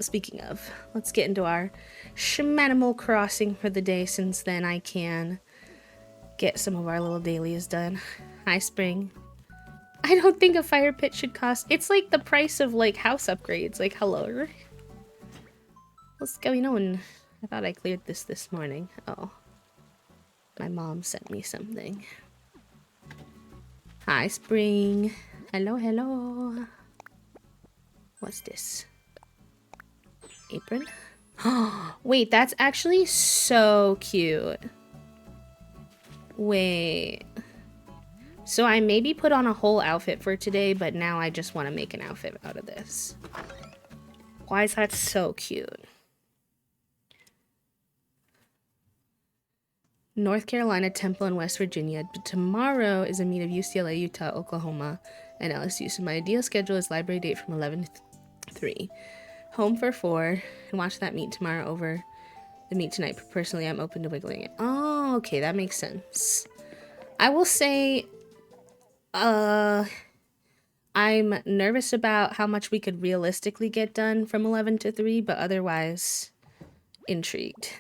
Speaking of, let's get into our Shmanimal Crossing for the day, since then I can get some of our little dailies done. Hi, Spring. I don't think a fire pit should cost... It's like the price of, like, house upgrades. Like, hello? What's going on? I thought I cleared this morning. Oh. My mom sent me something. Hi, Spring. Hello, hello. What's this? Apron? Wait, that's actually so cute. Wait. So I maybe put on a whole outfit for today, but now I just want to make an outfit out of this. Why is that so cute? North Carolina, Temple, and West Virginia. But tomorrow is a meet of UCLA, Utah, Oklahoma, and LSU. So my ideal schedule is library date from 11 to 3. Home for 4, and watch that meet tomorrow over the meet tonight. Personally, I'm open to wiggling it. Oh, okay, that makes sense. I will say, I'm nervous about how much we could realistically get done from 11 to 3, but otherwise, intrigued.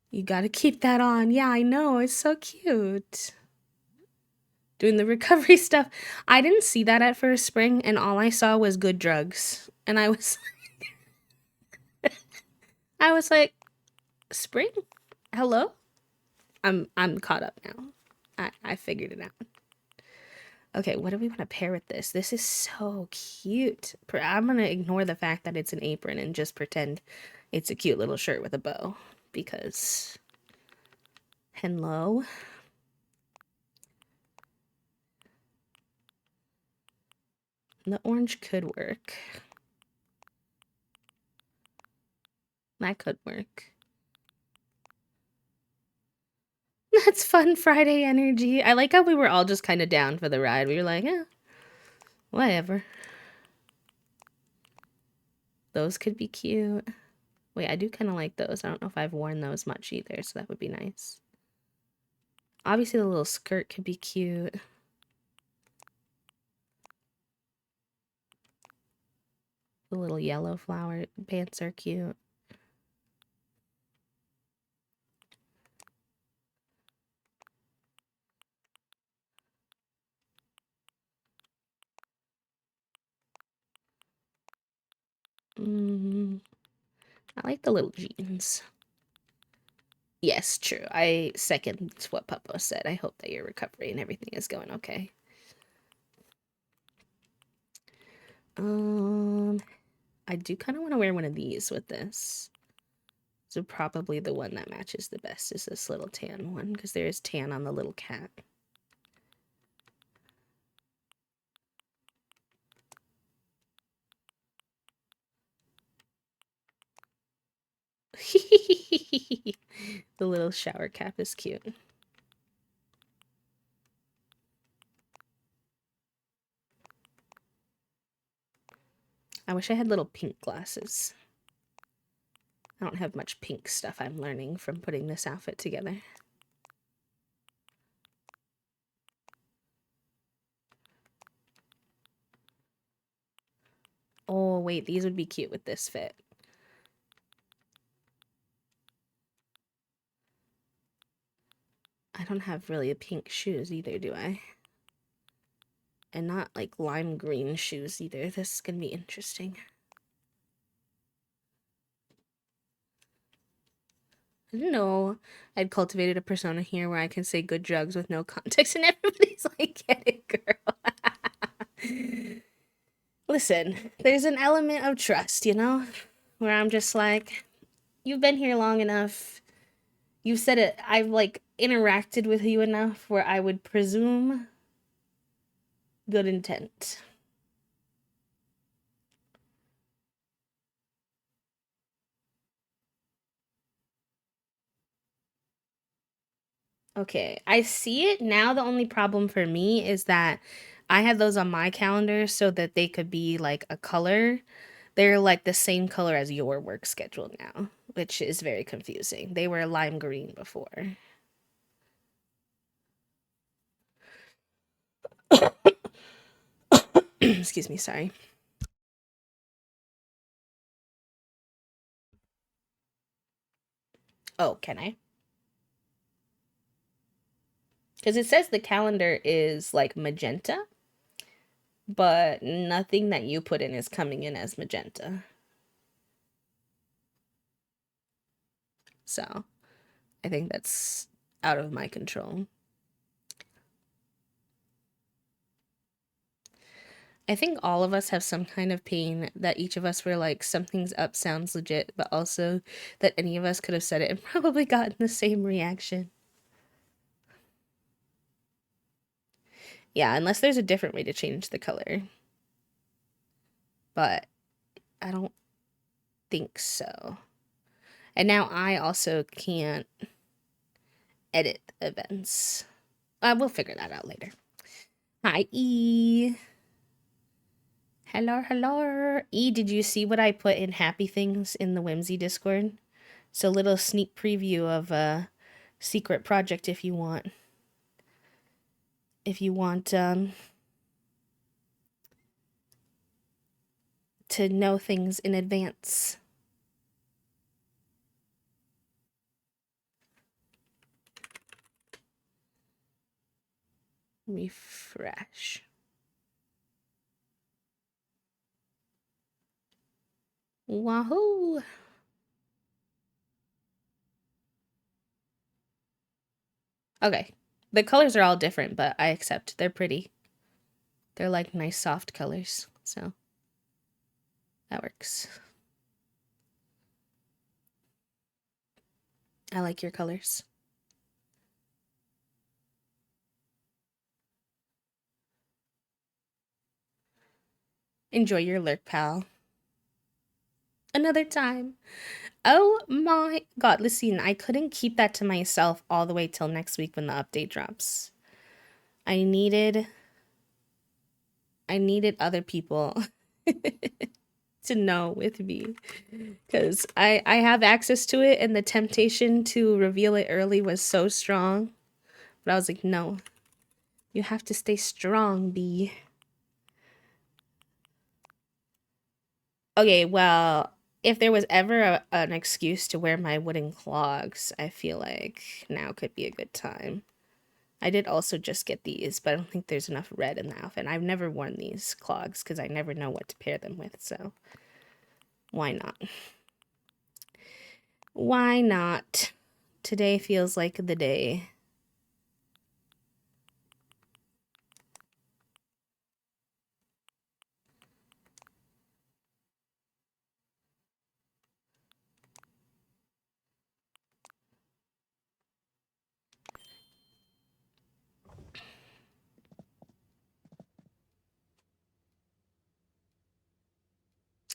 You gotta keep that on. Yeah, I know. It's so cute. Doing the recovery stuff. I didn't see that at first, Spring, and all I saw was good drugs. And I was I was like, Spring? Hello? I'm caught up now. I figured it out. Okay, what do we want to pair with this? This is so cute. I'm gonna ignore the fact that it's an apron and just pretend it's a cute little shirt with a bow. Because... Hello? The orange could work. That could work. That's fun Friday energy. I like how we were all just kind of down for the ride. We were like, eh, whatever. Those could be cute. Wait, I do kind of like those. I don't know if I've worn those much either, so that would be nice. Obviously, the little skirt could be cute. The little yellow flower pants are cute. I like the little jeans. Yes, true. I second what Papa said. I hope that your recovery and everything is going okay. I do kind of want to wear one of these with this. So probably the one that matches the best is this little tan one, because there is tan on the little cat. The little shower cap is cute. I wish I had little pink glasses. I don't have much pink stuff I'm learning from putting this outfit together. Oh, wait, these would be cute with this fit. I don't have really a pink shoes either, do I? And not like lime green shoes either. This is gonna be interesting. I didn't know I'd cultivated a persona here where I can say good drugs with no context and everybody's like, get it, girl. Listen, there's an element of trust, you know? Where I'm just like, you've been here long enough. You've said it. I've like interacted with you enough where I would presume good intent. Okay, I see it now. The only problem for me is that I had those on my calendar so that they could be like a color. They're like the same color as your work schedule now, which is very confusing. They were lime green before. Excuse me, sorry. Oh, can I? Because it says the calendar is like magenta, but nothing that you put in is coming in as magenta. So I think that's out of my control. I think all of us have some kind of pain that each of us were like, something's up sounds legit, but also that any of us could have said it and probably gotten the same reaction. Yeah, unless there's a different way to change the color. But I don't think so. And now I also can't edit events. We'll figure that out later. Hi, E. Hello, hello. E, did you see what I put in Happy Things in the Whimsy Discord? So, little sneak preview of a secret project if you want. If you want to know things in advance. Refresh. Wahoo! Okay. The colors are all different, but I accept. They're pretty. They're like nice soft colors, so that works. I like your colors. Enjoy your lurk, pal. Another time. Oh my god, listen, I couldn't keep that to myself all the way till next week when the update drops. I needed other people to know with me, because I have access to it and the temptation to reveal it early was so strong. But I was like, no, you have to stay strong, B. Okay, well, if there was ever an excuse to wear my wooden clogs, I feel like now could be a good time. I did also just get these, but I don't think there's enough red in the outfit. I've never worn these clogs because I never know what to pair them with, so why not? Why not? Today feels like the day.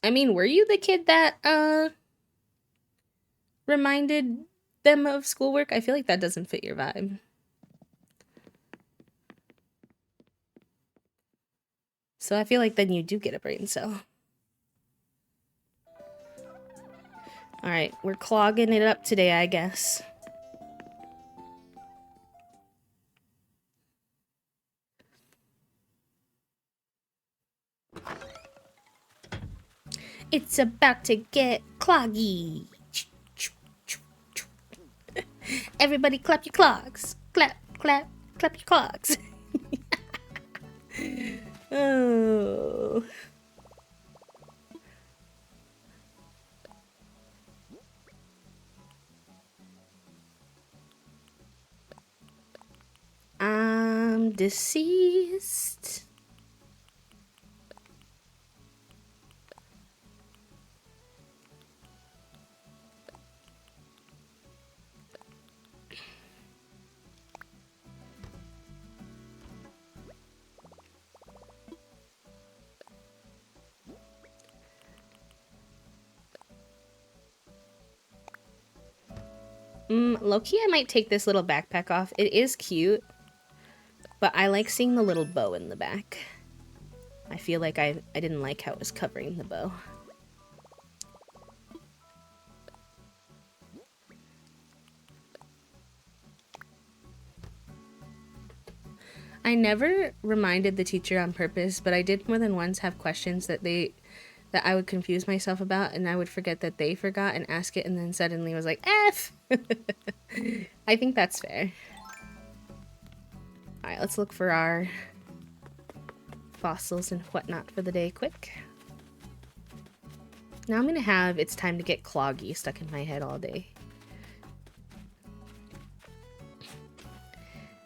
I mean, were you the kid that reminded them of schoolwork? I feel like that doesn't fit your vibe. So I feel like then you do get a brain cell. Alright, we're clogging it up today, I guess. It's about to get cloggy. Everybody clap your clogs. Clap, clap, clap your clogs. Oh. I'm deceased. Low-key, I might take this little backpack off. It is cute, but I like seeing the little bow in the back. I feel like I didn't like how it was covering the bow. I never reminded the teacher on purpose, but I did more than once have questions that I would confuse myself about, and I would forget that they forgot and ask it, and then suddenly was like, F! I think that's fair. Alright, let's look for our fossils and whatnot for the day quick. Now I'm gonna have "It's Time to Get Cloggy" stuck in my head all day.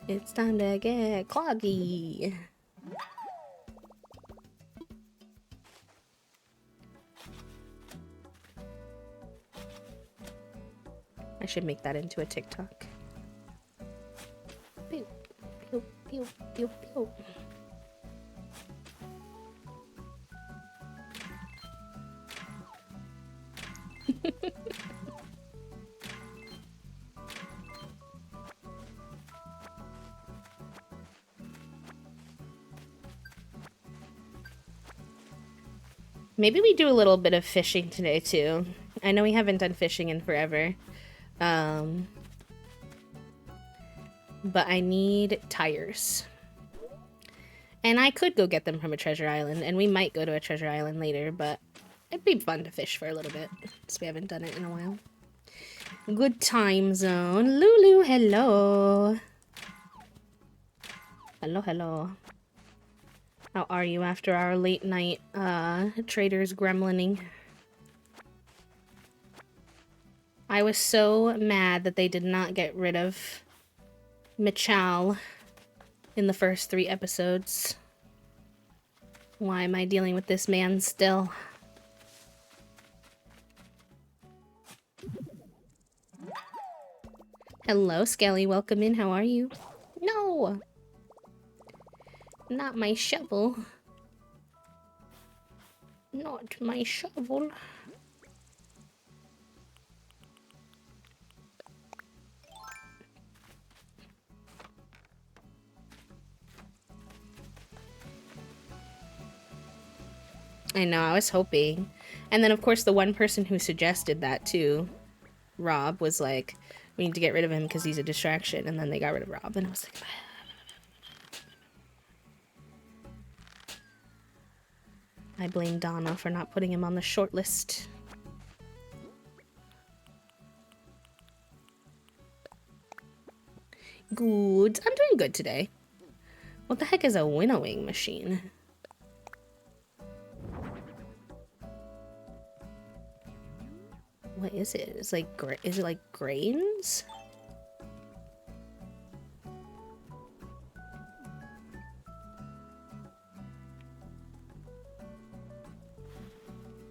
It's time to get cloggy. I should make that into a TikTok. Pew, pew, pew, pew, pew. Maybe we do a little bit of fishing today too. I know we haven't done fishing in forever. But I need tires. And I could go get them from a treasure island, and we might go to a treasure island later, but it'd be fun to fish for a little bit, since we haven't done it in a while. Good time zone. Lulu, hello. Hello, hello. How are you after our late night traders gremlining? I was so mad that they did not get rid of Michal in the first 3 episodes. Why am I dealing with this man still? Hello, Skelly. Welcome in. How are you? No! Not my shovel. Not my shovel. I know, I was hoping. And then, of course, the one person who suggested that, too, Rob, was like, we need to get rid of him because he's a distraction. And then they got rid of Rob, and I was like... I blame Donna for not putting him on the short list. Good. I'm doing good today. What the heck is a winnowing machine? What is it? It's like, is it like grains?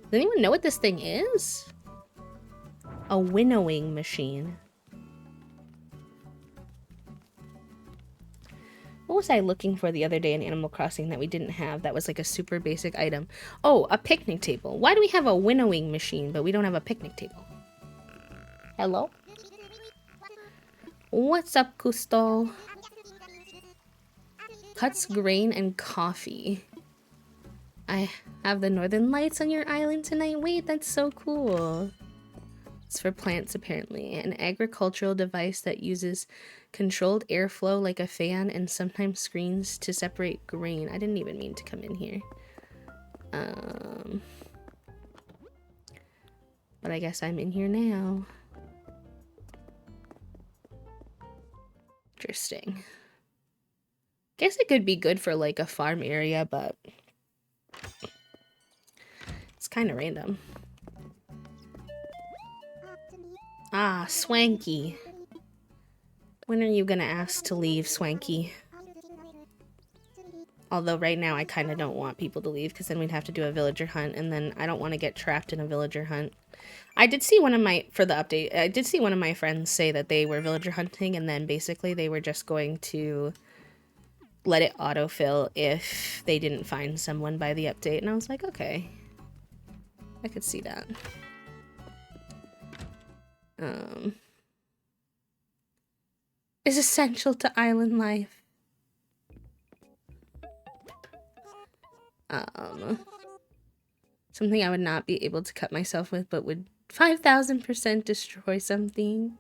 Does anyone know what this thing is? A winnowing machine. What was I looking for the other day in Animal Crossing that we didn't have? That was like a super basic item. Oh, a picnic table. Why do we have a winnowing machine, but we don't have a picnic table? Hello? What's up, Cousteau? Cuts grain and coffee. I have the northern lights on your island tonight. Wait, that's so cool. It's for plants, apparently. An agricultural device that uses controlled airflow like a fan and sometimes screens to separate grain. I didn't even mean to come in here. But I guess I'm in here now. Interesting. Guess it could be good for like a farm area, but it's kind of random. Ah, Swanky. When are you gonna ask to leave, Swanky? Although right now I kind of don't want people to leave because then we'd have to do a villager hunt, and then I don't want to get trapped in a villager hunt. I did see one of my, for the update, I did see one of my friends say that they were villager hunting and then basically they were just going to let it autofill if they didn't find someone by the update, and I was like, okay. I could see that. Is essential to island life. Something I would not be able to cut myself with, but would 5,000% destroy something.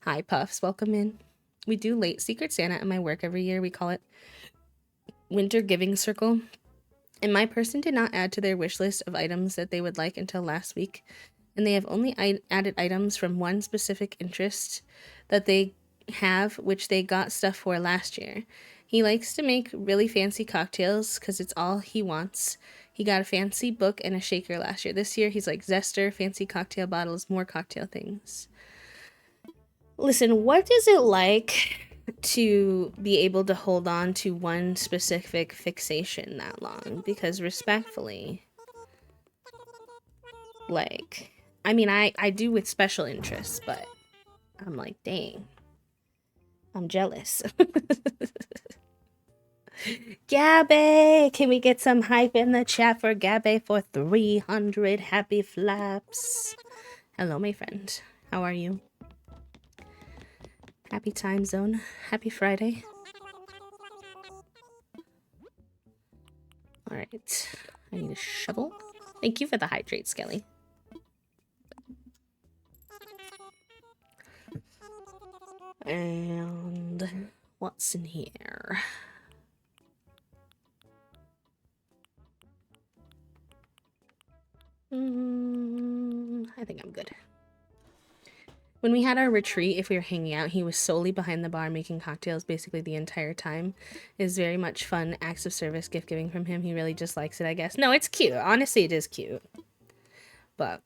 Hi, Puffs. Welcome in. We do late Secret Santa at my work every year. We call it Winter Giving Circle. And my person did not add to their wish list of items that they would like until last week. And they have only added items from one specific interest that they have, which they got stuff for last year. He likes to make really fancy cocktails because it's all he wants. He got a fancy book and a shaker last year. This year, he's like zester, fancy cocktail bottles, more cocktail things. Listen, what is it like to be able to hold on to one specific fixation that long? Because respectfully, like, I mean, I do with special interests, but I'm like, dang, I'm jealous. Gabby, can we get some hype in the chat for Gabby for 300 happy flaps? Hello, my friend. How are you? Happy time zone. Happy Friday. All right. I need a shovel. Thank you for the hydrate, Skelly. And what's in here? I think I'm good. When we had our retreat, if we were hanging out, he was solely behind the bar making cocktails basically the entire time. It's very much fun acts of service gift giving from him. He really just likes it, I guess. No, it's cute. Honestly, it is cute. But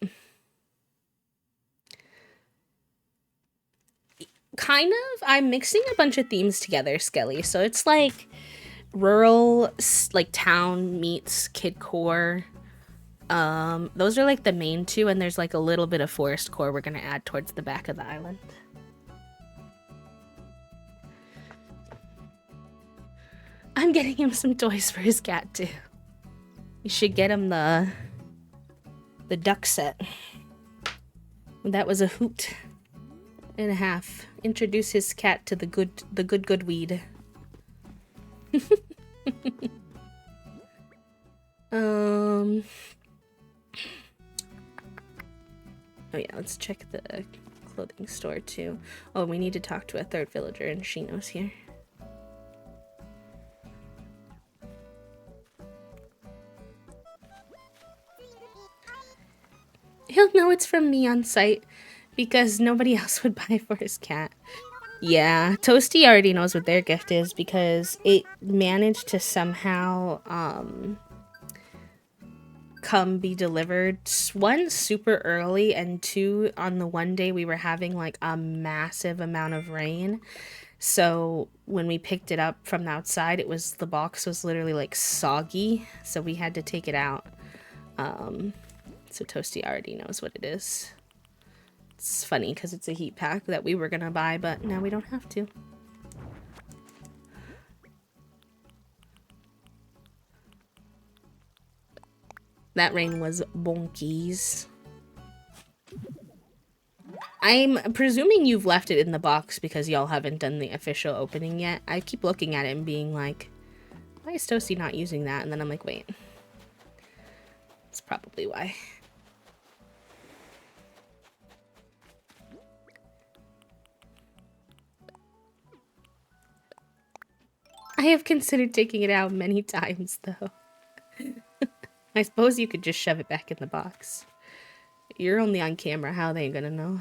kind of, I'm mixing a bunch of themes together, Skelly. So it's like rural, like town meets kidcore. Those are like the main two, and there's like a little bit of forest core we're gonna add towards the back of the island. I'm getting him some toys for his cat too. You should get him the duck set. That was a hoot and a half. Introduce his cat to the good weed. Oh yeah, let's check the clothing store too. Oh, we need to talk to a third villager, and Shino's here. He'll know it's from me on site because nobody else would buy for his cat. Yeah, Toasty already knows what their gift is because it managed to somehow come be delivered, one, super early, and two, on the one day we were having like a massive amount of rain. So when we picked it up from the outside, the box was literally like soggy, so we had to take it out. So Toasty already knows what it is. It's funny because it's a heat pack that we were gonna buy, but now we don't have to. That rain was bonkies. I'm presuming you've left it in the box because y'all haven't done the official opening yet. I keep looking at it and being like, why is Toasty not using that? And then I'm like, wait. That's probably why. I have considered taking it out many times, though. I suppose you could just shove it back in the box. You're only on camera, how are they gonna know?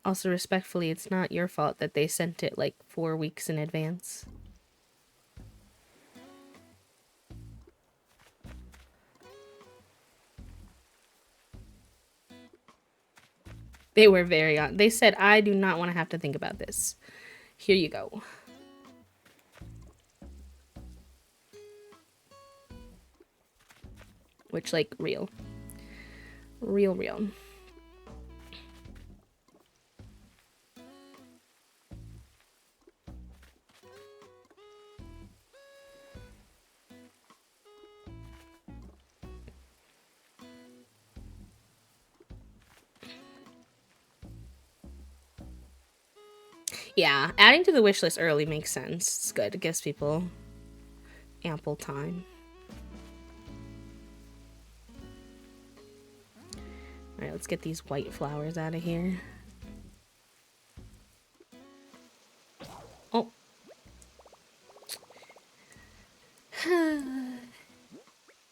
Also, respectfully, it's not your fault that they sent it like 4 weeks in advance. They were very on. They said, I do not want to have to think about this. Here you go. Which, like, real. Real. Yeah, adding to the wish list early makes sense. It's good. It gives people ample time. Alright, let's get these white flowers out of here. Oh.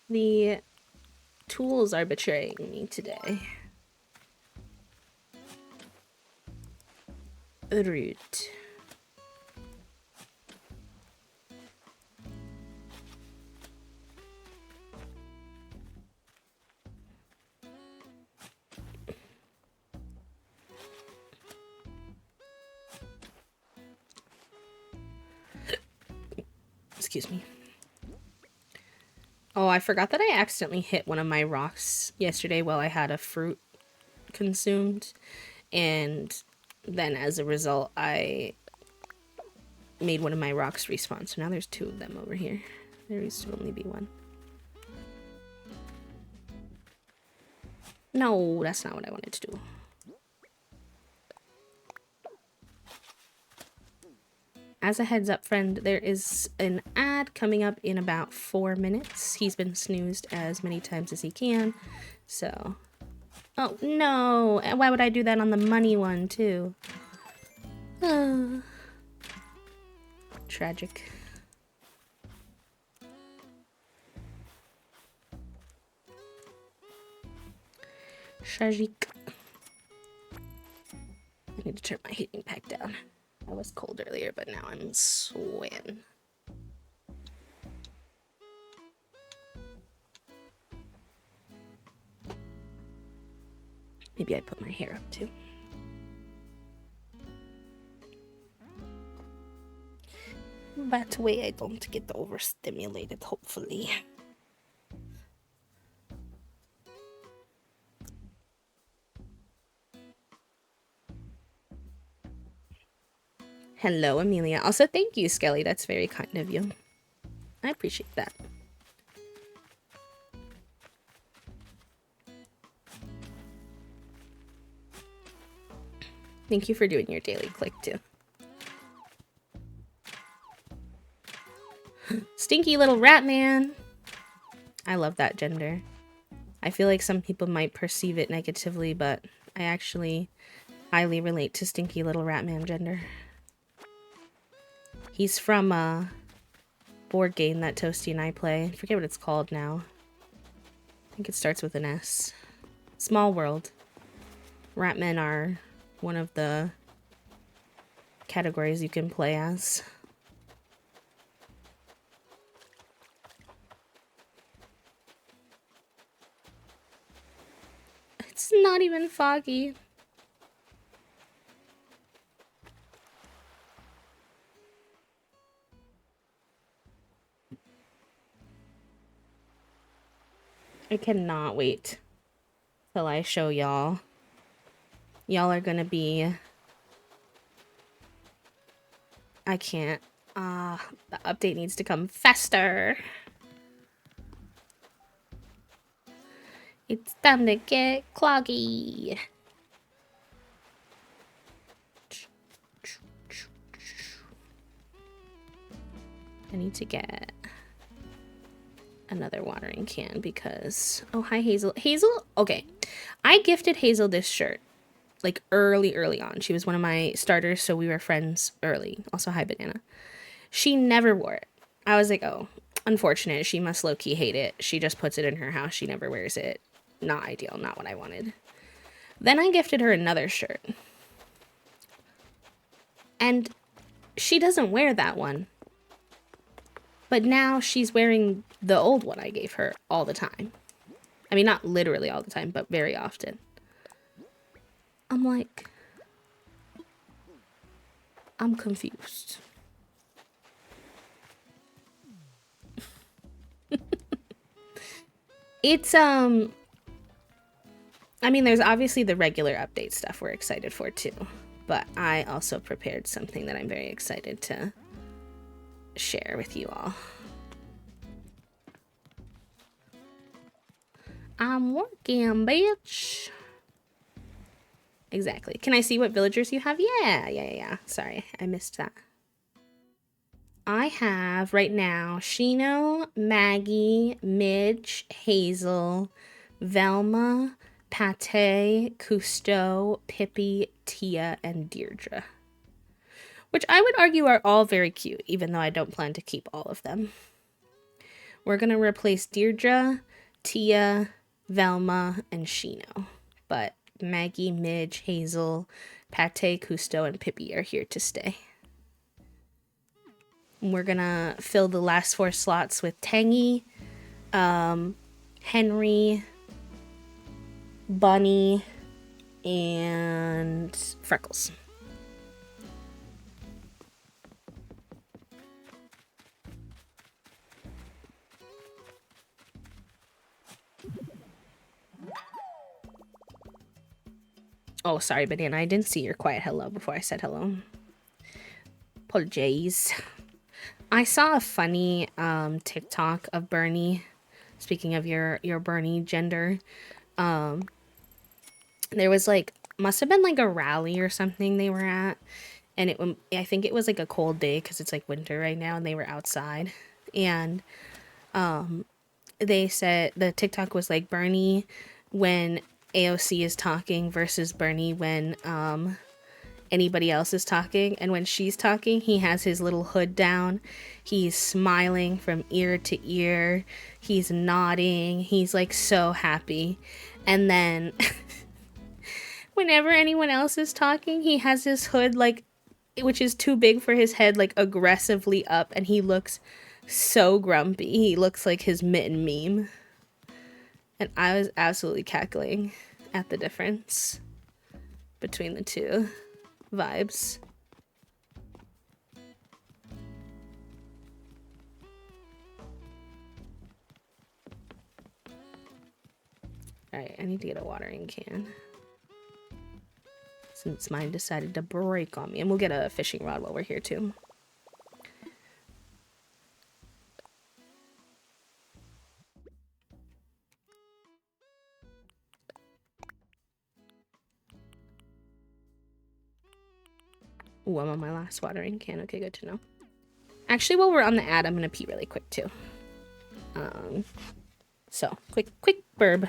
The tools are betraying me today. Rude. Excuse me. Oh, I forgot that I accidentally hit one of my rocks yesterday while I had a fruit consumed. And then as a result, I made one of my rocks respawn. So now there's 2 of them over here. There used to only be 1. No, that's not what I wanted to do. As a heads up, friend, there is an ad coming up in about 4 minutes. He's been snoozed as many times as he can, so... Oh, no! Why would I do that on the money one, too? Tragic. Tragic. I need to turn my heating pack down. I was cold earlier, but now I'm sweating. Maybe I put my hair up too. That way I don't get overstimulated, hopefully. Hello, Amelia. Also, thank you, Skelly. That's very kind of you. I appreciate that. Thank you for doing your daily click, too. Stinky little rat man. I love that gender. I feel like some people might perceive it negatively, but I actually highly relate to Stinky little rat man gender. He's from a board game that Toasty and I play. I forget what it's called now. I think it starts with an S. Small World. Ratmen are one of the categories you can play as. It's not even foggy. I cannot wait till I show y'all. Y'all are gonna be... I can't. The update needs to come faster. It's time to get cloggy. I need to get another watering can because... Oh, hi, Hazel. Hazel? Okay. I gifted Hazel this shirt. Like, early on. She was one of my starters, so we were friends early. Also, hi, Banana. She never wore it. I was like, oh, unfortunate. She must low-key hate it. She just puts it in her house. She never wears it. Not ideal. Not what I wanted. Then I gifted her another shirt. And she doesn't wear that one. But now she's wearing the old one I gave her all the time. I mean, not literally all the time, but very often. I'm like... I'm confused. It's, I mean, there's obviously the regular update stuff we're excited for, too. But I also prepared something that I'm very excited to share with you all. I'm working, bitch. Exactly. Can I see what villagers you have? Yeah. Sorry, I missed that. I have, right now, Shino, Maggie, Midge, Hazel, Velma, Pate, Cousteau, Pippi, Tia, and Deirdre. Which I would argue are all very cute, even though I don't plan to keep all of them. We're going to replace Deirdre, Tia, Velma, and Shino. But Maggie, Midge, Hazel, Pate, Cousteau, and Pippi are here to stay. We're going to fill the last 4 slots with Tangy, Henry, Bunny, and Freckles. Oh, sorry, Banana. I didn't see your quiet hello before I said hello. Apologies. I saw a funny TikTok of Bernie. Speaking of your Bernie gender, there was like, must have been like a rally or something they were at, and I think it was like a cold day because it's like winter right now, and they were outside, and they said the TikTok was like Bernie when AOC is talking versus Bernie when anybody else is talking. And when she's talking, he has his little hood down. He's smiling from ear to ear. He's nodding. He's like so happy. And then whenever anyone else is talking, he has his hood like, which is too big for his head, like aggressively up, and he looks so grumpy. He looks like his Mitten meme. And I was absolutely cackling at the difference between the two vibes. Alright, I need to get a watering can, since mine decided to break on me. And we'll get a fishing rod while we're here too. Ooh, I'm on my last watering can. Okay, good to know. Actually, while we're on the ad, I'm gonna pee really quick too. So quick burb.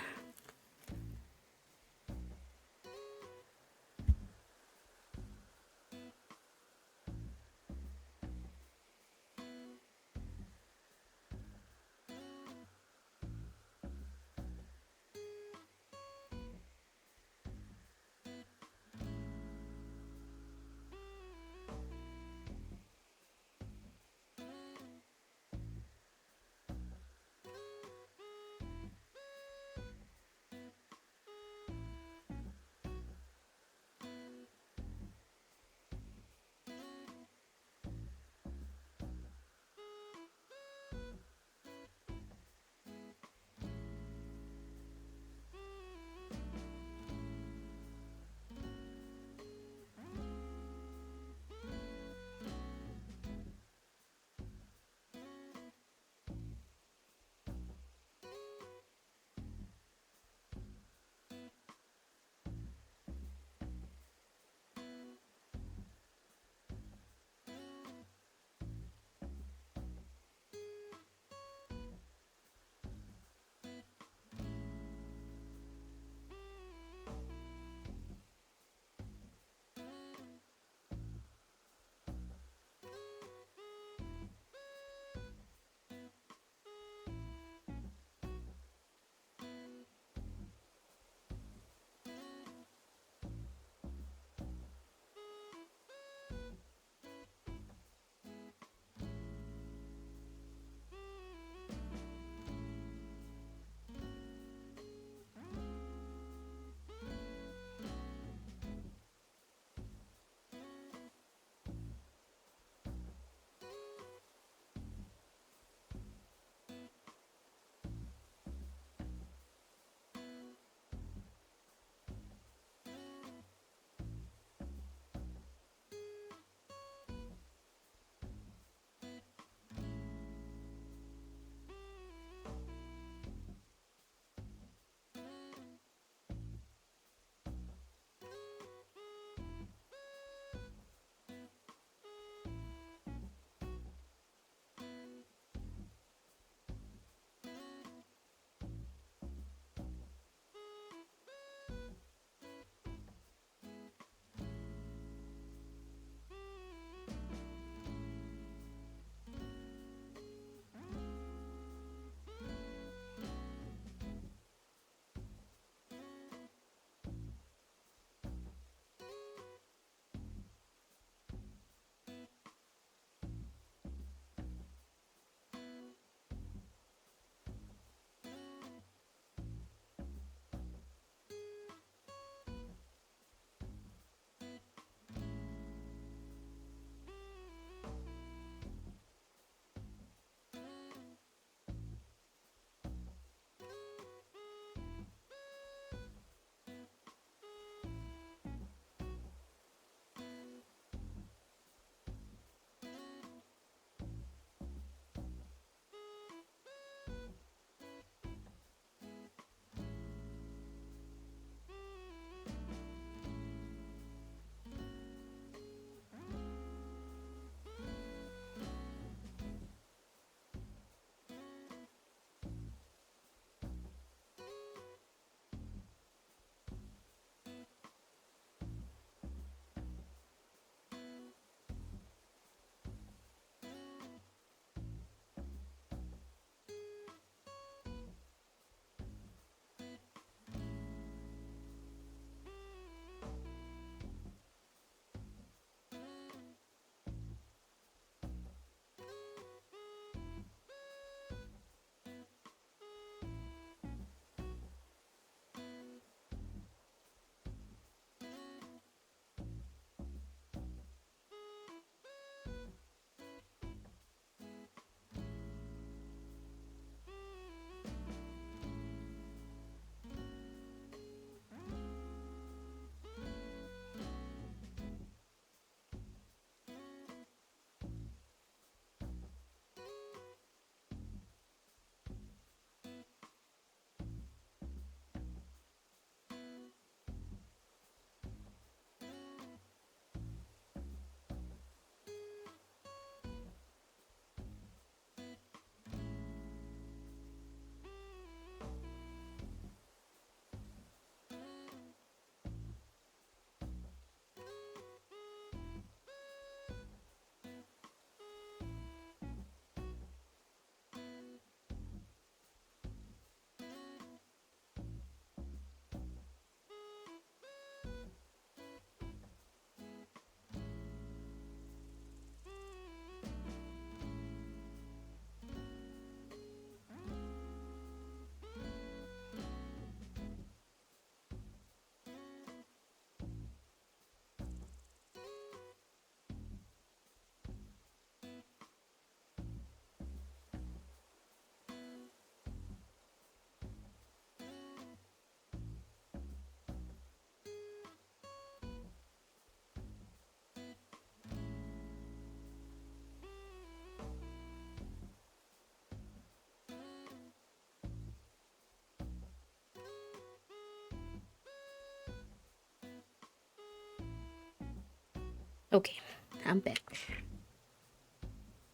Okay, I'm back.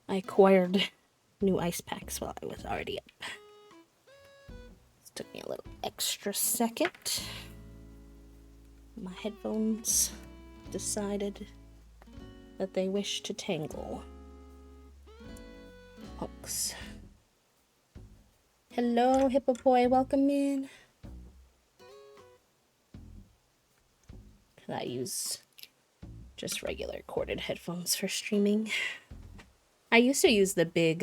I acquired new ice packs while I was already up. This took me a little extra second. My headphones decided that they wish to tangle. Hooks. Hello, Hippopoi, welcome in. I use just regular corded headphones for streaming. I used to use the big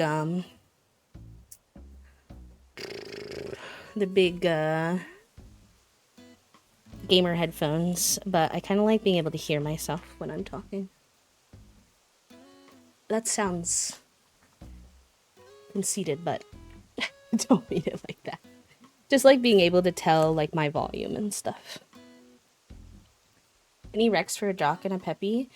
gamer headphones, but I kind of like being able to hear myself when I'm talking. That sounds conceited, but don't mean it like that. Just like being able to tell like my volume and stuff. Any recs for a jock and a peppy?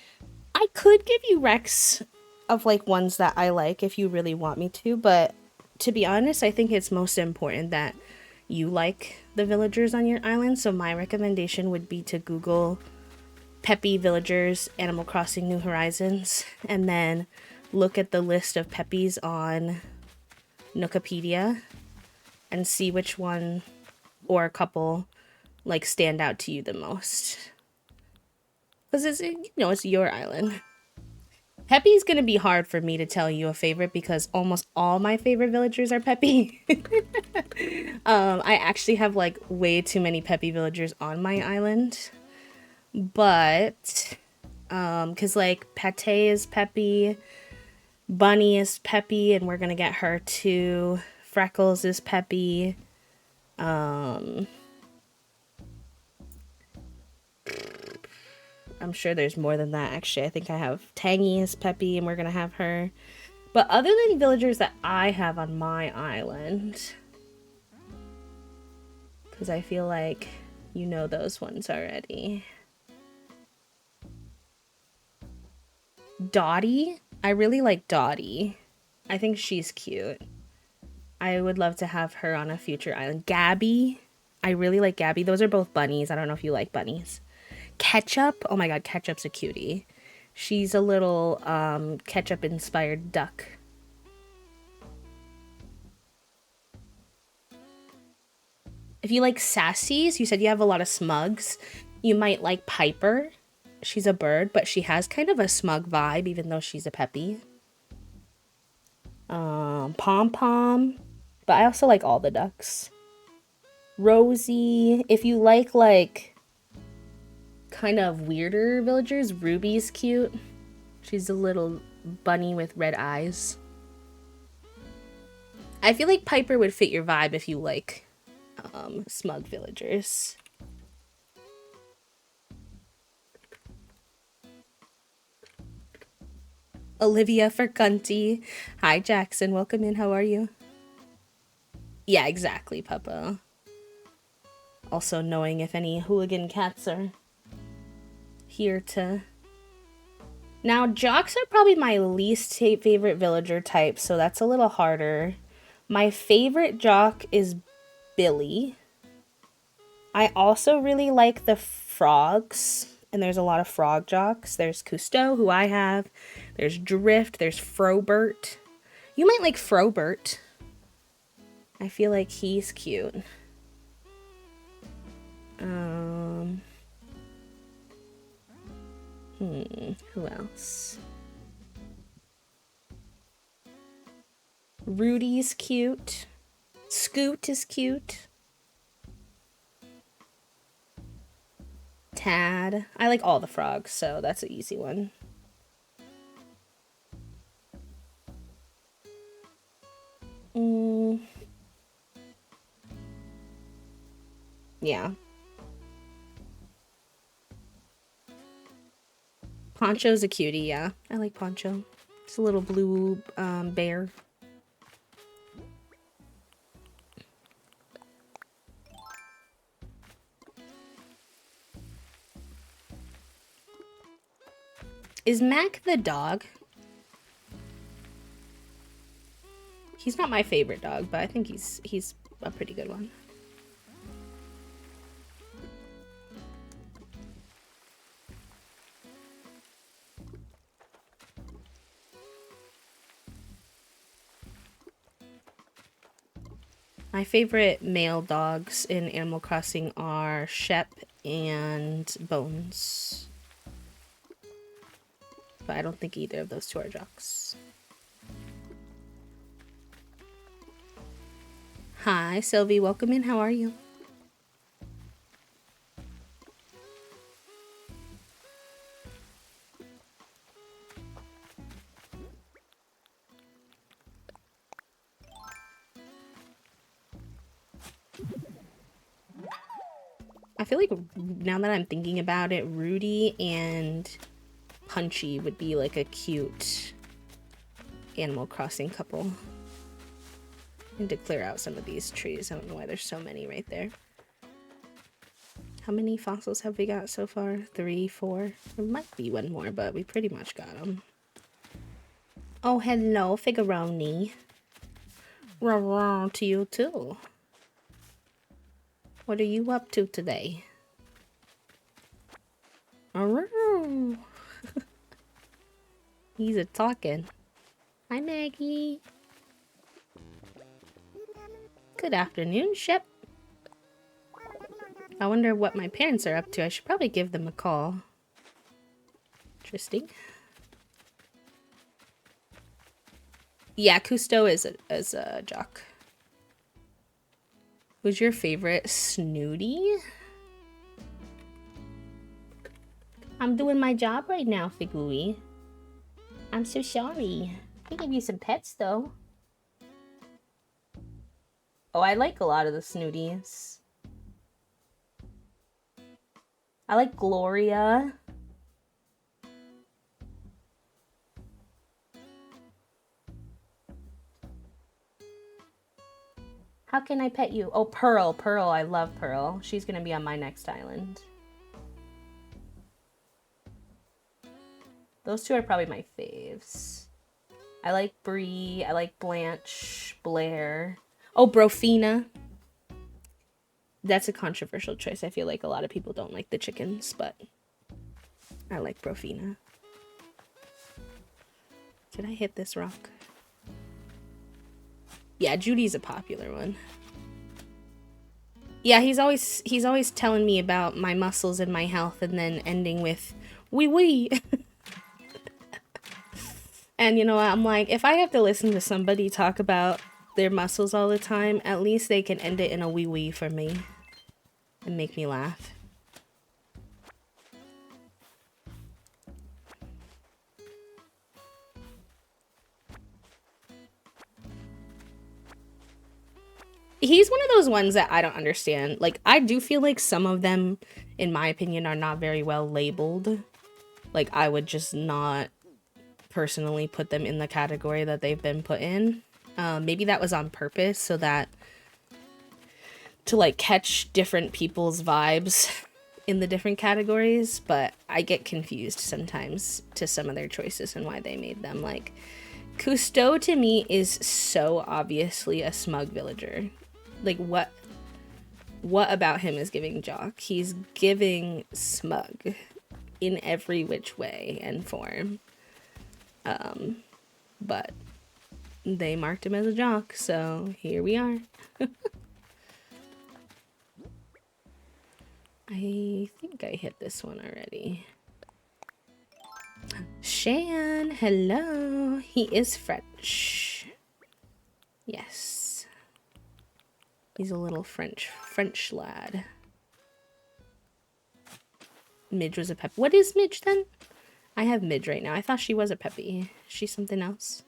I could give you recs of like ones that I like if you really want me to, but to be honest, I think it's most important that you like the villagers on your island, so my recommendation would be to Google Peppy Villagers Animal Crossing New Horizons and then look at the list of Peppies on Nookopedia and see which one or a couple like stand out to you the most. Because it's, you know, it's your island. Peppy's gonna be hard for me to tell you a favorite because almost all my favorite villagers are Peppy. I actually have like way too many Peppy villagers on my island. But, cause like Pate is Peppy, Bunny is Peppy, and we're gonna get her too. Freckles is Peppy. I'm sure there's more than that, actually. I think I have Tangy as Peppy, and we're gonna have her. But other than villagers that I have on my island, because I feel like you know those ones already. Dottie? I really like Dottie. I think she's cute. I would love to have her on a future island. Gabby? I really like Gabby. Those are both bunnies. I don't know if you like bunnies. Ketchup? Oh my god, Ketchup's a cutie. She's a little ketchup-inspired duck. If you like sassies, you said you have a lot of smugs. You might like Piper. She's a bird, but she has kind of a smug vibe, even though she's a peppy. Pom Pom. But I also like all the ducks. Rosie. If you like kind of weirder villagers, Ruby's cute. She's a little bunny with red eyes. I feel like Piper would fit your vibe if you like smug villagers. Olivia for Cunty. Hi Jackson, welcome in, how are you? Yeah, exactly, Papa. Also knowing if any hooligan cats are here to... Now, jocks are probably my least favorite villager type, so that's a little harder. My favorite jock is Billy. I also really like the frogs, and there's a lot of frog jocks. There's Cousteau, who I have. There's Drift. There's Frobert. You might like Frobert. I feel like he's cute. Who else? Rudy's cute. Scoot is cute. Tad. I like all the frogs, so that's an easy one. Yeah. Poncho's a cutie, yeah. I like Poncho. It's a little blue bear. Is Mac the dog? He's not my favorite dog, but I think he's a pretty good one. My favorite male dogs in Animal Crossing are Shep and Bones. But I don't think either of those two are jocks. Hi, Sylvie. Welcome in. How are you? I feel like now that I'm thinking about it, Rudy and Punchy would be like a cute Animal Crossing couple. I need to clear out some of these trees. I don't know why there's so many right there. How many fossils have we got so far? 3, 4? There might be one more, but we pretty much got them. Oh, hello, Figaroni. Raw to you too. What are you up to today? He's a talking. Hi, Maggie. Good afternoon, Shep. I wonder what my parents are up to. I should probably give them a call. Interesting. Yeah, Cousteau is a jock. Who's your favorite Snooty? I'm doing my job right now, Figui. I'm so sorry. I give you some pets, though. Oh, I like a lot of the Snooties. I like Gloria. How can I pet you? Oh, Pearl. Pearl. I love Pearl. She's gonna be on my next island. Those two are probably my faves. I like Bree. I like Blanche. Blair. Oh, Brofina. That's a controversial choice. I feel like a lot of people don't like the chickens, but I like Brofina. Did I hit this rock? Yeah, Judy's a popular one. Yeah, he's always telling me about my muscles and my health and then ending with wee wee. And you know, I'm like, if I have to listen to somebody talk about their muscles all the time, at least they can end it in a wee wee for me and make me laugh. He's one of those ones that I don't understand. Like, I do feel like some of them, in my opinion, are not very well labeled. Like, I would just not personally put them in the category that they've been put in. Maybe that was on purpose so that to like catch different people's vibes in the different categories, but I get confused sometimes to some of their choices and why they made them. Like, Cousteau to me is so obviously a smug villager. Like, what about him is giving jock? He's giving smug in every which way and form. But they marked him as a jock, so here we are. I think I hit this one already. Shan, hello. He is French. Yes. He's a little French lad. Midge was a pep. What is Midge then? I have Midge right now. I thought she was a Peppy. She's something else.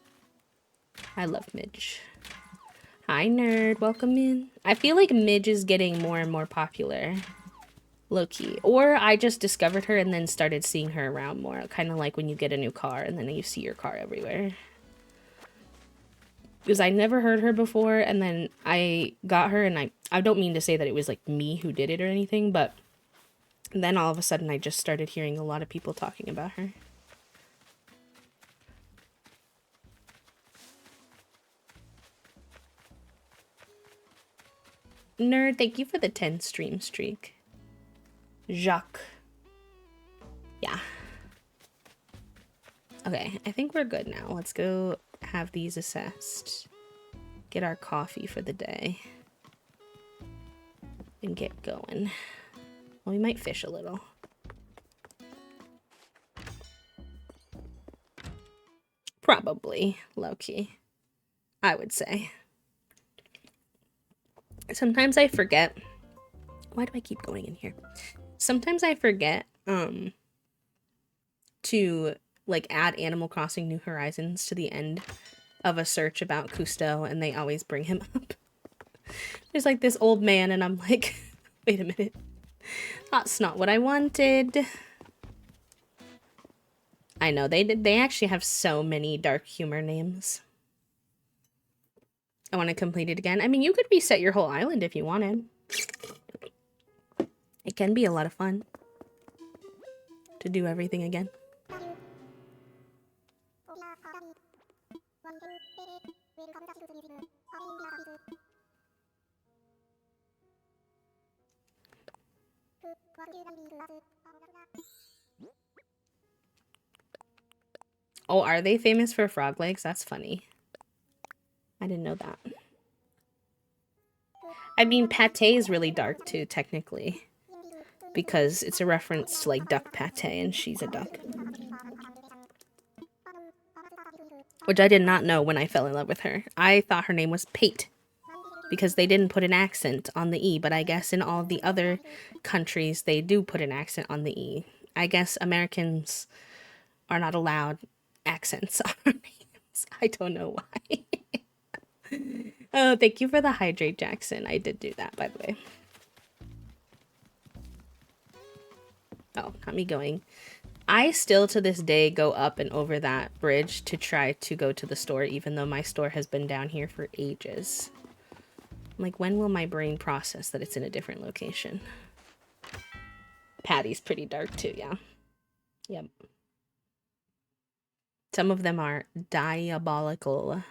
I love Midge. Hi, nerd. Welcome in. I feel like Midge is getting more and more popular. Low-key. Or I just discovered her and then started seeing her around more. Kind of like when you get a new car and then you see your car everywhere. Because I never heard her before, and then I got her, and I don't mean to say that it was like me who did it or anything, but then all of a sudden I just started hearing a lot of people talking about her. Nerd, thank you for the 10 stream streak. Jacques. Yeah. Okay, I think we're good now. Let's go have these assessed. Get our coffee for the day. and get going. Well, we might fish a little. Probably, low-key, I would say. Sometimes I forget. Why do I keep going in here? Sometimes I forget to like add Animal Crossing New Horizons to the end of a search about Cousteau, and they always bring him up. There's like this old man, and I'm like, wait a minute. That's not what I wanted. I know, they actually have so many dark humor names. I want to complete it again. I mean, you could reset your whole island if you wanted. It can be a lot of fun to do everything again. Oh, are they famous for frog legs? That's funny. I didn't know that. I mean, pate is really dark too, technically. Because it's a reference to, like, duck pate, and she's a duck. Which I did not know when I fell in love with her. I thought her name was Pate. Because they didn't put an accent on the E, but I guess in all the other countries, they do put an accent on the E. I guess Americans are not allowed accents on our names. I don't know why. Oh, thank you for the hydrate, Jackson. I did do that, by the way. Oh, not me going. I still, to this day, go up and over that bridge to try to go to the store, even though my store has been down here for ages. I'm like, when will my brain process that it's in a different location? Patty's pretty dark, too, yeah. Yep. Some of them are diabolical.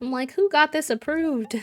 I'm like, who got this approved?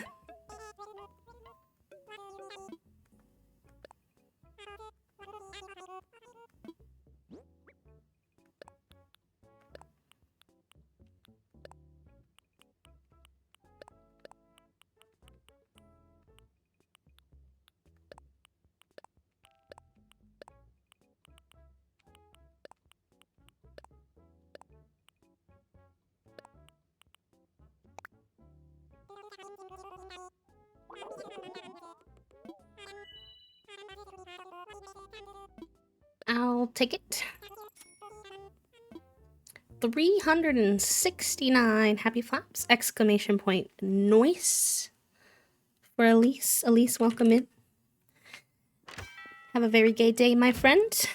I'll take it. 369 happy flaps! Exclamation point. Noise for Elise. Elise, welcome in. Have a very gay day, my friend.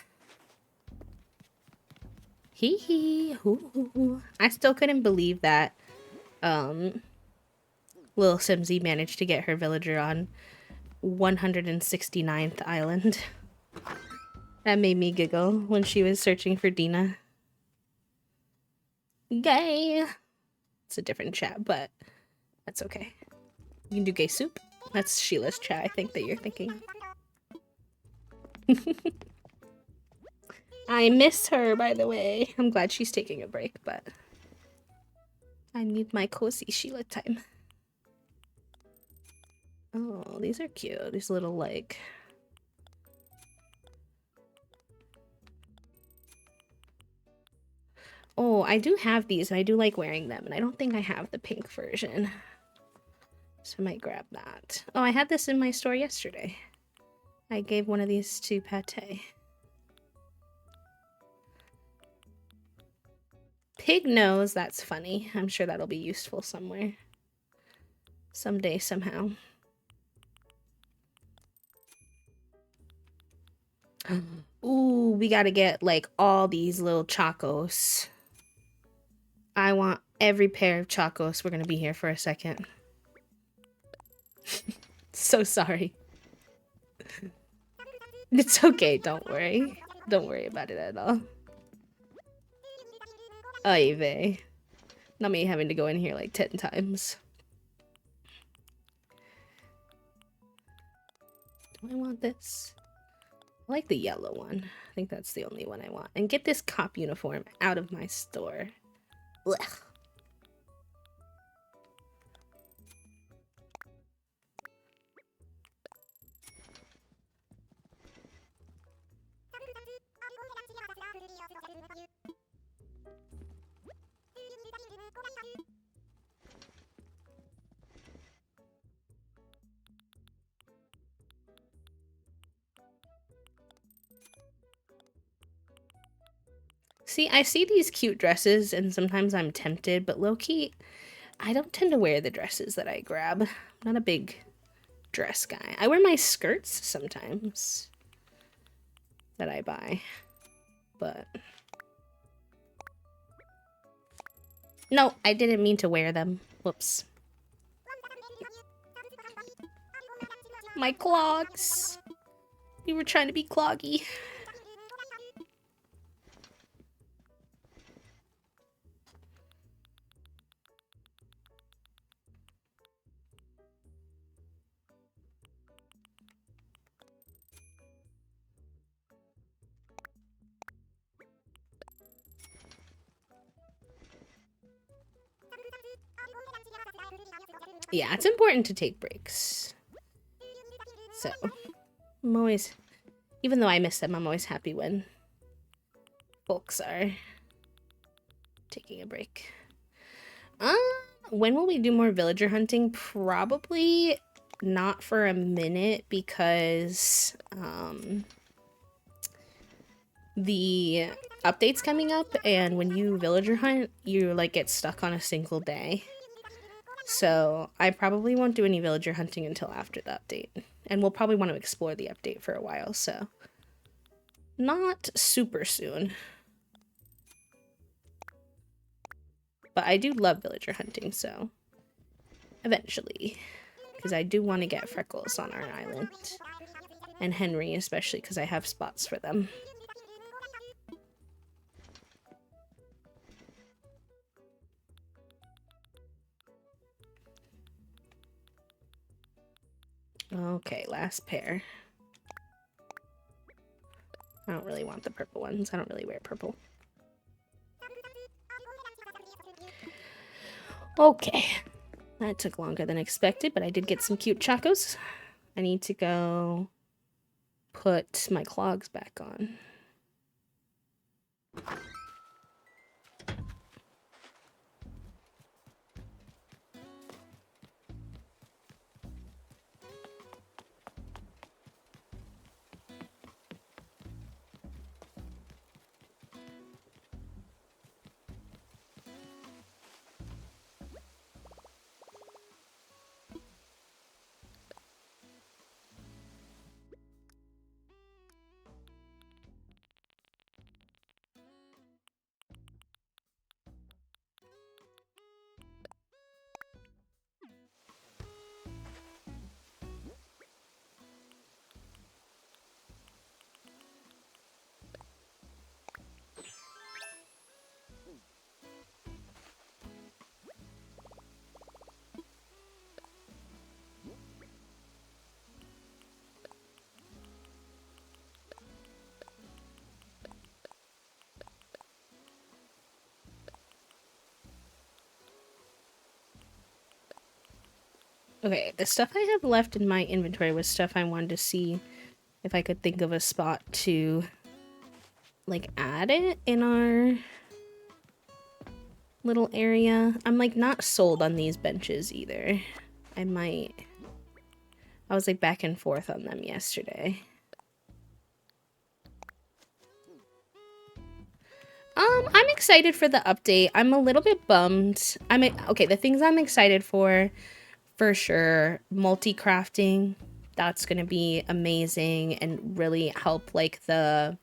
Hee hee. Hoo. I still couldn't believe that Lil Simsy managed to get her villager on 169th island. That made me giggle when she was searching for Dina. Gay. It's a different chat, but that's okay. You can do gay soup. That's Sheila's chat, I think, that you're thinking. I miss her, by the way. I'm glad she's taking a break, but I need my cozy Sheila time. Oh, these are cute. These little, like... Oh, I do have these, and I do like wearing them, and I don't think I have the pink version. So I might grab that. Oh, I had this in my store yesterday. I gave one of these to Pate. Pig nose, that's funny. I'm sure that'll be useful somewhere. Someday, somehow. Ooh, we gotta get, like, all these little chacos. I want every pair of chacos. We're gonna be here for a second. So sorry. It's okay, don't worry. Don't worry about it at all. Oy vey. Not me having to go in here like 10 times. Do I want this? I like the yellow one. I think that's the only one I want. And get this cop uniform out of my store. Ugh. See, I see these cute dresses and sometimes I'm tempted, but low-key, I don't tend to wear the dresses that I grab. I'm not a big dress guy. I wear my skirts sometimes that I buy, but... No, I didn't mean to wear them. Whoops. My clogs. You were trying to be cloggy. Yeah, it's important to take breaks. So, I'm always, even though I miss them, I'm always happy when folks are taking a break. When will we do more villager hunting? Probably not for a minute because, the update's coming up, and when you villager hunt, you, like, get stuck on a single day. So I probably won't do any villager hunting until after the update. And we'll probably want to explore the update for a while, so not super soon. But I do love villager hunting, so eventually. Because I do want to get Freckles on our island. And Henry, especially because I have spots for them. Okay, last pair. I don't really want the purple ones. I don't really wear purple. Okay. That took longer than expected, but I did get some cute chacos. I need to go put my clogs back on. Okay, the stuff I have left in my inventory was stuff I wanted to see if I could think of a spot to, like, add it in our little area. I'm, like, not sold on these benches either. I was, like, back and forth on them yesterday. I'm excited for the update. I'm a little bit bummed. Okay, the things I'm excited for sure, multi-crafting. That's gonna be amazing and really help, like, the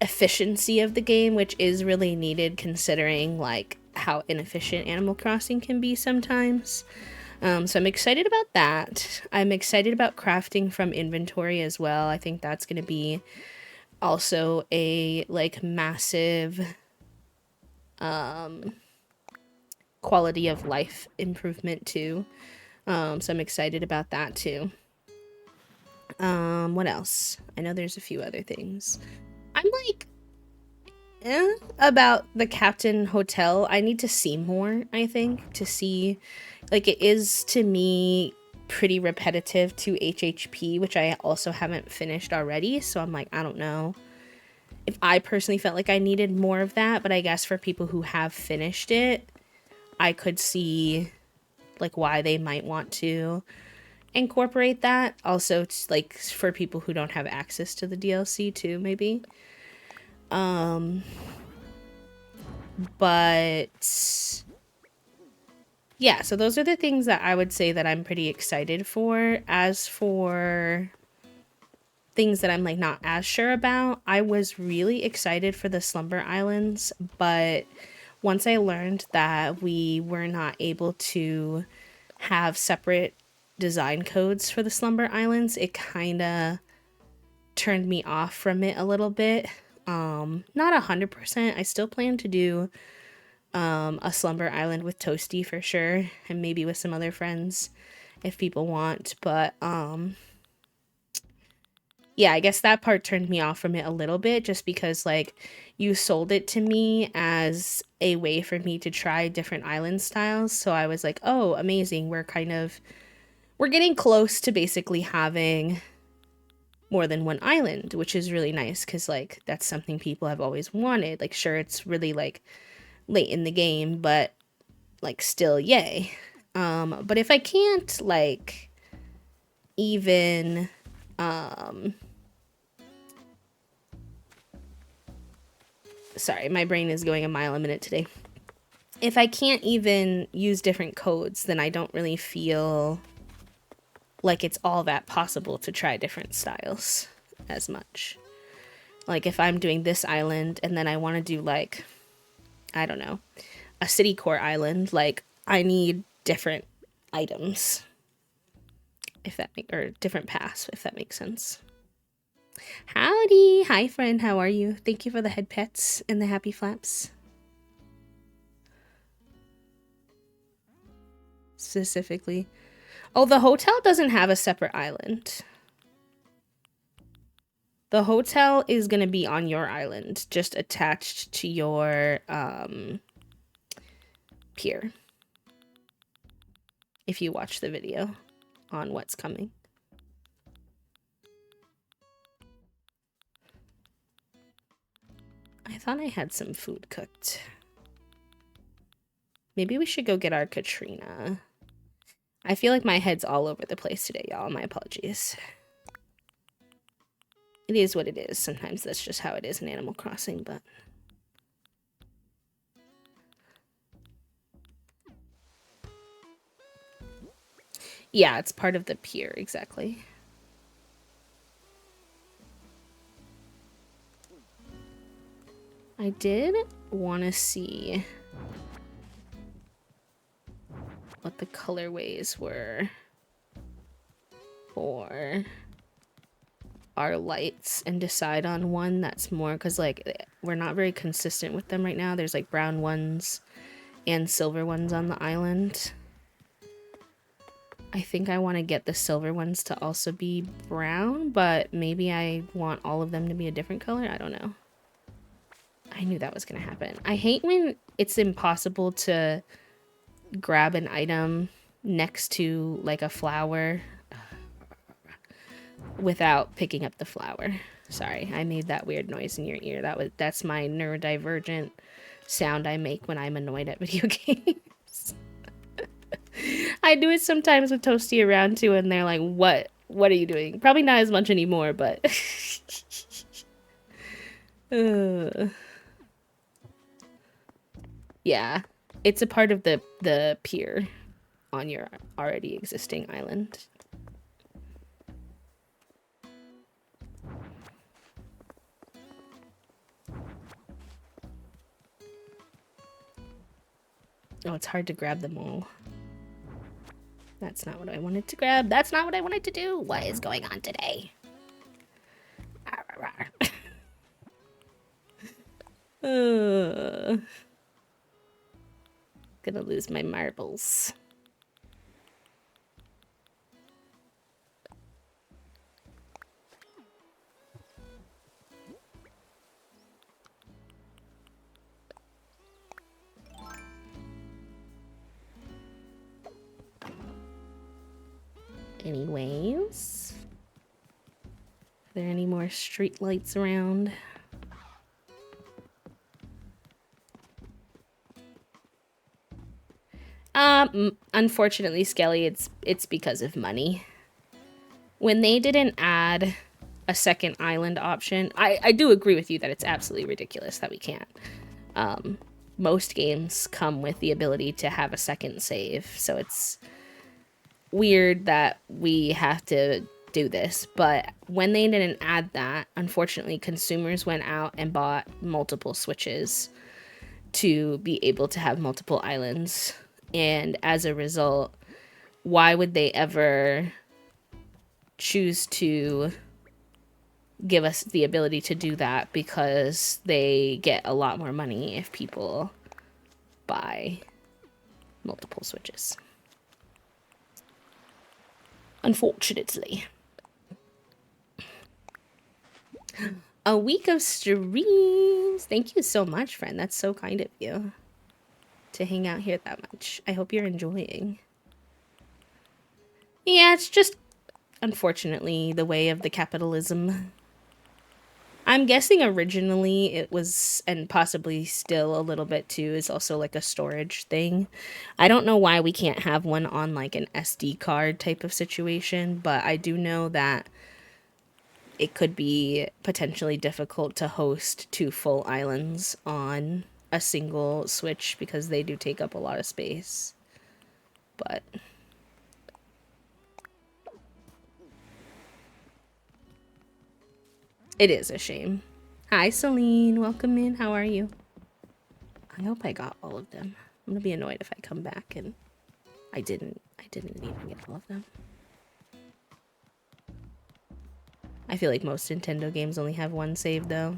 efficiency of the game, which is really needed considering, like, how inefficient Animal Crossing can be sometimes. So I'm excited about that. I'm excited about crafting from inventory as well. I think that's gonna be also a, like, massive quality of life improvement too. So I'm excited about that too. What else? I know there's a few other things. I'm like about the Captain Hotel. I need to see more, I think, to see, like, it is to me pretty repetitive to HHP, which I also haven't finished already, so I'm like, I don't know if I personally felt like I needed more of that, but I guess for people who have finished it, I could see like why they might want to incorporate that. Also, like for people who don't have access to the DLC too, maybe. But yeah, so those are the things that I would say that I'm pretty excited for. As for things that I'm like not as sure about, I was really excited for the Slumber Islands, but once I learned that we were not able to have separate design codes for the Slumber Islands, it kind of turned me off from it a little bit. Not 100%. I still plan to do a Slumber Island with Toasty for sure, and maybe with some other friends if people want, but yeah, I guess that part turned me off from it a little bit, just because like you sold it to me as a way for me to try different island styles. So I was like, oh, amazing. We're getting close to basically having more than one island, which is really nice because like that's something people have always wanted. Like, sure, it's really like late in the game, but like still yay. But if I can't like even sorry, my brain is going a mile a minute today. If I can't even use different codes, then I don't really feel like it's all that possible to try different styles as much. Like if I'm doing this island and then I want to do like, I don't know, a city core island, like I need different items, or different paths, if that makes sense. Howdy! Hi friend, how are you? Thank you for the head pets and the happy flaps. Specifically. Oh, the hotel doesn't have a separate island. The hotel is going to be on your island, just attached to your pier. If you watch the video on what's coming. I thought I had some food cooked. Maybe we should go get our Katrina. I feel like my head's all over the place today, y'all. My apologies. It is what it is. Sometimes that's just how it is in Animal Crossing, but... yeah, it's part of the pier, exactly. I did want to see what the colorways were for our lights and decide on one that's more, because like we're not very consistent with them right now. There's like brown ones and silver ones on the island. I think I want to get the silver ones to also be brown, but maybe I want all of them to be a different color. I don't know. I knew that was gonna happen. I hate when it's impossible to grab an item next to like a flower without picking up the flower. Sorry, I made that weird noise in your ear. That's my neurodivergent sound I make when I'm annoyed at video games. I do it sometimes with Toasty around too, and they're like, what are you doing? Probably not as much anymore, but yeah, it's a part of the pier on your already existing island. Oh, it's hard to grab them all. That's not what I wanted to grab. That's not what I wanted to do. What is going on today? Gonna lose my marbles. Anyways, are there any more street lights around? Unfortunately, Skelly, it's because of money. When they didn't add a second island option, I do agree with you that it's absolutely ridiculous that we can't. Most games come with the ability to have a second save, so it's weird that we have to do this. But when they didn't add that, unfortunately, consumers went out and bought multiple Switches to be able to have multiple islands. And as a result, why would they ever choose to give us the ability to do that? Because they get a lot more money if people buy multiple Switches. Unfortunately. A week of streams. Thank you so much, friend. That's so kind of you to hang out here that much. I hope you're enjoying. Yeah, it's just, unfortunately, the way of the capitalism. I'm guessing originally it was, and possibly still a little bit too, is also like a storage thing. I don't know why we can't have one on like an SD card type of situation, but I do know that it could be potentially difficult to host 2 full islands on a single Switch because they do take up a lot of space. But it is a shame. Hi, Celine. Welcome in. How are you? I hope I got all of them. I'm gonna be annoyed if I come back and I didn't even get all of them. I feel like most Nintendo games only have one save, though.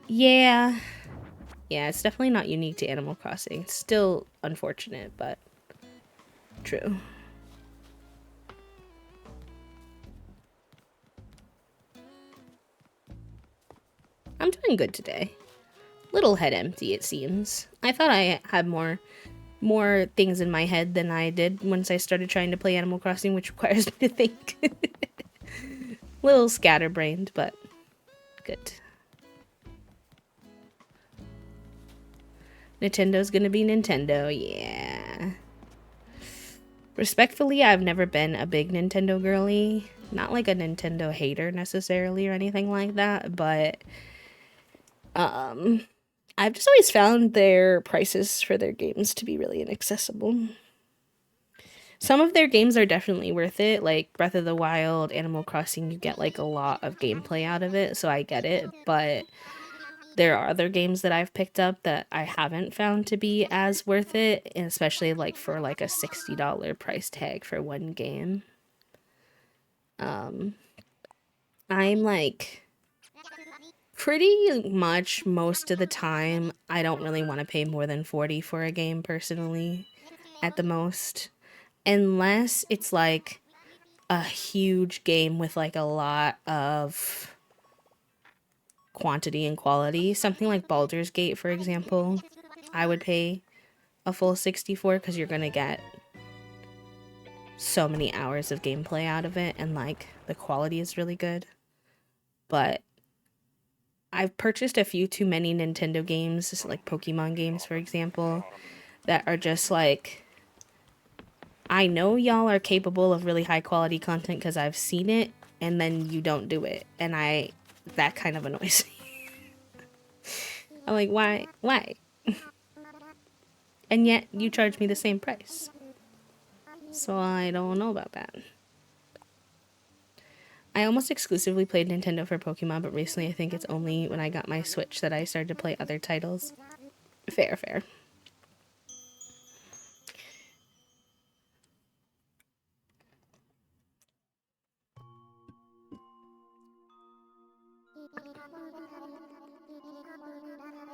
Yeah. Yeah, it's definitely not unique to Animal Crossing. It's still unfortunate, but true. I'm doing good today. Little head empty, it seems. I thought I had more things in my head than I did once I started trying to play Animal Crossing, which requires me to think. Little scatterbrained, but good. Nintendo's gonna be Nintendo, yeah. Respectfully, I've never been a big Nintendo girly. Not like a Nintendo hater necessarily or anything like that, but I've just always found their prices for their games to be really inaccessible. Some of their games are definitely worth it, like Breath of the Wild, Animal Crossing, you get like a lot of gameplay out of it, so I get it, but there are other games that I've picked up that I haven't found to be as worth it, and especially like for like a $60 price tag for one game. I'm like pretty much most of the time I don't really want to pay more than $40 for a game personally at the most, unless it's like a huge game with like a lot of quantity and quality. Something like Baldur's Gate, for example, I would pay a full 64 because you're gonna get so many hours of gameplay out of it, and like the quality is really good. But I've purchased a few too many Nintendo games, like Pokemon games, for example, that are just like, I know y'all are capable of really high quality content because I've seen it, and then you don't do it, and that kind of annoys me. I'm like, why? And yet you charge me the same price. So I don't know about that. I almost exclusively played Nintendo for Pokemon, but recently I think it's only when I got my Switch that I started to play other titles. Fair.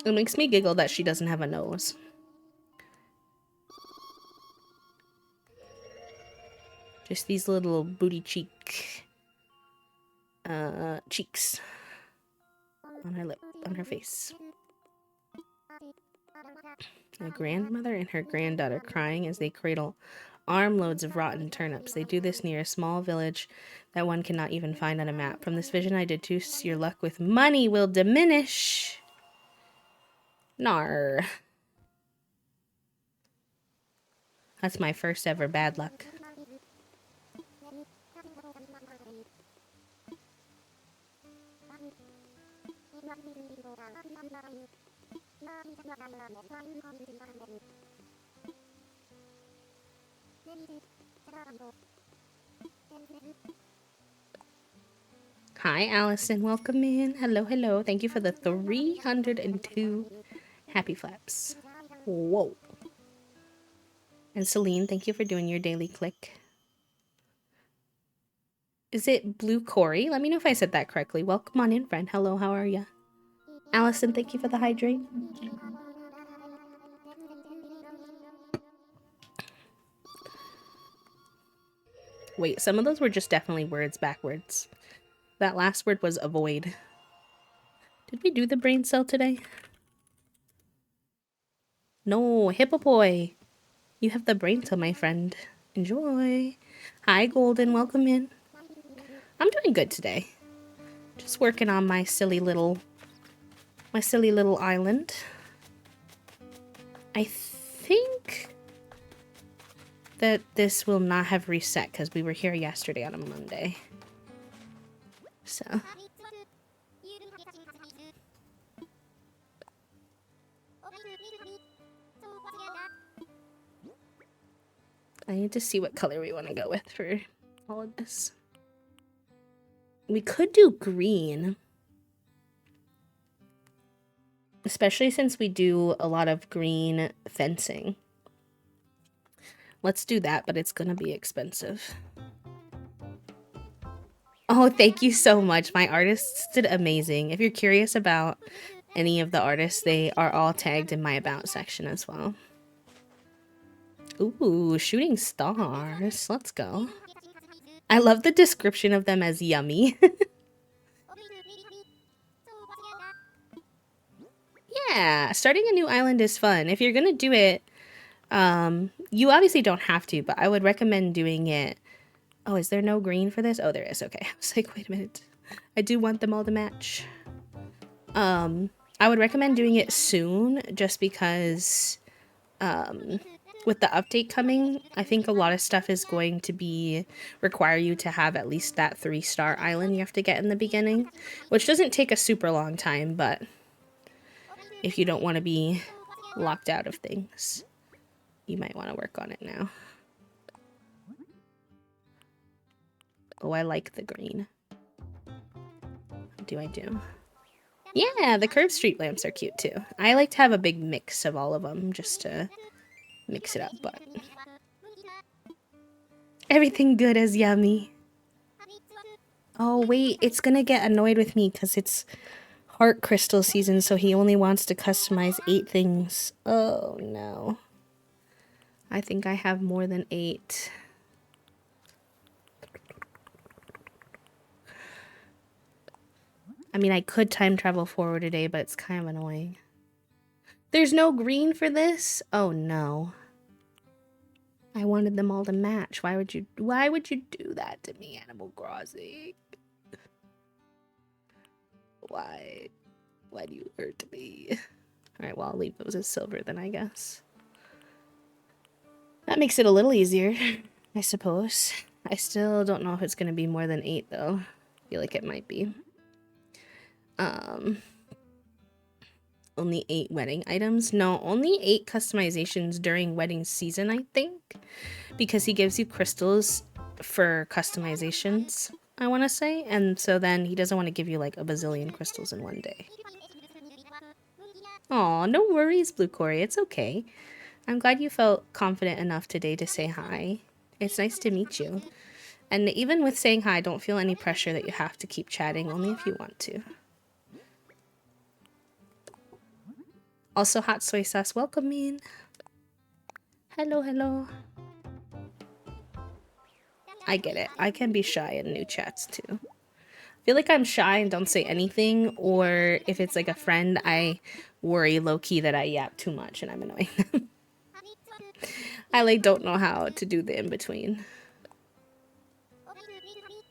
It makes me giggle that she doesn't have a nose. Just these little booty cheeks on her lip, on her face. A grandmother and her granddaughter crying as they cradle armloads of rotten turnips. They do this near a small village that one cannot even find on a map. From this vision I deduce your luck with money will diminish. Nar. That's my first ever bad luck. Hi, Allison. Welcome in. Hello, hello. Thank you for the 302 happy flaps. Whoa. And Celine, thank you for doing your daily click. Is it Blue Corey? Let me know if I said that correctly. Welcome on in, friend. Hello, how are ya? Allison, thank you for the hydrate. Wait, some of those were just definitely words backwards. That last word was avoid. Did we do the brain cell today? No, Hippopoy. You have the brain cell, my friend. Enjoy. Hi, Golden. Welcome in. I'm doing good today. Just working on my silly little island. I think that this will not have reset because we were here yesterday on a Monday. So. I need to see what color we want to go with for all of this. We could do green. Especially since we do a lot of green fencing. Let's do that, but it's gonna be expensive. Oh, thank you so much. My artists did amazing. If you're curious about any of the artists, they are all tagged in my about section as well. Ooh, shooting stars. Let's go. I love the description of them as yummy. Yeah, starting a new island is fun. If you're gonna do it, you obviously don't have to, but I would recommend doing it. Oh, is there no green for this? Oh, there is. Okay. I was like, wait a minute. I do want them all to match. I would recommend doing it soon just because with the update coming, I think a lot of stuff is going to require you to have at least that 3-star island you have to get in the beginning, which doesn't take a super long time, but if you don't want to be locked out of things, you might want to work on it now. Oh, I like the green. What do I do? Yeah, the curved street lamps are cute too. I like to have a big mix of all of them just to mix it up, but everything good is yummy. Oh wait, it's gonna get annoyed with me because it's heart crystal season, so he only wants to customize 8 things. Oh no. I think I have more than 8. I mean, I could time travel forward today, but it's kind of annoying. There's no green for this? Oh no. I wanted them all to match. Why would you do that to me, Animal Crossing? Why do you hurt me? Alright, well, I'll leave those as silver then, I guess. That makes it a little easier, I suppose. I still don't know if it's going to be more than 8, though. I feel like it might be. Only 8 wedding items? No, only 8 customizations during wedding season, I think. Because he gives you crystals for customizations, I want to say. And so then he doesn't want to give you like a bazillion crystals in one day. Aw, no worries, Blue Corey. It's okay. I'm glad you felt confident enough today to say hi. It's nice to meet you. And even with saying hi, don't feel any pressure that you have to keep chatting, only if you want to. Also, hot soy sauce, welcome in. Hello, hello. I get it. I can be shy in new chats too. I feel like I'm shy and don't say anything, or if it's like a friend, I worry low-key that I yap too much and I'm annoying them. I like don't know how to do the in-between.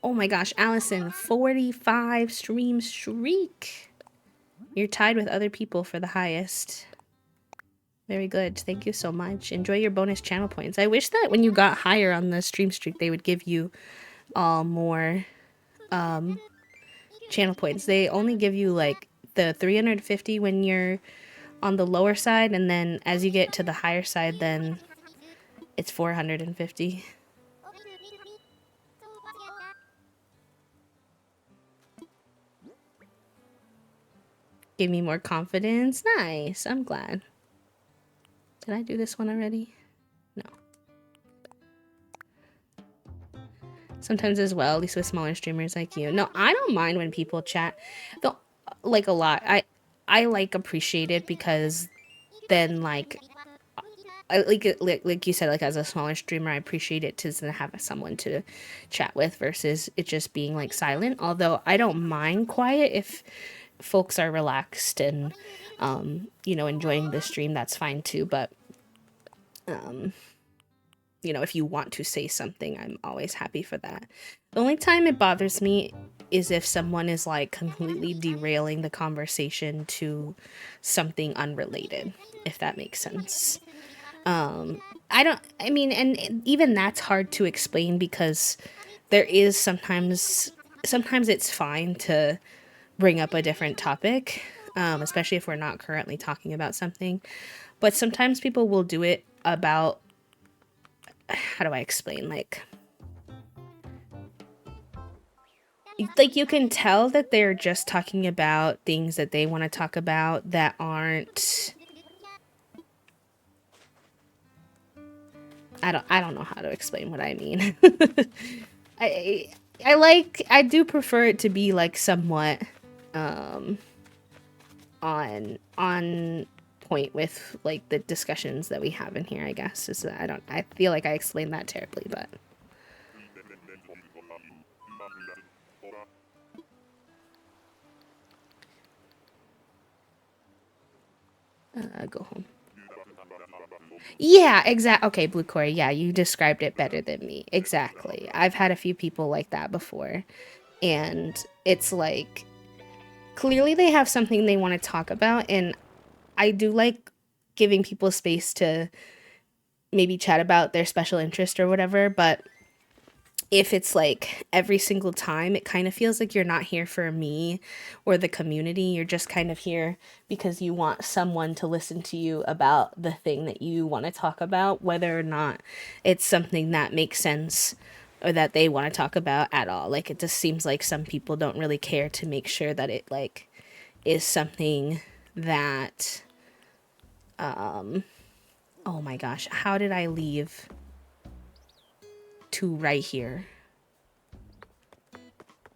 Oh my gosh, Allison, 45 stream streak. You're tied with other people for the highest. Very good. Thank you so much. Enjoy your bonus channel points. I wish that when you got higher on the stream streak, they would give you more channel points. They only give you like the 350 when you're on the lower side, and then as you get to the higher side, then it's 450. Give me more confidence. Nice. I'm glad. Did I do this one already? No. Sometimes as well, at least with smaller streamers like you. No, I don't mind when people chat. Though, like a lot. I like appreciate it because then like like you said, like as a smaller streamer, I appreciate it to have someone to chat with versus it just being like silent. Although I don't mind quiet if folks are relaxed and you know, enjoying the stream, that's fine too. But you know, if you want to say something, I'm always happy for that. The only time it bothers me is if someone is like completely derailing the conversation to something unrelated, if that makes sense. I mean, and even that's hard to explain because there is sometimes it's fine to bring up a different topic, especially if we're not currently talking about something. But sometimes people will do it about, how do I explain, like you can tell that they're just talking about things that they want to talk about that aren't, I don't know how to explain what I mean. I do prefer it to be like somewhat on point with like the discussions that we have in here, I guess. Is I feel like I explained that terribly, but go home. Yeah, exactly. Okay, Blue Corey, yeah, you described it better than me. Exactly. I've had a few people like that before, and it's like clearly they have something they want to talk about, and I do like giving people space to maybe chat about their special interest or whatever, but if it's like every single time, it kind of feels like you're not here for me or the community. You're just kind of here because you want someone to listen to you about the thing that you want to talk about, whether or not it's something that makes sense or that they want to talk about at all. Like, it just seems like some people don't really care to make sure that it like is something that oh my gosh, how did I leave to right here?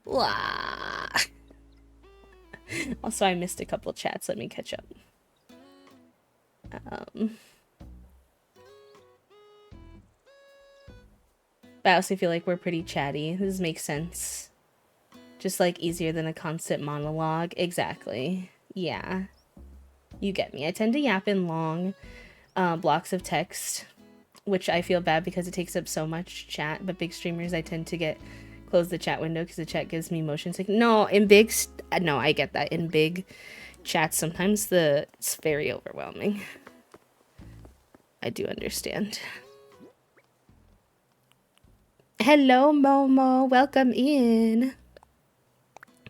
Wah. Also, I missed a couple chats. Let me catch up. But I also feel like we're pretty chatty. This makes sense. Just like easier than a constant monologue. Exactly. Yeah. You get me. I tend to yap in long blocks of text, which I feel bad because it takes up so much chat. But big streamers, I tend to close the chat window because the chat gives me motion sickness. No, in big, no, I get that. In big chats, sometimes it's very overwhelming. I do understand. Hello, Momo. Welcome in.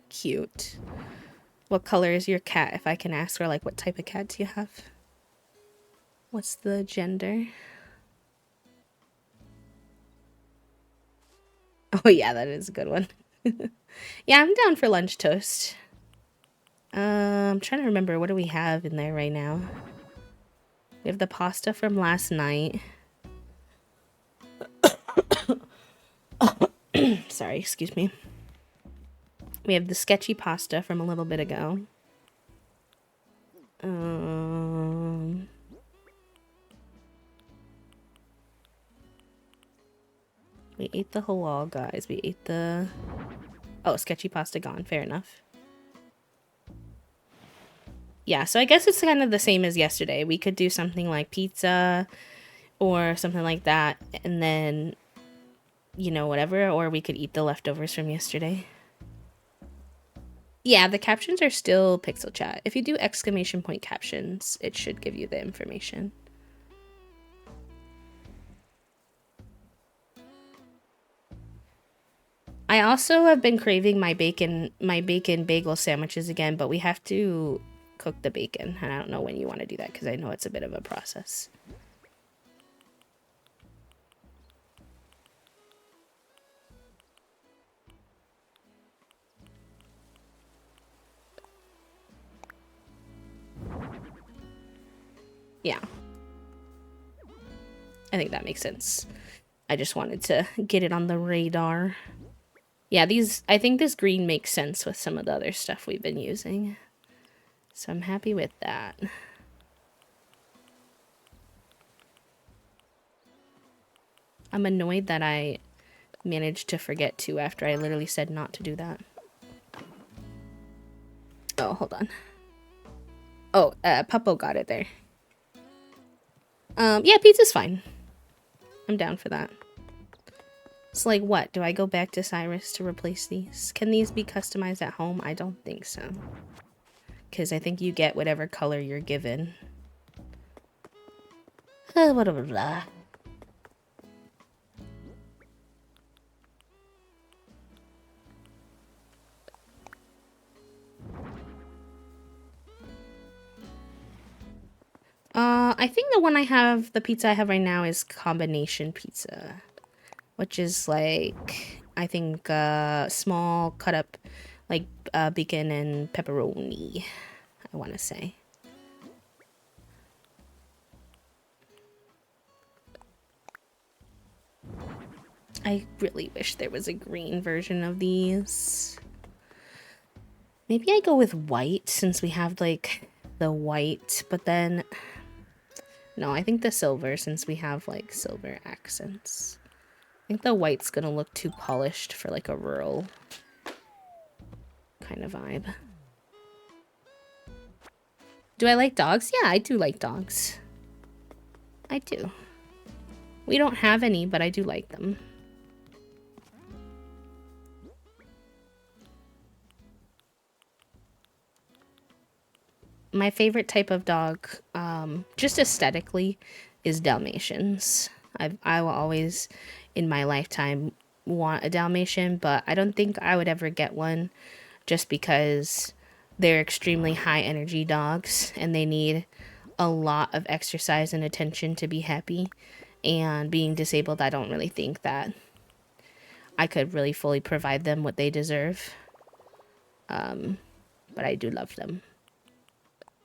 Cute. What color is your cat, if I can ask? Or like, what type of cat do you have? What's the gender? Oh yeah, that is a good one. Yeah, I'm down for lunch toast. I'm trying to remember, what do we have in there right now? We have the pasta from last night. Sorry, excuse me. We have the sketchy pasta from a little bit ago. We ate the halal, guys. We ate the... Oh, sketchy pasta gone. Fair enough. Yeah, so I guess it's kind of the same as yesterday. We could do something like pizza or something like that, and then, you know, whatever, or we could eat the leftovers from yesterday. Yeah, the captions are still pixel chat. If you do exclamation point captions, it should give you the information. I also have been craving my bacon bagel sandwiches again, but we have to cook the bacon, and I don't know when you want to do that because I know it's a bit of a process. Yeah. I think that makes sense. I just wanted to get it on the radar. Yeah, I think this green makes sense with some of the other stuff we've been using. So I'm happy with that. I'm annoyed that I managed to forget to after I literally said not to do that. Oh, hold on. Oh, Puppo got it there. Yeah, pizza's fine. I'm down for that. It's like, what? Do I go back to Cyrus to replace these? Can these be customized at home? I don't think so. Because I think you get whatever color you're given. Blah, blah, blah, blah. I think the pizza I have right now is combination pizza. Which is like, I think, small cut up, like, bacon and pepperoni, I want to say. I really wish there was a green version of these. Maybe I go with white since we have, like, the white, but then... No, I think the silver since we have, like, silver accents. I think the white's gonna look too polished for, like, a rural kind of vibe. Do I like dogs? Yeah, I do like dogs. I do. We don't have any, but I do like them. My favorite type of dog, just aesthetically, is Dalmatians. I will always, in my lifetime, want a Dalmatian, but I don't think I would ever get one just because they're extremely high energy dogs and they need a lot of exercise and attention to be happy. And being disabled, I don't really think that I could really fully provide them what they deserve. But I do love them.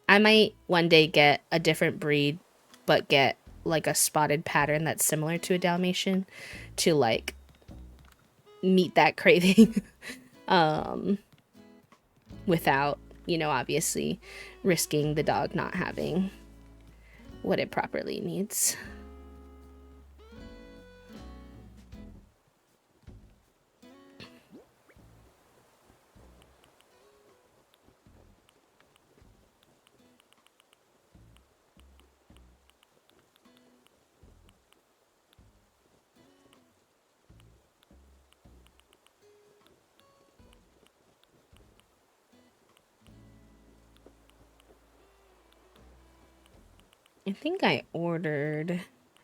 I might one day get a different breed, but get like a spotted pattern that's similar to a Dalmatian to like meet that craving without, obviously risking the dog not having what it properly needs. I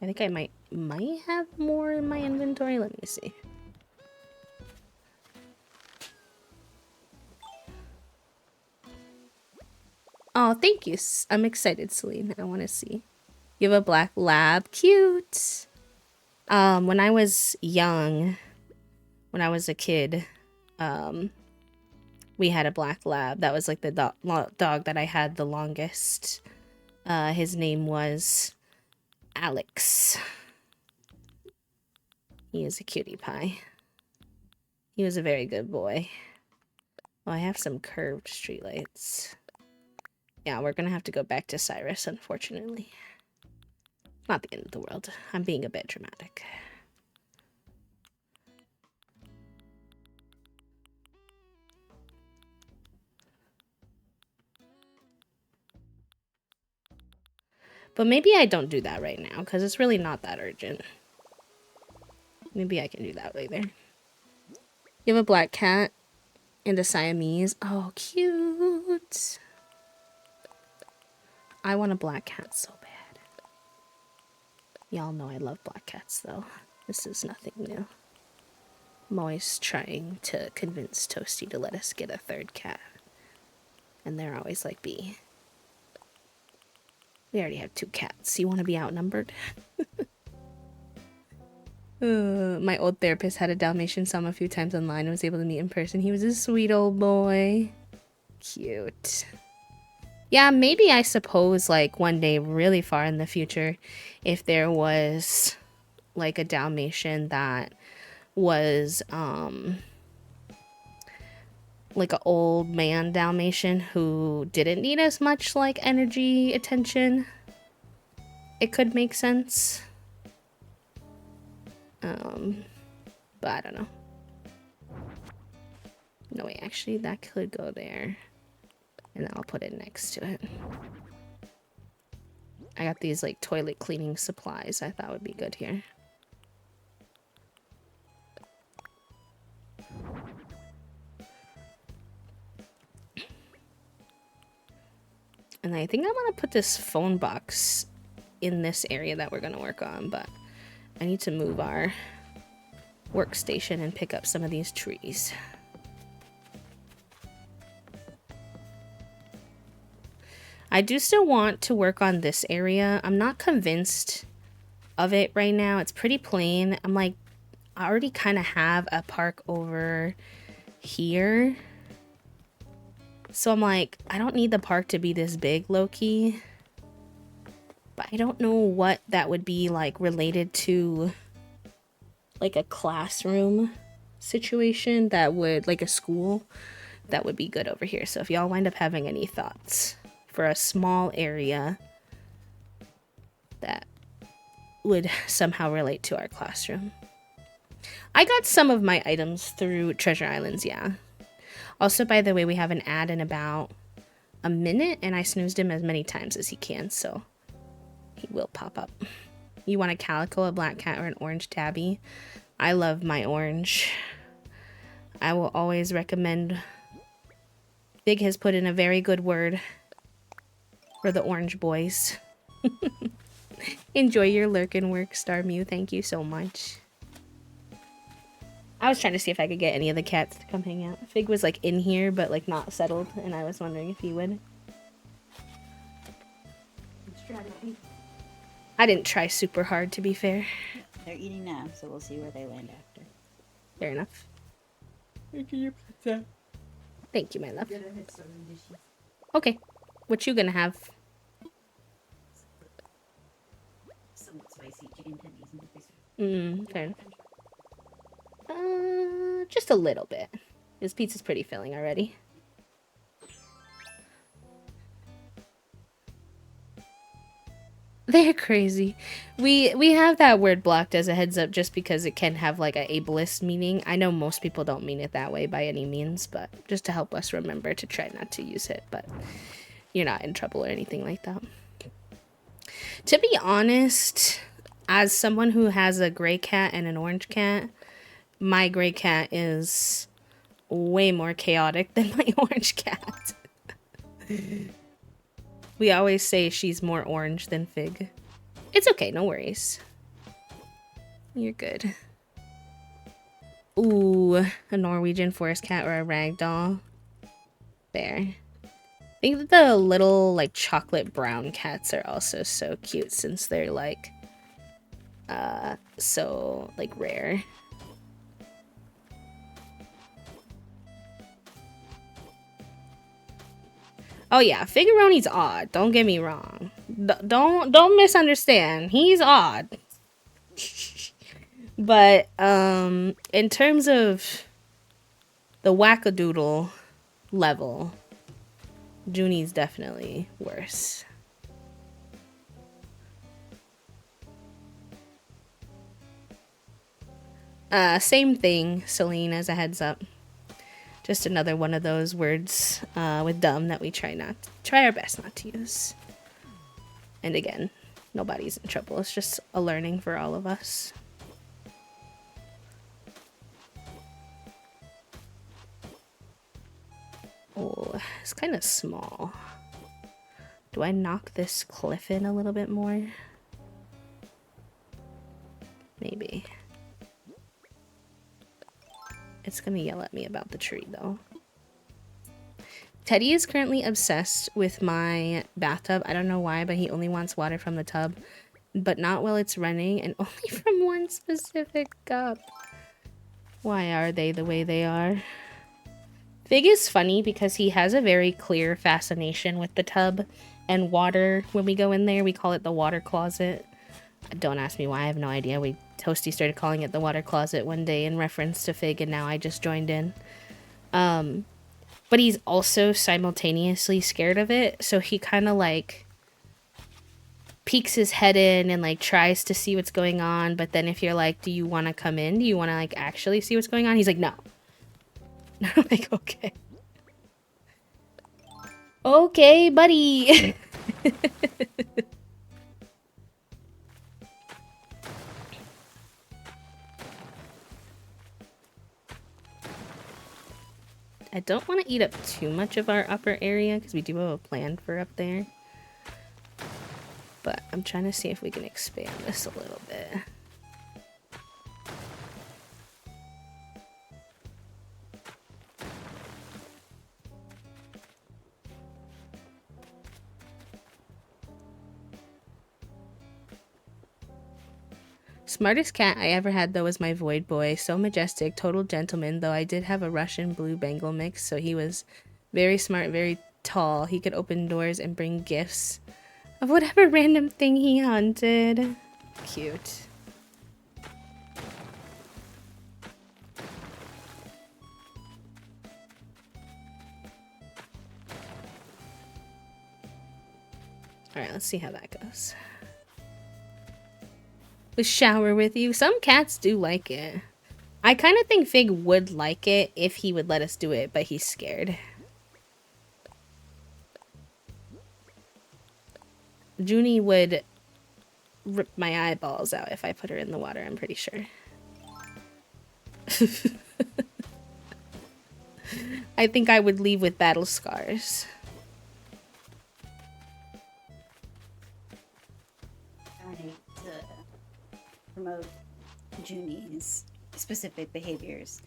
think I might have more in my inventory. Let me see. Oh, thank you. I'm excited, Celine. I want to see. You have a black lab. Cute. When I was young, when I was a kid, we had a black lab. That was like the dog that I had the longest. His name was Alex. He is a cutie pie. He was a very good boy. Oh, I have some curved streetlights. Yeah, we're gonna have to go back to Cyrus, unfortunately. Not the end of the world. I'm being a bit dramatic. But maybe I don't do that right now, because it's really not that urgent. Maybe I can do that later. You have a black cat? And a Siamese. Oh, cute. I want a black cat so bad. Y'all know I love black cats, though. This is nothing new. I'm always trying to convince Toasty to let us get a third cat. And they're always like, B, we already have 2 cats. You want to be outnumbered? My old therapist had a Dalmatian, saw him a few times online and was able to meet in person. He was a sweet old boy. Cute. Yeah, maybe I suppose like one day really far in the future, if there was like a Dalmatian that was like an old man Dalmatian who didn't need as much like energy attention, it could make sense. But I don't know. No, wait, actually that could go there. And then I'll put it next to it. I got these like toilet cleaning supplies I thought would be good here. And I think I'm gonna put this phone box in this area that we're gonna work on, but I need to move our workstation and pick up some of these trees. I do still want to work on this area. I'm not convinced of it right now. It's pretty plain. I'm like, I already kind of have a park over here. So I'm like, I don't need the park to be this big, low-key. But I don't know what that would be like related to like a classroom situation that would, like a school, that would be good over here. So if y'all wind up having any thoughts for a small area that would somehow relate to our classroom. I got some of my items through Treasure Islands, yeah. Also, by the way, we have an ad in about a minute, and I snoozed him as many times as he can, so he will pop up. You want a calico, a black cat, or an orange tabby? I love my orange. I will always recommend... Big has put in a very good word for the orange boys. Enjoy your lurkin' work, Star Mew. Thank you so much. I was trying to see if I could get any of the cats to come hang out. Fig was like in here, but like not settled, and I was wondering if he would. I didn't try super hard, to be fair. They're eating now, so we'll see where they land after. Fair enough. Thank you, pizza. Thank you, my love. Okay. What you gonna have? Some spicy chicken tendies and Fair enough. Just a little bit. This pizza's pretty filling already. They're crazy. We have that word blocked as a heads up just because it can have like a ableist meaning. I know most people don't mean it that way by any means, but just to help us remember to try not to use it, but you're not in trouble or anything like that. To be honest, as someone who has a gray cat and an orange cat, my gray cat is way more chaotic than my orange cat. We always say she's more orange than Fig. It's okay, no worries. You're good. Ooh, a Norwegian forest cat or a ragdoll. Fair. I think that the little, like, chocolate brown cats are also so cute since they're, like, so, like, rare. Oh yeah, Figuroni's odd. Don't get me wrong. Don't misunderstand. He's odd. But in terms of the wackadoodle level, Junie's definitely worse. Same thing, Celine, as a heads up. Just another one of those words with dumb that we try our best not to use. And again, nobody's in trouble. It's just a learning for all of us. Oh, it's kind of small. Do I knock this cliff in a little bit more? Maybe. It's gonna yell at me about the tree, though. Teddy is currently obsessed with my bathtub. I don't know why, but he only wants water from the tub, but not while it's running, and only from one specific cup. Why are they the way they are? Fig is funny because he has a very clear fascination with the tub and water. When we go in there, we call it the water closet. Don't ask me why, I have no idea. Toasty started calling it the water closet one day in reference to Fig, and now I just joined in. But he's also simultaneously scared of it, so he kind of like peeks his head in and like tries to see what's going on, but then if you're like, do you want to come in? Do you want to like actually see what's going on? He's like, no. I'm like, okay. Okay, buddy. I don't want to eat up too much of our upper area because we do have a plan for up there. But I'm trying to see if we can expand this a little bit. Smartest cat I ever had, though, was my Void Boy. So majestic, total gentleman, though I did have a Russian blue Bengal mix, so he was very smart, very tall. He could open doors and bring gifts of whatever random thing he hunted. Cute. Alright, let's see how that goes. We shower with you. Some cats do like it. I kind of think Fig would like it if he would let us do it, but he's scared. Junie would rip my eyeballs out if I put her in the water, I'm pretty sure. I think I would leave with battle scars. To promote Junie's specific behaviors.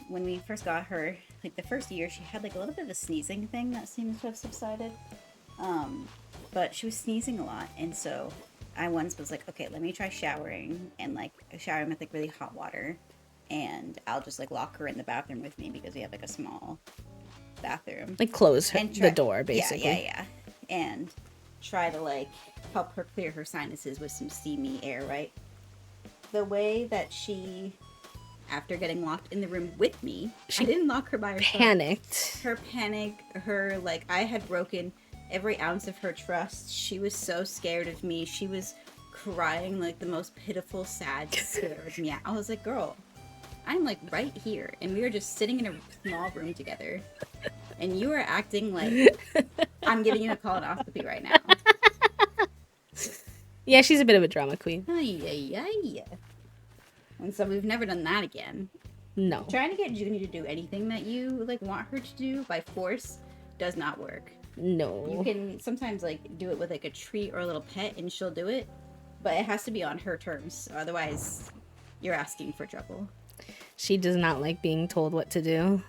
When we first got her, like the first year, she had like a little bit of a sneezing thing that seems to have subsided. But she was sneezing a lot, and so I once was like, okay, let me try showering, and like showering with like really hot water, and I'll just like lock her in the bathroom with me because we have like a small bathroom. Like close the door, basically. Yeah. And try to like help her clear her sinuses with some steamy air, right? The way that she, after getting locked in the room with me, she didn't lock her by herself. Panicked. Her panic, her like, I had broken every ounce of her trust. She was so scared of me. She was crying like the most pitiful, sad, scared meow. I was like, girl, I'm like right here, and we were just sitting in a small room together, and you are acting like I'm giving you a colonoscopy right now. Yeah, she's a bit of a drama queen. Ay. And so we've never done that again. No. Trying to get Junie to do anything that you like want her to do by force does not work. No. You can sometimes like do it with like a treat or a little pet, and she'll do it, but it has to be on her terms. Otherwise, you're asking for trouble. She does not like being told what to do.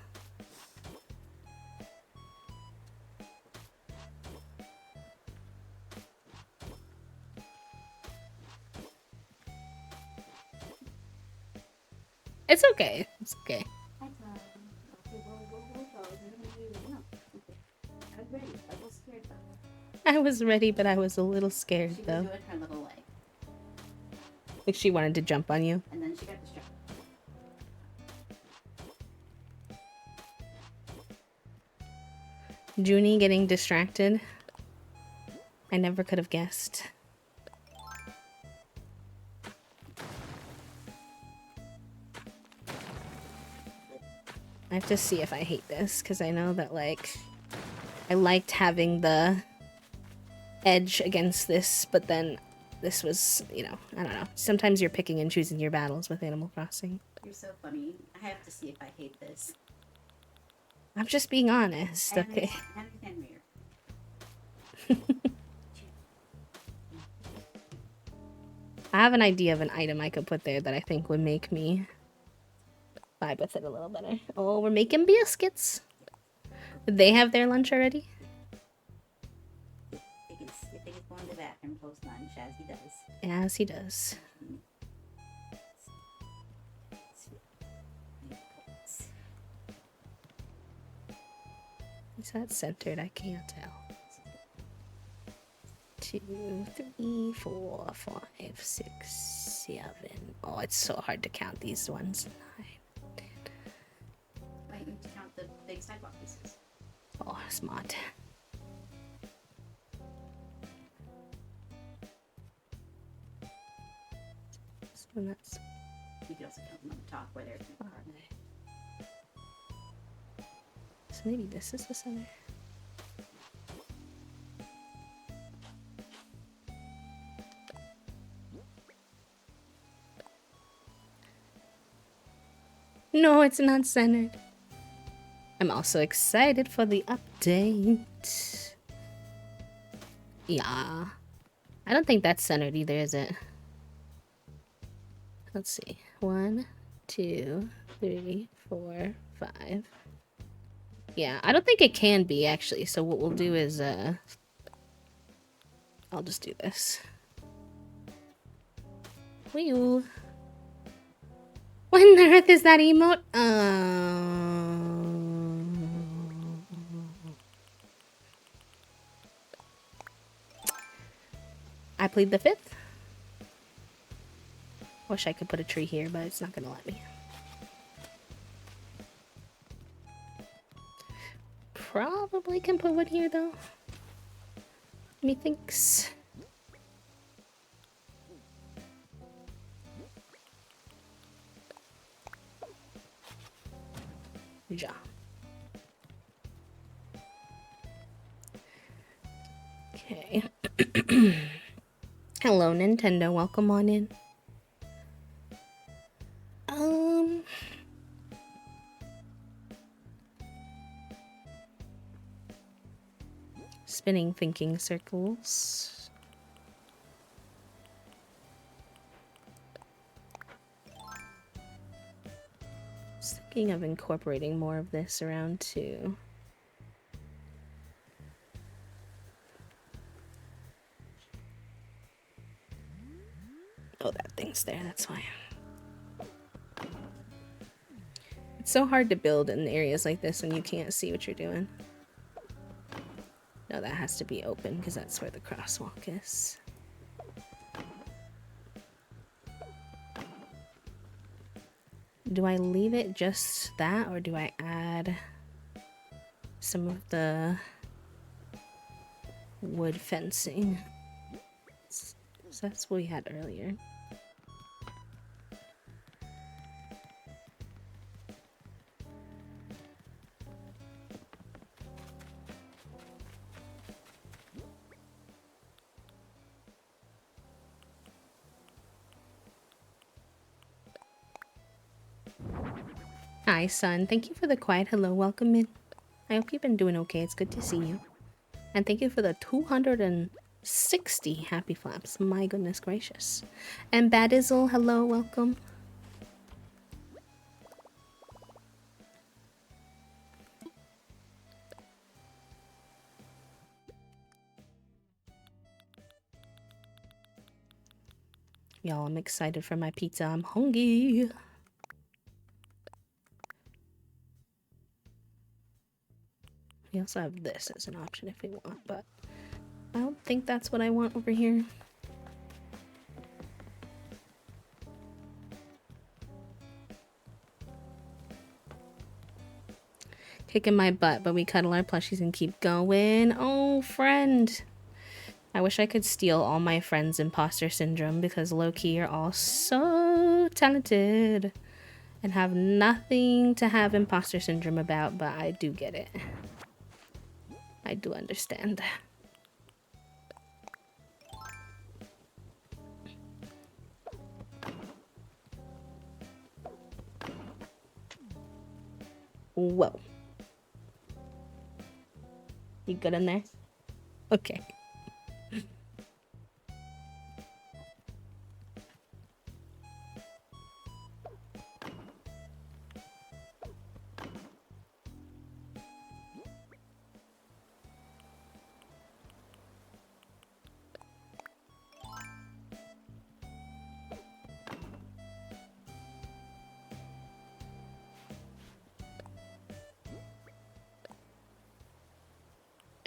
It's okay. It's okay. I was ready, but I was a little scared, though. She was doing her little like, Like she wanted to jump on you. and then she got distracted. Junie getting distracted. I never could have guessed. I have to see if I hate this, because I know that, like, I liked having the edge against this, but then this was, you know, I don't know. Sometimes you're picking and choosing your battles with Animal Crossing. You're so funny. I have to see if I hate this. I'm just being honest, okay? I understand weird. I have an idea of an item I could put there that I think would make me vibe with it a little better. Oh, we're making biscuits. Did they have their lunch already? If they could go in the bathroom post lunch, as he does. As he does. Is that centered? I can't tell. 2, 3, 4, 5, 6, 7. Oh, it's so hard to count these ones. 9. Why don't you count the big sidewalk pieces? Oh, smart. So that's You could also count them on the top where they're 5. So maybe this is the center. No, it's not centered. I'm also excited for the update. Yeah. I don't think that's centered either, is it? Let's see. 1, 2, 3, 4, 5. Yeah, I don't think it can be, actually. So what we'll do is, I'll just do this. Wee-oo. What on earth is that emote? I plead the 5th. Wish I could put a tree here, but it's not gonna let me. Probably can put one here, though. Methinks. Ja. Okay. Hello, Nintendo. Welcome on in. Spinning thinking circles. Just thinking of incorporating more of this around too. Oh, that thing's there, that's why. It's so hard to build in areas like this when you can't see what you're doing. No, that has to be open because that's where the crosswalk is. Do I leave it just that, or do I add some of the wood fencing? So that's what we had earlier. Hi, son. Thank you for the quiet hello. Welcome in. I hope you've been doing okay. It's good to see you. And thank you for the 260 happy flaps. My goodness gracious. And Badizzle, hello, welcome. Y'all, I'm excited for my pizza. I'm hungry. We also have this as an option if we want, but I don't think that's what I want over here. Kicking my butt, but we cuddle our plushies and keep going. Oh, friend. I wish I could steal all my friends' imposter syndrome because low-key are all so talented and have nothing to have imposter syndrome about, but I do get it. I do understand. Whoa. You good in there? Okay.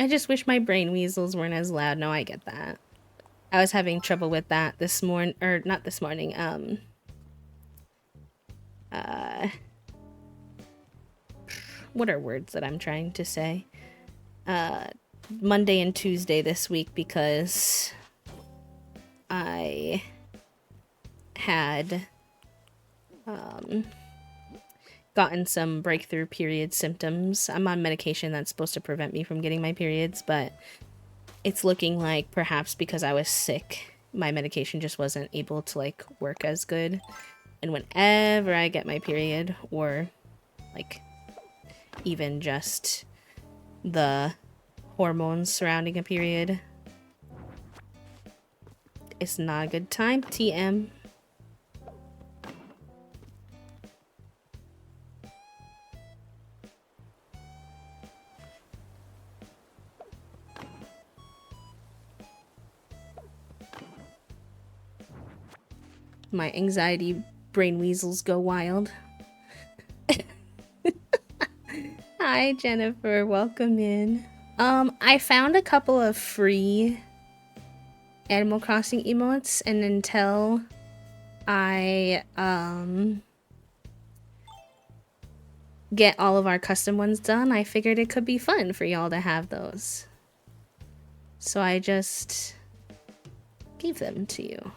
I just wish my brain weasels weren't as loud. No, I get that. I was having trouble with that this morning, or not this morning, what are words that I'm trying to say? Monday and Tuesday this week because I had gotten some breakthrough period symptoms. I'm on medication that's supposed to prevent me from getting my periods, but it's looking like perhaps because I was sick, my medication just wasn't able to like work as good. And whenever I get my period, or like even just the hormones surrounding a period, it's not a good time. TM. My anxiety brain weasels go wild. Hi, Jennifer. Welcome in. I found a couple of free Animal Crossing emotes, and until I, get all of our custom ones done, I figured it could be fun for y'all to have those. So I just gave them to you.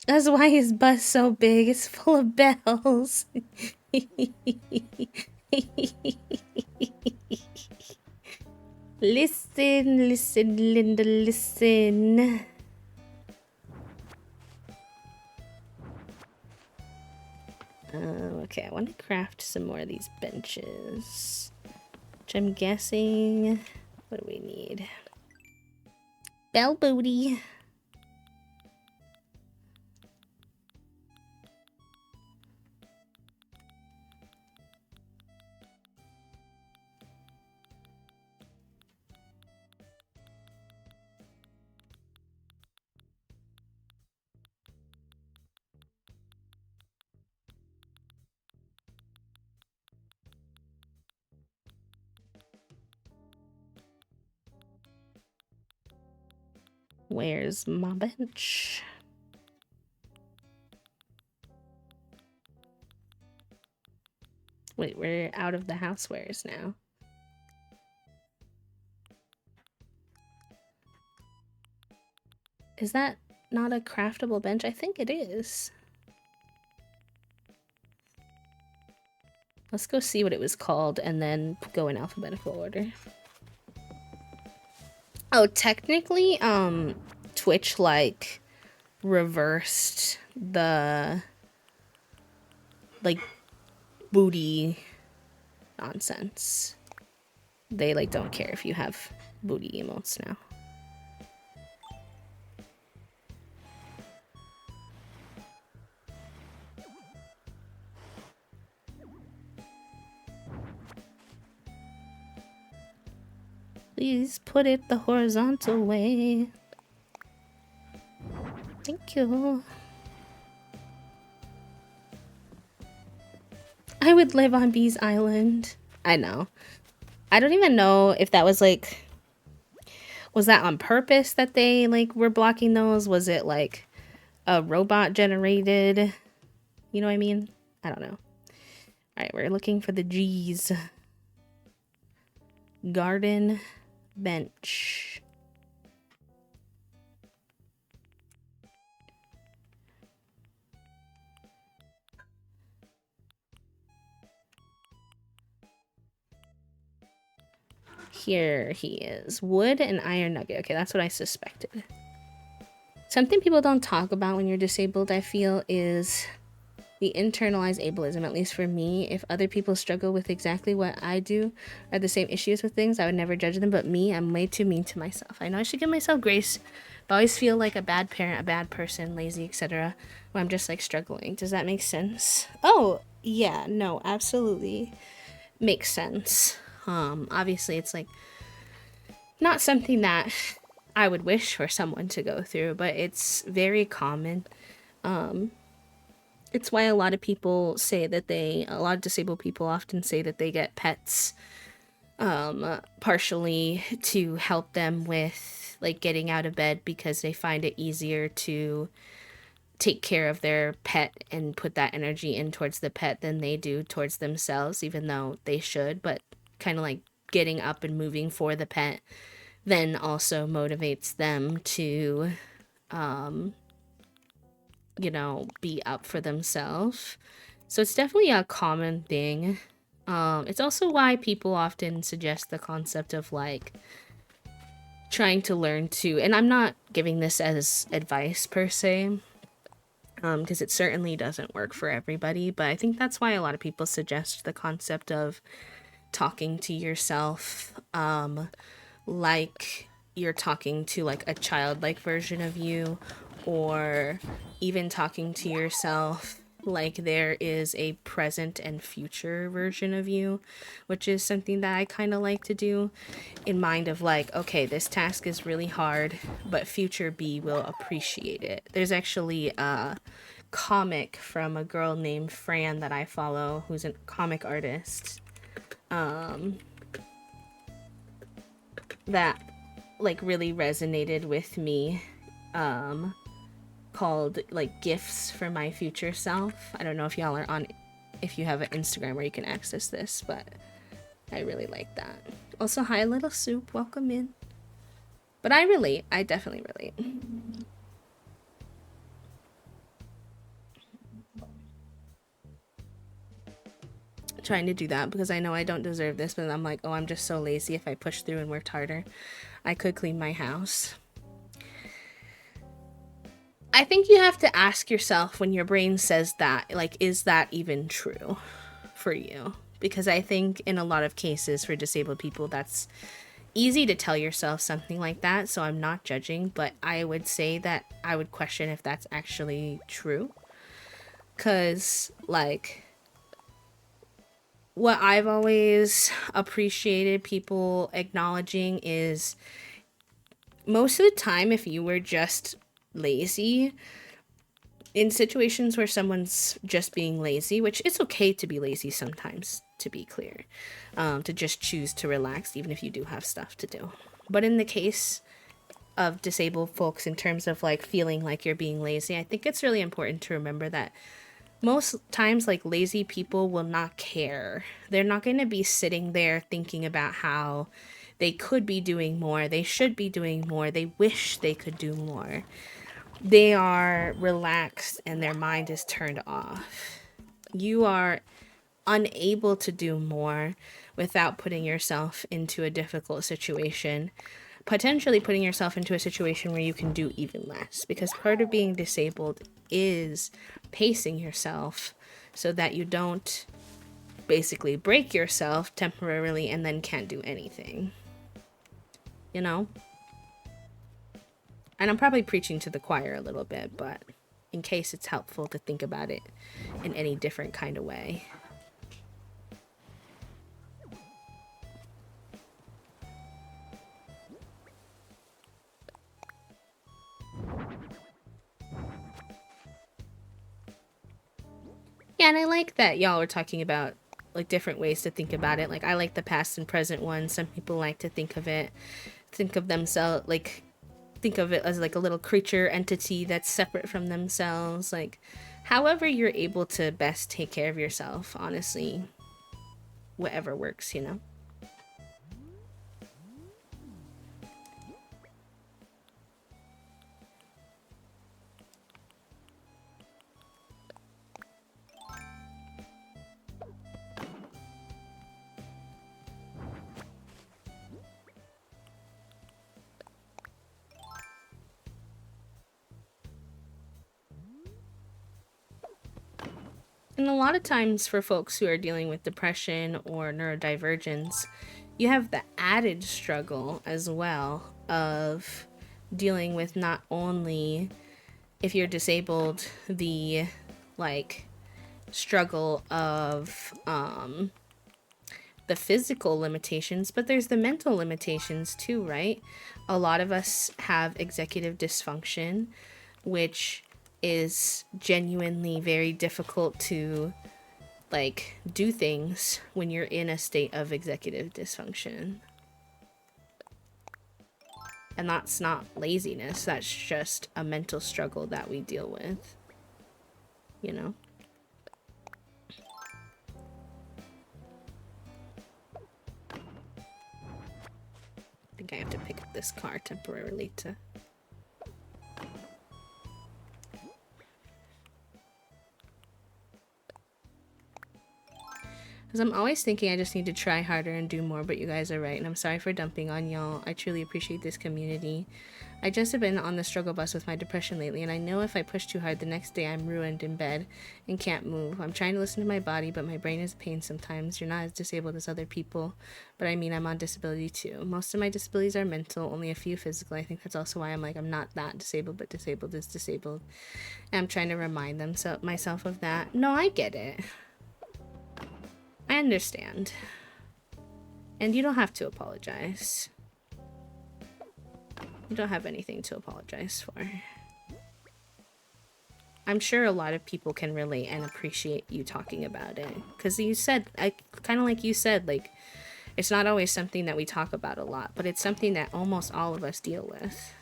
That's why his bus so big. It's full of bells. Listen, listen, Linda, listen. Okay, I want to craft some more of these benches. Which I'm guessing... What do we need? Bell booty. Where's my bench? Wait, we're out of the housewares now. Is that not a craftable bench? I think it is. Let's go see what it was called and then go in alphabetical order. Oh, technically, Twitch, like, reversed the, like, booty nonsense. They, like, don't care if you have booty emotes now. Please put it the horizontal way. Thank you. I would live on Bee's Island. I know. I don't even know if that was like... Was that on purpose that they like were blocking those? Was it like a robot generated? You know what I mean? I don't know. Alright, we're looking for the G's. Garden bench. Here he is. Wood and iron nugget. Okay, that's what I suspected. Something people don't talk about when you're disabled, I feel, is the internalized ableism, at least for me. If other people struggle with exactly what I do or the same issues with things, I would never judge them. But me, I'm way too mean to myself. I know I should give myself grace, but I always feel like a bad parent, a bad person, lazy, etc. when I'm just like struggling. Does that make sense? Oh, yeah, no, absolutely makes sense. Obviously it's like not something that I would wish for someone to go through, but it's very common. It's why a lot of people say that a lot of disabled people often say that they get pets, partially to help them with like getting out of bed because they find it easier to take care of their pet and put that energy in towards the pet than they do towards themselves, even though they should, but kind of like getting up and moving for the pet then also motivates them to be up for themselves. So it's definitely a common thing. It's also why people often suggest the concept of like trying to learn to, and I'm not giving this as advice per se, because it certainly doesn't work for everybody, but I think that's why a lot of people suggest the concept of talking to yourself like you're talking to like a childlike version of you, or even talking to yourself like there is a present and future version of you, which is something that I kind of like to do in mind of like, okay, this task is really hard, but future B will appreciate it. There's actually a comic from a girl named Fran that I follow who's a comic artist that like really resonated with me, called like Gifts for My Future Self. I don't know if y'all are on, if you have an Instagram where you can access this, but I really like that. Also, hi little soup, welcome in. But I relate, I definitely relate. Trying to do that because I know I don't deserve this, but I'm like, oh, I'm just so lazy. If I push through and worked harder, I could clean my house. I think you have to ask yourself when your brain says that, like, is that even true for you? Because I think in a lot of cases for disabled people, that's easy to tell yourself something like that. So I'm not judging, but I would say that I would question if that's actually true. Because, like, what I've always appreciated people acknowledging is most of the time, if you were just lazy, in situations where someone's just being lazy, which it's okay to be lazy sometimes, to be clear, to just choose to relax, even if you do have stuff to do. But in the case of disabled folks, in terms of like feeling like you're being lazy, I think it's really important to remember that most times like lazy people will not care. They're not going to be sitting there thinking about how they could be doing more, they should be doing more, they wish they could do more. They are relaxed and their mind is turned off. You are unable to do more without putting yourself into a difficult situation, potentially putting yourself into a situation where you can do even less, because part of being disabled is pacing yourself so that you don't basically break yourself temporarily and then can't do anything, you know? And I'm probably preaching to the choir a little bit, but in case it's helpful to think about it in any different kind of way. Yeah, and I like that y'all are talking about like different ways to think about it. Like I like the past and present one. Some people like to think of themselves like think of it as like a little creature entity that's separate from themselves. Like however you're able to best take care of yourself, honestly, whatever works, you know. And a lot of times for folks who are dealing with depression or neurodivergence, you have the added struggle as well of dealing with not only, if you're disabled, the like struggle of the physical limitations, but there's the mental limitations too, right? A lot of us have executive dysfunction, which is genuinely very difficult to like do things when you're in a state of executive dysfunction. And that's not laziness, that's just a mental struggle that we deal with, you know? I think I have to pick up this car temporarily to... Because I'm always thinking I just need to try harder and do more, but you guys are right, and I'm sorry for dumping on y'all. I truly appreciate this community. I just have been on the struggle bus with my depression lately, and I know if I push too hard, the next day I'm ruined in bed and can't move. I'm trying to listen to my body, but my brain is a pain sometimes. You're not as disabled as other people, but I mean, I'm on disability too. Most of my disabilities are mental, only a few physical. I think that's also why I'm like, I'm not that disabled, but disabled is disabled. And I'm trying to remind myself of that. No, I get it. I understand. And you don't have to apologize. You don't have anything to apologize for. I'm sure a lot of people can relate and appreciate you talking about it. Because you said, kind of like you said, like, it's not always something that we talk about a lot, but it's something that almost all of us deal with.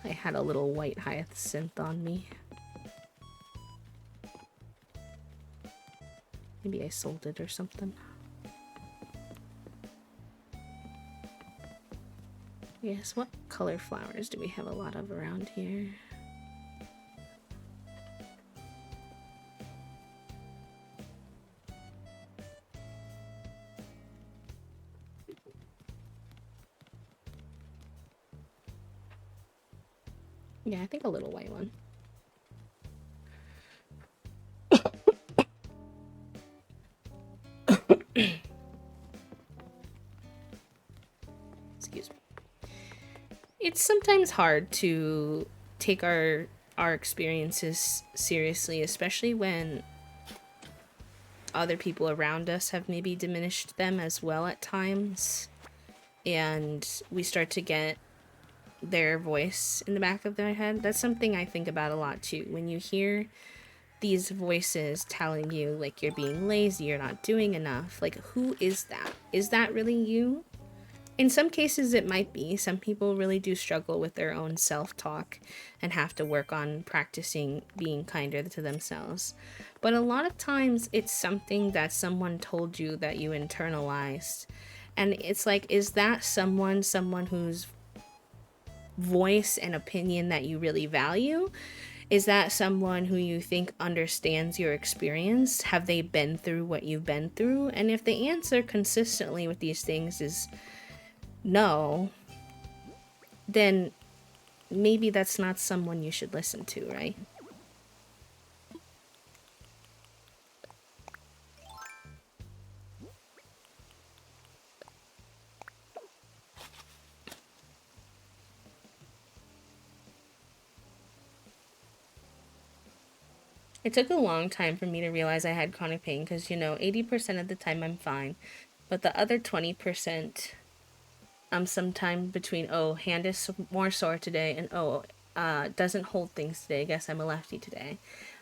I had a little white hyacinth on me. Maybe I sold it or something. Yes, what color flowers do we have a lot of around here? Yeah, I think a little white one. Excuse me. It's sometimes hard to take our experiences seriously, especially when other people around us have maybe diminished them as well at times, and we start to get their voice in the back of their head. That's something I think about a lot too. When you hear these voices telling you like you're being lazy, you're not doing enough, like who is that? Is that really you? In some cases it might be. Some people really do struggle with their own self-talk and have to work on practicing being kinder to themselves. But a lot of times it's something that someone told you that you internalized. And it's like, is that someone whose voice and opinion that you really value? Is that someone who you think understands your experience? Have they been through what you've been through? And if the answer consistently with these things is no, then maybe that's not someone you should listen to, right? It took a long time for me to realize I had chronic pain because, 80% of the time I'm fine. But the other 20%, I'm sometime between, oh, hand is more sore today, and oh, doesn't hold things today. I guess I'm a lefty today.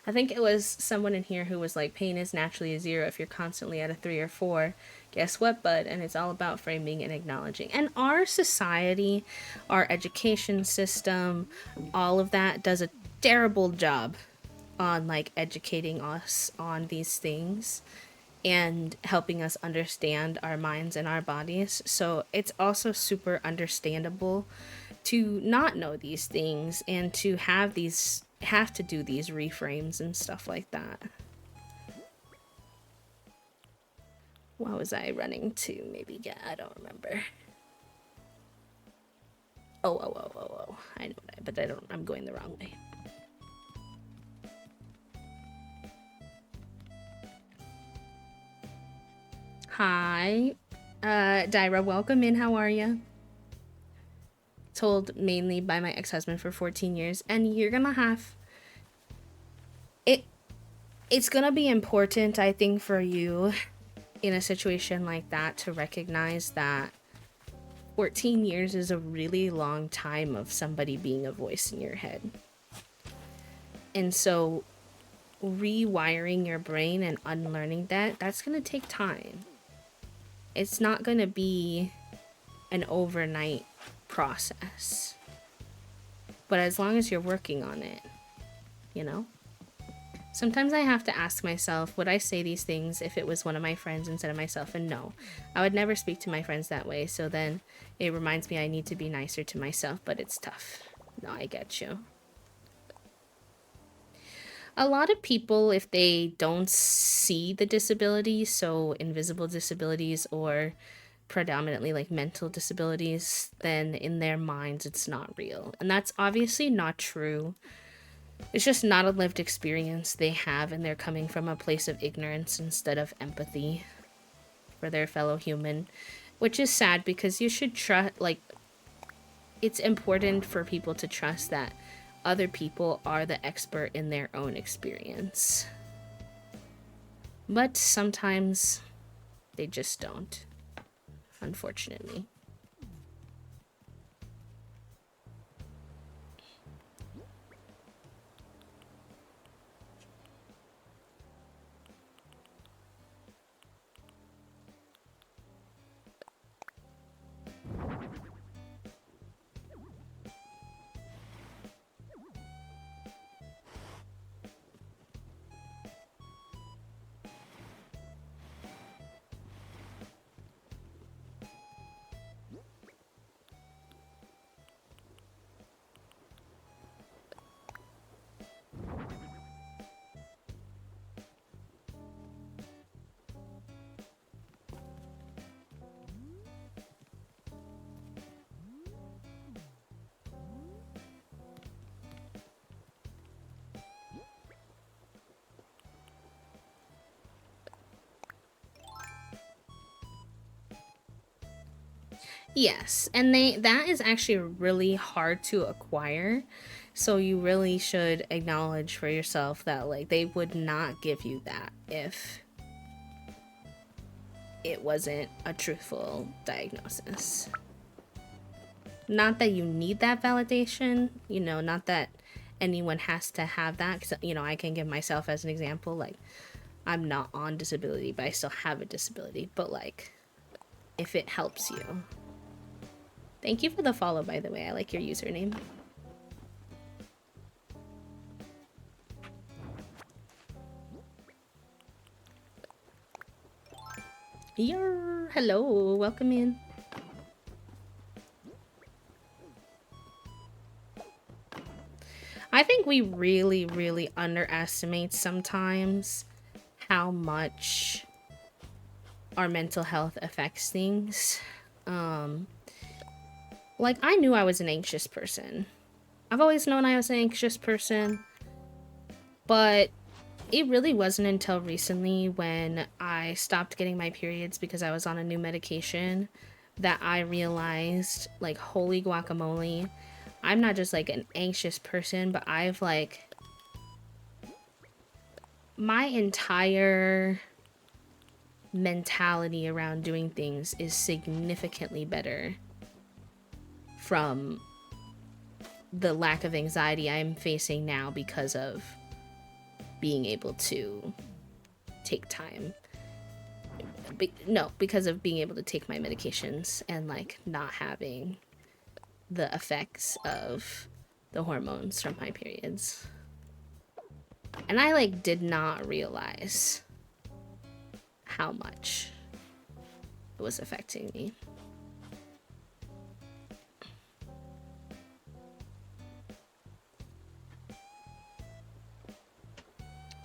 I think it was someone in here who was like, pain is naturally a 0 if you're constantly at a 3 or 4. Guess what, bud? And it's all about framing and acknowledging. And our society, our education system, all of that does a terrible job on like educating us on these things. and helping us understand our minds and our bodies. So it's also super understandable to not know these things and to have to do these reframes and stuff like that. What was I running to maybe get? I don't remember. Oh. I know that, but I'm going the wrong way. Hi. Dyra, welcome in. How are you? Told mainly by my ex-husband for 14 years, and you're gonna have it. It's gonna be important, I think, for you in a situation like that to recognize that 14 years is a really long time of somebody being a voice in your head. And so rewiring your brain and unlearning that's going to take time. It's not going to be an overnight process. But as long as you're working on it, you know? Sometimes I have to ask myself, would I say these things if it was one of my friends instead of myself? And no, I would never speak to my friends that way. So then it reminds me I need to be nicer to myself, but it's tough. No, I get you. A lot of people, if they don't see the disability, so invisible disabilities or predominantly like mental disabilities, then in their minds it's not real. And that's obviously not true. It's just not a lived experience they have, and they're coming from a place of ignorance instead of empathy for their fellow human, which is sad because you should trust, like, it's important for people to trust that other people are the expert in their own experience. But sometimes they just don't, unfortunately. Yes, and that is actually really hard to acquire. So you really should acknowledge for yourself that like they would not give you that if it wasn't a truthful diagnosis. Not that you need that validation, not that anyone has to have that. 'Cause, I can give myself as an example. Like, I'm not on disability, but I still have a disability. But, like, if it helps you. Thank you for the follow, by the way. I like your username. Hello, welcome in. I think we really, really underestimate sometimes how much our mental health affects things. Like, I knew I was an anxious person. I've always known I was an anxious person, but it really wasn't until recently when I stopped getting my periods because I was on a new medication that I realized, like, holy guacamole, I'm not just like an anxious person, but I've like my entire mentality around doing things is significantly better from the lack of anxiety I'm facing now because of being able to take time. Because of being able to take my medications and like not having the effects of the hormones from my periods. And I like did not realize how much it was affecting me.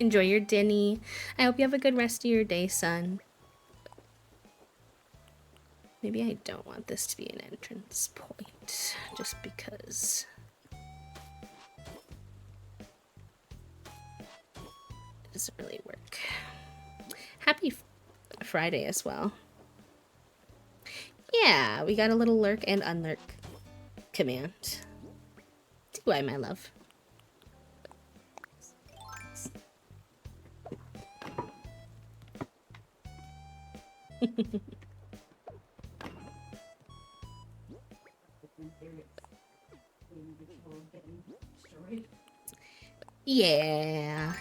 Enjoy your dinny. I hope you have a good rest of your day, son. Maybe I don't want this to be an entrance point, just because it doesn't really work. Happy Friday as well. Yeah, we got a little lurk and unlurk command. Do I, my love? Yeah.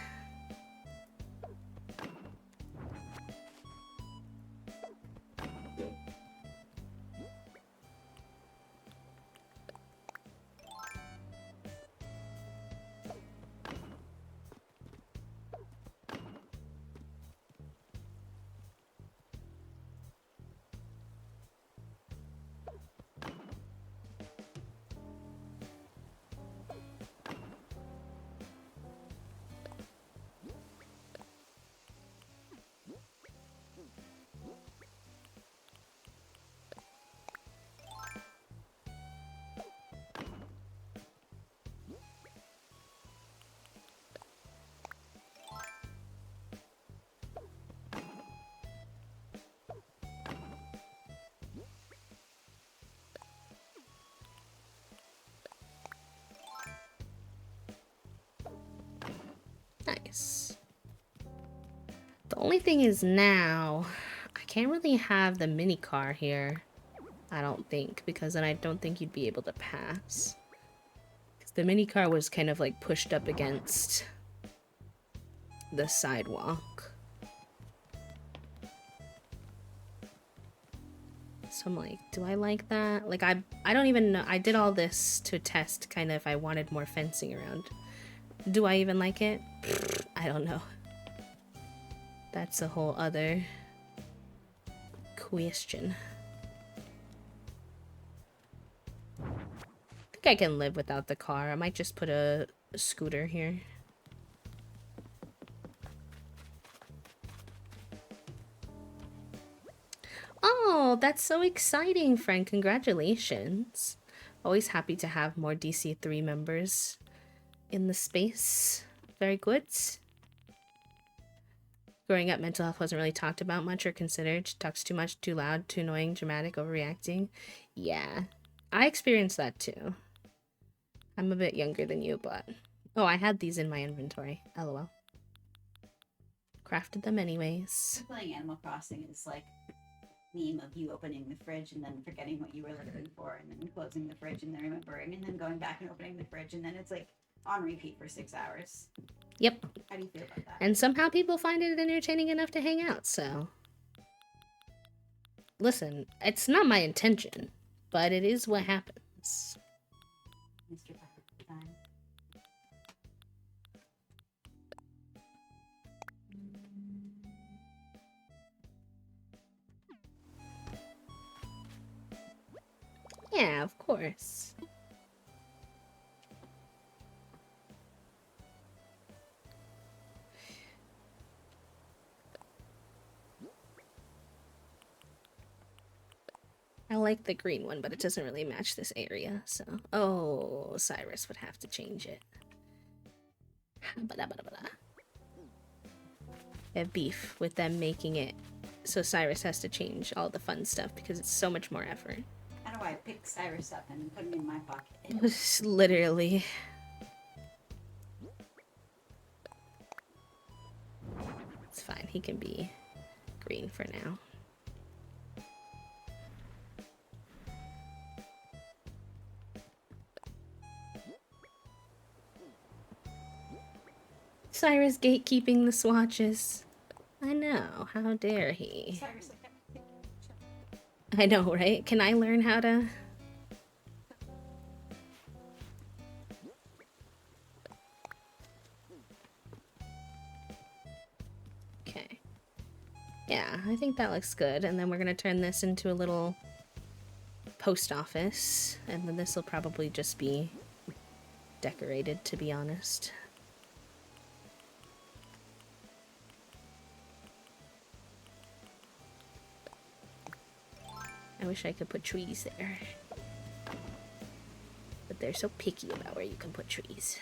Nice. The only thing is now, I can't really have the mini car here, I don't think, because then I don't think you'd be able to pass. Because the mini car was kind of like pushed up against the sidewalk. So I'm like, do I like that? Like, I don't even know. I did all this to test kind of if I wanted more fencing around. Do I even like it? I don't know. That's a whole other question. I think I can live without the car. I might just put a scooter here. Oh, that's so exciting, friend. Congratulations. Always happy to have more DC3 members in the space. Very good. Growing up, mental health wasn't really talked about much or considered. She talks too much, too loud, too annoying, dramatic, overreacting. Yeah, I experienced that too. I'm a bit younger than you, but... Oh, I had these in my inventory. LOL. Crafted them anyways. Playing Animal Crossing is like meme of you opening the fridge and then forgetting what you were looking for, and then closing the fridge and then remembering, and then going back and opening the fridge, and then it's like on repeat for 6 hours. Yep. How do you feel about that? And somehow people find it entertaining enough to hang out, so... Listen, it's not my intention, but it is what happens. Mr. Time. Yeah, of course. I like the green one, but it doesn't really match this area, so... Oh, Cyrus would have to change it. I have beef with them making it so Cyrus has to change all the fun stuff because it's so much more effort. How do I pick Cyrus up and put him in my pocket? Literally. It's fine, he can be green for now. Cyrus gatekeeping the swatches. I know, how dare he? Cyrus, I know, right? Can I learn how to... Okay. Yeah, I think that looks good. And then we're gonna turn this into a little post office. And then this will probably just be decorated, to be honest. I wish I could put trees there. But they're so picky about where you can put trees.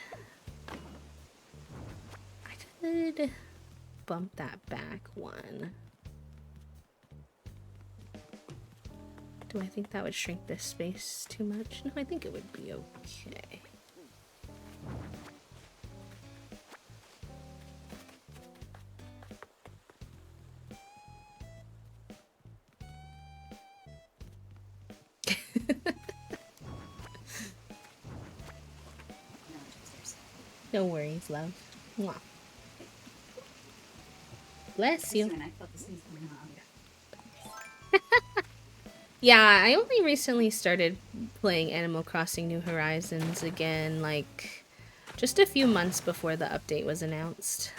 I could bump that back one. Do I think that would shrink this space too much? No, I think it would be okay. No worries, love. Mwah. Bless you. Yeah, I only recently started playing Animal Crossing New Horizons again, like just a few months before the update was announced.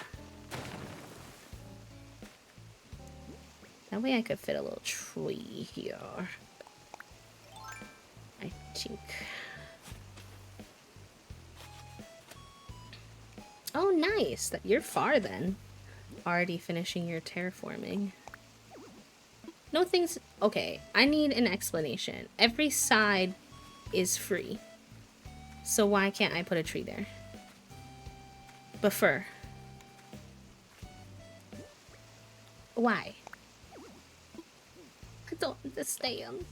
That way I could fit a little tree here. I think. Oh, nice. That you're far then. Already finishing your terraforming. No things. Okay, I need an explanation. Every side is free. So why can't I put a tree there? Buffer. Why? I don't understand.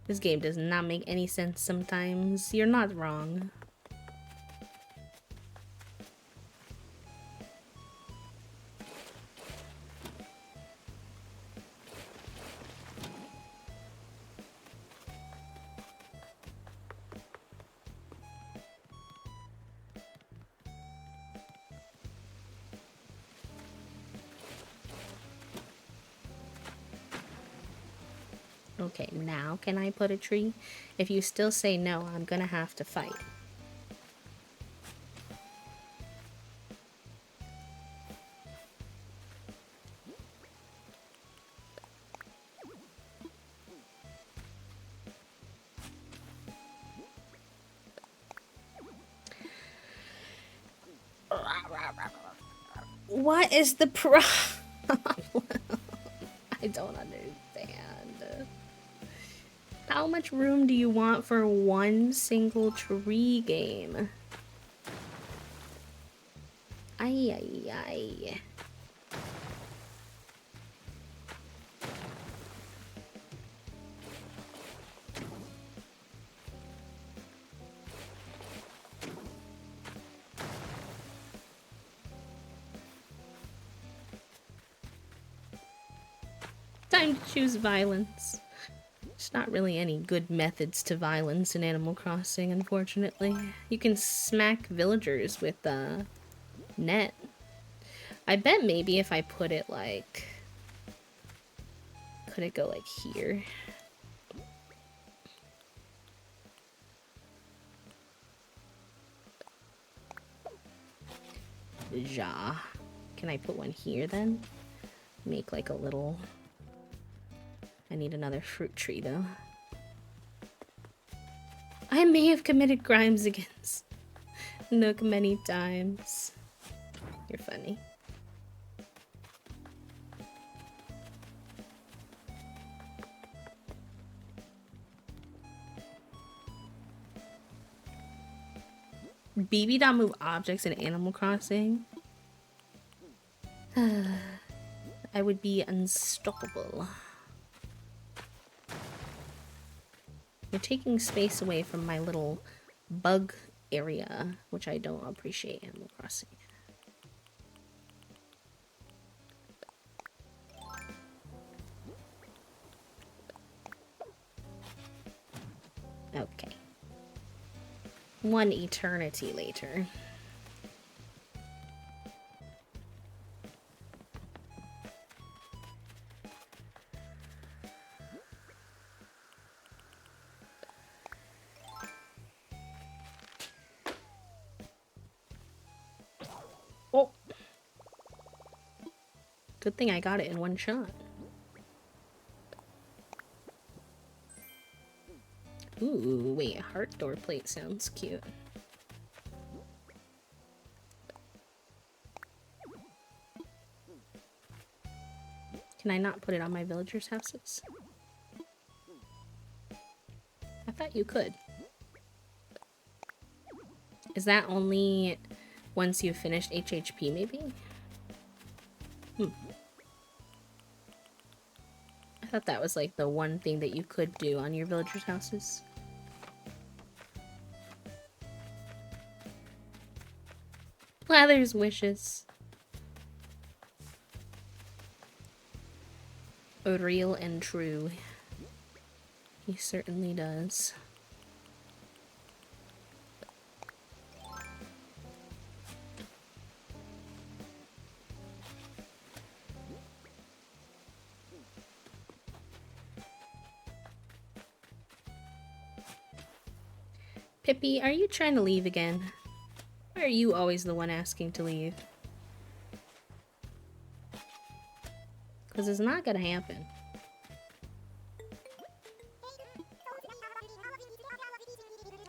This game does not make any sense sometimes. You're not wrong. Okay, now can I put a tree? If you still say no, I'm gonna have to fight. What is the problem? I don't understand. How much room do you want for one single tree game? Ay, ay, ay. Time to choose violence. There's not really any good methods to violence in Animal Crossing, unfortunately. You can smack villagers with a net. I bet maybe if I put it like... Could it go like here? Ja. Can I put one here then? Make like a little... I need another fruit tree though. I may have committed crimes against Nook many times. You're funny. BB.move objects in Animal Crossing? I would be unstoppable. You're taking space away from my little bug area, which I don't appreciate Animal Crossing. Okay. One eternity later. Good thing I got it in one shot. Ooh, wait, a heart door plate sounds cute. Can I not put it on my villagers' houses? I thought you could. Is that only once you've finished HHP, maybe? I thought that was like the one thing that you could do on your villagers' houses. Blather's wishes. Real and true. He certainly does. Pippi, are you trying to leave again? Or are you always the one asking to leave? Because it's not gonna happen.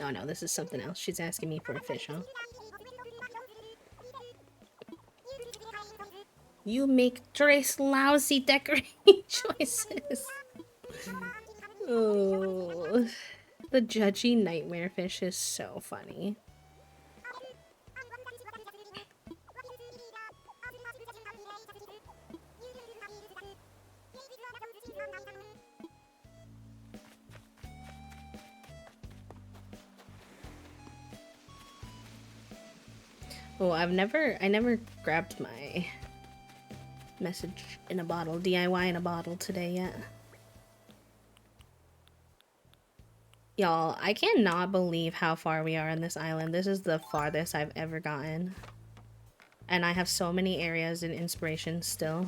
Oh no, this is something else. She's asking me for a fish, huh? You make trace lousy decorating choices. Oh, the judgy nightmare fish is so funny. Oh, I never grabbed my message in a bottle, DIY in a bottle today yet. Y'all, I cannot believe how far we are on this island. This is the farthest I've ever gotten. And I have so many areas and inspiration still.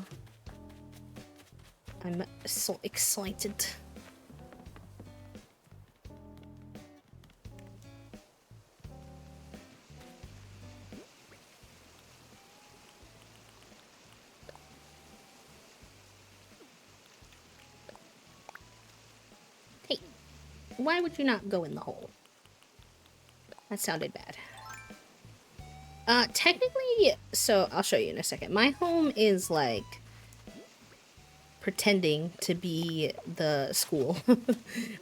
I'm so excited. Hey, why would you not go in the hole? That sounded bad. Technically, so I'll show you in a second. My home is like pretending to be the school.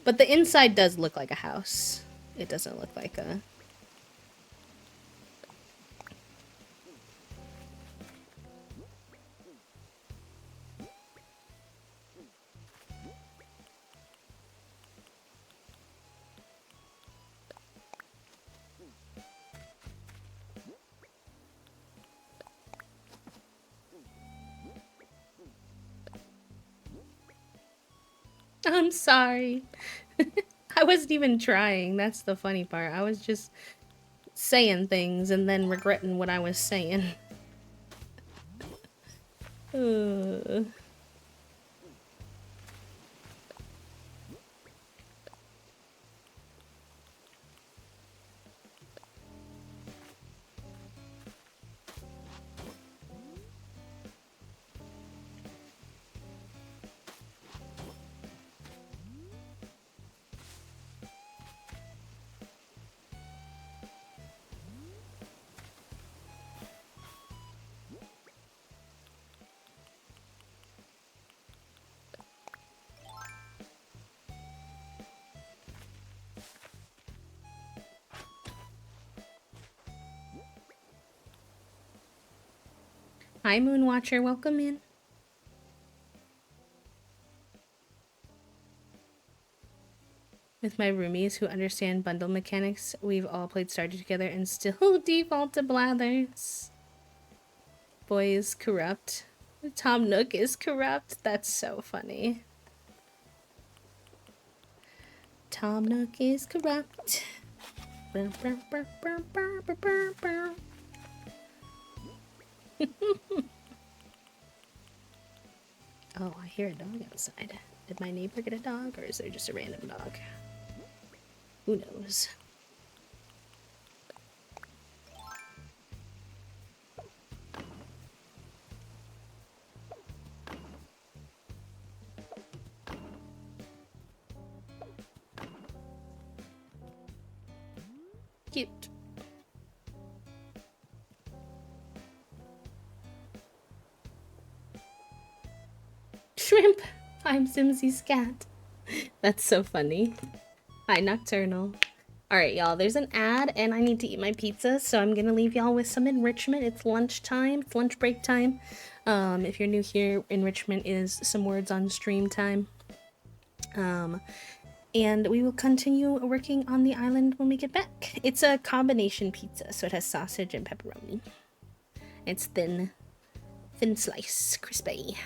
But the inside does look like a house. It doesn't look like a... I'm sorry. I wasn't even trying. That's the funny part. I was just saying things and then regretting what I was saying. Hi, Moonwatcher. Welcome in. With my roomies who understand bundle mechanics, we've all played Stardew together and still default to Blathers. Boy is corrupt. Tom Nook is corrupt. That's so funny. Tom Nook is corrupt. Oh, I hear a dog outside. Did my neighbor get a dog, or is there just a random dog? Who knows? Cute. Shrimp! I'm Simsy's cat. That's so funny. Hi, Nocturnal. Alright, y'all, there's an ad, and I need to eat my pizza, so I'm gonna leave y'all with some enrichment. It's lunchtime. It's lunch break time. If you're new here, enrichment is some words on stream time. And we will continue working on the island when we get back. It's a combination pizza, so it has sausage and pepperoni. It's thin slice, crispy.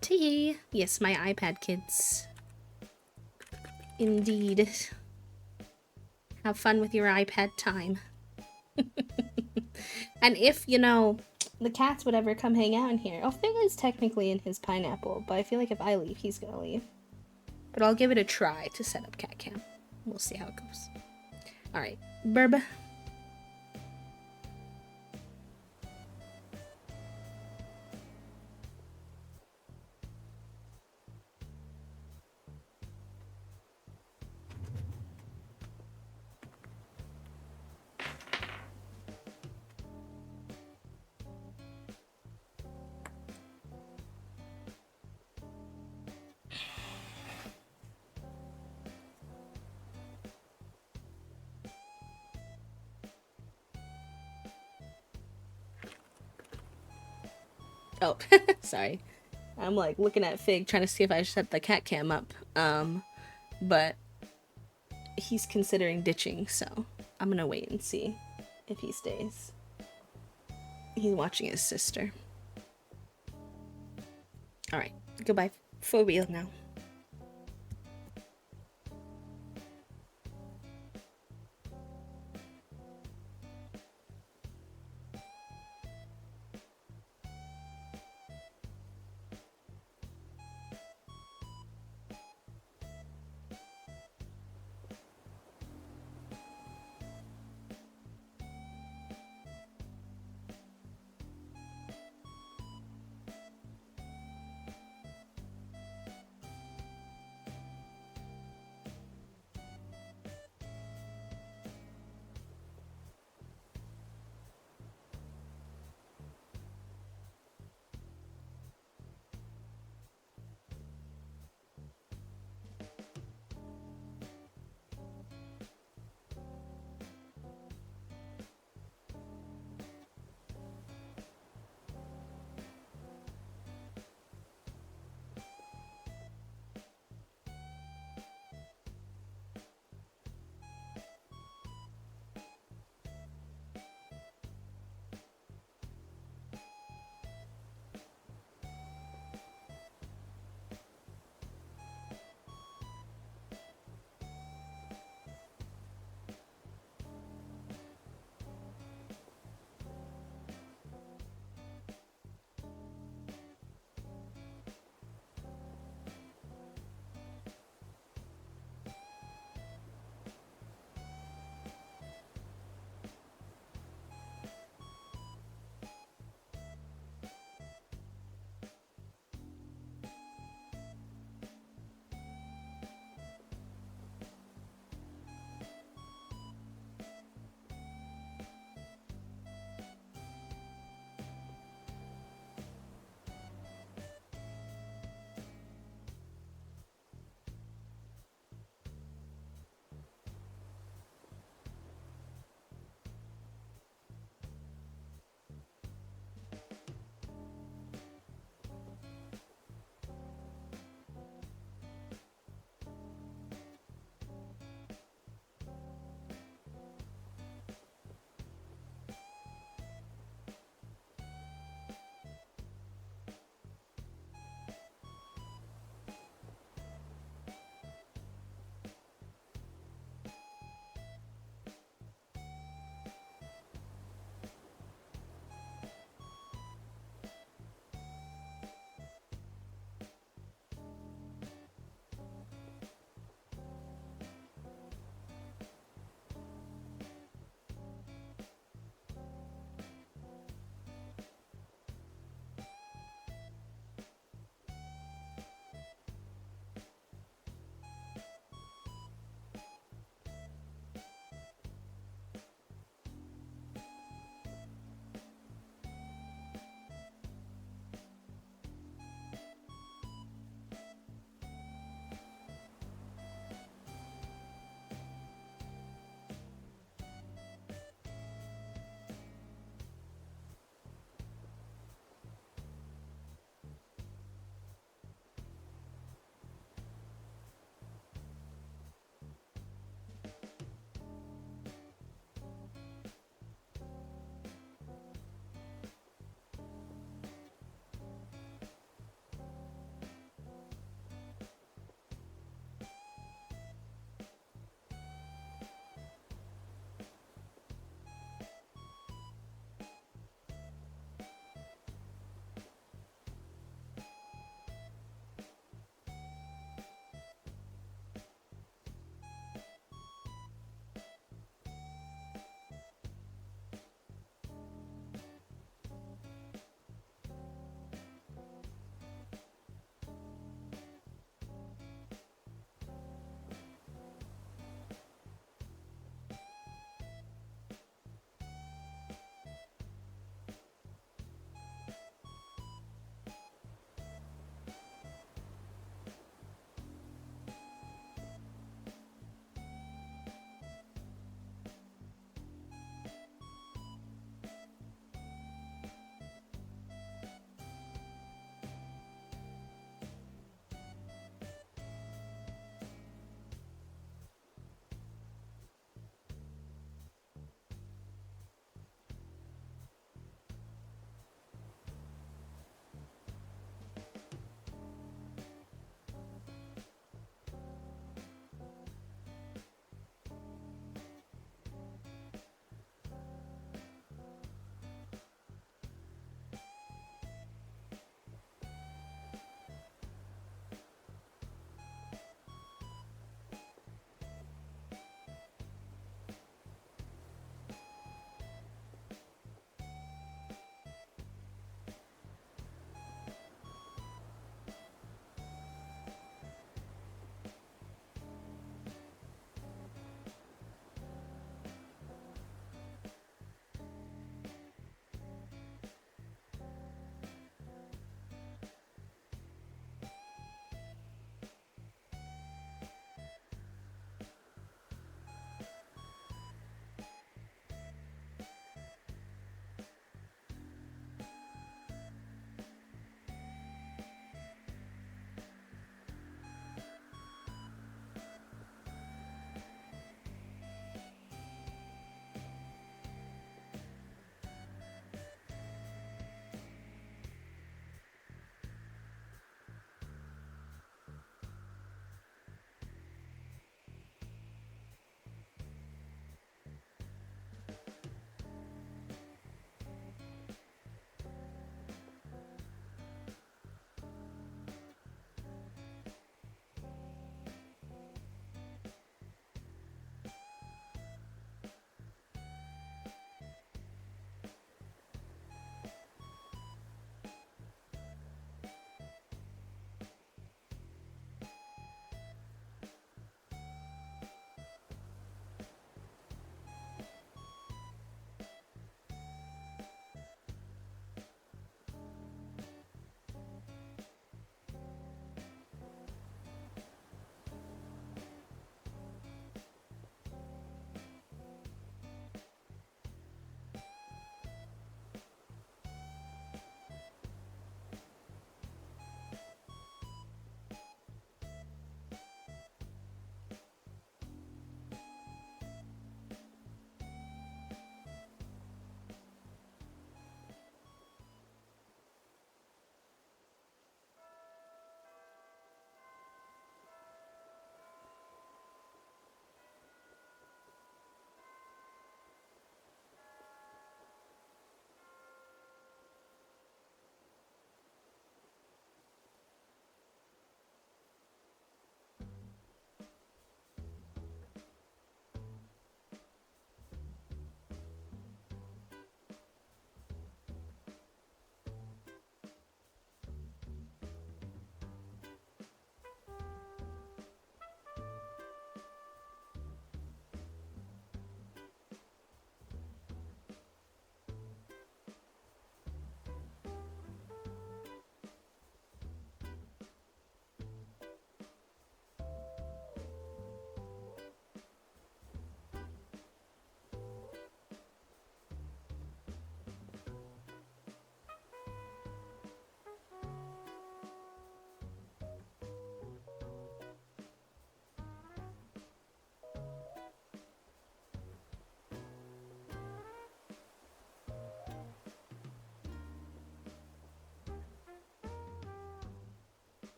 Tee. Yes, my iPad kids. Indeed. Have fun with your iPad time. And if, you know, the cats would ever come hang out in here. Oh, Thing is technically in his pineapple, but I feel like if I leave, he's gonna leave. But I'll give it a try to set up cat cam. We'll see how it goes. Alright, Burb. Oh, sorry. I'm like looking at Fig trying to see if I should set the cat cam up. But he's considering ditching, so I'm gonna wait and see if he stays. He's watching his sister. Alright, goodbye for real now.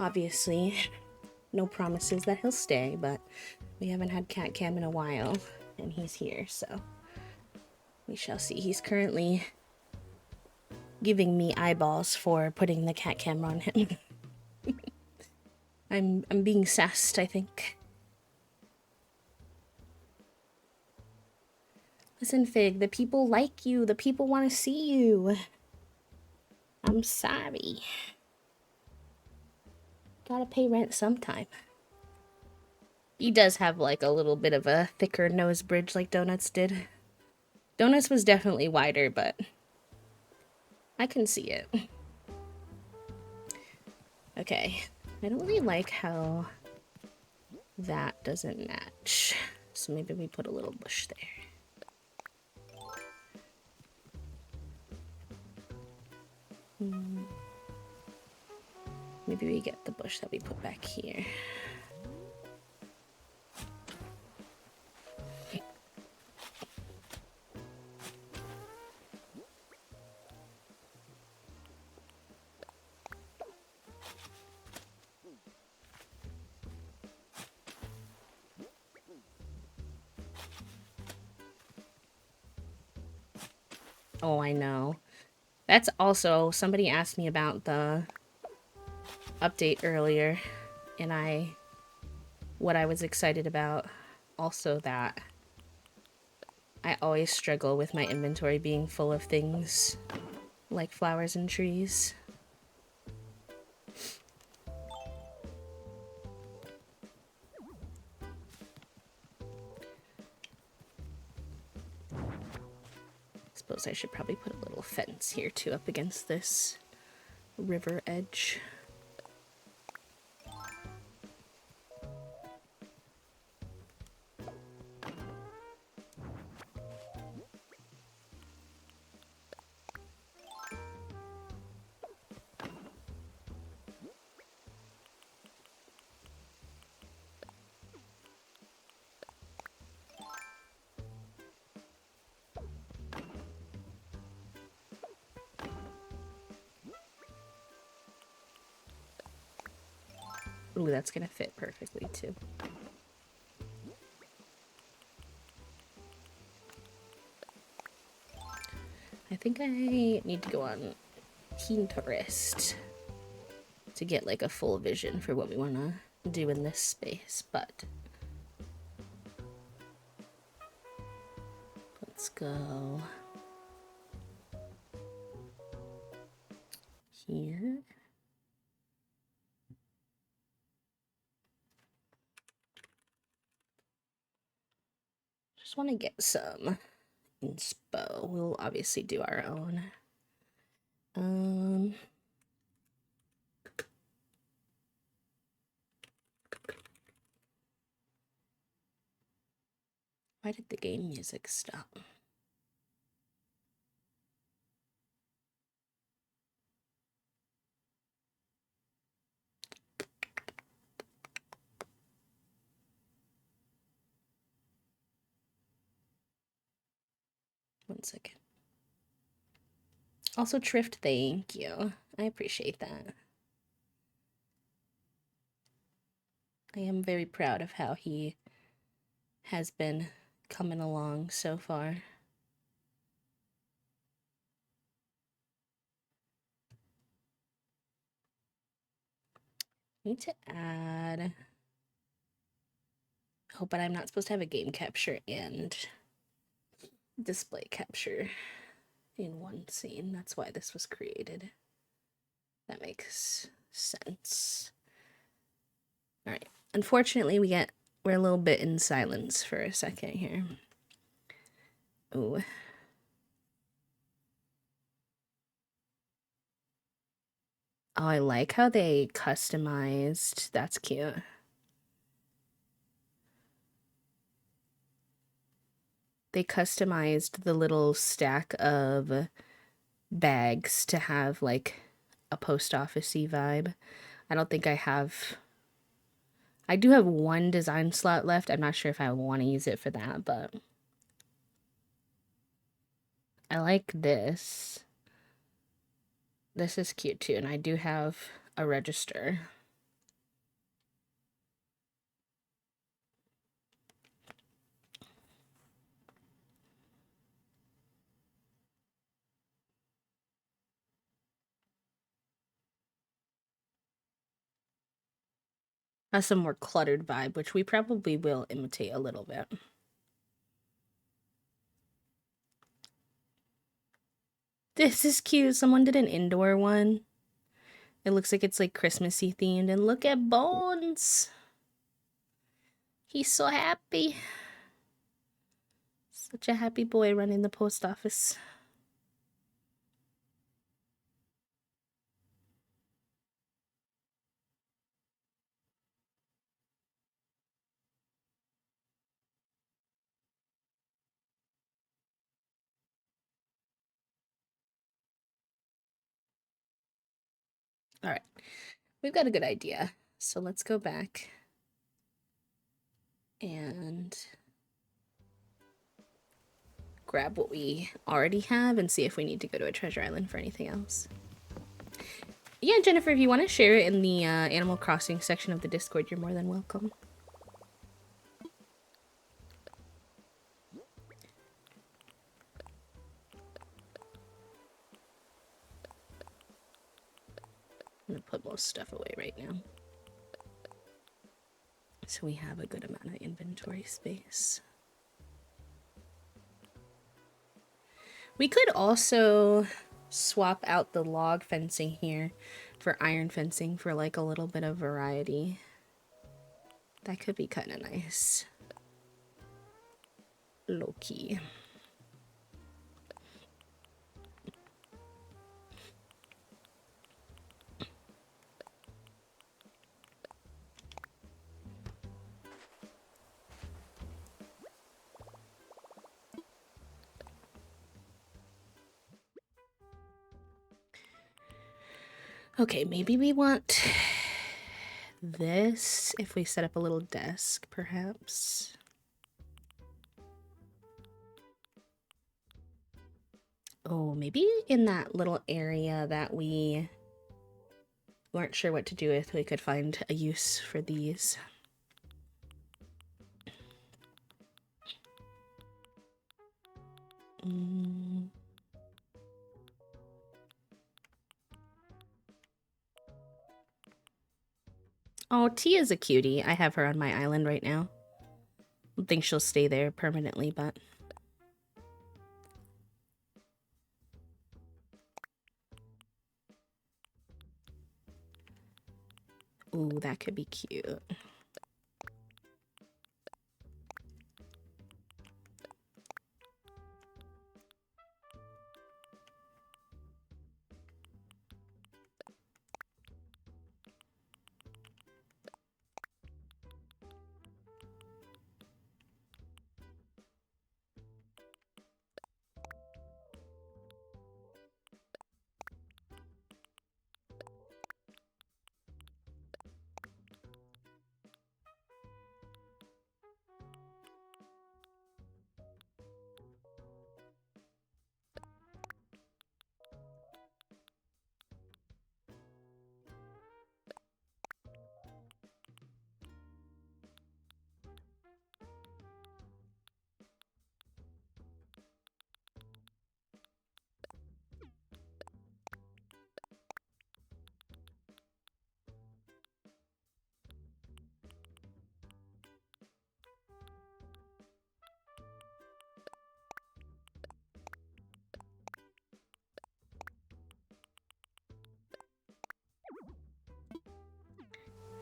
Obviously, no promises that he'll stay, but we haven't had cat cam in a while, and he's here, so we shall see. He's currently giving me eyeballs for putting the cat camera on him. I'm being sassed, I think. Listen, Fig, the people like you. The people want to see you. I'm sorry. Gotta pay rent sometime. He does have like a little bit of a thicker nose bridge like Donuts did. Donuts was definitely wider, but I can see it. Okay, I don't really like how that doesn't match. So maybe we put a little bush there. Maybe we get the bush that we put back here. Oh, I know. That's also, somebody asked me about the update earlier, and what I was excited about. Also that I always struggle with my inventory being full of things like flowers and trees. Suppose I should probably put a little fence here too up against this river edge. Ooh, that's gonna fit perfectly too. I think I need to go on Pinterest to get like a full vision for what we want to do in this space, but let's go here. Just want to get some inspo. We'll obviously do our own. Why did the game music stop? One second. Also, Trift, thank you. I appreciate that. I am very proud of how he has been coming along so far. Need to add... Oh, but I'm not supposed to have a game capture and display capture in one scene. That's why this was created. That makes sense. All right. Unfortunately, we're a little bit in silence for a second here. Ooh. Oh, I like how they customized. That's cute. They customized the little stack of bags to have like a post office-y vibe. I don't think I have... I do have one design slot left. I'm not sure if I want to use it for that, but I like this. This is cute too, and I do have a register. Has some more cluttered vibe, which we probably will imitate a little bit. This is cute. Someone did an indoor one. It looks like it's like Christmassy themed. And look at Bones. He's so happy. Such a happy boy running the post office. All right, we've got a good idea. So let's go back and grab what we already have and see if we need to go to a treasure island for anything else. Yeah, Jennifer, if you want to share it in the Animal Crossing section of the Discord, you're more than welcome. I'm gonna put most stuff away right now, so we have a good amount of inventory space. We could also swap out the log fencing here for iron fencing for like a little bit of variety. That could be kind of nice. Low key. Okay, maybe we want this if we set up a little desk, perhaps. Oh, maybe in that little area that we weren't sure what to do with, we could find a use for these. Oh, Tia's a cutie. I have her on my island right now. I don't think she'll stay there permanently, but... Ooh, that could be cute.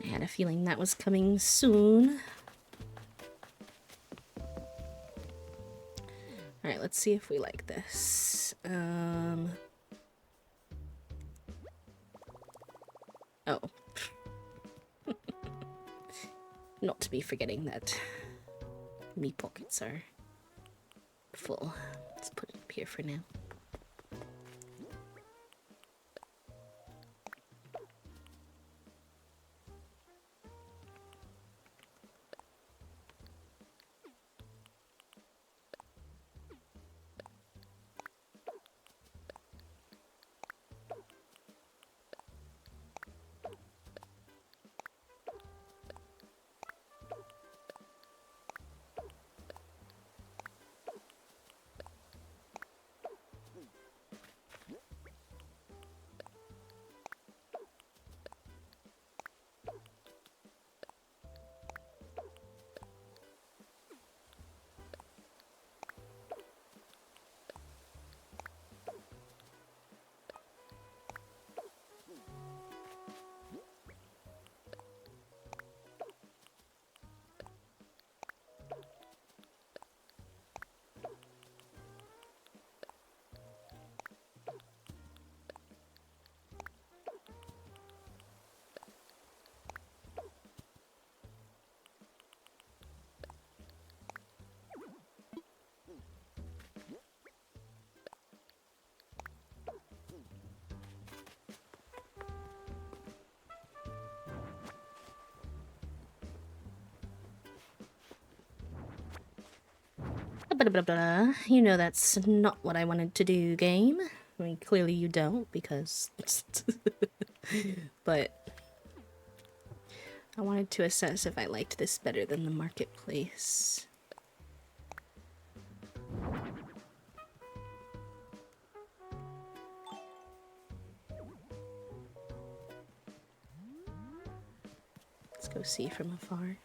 I had a feeling that was coming soon. Alright, let's see if we like this. Oh. Not to be forgetting that me pockets are full. Let's put it up here for now. You know that's not what I wanted to do, game. I mean, clearly you don't, because... but... I wanted to assess if I liked this better than the marketplace. Let's go see from afar.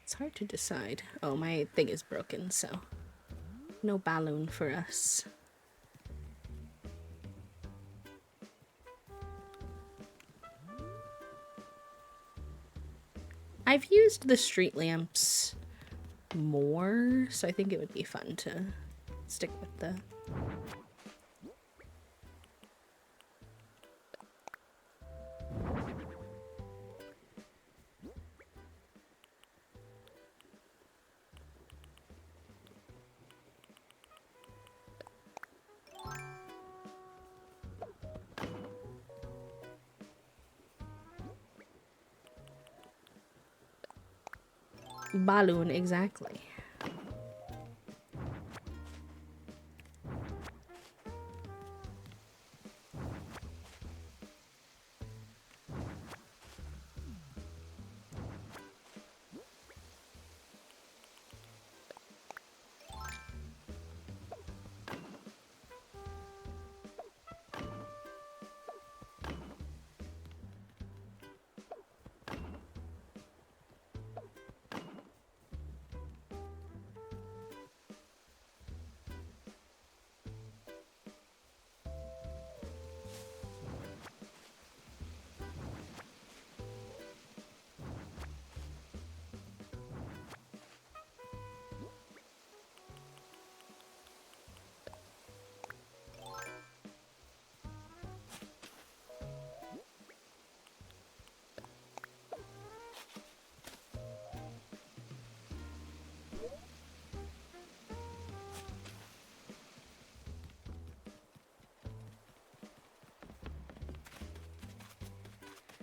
It's hard to decide. Oh, my thing is broken, so no balloon for us. I've used the street lamps more, so I think it would be fun to stick with the... balloon, exactly.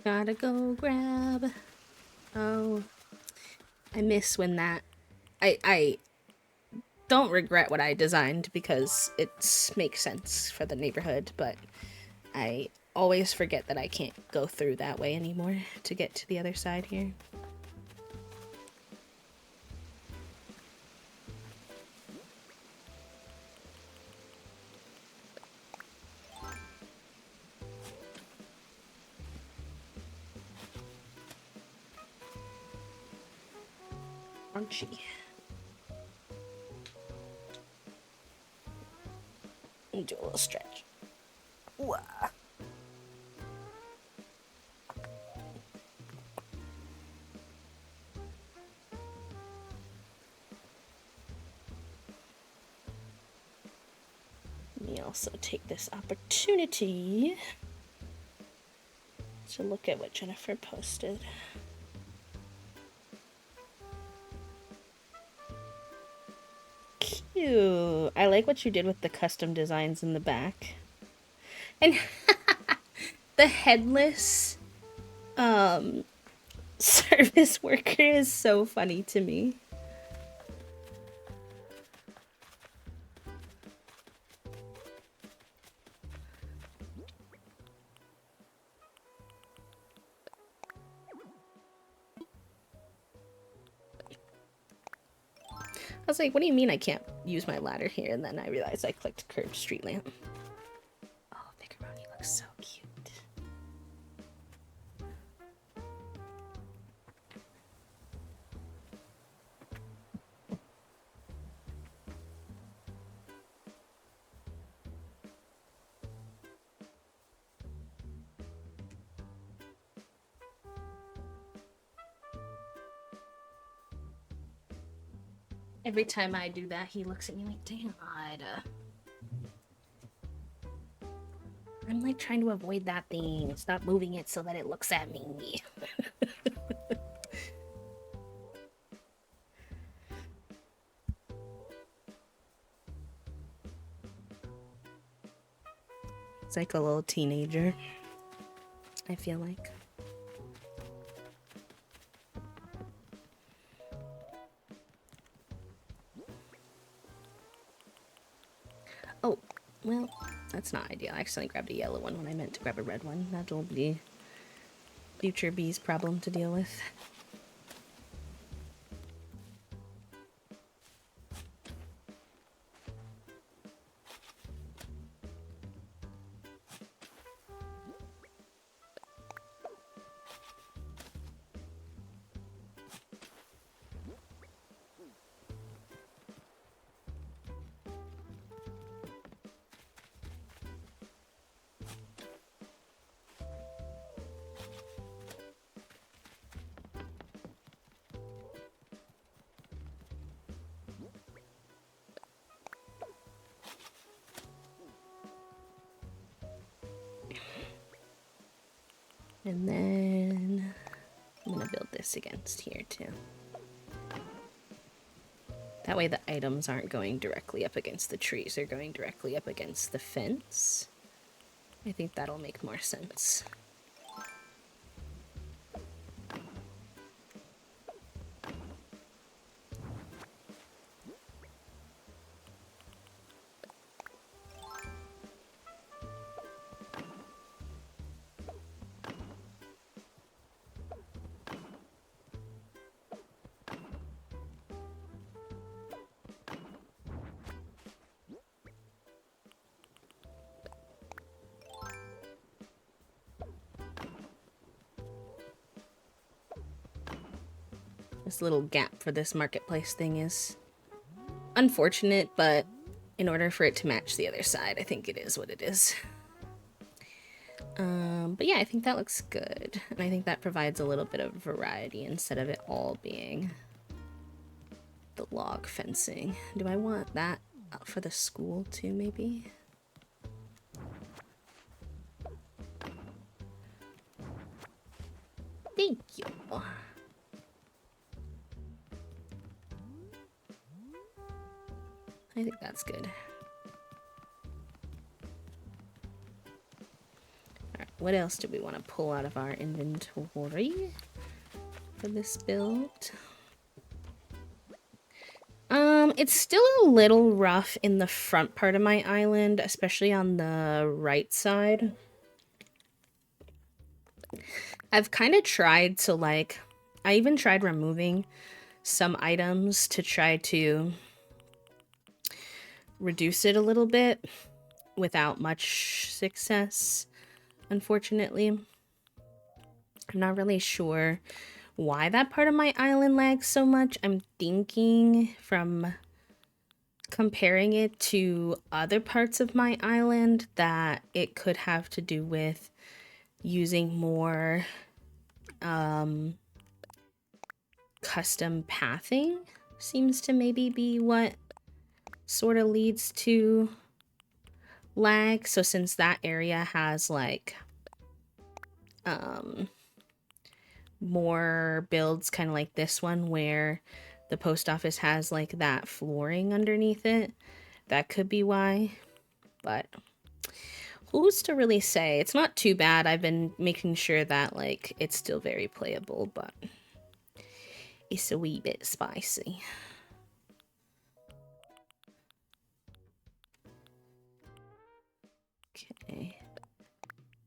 Gotta go grab. Oh, I miss when that... I don't regret what I designed because it makes sense for the neighborhood, but I always forget that I can't go through that way anymore to get to the other side here. Crunchy. Do a little stretch. Ooh. Let me also take this opportunity to look at what Jennifer posted. Cute. I like what you did with the custom designs in the back. And the headless service worker is so funny to me. I was like, what do you mean I can't use my ladder here? And then I realized I clicked curved street lamp. Oh, Vicaroni looks so cute. Every time I do that, he looks at me like, dang, I'm like trying to avoid that thing. Stop moving it so that it looks at me. It's like a little teenager, I feel like. Oh, well, that's not ideal. I accidentally grabbed a yellow one when I meant to grab a red one. That'll be future bee's problem to deal with. And then I'm gonna build this against here too. That way the items aren't going directly up against the trees, they're going directly up against the fence. I think that'll make more sense. This little gap for this marketplace thing is unfortunate, but in order for it to match the other side, I think it is what it is. But yeah, I think that looks good. And I think that provides a little bit of variety instead of it all being the log fencing. Do I want that out for the school too, maybe? Thank you. I think that's good. Alright, what else do we want to pull out of our inventory for this build? It's still a little rough in the front part of my island, especially on the right side. I've kind of tried to, like, I even tried removing some items to try to reduce it a little bit without much success, unfortunately. I'm not really sure why that part of my island lags so much. I'm thinking from comparing it to other parts of my island that it could have to do with using more custom pathing. Seems to maybe be what sort of leads to lag. So since that area has like more builds kind of like this one where the post office has like that flooring underneath it, that could be why. But who's to really say? It's not too bad. I've been making sure that like it's still very playable, but it's a wee bit spicy. Okay.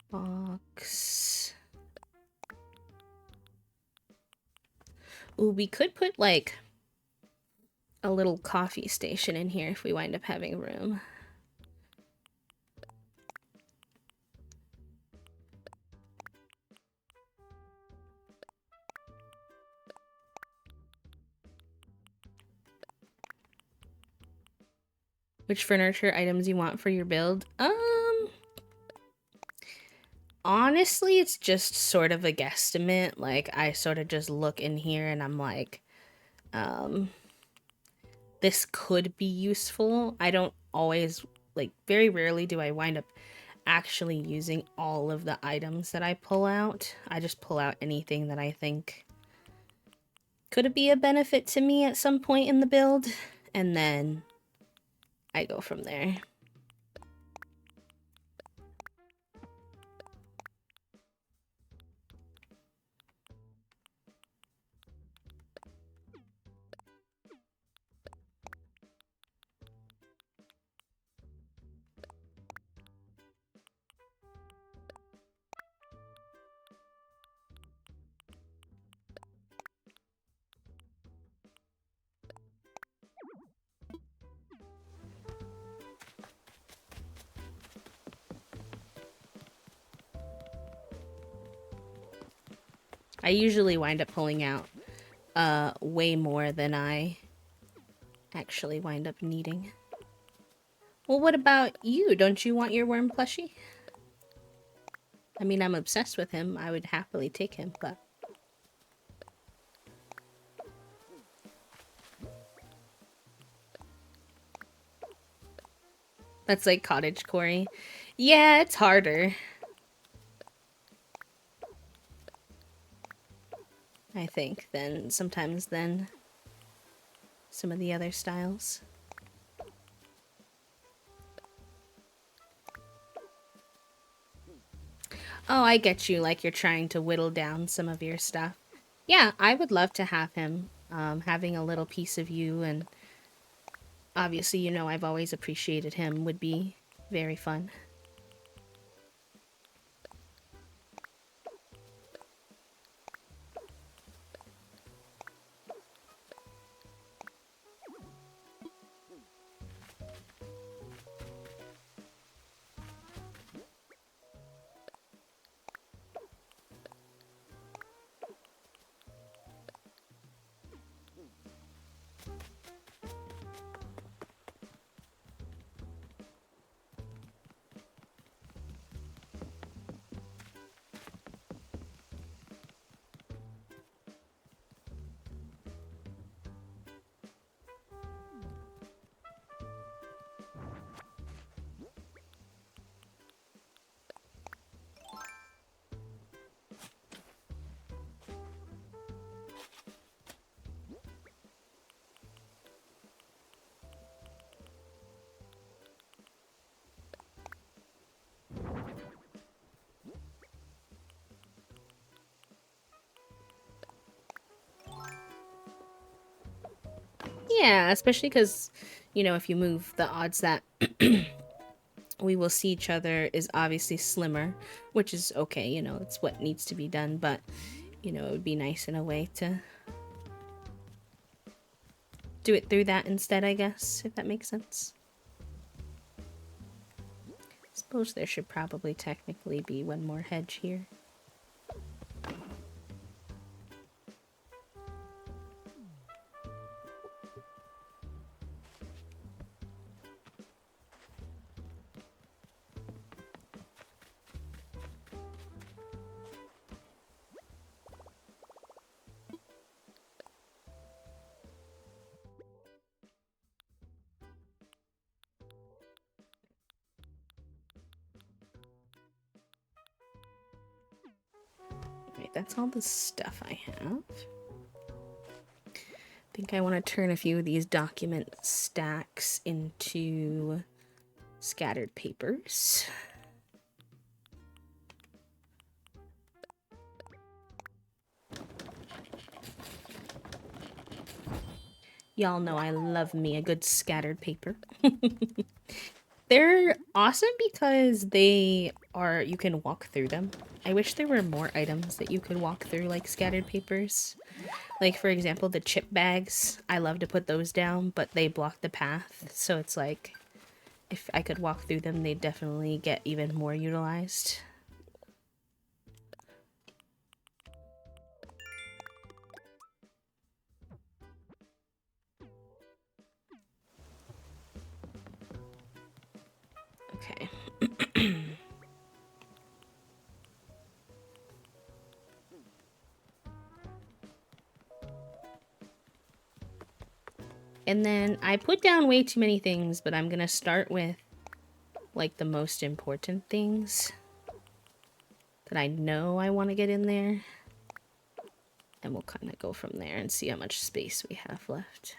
Box. Ooh, we could put like a little coffee station in here if we wind up having room. Which furniture items you want for your build? Honestly, it's just sort of a guesstimate. Like, I sort of just look in here and I'm like, this could be useful. I don't always, like, very rarely do I wind up actually using all of the items that I pull out. I just pull out anything that I think could be a benefit to me at some point in the build, and then I go from there. I usually wind up pulling out way more than I actually wind up needing. Well, what about you? Don't you want your worm plushie? I mean, I'm obsessed with him. I would happily take him, but... That's like cottage Corey. Yeah, it's harder. I think, than sometimes than some of the other styles. Oh, I get you, like you're trying to whittle down some of your stuff. Yeah, I would love to have him, having a little piece of you, and obviously, you know, I've always appreciated him, would be very fun. Yeah, especially because, you know, if you move, the odds that we will see each other is obviously slimmer, which is okay, you know, it's what needs to be done, but, you know, it would be nice in a way to do it through that instead, I guess, if that makes sense. Suppose there should probably technically be one more hedge here. Right, that's all the stuff I have. I think I want to turn a few of these document stacks into scattered papers. Y'all know I love me a good scattered paper. They're awesome because they are, you can walk through them. I wish there were more items that you could walk through like scattered papers. Like, for example, the chip bags. I love to put those down, but they block the path. So it's like, if I could walk through them, they'd definitely get even more utilized. Okay. And then I put down way too many things, but I'm gonna start with like the most important things that I know I want to get in there. And we'll kind of go from there and see how much space we have left.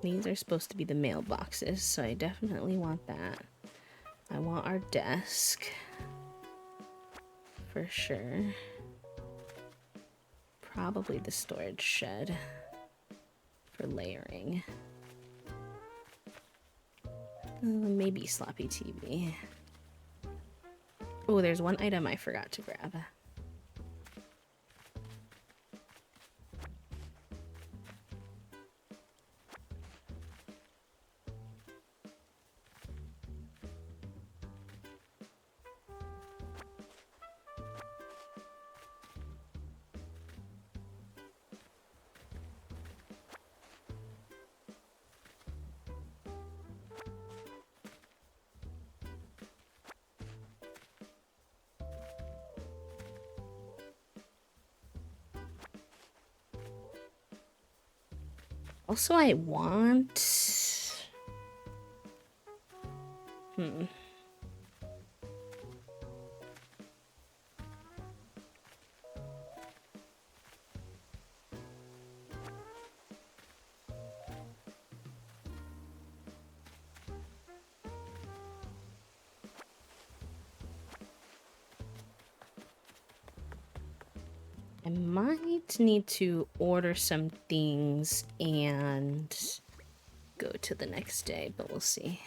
These are supposed to be the mailboxes, so I definitely want that. I want our desk. For sure. Probably the storage shed. for layering. Maybe sloppy TV. Oh, there's one item I forgot to grab. Also, I want... I might need to order some things and go to the next day, but we'll see.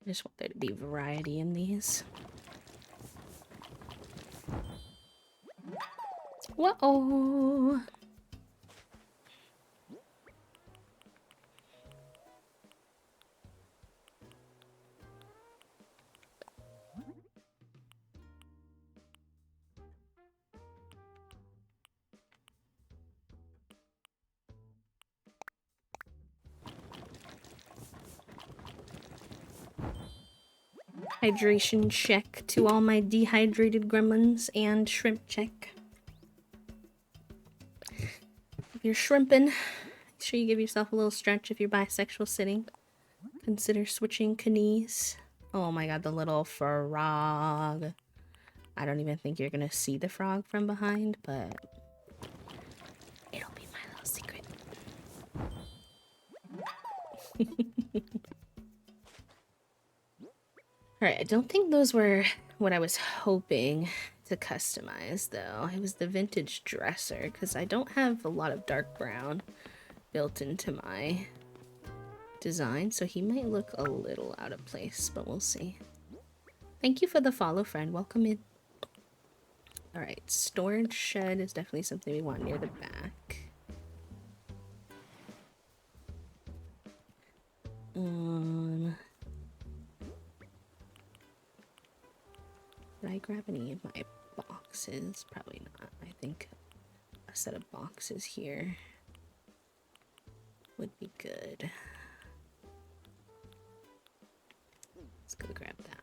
I just want there to be variety in these. Whoa! Hydration check to all my dehydrated gremlins and shrimp check. If you're shrimping, make sure you give yourself a little stretch if you're bisexual sitting. Consider switching knees. Oh my god, the little frog. I don't even think you're gonna see the frog from behind, but it'll be my little secret. Alright, I don't think those were what I was hoping to customize, though. It was the vintage dresser, because I don't have a lot of dark brown built into my design, so he might look a little out of place, but we'll see. Thank you for the follow, friend. Welcome in. Alright, storage shed is definitely something we want near the back. Did I grab any of my boxes? Probably not. I think a set of boxes here would be good. Let's go grab that.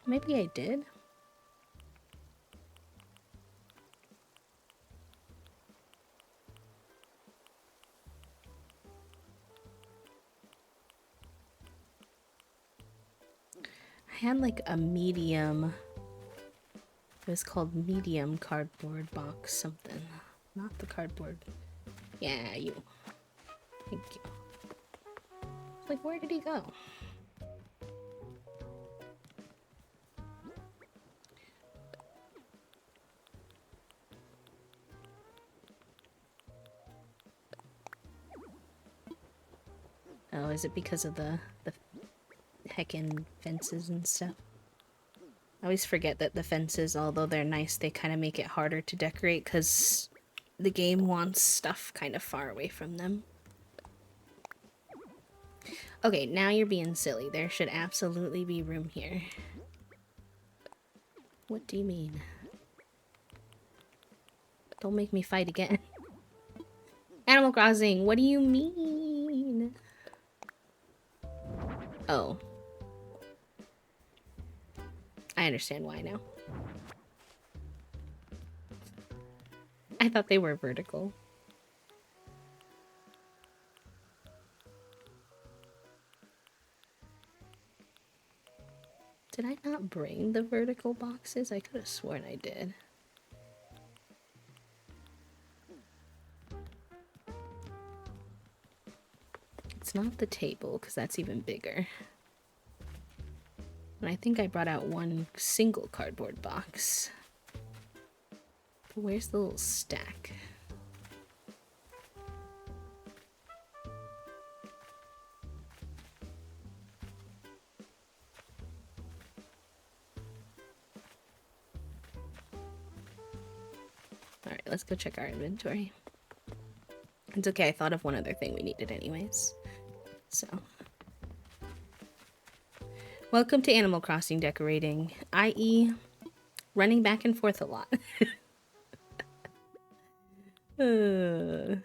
Maybe I did. I had like a medium. It was called medium cardboard box something. Not the cardboard. Yeah, you. Thank you. Like, where did he go? Oh, is it because of the heckin' fences and stuff? I always forget that the fences, although they're nice, they kind of make it harder to decorate because the game wants stuff kind of far away from them. Okay, now you're being silly. There should absolutely be room here. What do you mean? Don't make me fight again. Animal Crossing, what do you mean? Oh. I understand why now. I thought they were vertical. Did I not bring the vertical boxes? I could have sworn I did. It's not the table, because that's even bigger. And I think I brought out one single cardboard box. But where's the little stack? Alright, let's go check our inventory. It's okay, I thought of one other thing we needed anyways. So. Welcome to Animal Crossing decorating, i.e. running back and forth a lot. Oh,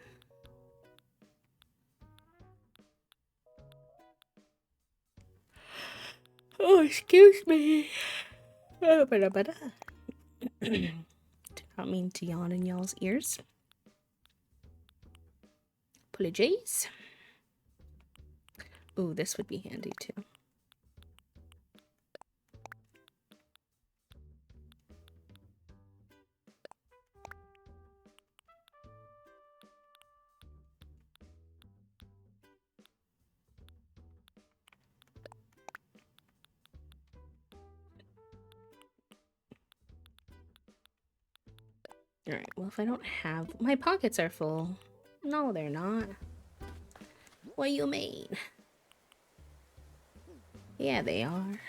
excuse me. Did not mean to yawn in y'all's ears. Apologies. Ooh, this would be handy too. Alright, well, if I don't have... My pockets are full. No, they're not. What do you mean? Yeah, they are.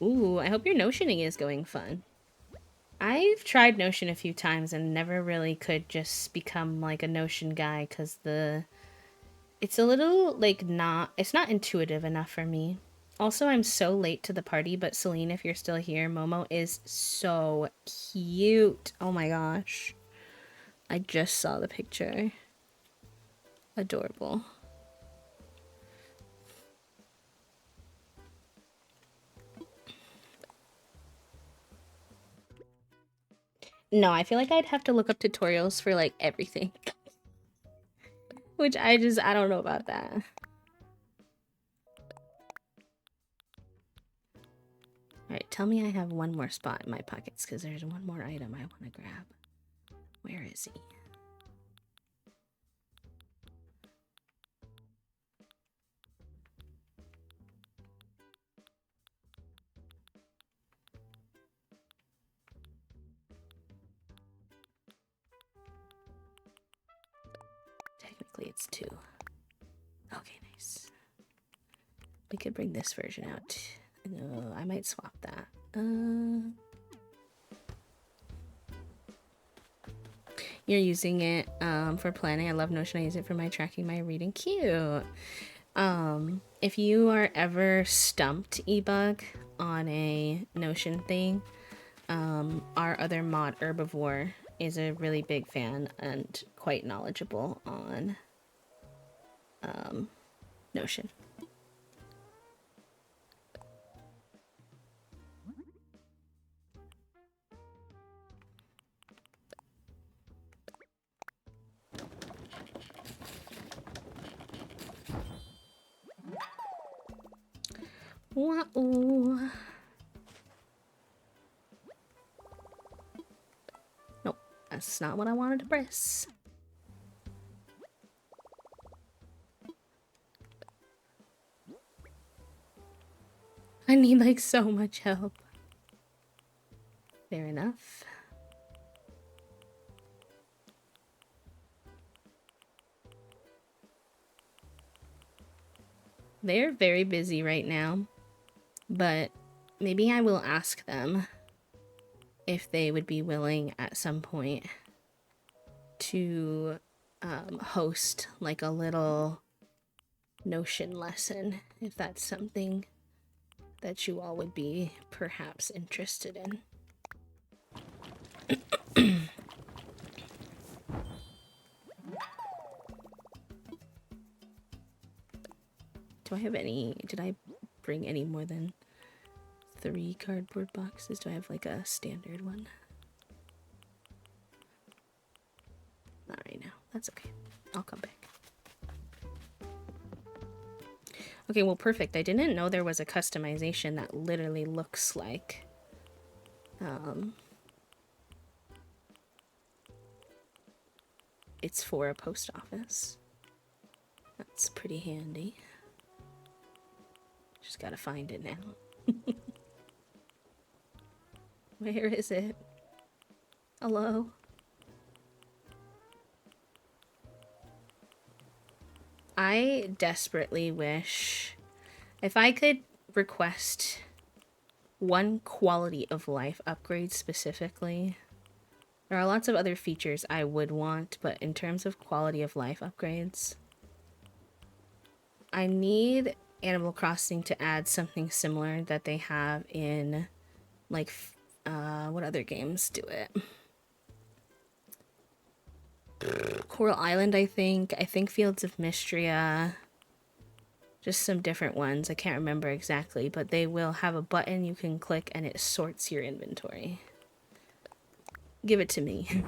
Ooh, I hope your notioning is going fun. I've tried Notion a few times and never really could just become like a Notion guy because it's a little like it's not intuitive enough for me. Also, I'm so late to the party, but Celine, if you're still here, Momo is so cute. Oh my gosh. I just saw the picture. Adorable. No, I feel like I'd have to look up tutorials for like everything. Which I don't know about that. Alright, tell me I have one more spot in my pockets because there's one more item I want to grab. Where is he? Technically it's 2. Okay, nice. We could bring this version out. No, I might swap that. You're using it for planning. I love Notion. I use it for my tracking my reading. Cute. If you are ever stumped, eBug, on a Notion thing, our other mod, Herbivore, is a really big fan and quite knowledgeable on Notion. Wow. Nope, that's not what I wanted to press. I need like so much help. Fair enough. They're very busy right now, but maybe I will ask them if they would be willing at some point to host like a little Notion lesson, if that's something that you all would be perhaps interested in. Do I have any, did I bring any more than 3 cardboard boxes? Do I have like a standard one? Not right now. That's okay. I'll come back. Okay, well, perfect. I didn't know there was a customization that literally looks like it's for a post office. That's pretty handy. Just gotta find it now. Where is it? Hello? I desperately wish if I could request one quality of life upgrade specifically. There are lots of other features I would want, but in terms of quality of life upgrades, I need Animal Crossing to add something similar that they have in, like, what other games do it? Coral Island, I think. I think Fields of Mystria. Just some different ones. I can't remember exactly, but they will have a button you can click and it sorts your inventory. Give it to me.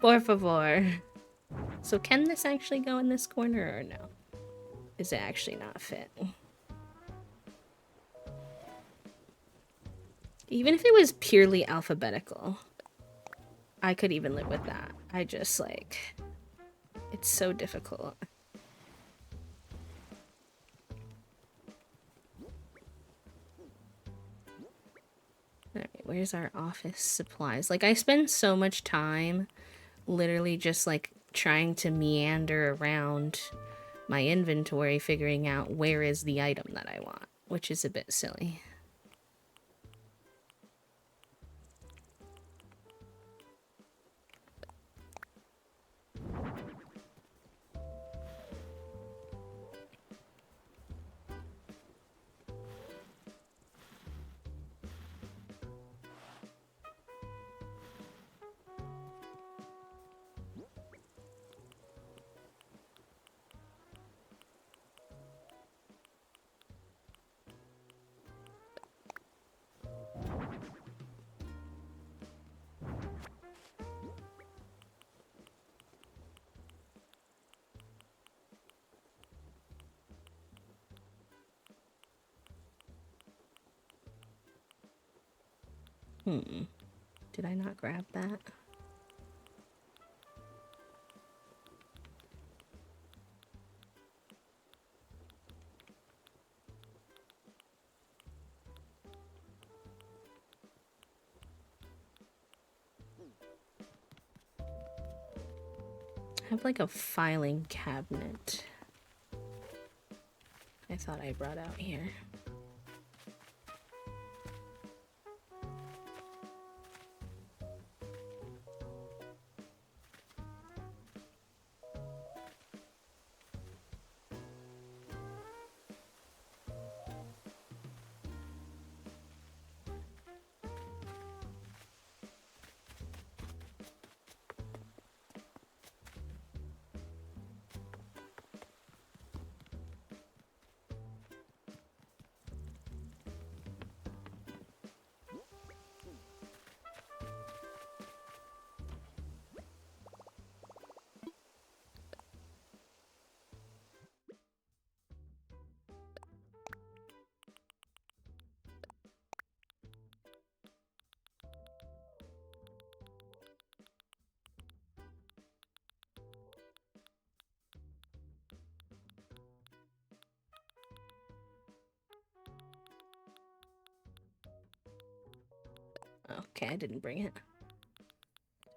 Por favor. So can this actually go in this corner or no? Is it actually not fit? Even if it was purely alphabetical, I could even live with that. I just like, it's so difficult. Alright, where's our office supplies? Like, I spend so much time literally just like trying to meander around my inventory figuring out where is the item that I want, which is a bit silly. Did I not grab that? I have like a filing cabinet I thought I brought out here. Okay, I didn't bring it.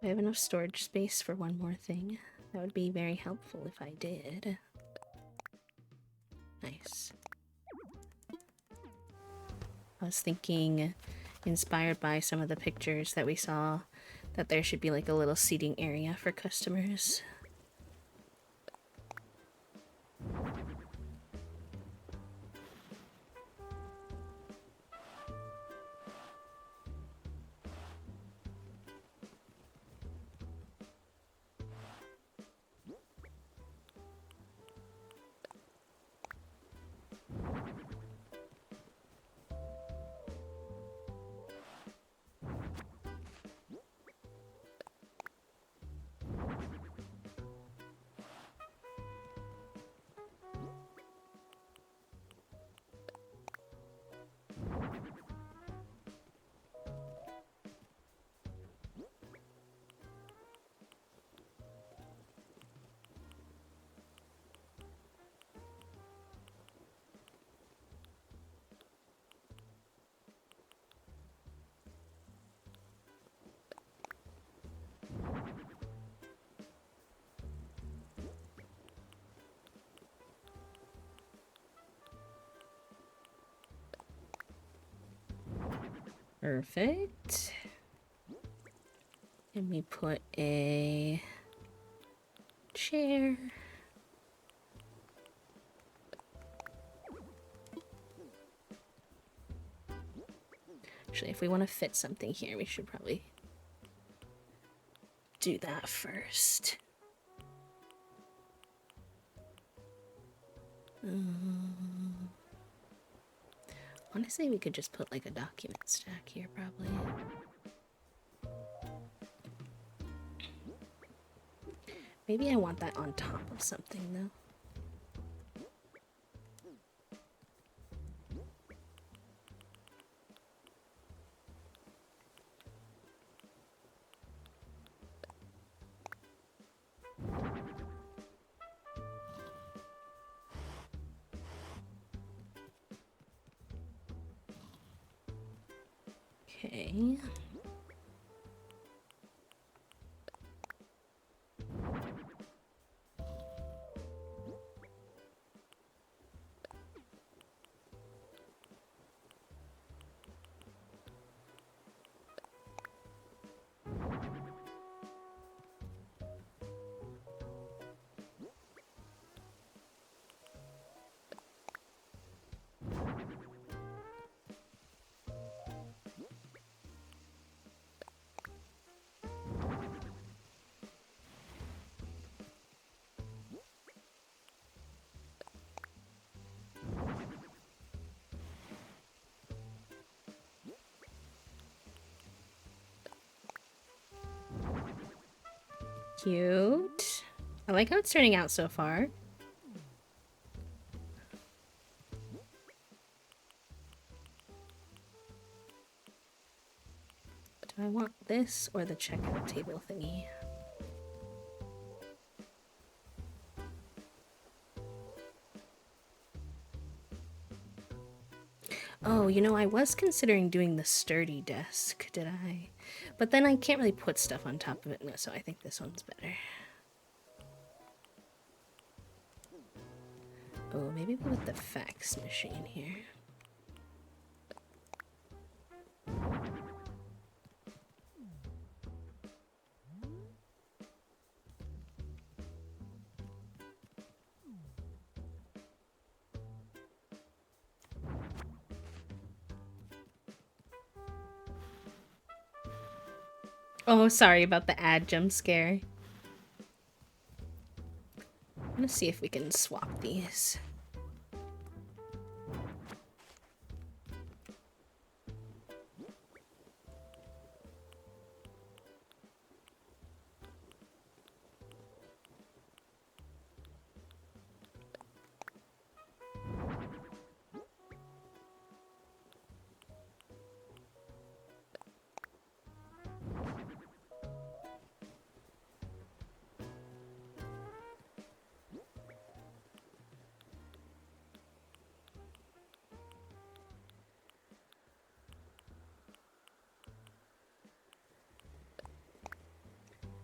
Do I have enough storage space for one more thing? That would be very helpful if I did. Nice. I was thinking, inspired by some of the pictures that we saw, that there should be like a little seating area for customers. Perfect. And we put a chair. Actually, if we want to fit something here, we should probably do that first. Honestly, we could just put like a document stack here, probably. Maybe I want that on top of something, though. Okay. Cute. I like how it's turning out so far. Do I want this or the checkout table thingy? Oh, you know, I was considering doing the sturdy desk, did I? But then I can't really put stuff on top of it, so I think this one's better. Oh, maybe we'll put the fax machine here. Oh, sorry about the ad jump scare. I'm gonna see if we can swap these.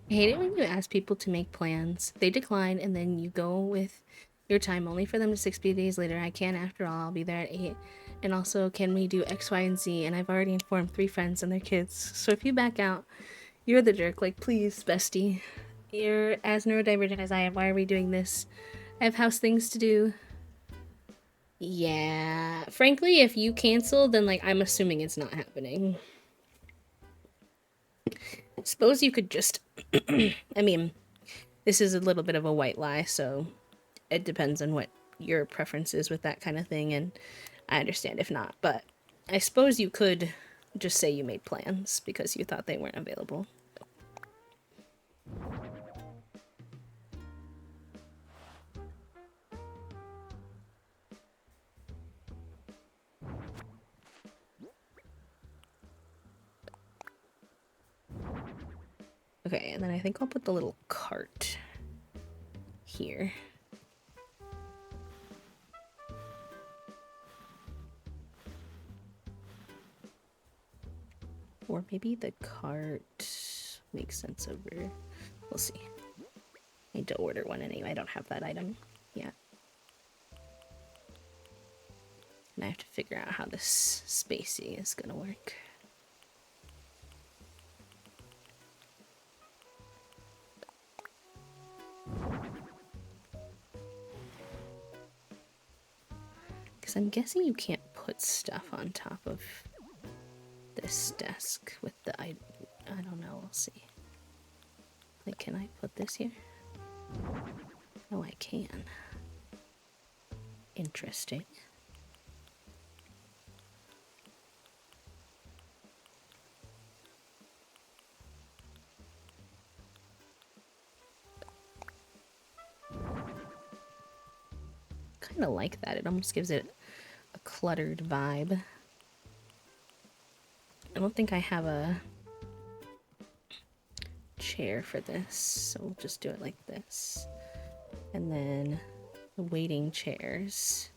I hate it when you ask people to make plans. They decline, and then you go with your time only for them to 60 days later. I can after all. I'll be there at 8. And also, can we do X, Y, and Z? And I've already informed 3 friends and their kids. So if you back out, you're the jerk. Like, please, bestie. You're as neurodivergent as I am. Why are we doing this? I have house things to do. Yeah. Frankly, if you cancel, then, like, I'm assuming it's not happening. Suppose you could just... I mean, this is a little bit of a white lie, so it depends on what your preference is with that kind of thing, and I understand if not, but I suppose you could just say you made plans because you thought they weren't available. Okay, and then I think I'll put the little cart here. Or maybe the cart makes sense over... We'll see. I need to order one anyway. I don't have that item yet. And I have to figure out how this spacey is gonna work. Because I'm guessing you can't put stuff on top of this desk with the... I don't know, we'll see. Like, can I put this here? Oh, I can. Interesting. Kind of like that. It almost gives it a cluttered vibe. I don't think I have a chair for this, so we'll just do it like this. And then the waiting chairs.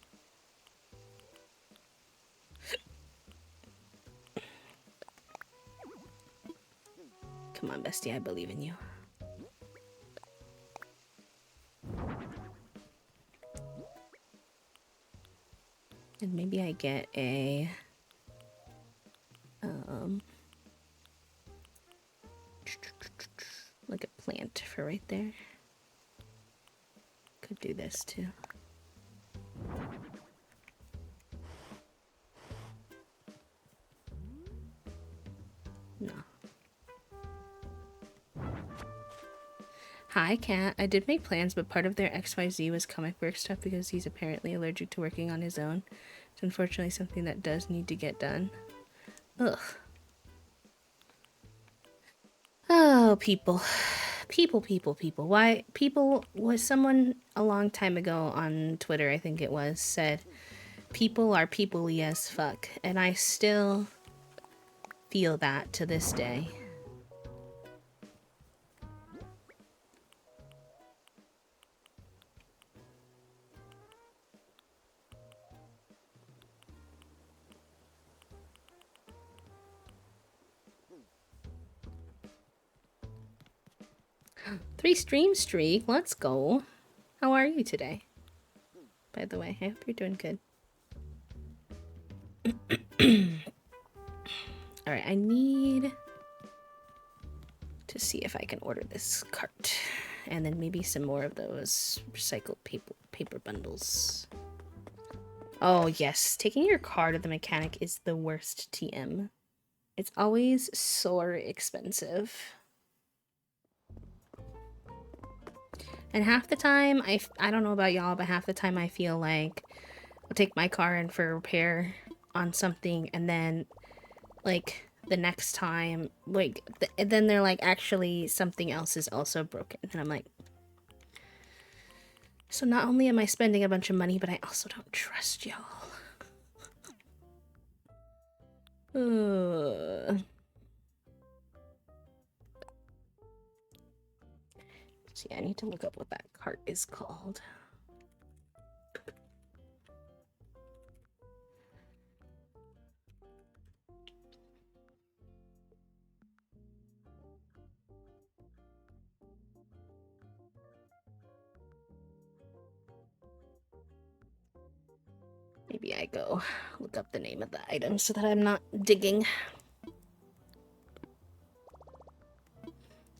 Come on, bestie, I believe in you. And maybe I get a like a plant for right there. Could do this too. No. Hi, Cat. I did make plans, but part of their XYZ was comic work stuff because he's apparently allergic to working on his own. It's unfortunately something that does need to get done. Ugh. Oh, people. People. Why? People was someone a long time ago on Twitter, I think it was, said, people are people-y as fuck. And I still feel that to this day. Three stream streak. Let's go. How are you today? By the way, I hope you're doing good. Alright, I need to see if I can order this cart. And then maybe some more of those recycled paper bundles. Oh, yes. Taking your car to the mechanic is the worst TM. It's always so expensive. And half the time, I don't know about y'all, but half the time I feel like I'll take my car in for repair on something, and then, like, the next time, like, then they're like, actually, something else is also broken. And I'm like, so not only am I spending a bunch of money, but I also don't trust y'all. See, I need to look up what that cart is called. Maybe I go look up the name of the item so that I'm not digging.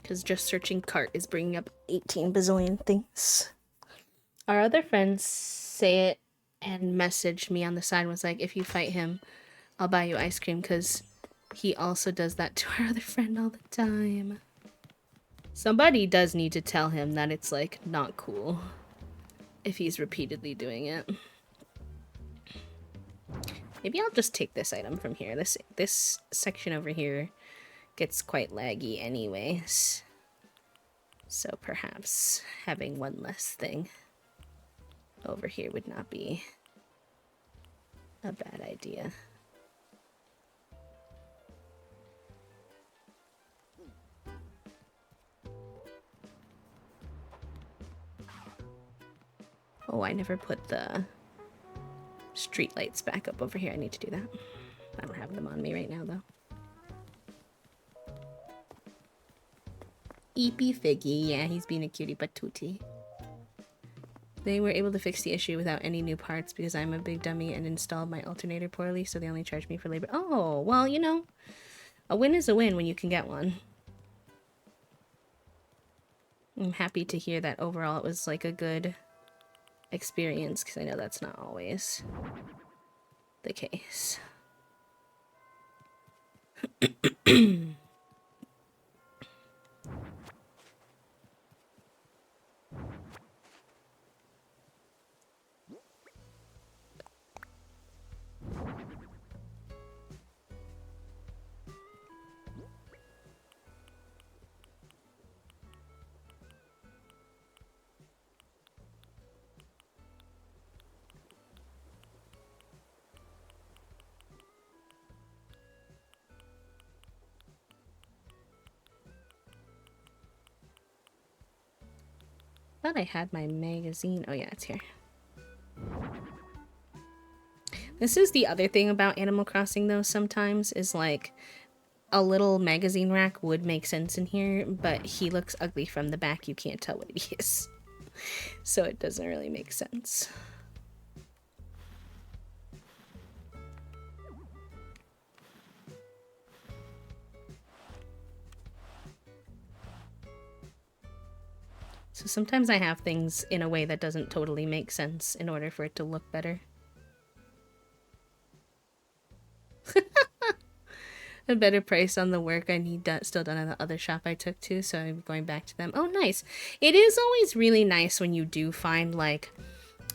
Because just searching cart is bringing up 18 bazillion things. Our other friends say it and messaged me on the side, was like, if you fight him, I'll buy you ice cream, because he also does that to our other friend all the time. Somebody does need to tell him that it's, like, not cool if he's repeatedly doing it. Maybe I'll just take this item from here. This section over here gets quite laggy anyways. So perhaps having one less thing over here would not be a bad idea. Oh, I never put the street lights back up over here. I need to do that. I don't have them on me right now, though. Eepy Figgy. Yeah, he's being a cutie patootie. They were able to fix the issue without any new parts because I'm a big dummy and installed my alternator poorly, so they only charged me for labor. Oh, well, you know, a win is a win when you can get one. I'm happy to hear that overall it was like a good experience, because I know that's not always the case. Thought I had my magazine. Oh yeah, it's here. This is the other thing about Animal Crossing, though, sometimes, is like a little magazine rack would make sense in here, but he looks ugly from the back. You can't tell what he is. So it doesn't really make sense. So sometimes I have things in a way that doesn't totally make sense in order for it to look better. A better price on the work I need still done in the other shop I took to, so I'm going back to them. Oh, nice. It is always really nice when you do find, like,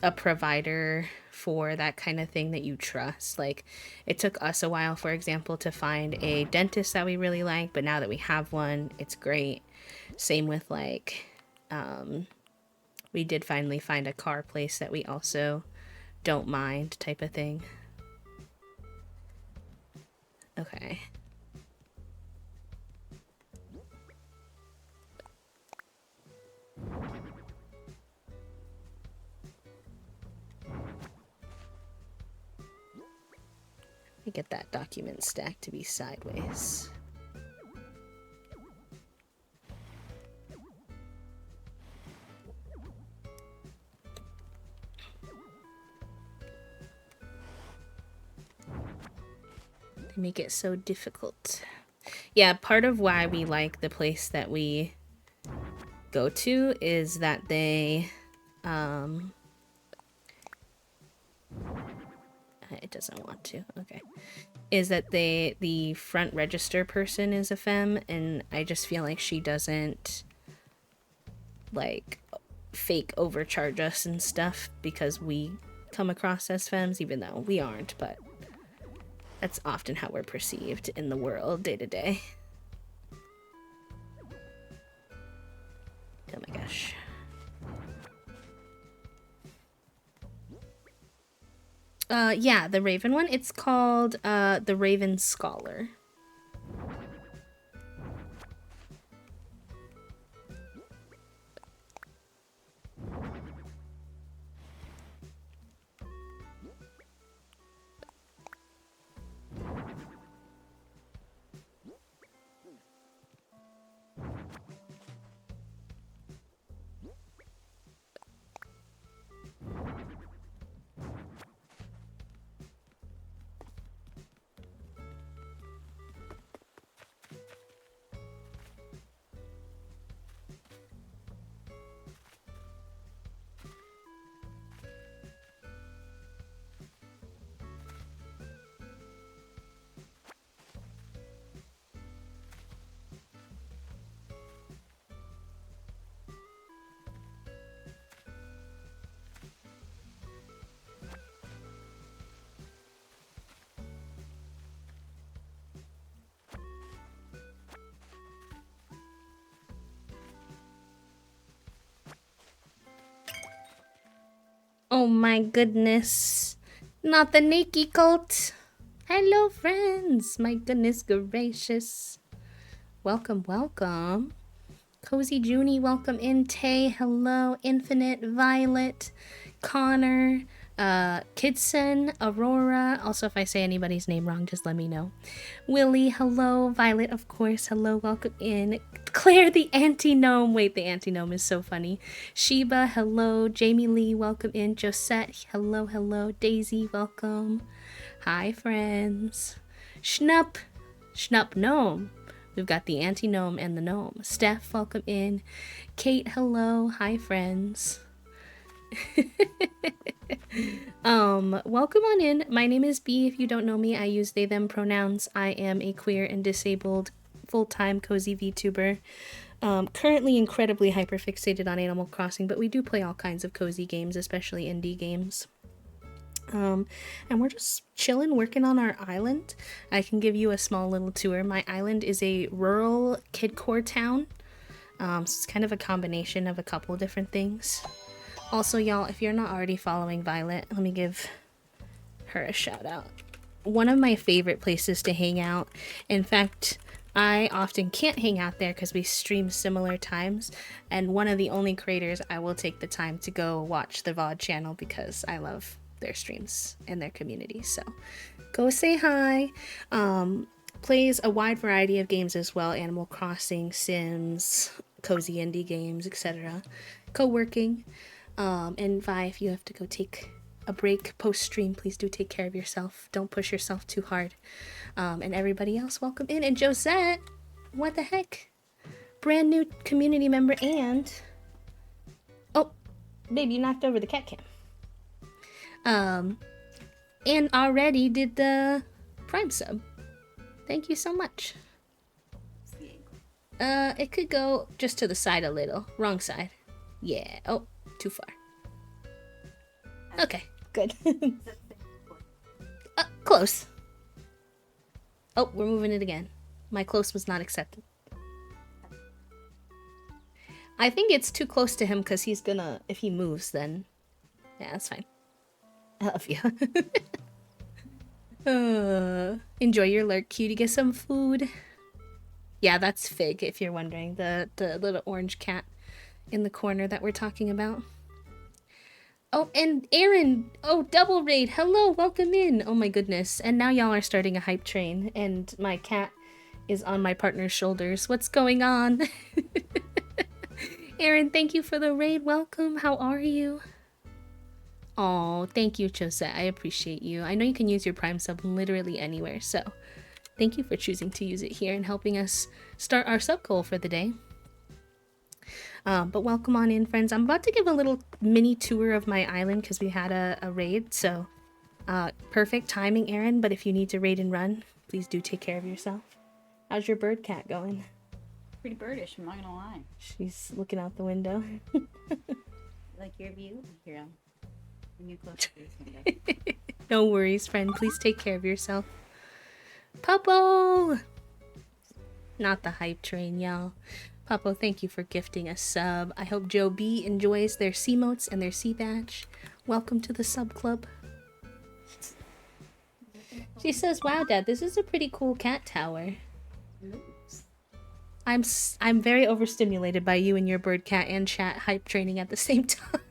a provider for that kind of thing that you trust. Like, it took us a while, for example, to find a dentist that we really like, but now that we have one, it's great. Same with, like, we did finally find a car place that we also don't mind, type of thing. Okay. I get that document stack to be sideways. They make it so difficult. Yeah, part of why we like the place that we go to is that they, it doesn't want to, okay. Is that the front register person is a femme, and I just feel like she doesn't, like, fake overcharge us and stuff because we come across as femmes, even though we aren't, but that's often how we're perceived in the world day to day. Oh my gosh. Yeah, the Raven one. It's called, the Raven Scholar. Oh my goodness. Not the Nikki cult. Hello, friends. My goodness gracious. Welcome, welcome. Cozy Junie, welcome in. Tay, hello. Infinite, Violet, Connor, Kidson, Aurora. Also, if I say anybody's name wrong, just let me know. Willie, hello. Violet, of course, hello. Welcome in. Claire, the anti-gnome. Wait, the anti-gnome is so funny. Sheba, hello. Jamie Lee, welcome in. Josette, hello, hello. Daisy, welcome. Hi, friends. Schnupp, Schnupp Gnome. We've got the anti-gnome and the gnome. Steph, welcome in. Kate, hello. Hi, friends. Welcome on in. My name is B. If you don't know me, I use they, them pronouns. I am a queer and disabled full-time cozy VTuber. Currently incredibly hyperfixated on Animal Crossing, but we do play all kinds of cozy games, especially indie games. And we're just chilling, working on our island. I can give you a small little tour. My island is a rural kidcore town. So it's kind of a combination of a couple different things. Also, y'all, if you're not already following Violet, let me give her a shout out. One of my favorite places to hang out. In fact, I often can't hang out there because we stream similar times, and one of the only creators I will take the time to go watch the VOD channel because I love their streams and their community. So go say hi. Plays a wide variety of games as well: Animal Crossing, Sims, cozy indie games, etc. Co-working. And Vi, if you have to go take a break post-stream, please do take care of yourself. Don't push yourself too hard. And everybody else, welcome in. And Josette, what the heck? Brand new community member and... Oh, babe, you knocked over the cat cam. And already did the Prime sub. Thank you so much. It could go just to the side a little. Wrong side. Yeah. Oh, too far. Okay, good. Close. Oh, we're moving it again. My close was not accepted. I think it's too close to him because he's gonna... If he moves, then... Yeah, that's fine. I love you. Enjoy your lurk, cutie. Get some food. Yeah, that's Fig, if you're wondering. The little orange cat in the corner that we're talking about. Oh, and Aaron! Oh, double raid! Hello, welcome in! Oh my goodness. And now y'all are starting a hype train, and my cat is on my partner's shoulders. What's going on? Aaron, thank you for the raid. Welcome. How are you? Oh, thank you, Josette. I appreciate you. I know you can use your Prime sub literally anywhere, so thank you for choosing to use it here and helping us start our sub goal for the day. But welcome on in, friends. I'm about to give a little mini tour of my island because we had a raid, so perfect timing, Aaron. But if you need to raid and run, please do take care of yourself. How's your bird cat going? Pretty birdish, I'm not gonna lie. She's looking out the window. Like your view? Here, I'll bring you closer to this window. No worries, friend. Please take care of yourself. Popo! Not the hype train, y'all. Popo, thank you for gifting a sub. I hope Joe B enjoys their C-motes and their C-badge. Welcome to the sub club. She says, wow, Dad, this is a pretty cool cat tower. I'm very overstimulated by you and your bird cat and chat hype training at the same time.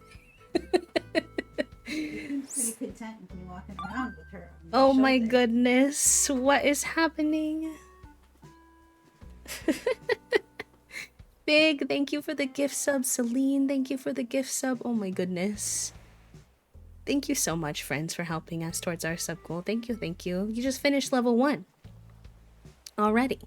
Pretty content with me walking around with her. Oh my goodness, what is happening? Big, thank you for the gift sub. Celine, thank you for the gift sub. Oh my goodness. Thank you so much, friends, for helping us towards our sub goal. Thank you, thank you. You just finished level 1 already.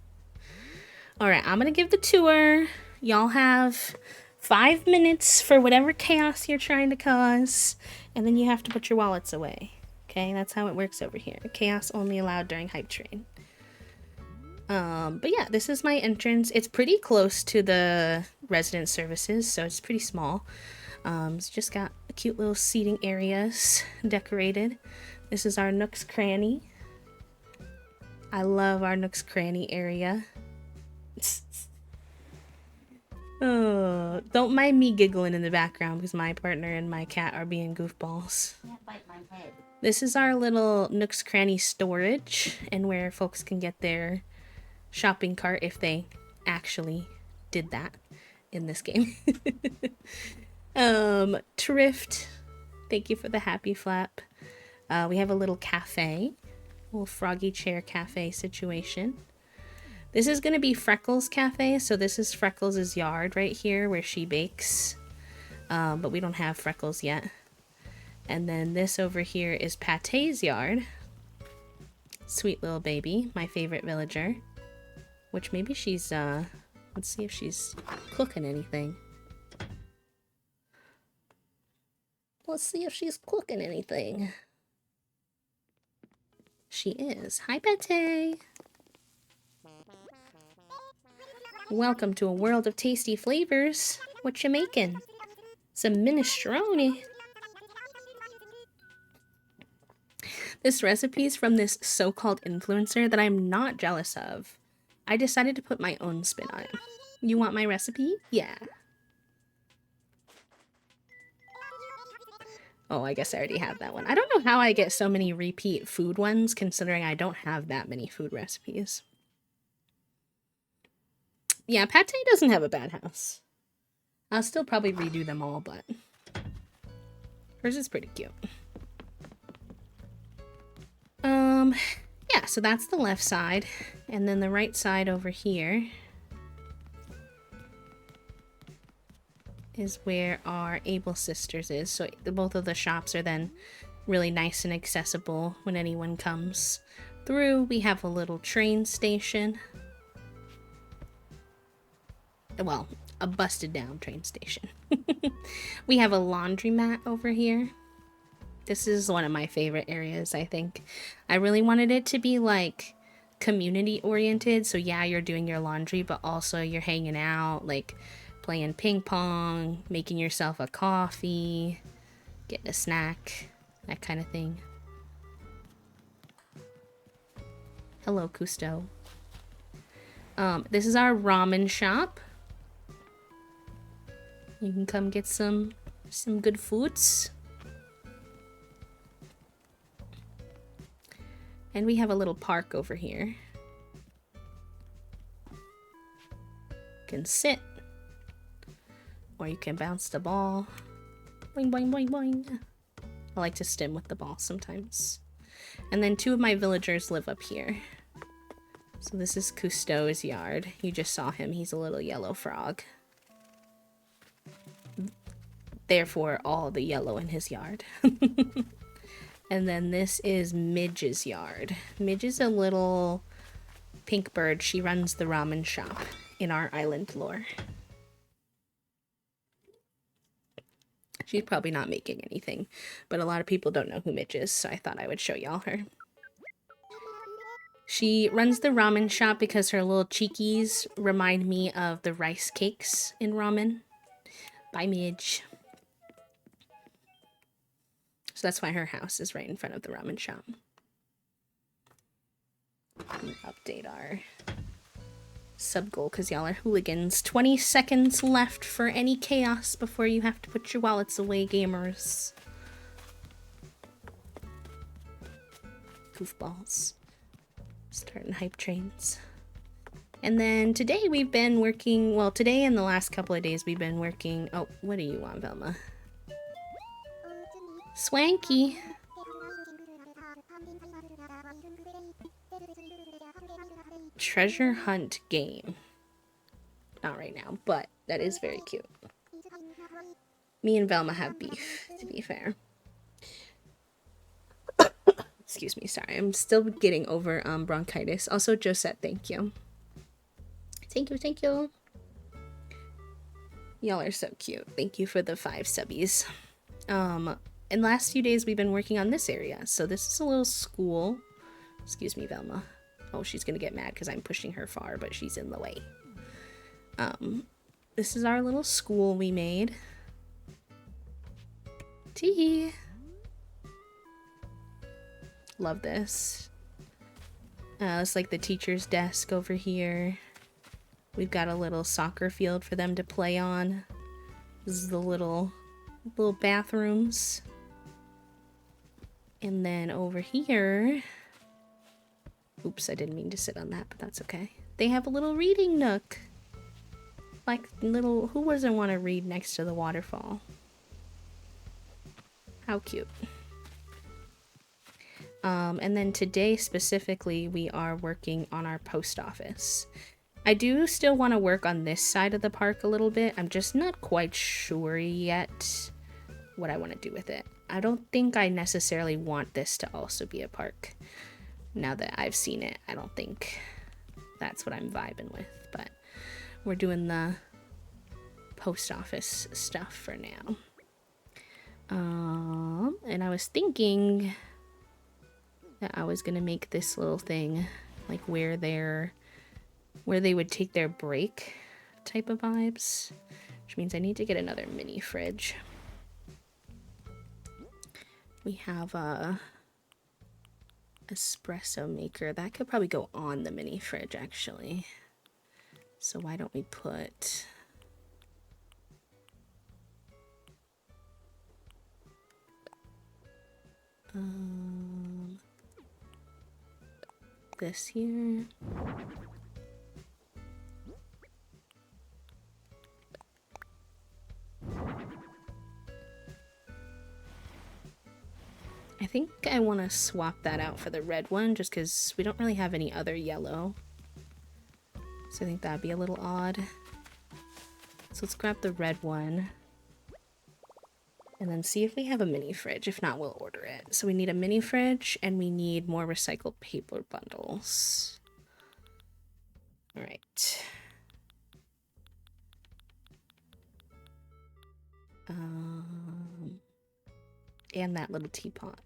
Alright, I'm gonna give the tour. Y'all have 5 minutes for whatever chaos you're trying to cause, and then you have to put your wallets away. Okay, that's how it works over here. Chaos only allowed during hype train. But yeah, this is my entrance. It's pretty close to the resident services, so it's pretty small. It's just got cute little seating areas decorated. This is our Nook's Cranny. I love our Nook's Cranny area. Oh, don't mind me giggling in the background because my partner and my cat are being goofballs. Can't bite my head. This is our little Nooks Cranny storage and where folks can get their shopping cart if they actually did that in this game. Trift, thank you for the happy flap. We have a little cafe, little froggy chair cafe situation. This is going to be Freckles' cafe, so this is Freckles' yard right here where she bakes. But we don't have Freckles yet. And then this over here is Pate's yard. Sweet little baby, my favorite villager. Which maybe she's, let's see if she's cooking anything. Let's see if she's cooking anything. She is. Hi, Pate! Welcome to a world of tasty flavors. What you making? Some minestrone. This recipe is from this so-called influencer that I'm not jealous of. I decided to put my own spin on it. You want my recipe? Yeah. Oh, I guess I already have that one. I don't know how I get so many repeat food ones, considering I don't have that many food recipes. Yeah, Pate doesn't have a bad house. I'll still probably redo them all, but hers is pretty cute. Yeah, so that's the left side, and then the right side over here is where our Able Sisters is. So both of the shops are then really nice and accessible when anyone comes through. We have a little train station. Well, a busted down train station. We have a laundromat over here. This is one of my favorite areas, I think. I really wanted it to be like community oriented. So yeah, you're doing your laundry, but also you're hanging out, like playing ping pong, making yourself a coffee, getting a snack, that kind of thing. Hello, Cousteau. This is our ramen shop. You can come get some good foods. And we have a little park over here. You can sit. Or you can bounce the ball. Boing, boing, boing, boing. I like to stim with the ball sometimes. And then two of my villagers live up here. So this is Cousteau's yard. You just saw him. He's a little yellow frog. Therefore, all the yellow in his yard. And then this is Midge's yard. Midge is a little pink bird. She runs the ramen shop in our island lore. She's probably not making anything, but a lot of people don't know who Midge is, so I thought I would show y'all her. She runs the ramen shop because her little cheekies remind me of the rice cakes in ramen. Bye, Midge. So that's why her house is right in front of the ramen shop. Update our sub goal because y'all are hooligans. 20 seconds left for any chaos before you have to put your wallets away, gamers. Goofballs. Starting hype trains. And then today we've been working, well, today and the last couple of days we've been working. Oh, what do you want, Velma? Swanky. Treasure hunt game. Not right now, but that is very cute. Me and Velma have beef, to be fair. Excuse me, sorry. I'm still getting over bronchitis. Also, Josette, thank you. Thank you, thank you. Y'all are so cute. Thank you for the 5 subbies. In the last few days, we've been working on this area. So this is a little school. Excuse me, Velma. Oh, she's gonna get mad because I'm pushing her far, but she's in the way. This is our little school we made. Tee. Love this. It's like the teacher's desk over here. We've got a little soccer field for them to play on. This is the little bathrooms. And then over here, oops, I didn't mean to sit on that, but that's okay. They have a little reading nook. Like little, who doesn't want to read next to the waterfall? How cute. And then today specifically, we are working on our post office. I do still want to work on this side of the park a little bit. I'm just not quite sure yet what I want to do with it. I don't think I necessarily want this to also be a park. Now that I've seen it, I don't think that's what I'm vibing with, but we're doing the post office stuff for now. And I was thinking that I was gonna make this little thing like where they would take their break type of vibes, which means I need to get another mini fridge. We have a espresso maker that could probably go on the mini fridge actually. So why don't we put this here. I think I want to swap that out for the red one just because we don't really have any other yellow. So I think that'd be a little odd. So let's grab the red one. And then see if we have a mini fridge. If not, we'll order it. So we need a mini fridge and we need more recycled paper bundles. All right. And that little teapot.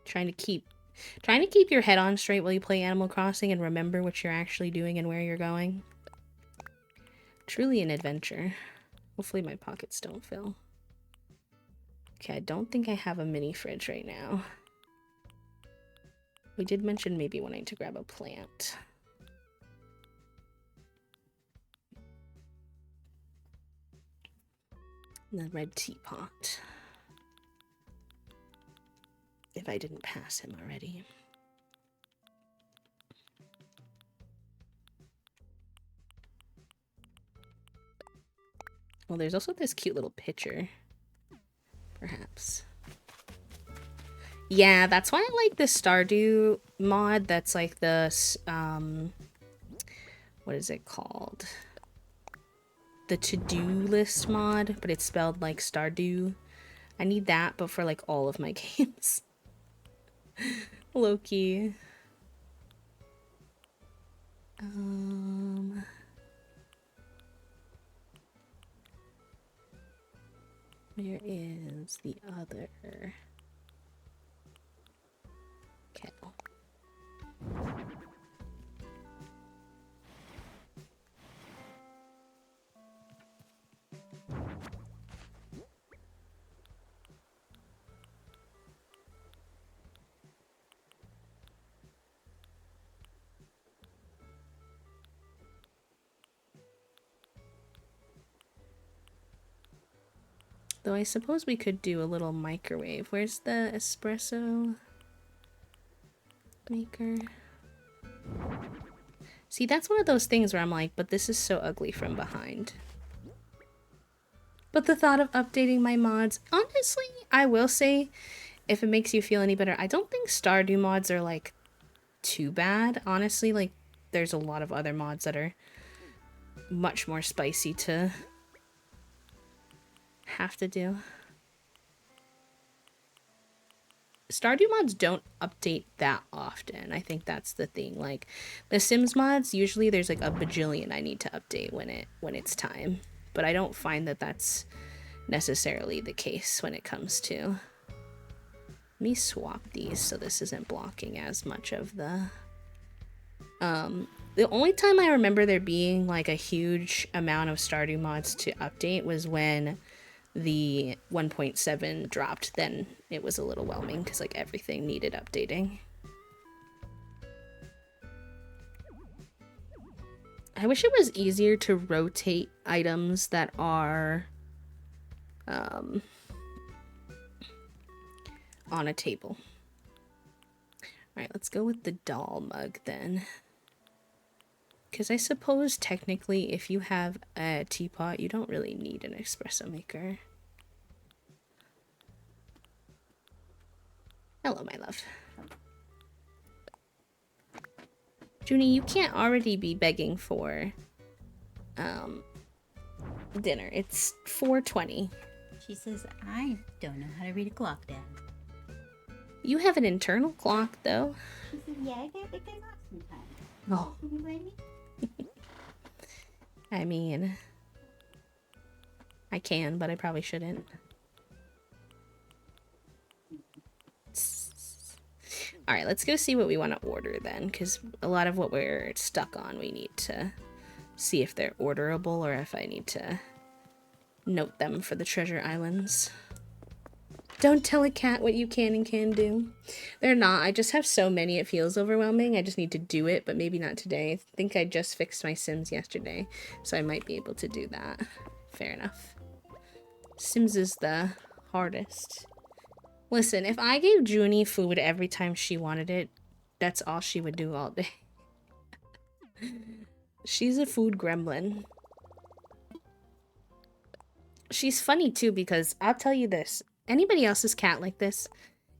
Trying to keep your head on straight while you play Animal Crossing and remember what you're actually doing and where you're going. Truly an adventure. Hopefully my pockets don't fill. Okay, I don't think I have a mini fridge right now. We did mention maybe wanting to grab a plant. And the red teapot. If I didn't pass him already. Well, there's also this cute little pitcher. Perhaps. Yeah, that's why I like the Stardew mod. That's like the, what is it called? The to-do list mod, but it's spelled like Stardew. I need that, but for like all of my games. Loki. Where is the other kettle? Though I suppose we could do a little microwave. Where's the espresso maker? See, that's one of those things where I'm like, but this is so ugly from behind. But the thought of updating my mods, honestly, I will say, if it makes you feel any better, I don't think Stardew mods are like too bad. Honestly, like there's a lot of other mods that are much more spicy to have to do. Stardew mods don't update that often. I think that's the thing. Like the Sims mods, usually there's like a bajillion I need to update when it's time. But I don't find that that's necessarily the case when it comes to. Let me swap these so this isn't blocking as much of the only time I remember there being like a huge amount of Stardew mods to update was when the 1.7 dropped. Then it was a little whelming because like everything needed updating. I wish it was easier to rotate items that are on a table. Alright, let's go with the doll mug then. Because I suppose technically if you have a teapot, you don't really need an espresso maker. Hello, my love. Junie, you can't already be begging for dinner. It's 4:20. She says, I don't know how to read a clock down. You have an internal clock, though. She said, yeah, I get off sometimes. Oh. Can you blame me? I mean, I can, but I probably shouldn't. Alright, let's go see what we want to order then, because a lot of what we're stuck on, we need to see if they're orderable or if I need to note them for the treasure islands. Don't tell a cat what you can and can't do. They're not. I just have so many, it feels overwhelming. I just need to do it, but maybe not today. I think I just fixed my Sims yesterday, so I might be able to do that. Fair enough. Sims is the hardest. Listen, if I gave Junie food every time she wanted it, that's all she would do all day. She's a food gremlin. She's funny too because I'll tell you this. Anybody else's cat like this?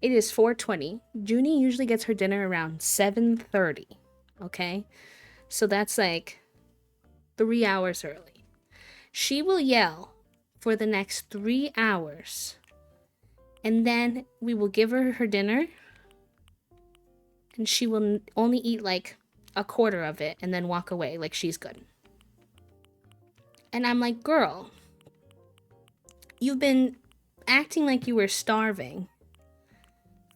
It is 4:20. Junie usually gets her dinner around 7:30. Okay? So that's like 3 hours early. She will yell for the next 3 hours. And then we will give her her dinner. And she will only eat like a quarter of it and then walk away like she's good. And I'm like, girl, you've been acting like you were starving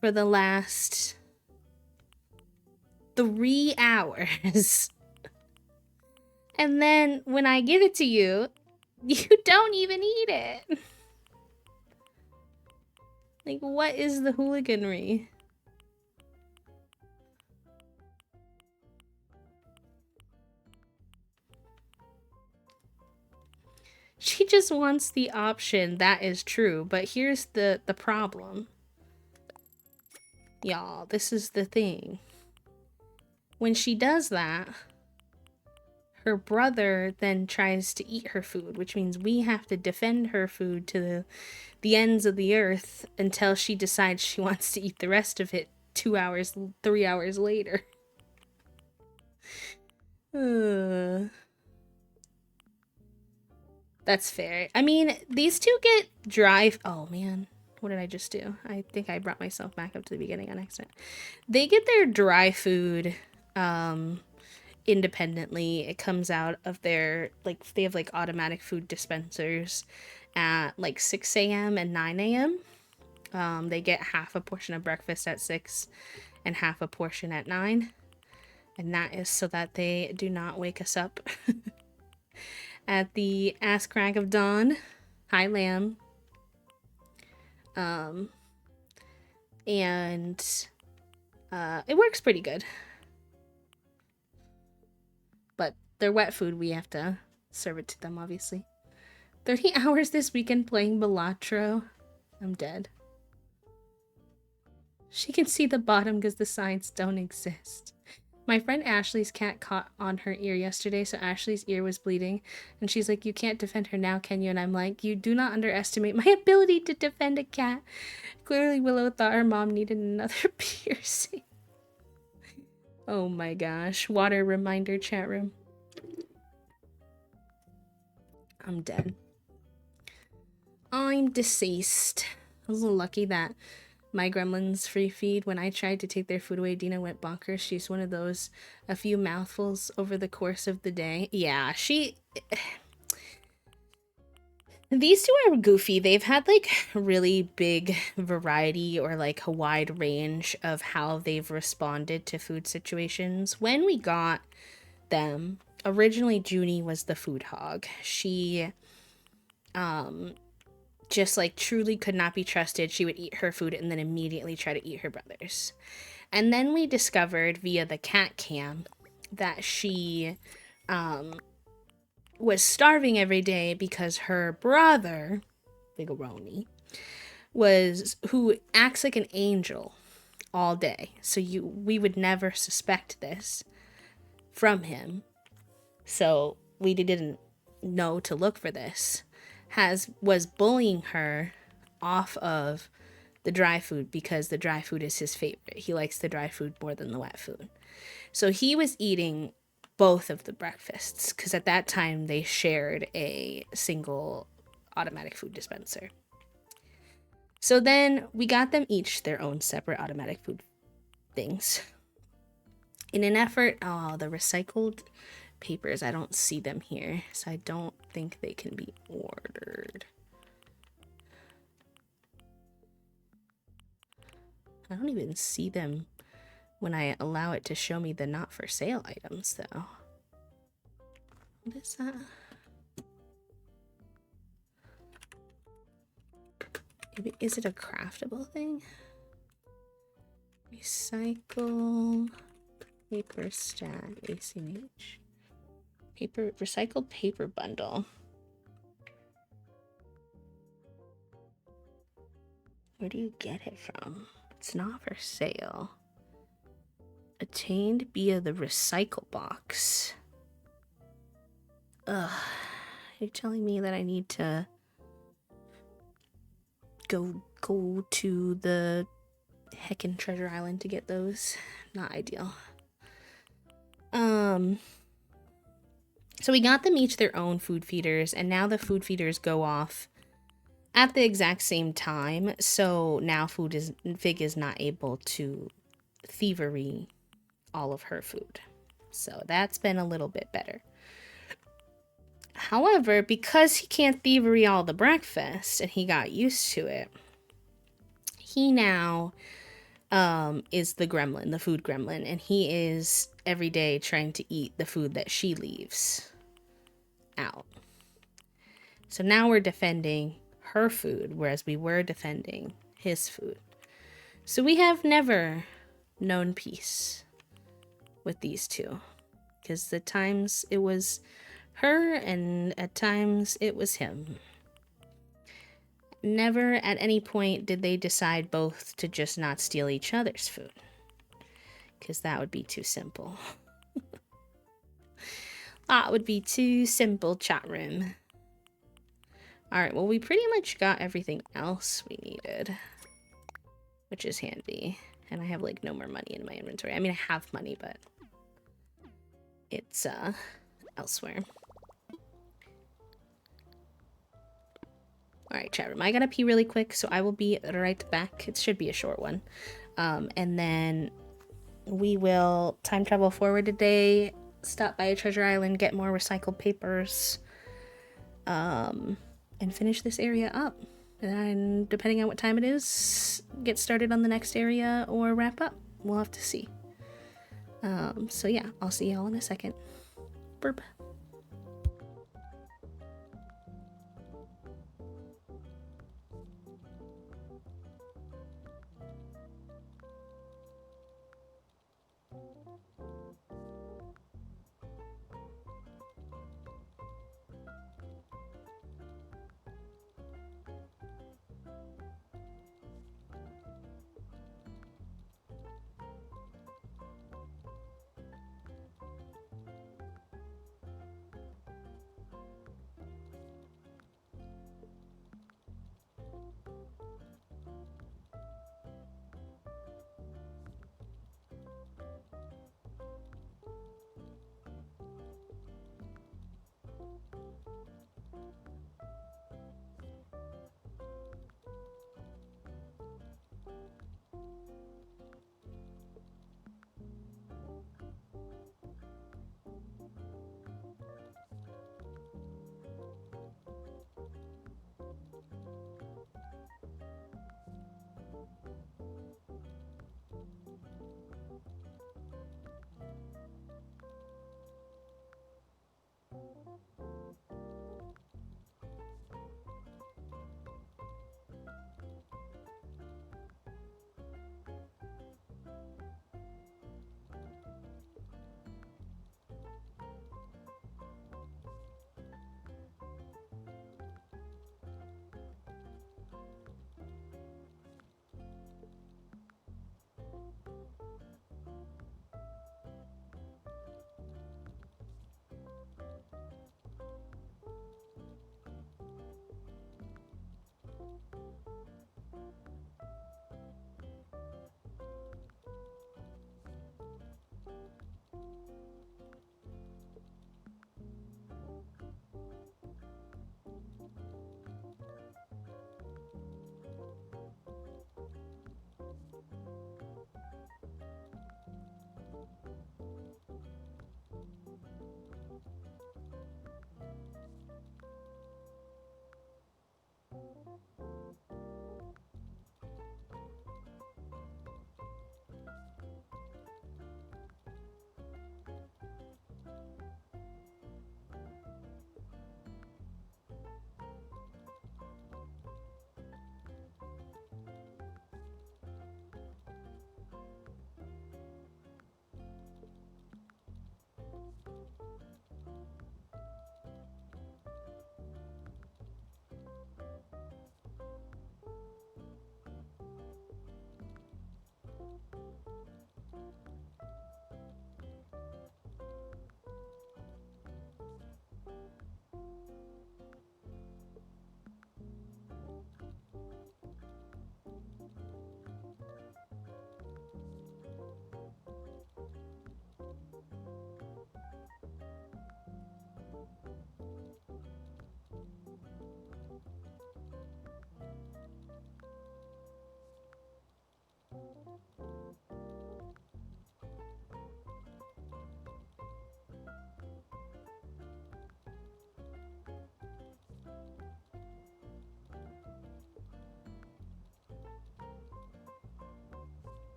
for the last 3 hours. And then when I give it to you, you don't even eat it. Like, what is the hooliganry? She just wants the option, that is true. But here's the problem. Y'all, this is the thing. When she does that, her brother then tries to eat her food, which means we have to defend her food to the ends of the earth until she decides she wants to eat the rest of it 3 hours later. That's fair. I mean, these two get dry. Oh man, what did I just do? I think I brought myself back up to the beginning on accident. They get their dry food independently. It comes out of their, like, they have like automatic food dispensers at like 6 a.m. and 9 a.m. They get half a portion of breakfast at 6 and half a portion at 9. And that is so that they do not wake us up at the ass crack of dawn. Hi, lamb. And it works pretty good. But their wet food, we have to serve it to them, obviously. 30 hours this weekend playing Balatro. I'm dead. She can see the bottom because the sides don't exist. My friend Ashley's cat caught on her ear yesterday, so Ashley's ear was bleeding. And she's like, you can't defend her now, can you? And I'm like, you do not underestimate my ability to defend a cat. Clearly Willow thought her mom needed another piercing. Oh my gosh. Water reminder, chat room. I'm dead. I'm deceased. I was lucky that my gremlins free feed. When I tried to take their food away, Dina went bonkers. She's one of those, a few mouthfuls over the course of the day. Yeah, these two are goofy. They've had like really big variety or like a wide range of how they've responded to food situations. When we got them, originally Junie was the food hog. She just like truly could not be trusted. She would eat her food and then immediately try to eat her brother's. And then we discovered via the cat cam that she was starving every day because her brother, Bigaroni, who acts like an angel all day. So we would never suspect this from him. So we didn't know to look for this. Was bullying her off of the dry food because the dry food is his favorite. He likes the dry food more than the wet food. So he was eating both of the breakfasts because at that time they shared a single automatic food dispenser. So then we got them each their own separate automatic food things. In an effort, the recycled papers, I don't see them here, so I don't think they can be ordered. I don't even see them when I allow it to show me the not for sale items, though. What is that? Maybe, is it a craftable thing? Recycle paper stat acnh paper recycled paper bundle. Where do you get it from? It's not for sale. Attained via the recycle box. Ugh. You're telling me that I need to go to the heckin' treasure island to get those? Not ideal. So we got them each their own food feeders, and now the food feeders go off at the exact same time. So now Fig is not able to thievery all of her food. So that's been a little bit better. However, because he can't thievery all the breakfast and he got used to it, he now is the gremlin, the food gremlin, and he is every day trying to eat the food that she leaves out. So now we're defending her food, whereas we were defending his food. So we have never known peace with these two, because at times it was her and at times it was him. Never at any point did they decide both to just not steal each other's food, because that would be too simple. That would be too simple, chat room. Alright, well, we pretty much got everything else we needed, which is handy. And I have, like, no more money in my inventory. I mean, I have money, but it's, elsewhere. Alright, chat room, I gotta pee really quick, so I will be right back. It should be a short one. And then we will time travel forward today, stop by a treasure island, get more recycled papers, and finish this area up. And depending on what time it is, get started on the next area or wrap up. We'll have to see. So yeah, I'll see y'all in a second. Burp.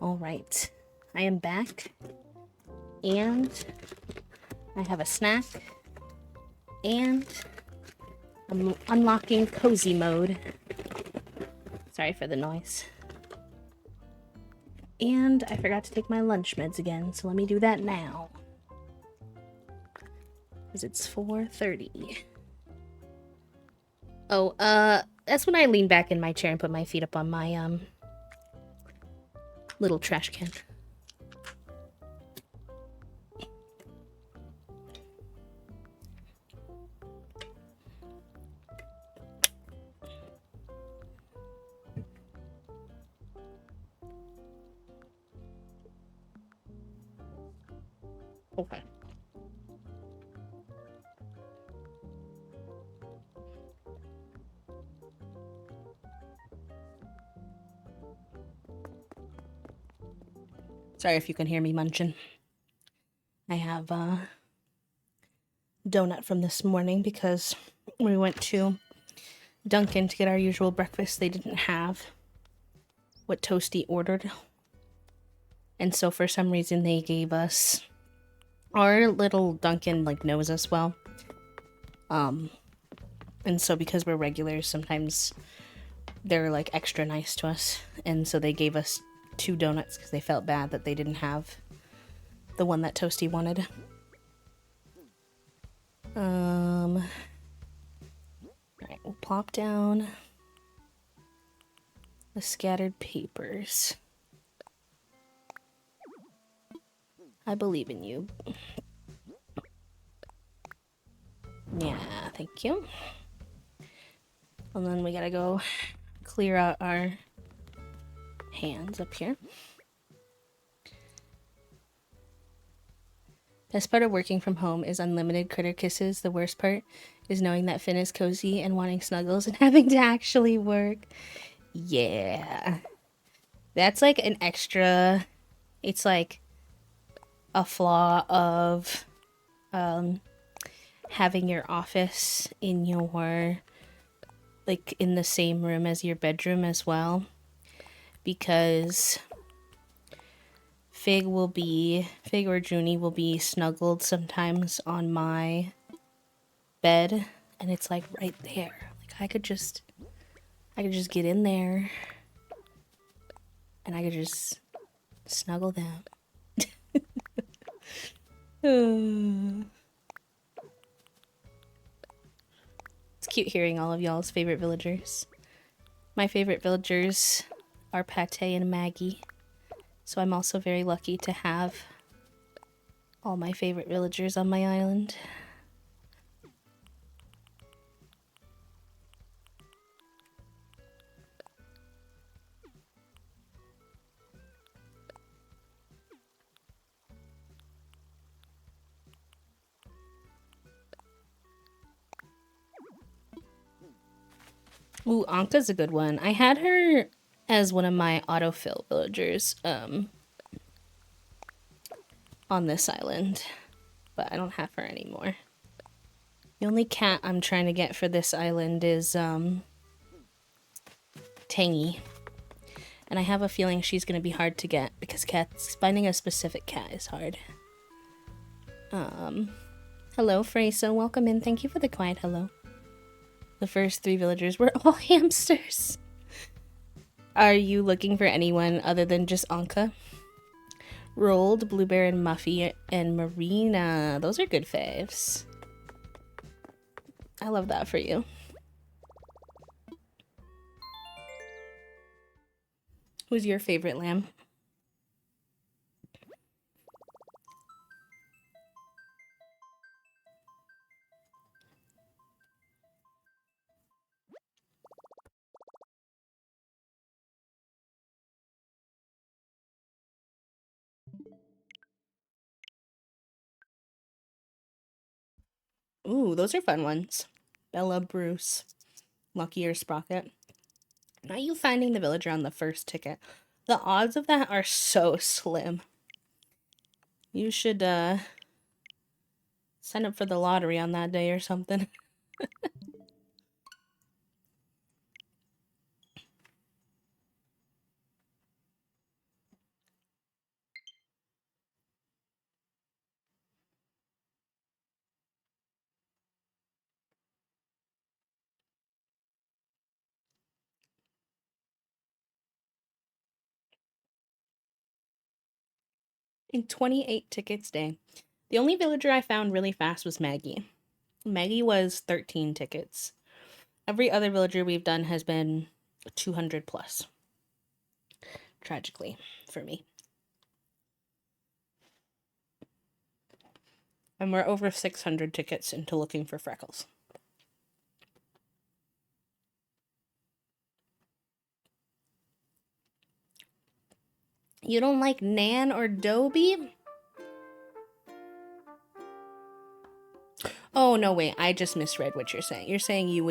All right, I am back, and I have a snack, and I'm unlocking cozy mode. Sorry for the noise. And I forgot to take my lunch meds again, so let me do that now. Because it's 4:30. Oh, that's when I lean back in my chair and put my feet up on my, little trash can. Okay. Sorry if you can hear me munching. I have a donut from this morning because we went to Dunkin' to get our usual breakfast. They didn't have what Toasty ordered. And so for some reason they gave us our little Dunkin' like knows us well. And so because we're regulars, sometimes they're like extra nice to us. And so they gave us 2 donuts because they felt bad that they didn't have the one that Toasty wanted. Alright, we'll plop down the scattered papers. I believe in you. Yeah, thank you. And then we gotta go clear out our hands up here. Best part of working from home is unlimited critter kisses. The worst part is knowing that Finn is cozy and wanting snuggles and having to actually work. Yeah. That's like an extra... It's like a flaw of having your office in your... like in the same room as your bedroom as well. Because... Fig or Junie will be snuggled sometimes on my bed, and it's like right there. Like I could just get in there and I could just snuggle them. It's cute hearing all of y'all's favorite villagers. My favorite villagers are Pate and Maggie. So I'm also very lucky to have all my favorite villagers on my island. Ooh, Anka's a good one. I had her as one of my autofill villagers on this island, but I don't have her anymore. The only cat I'm trying to get for this island is Tangy. And I have a feeling she's going to be hard to get because finding a specific cat is hard. Hello, Freyso. Welcome in. Thank you for the quiet hello. The first 3 villagers were all hamsters. Are you looking for anyone other than just Anka? Rolled, Blueberry, and Muffy, and Marina. Those are good faves. I love that for you. Who's your favorite lamb? Ooh, those are fun ones. Bella, Bruce, Lucky, or Sprocket. Not you finding the villager on the first ticket. The odds of that are so slim. You should sign up for the lottery on that day or something. In 28 tickets day. The only villager I found really fast was Maggie. Maggie was 13 tickets. Every other villager we've done has been 200 plus. Tragically, for me. And we're over 600 tickets into looking for Freckles. You don't like Nan or Dobie? Oh, no, wait. I just misread what you're saying. You're saying you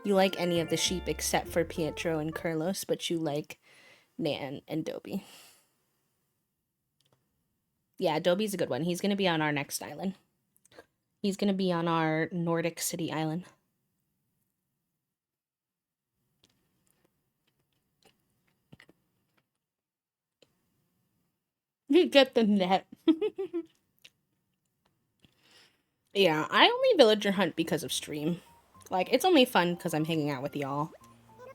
like any of the sheep except for Pietro and Carlos, but you like Nan and Dobie. Yeah, Dobie's a good one. He's going to be on our next island. He's going to be on our Nordic City island. You get the net. Yeah, I only villager hunt because of stream. Like, it's only fun because I'm hanging out with y'all.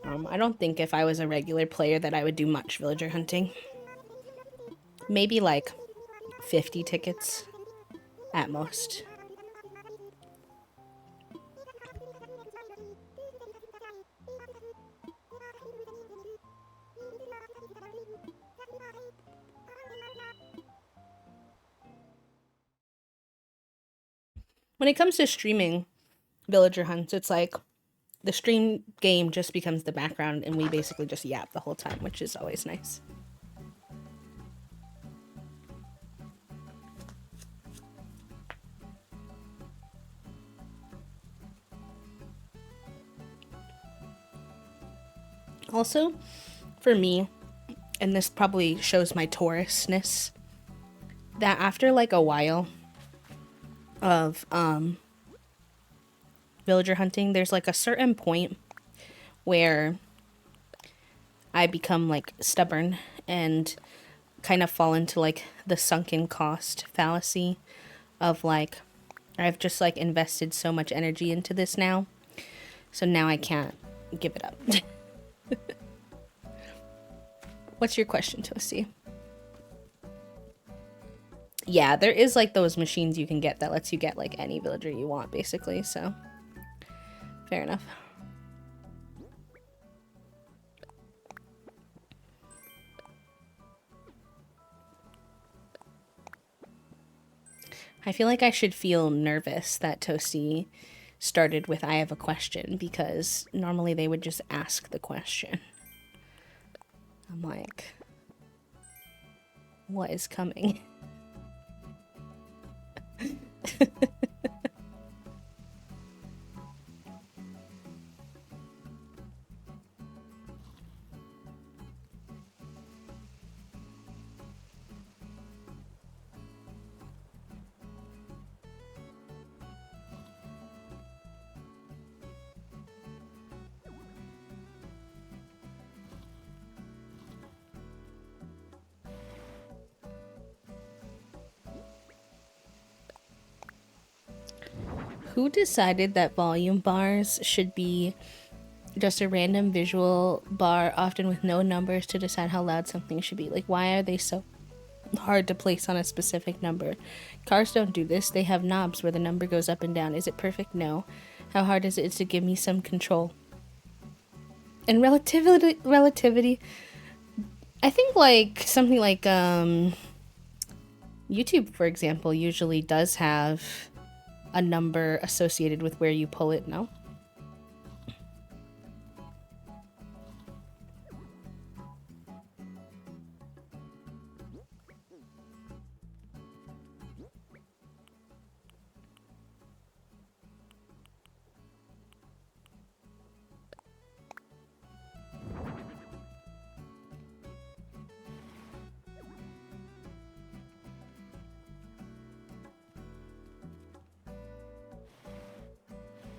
I don't think if I was a regular player that I would do much villager hunting. Maybe like 50 tickets at most. When it comes to streaming villager hunts, it's like the stream game just becomes the background and we basically just yap the whole time, which is always nice. Also, for me, and this probably shows my Taurusness, that after like a while of villager hunting, there's like a certain point where I become like stubborn and kind of fall into like the sunken cost fallacy of like, I've just like invested so much energy into this now, so now I can't give it up. What's your question, Toasty? Yeah, there is like those machines you can get that lets you get like any villager you want, basically, so fair enough. I feel like I should feel nervous that Toasty started with I have a question, because normally they would just ask the question. I'm like, what is coming? Who decided that volume bars should be just a random visual bar, often with no numbers, to decide how loud something should be? Like, why are they so hard to place on a specific number? Cars don't do this. They have knobs where the number goes up and down. Is it perfect? No. How hard is it to give me some control? And relativity, I think like something like YouTube, for example, usually does have a number associated with where you pull it, no?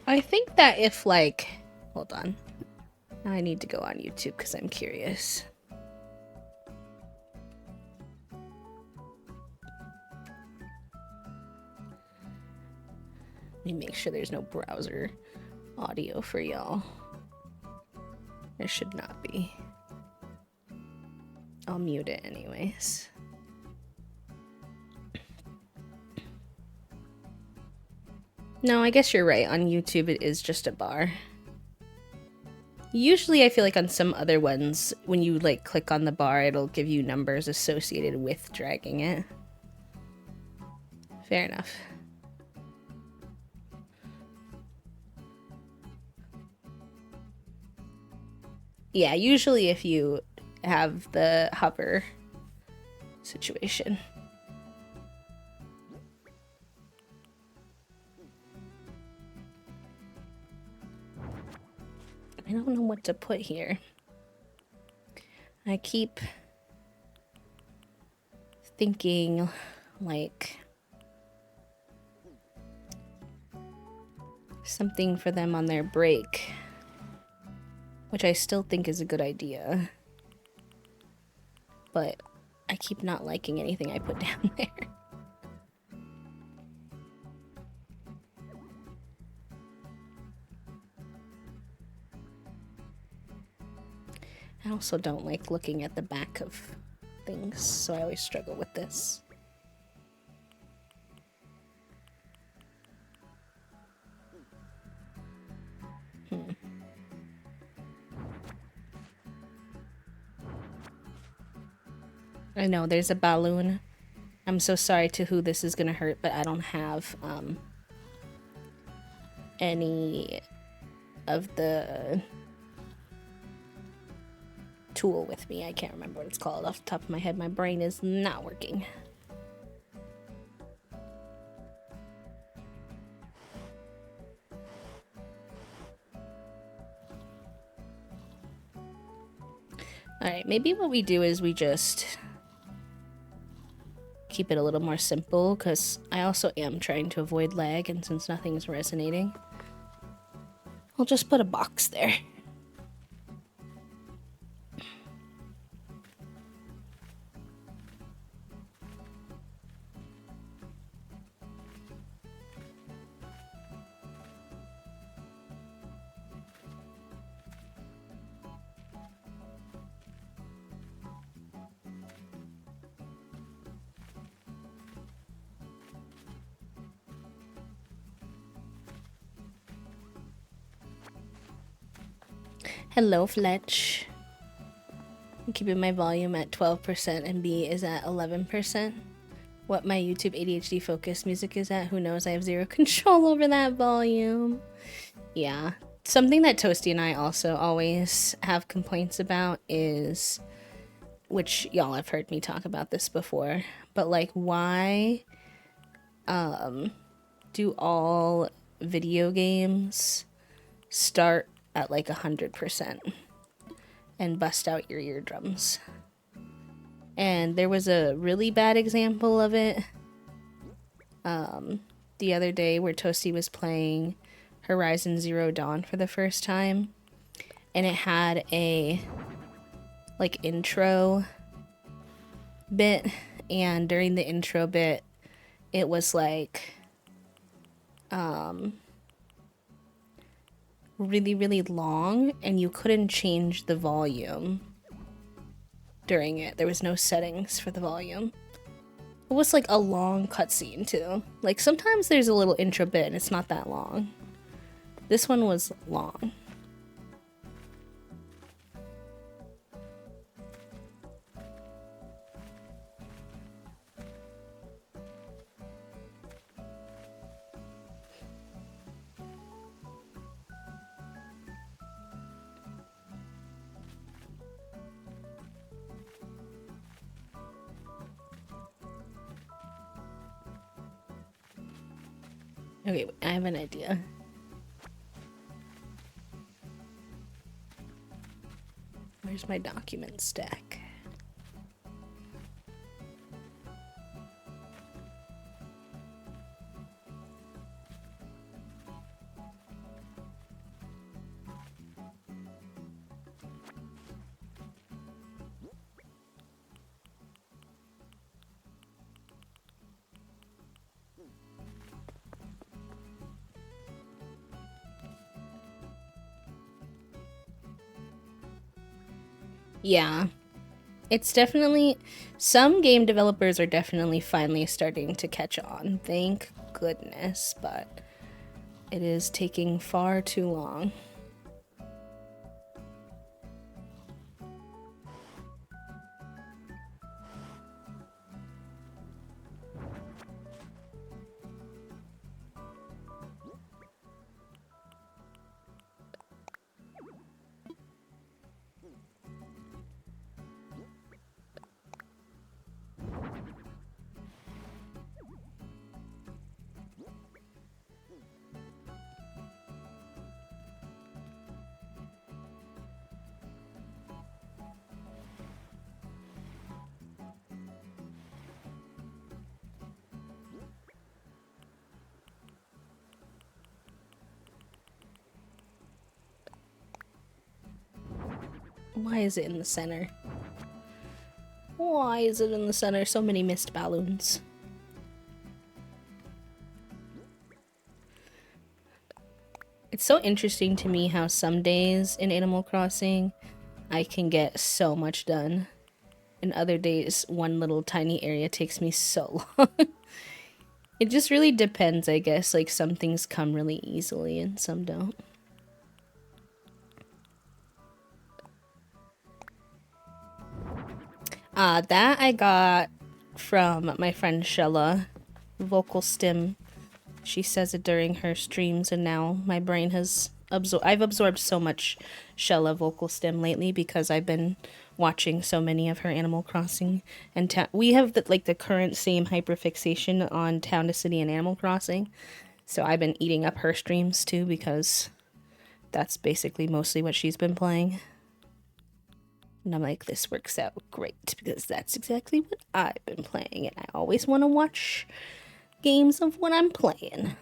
I think that if like, hold on. I need to go on YouTube because I'm curious. Let me make sure there's no browser audio for y'all. There should not be. I'll mute it anyways. No, I guess you're right. On YouTube, it is just a bar. Usually, I feel like on some other ones, when you like click on the bar, it'll give you numbers associated with dragging it. Fair enough. Yeah, usually if you have the hover situation. I don't know what to put here. I keep thinking like something for them on their break, which I still think is a good idea, but I keep not liking anything I put down there. I also don't like looking at the back of things, so I always struggle with this. I know, there's a balloon. I'm so sorry to who this is gonna hurt, but I don't have any of the tool with me. I can't remember what it's called off the top of my head. My brain is not working. Alright, maybe what we do is we just keep it a little more simple, because I also am trying to avoid lag, and since nothing's resonating, I'll just put a box there. Hello, Fletch. I'm keeping my volume at 12% and B is at 11%. What my YouTube ADHD focus music is at, who knows? I have zero control over that volume. Yeah. Something that Toasty and I also always have complaints about is, which y'all have heard me talk about this before, but like why do all video games start at like 100% and bust out your eardrums? And there was a really bad example of it the other day where Toasty was playing Horizon Zero Dawn for the first time, and it had a like intro bit, and during the intro bit it was like really long, and you couldn't change the volume during it. There was no settings for the volume. It was like a long cutscene too. Like sometimes there's a little intro bit and it's not that long. This one was long. Okay, wait, I have an idea. Where's my document stack? Yeah, it's definitely, some game developers are definitely finally starting to catch on, thank goodness, but It is taking far too long. Why is it in the center? Why is it in the center? So many mist balloons. It's so interesting to me how some days in Animal Crossing I can get so much done. And other days, one little tiny area takes me so long. It just really depends, I guess. Like, some things come really easily and some don't. That I got from my friend Shella, vocal stim. She says it during her streams, and now my brain has I've absorbed so much Shella vocal stim lately because I've been watching so many of her Animal Crossing and we have the current same hyperfixation on Town to City and Animal Crossing. So I've been eating up her streams too because that's basically mostly what she's been playing. And I'm like, this works out great because that's exactly what I've been playing, and I always want to watch games of what I'm playing.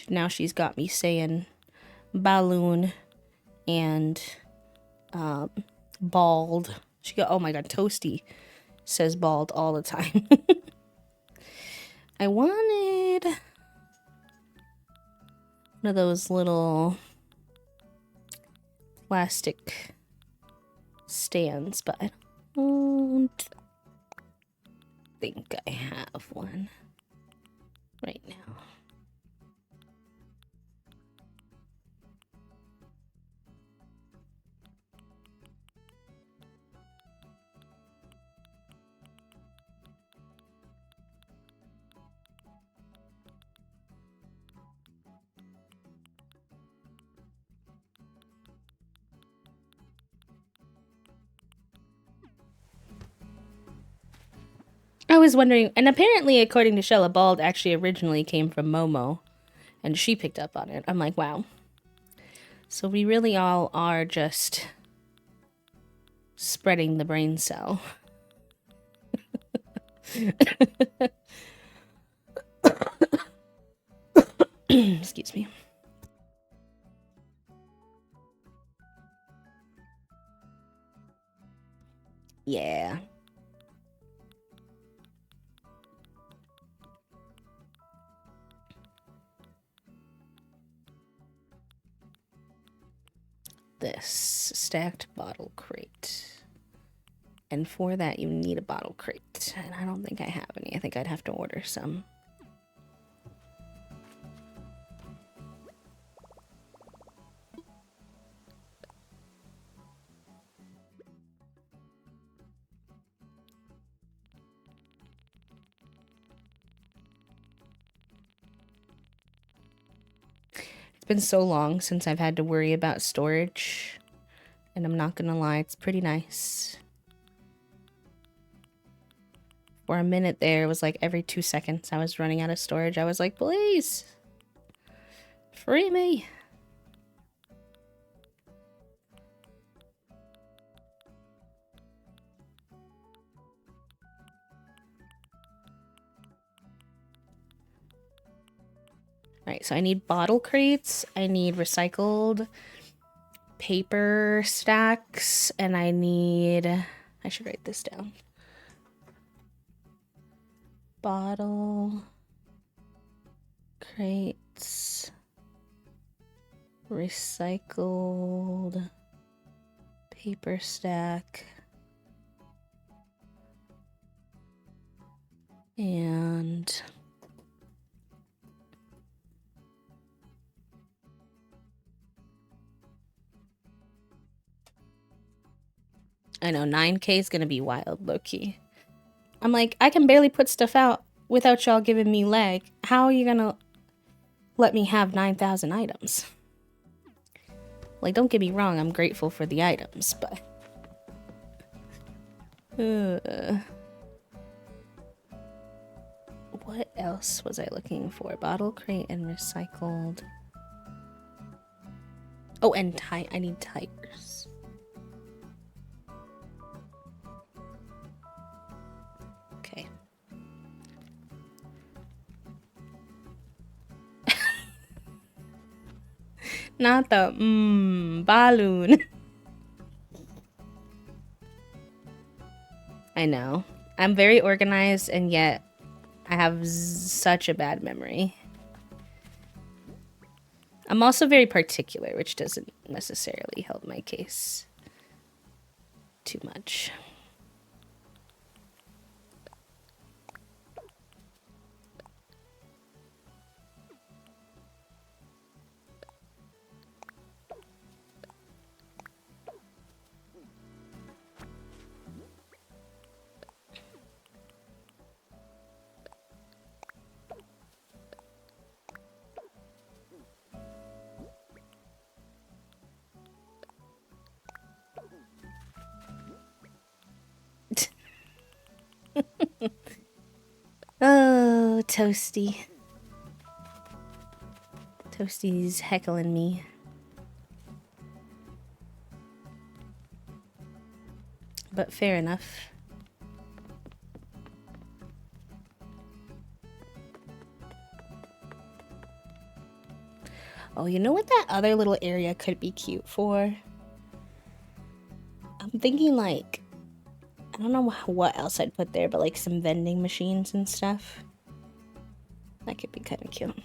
Now she's got me saying balloon and bald. She got, oh my god, Toasty says bald all the time. I wanted one of those little plastic stands, but I don't think I have one right now. I was wondering, and apparently, according to Shella, bald actually originally came from Momo, and she picked up on it. I'm like, wow. So we really all are just spreading the brain cell. Excuse me. Yeah. This stacked bottle crate. And for that, you need a bottle crate. And I don't think I have any. I think I'd have to order some. It's been so long since I've had to worry about storage. And I'm not gonna lie, it's pretty nice. For a minute there, it was like every 2 seconds I was running out of storage. I was like, please, free me. Alright, so I need bottle crates, I need recycled paper stacks, and I should write this down. Bottle crates, recycled paper stack, And I know 9K is gonna be wild, low-key. I'm like, I can barely put stuff out without y'all giving me leg. How are you gonna let me have 9,000 items? Like, don't get me wrong, I'm grateful for the items, but... What else was I looking for? Bottle crate and recycled. Oh, and I need tires. Okay. Not the balloon. I know. I'm very organized, and yet I have such a bad memory. I'm also very particular, which doesn't necessarily help my case too much. Oh, Toasty. Toasty's heckling me. But fair enough. Oh, you know what that other little area could be cute for? I'm thinking like, I don't know what else I'd put there, but like some vending machines and stuff. That could be kind of cute.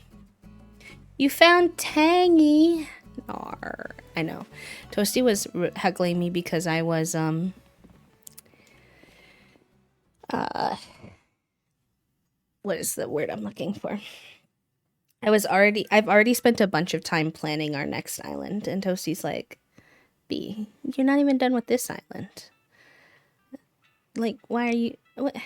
You found Tangy. Arr, I know. Toasty was heckling me because I was, what is the word I'm looking for? I've already spent a bunch of time planning our next island, and Toasty's like, B, you're not even done with this island. Like, why are you, what?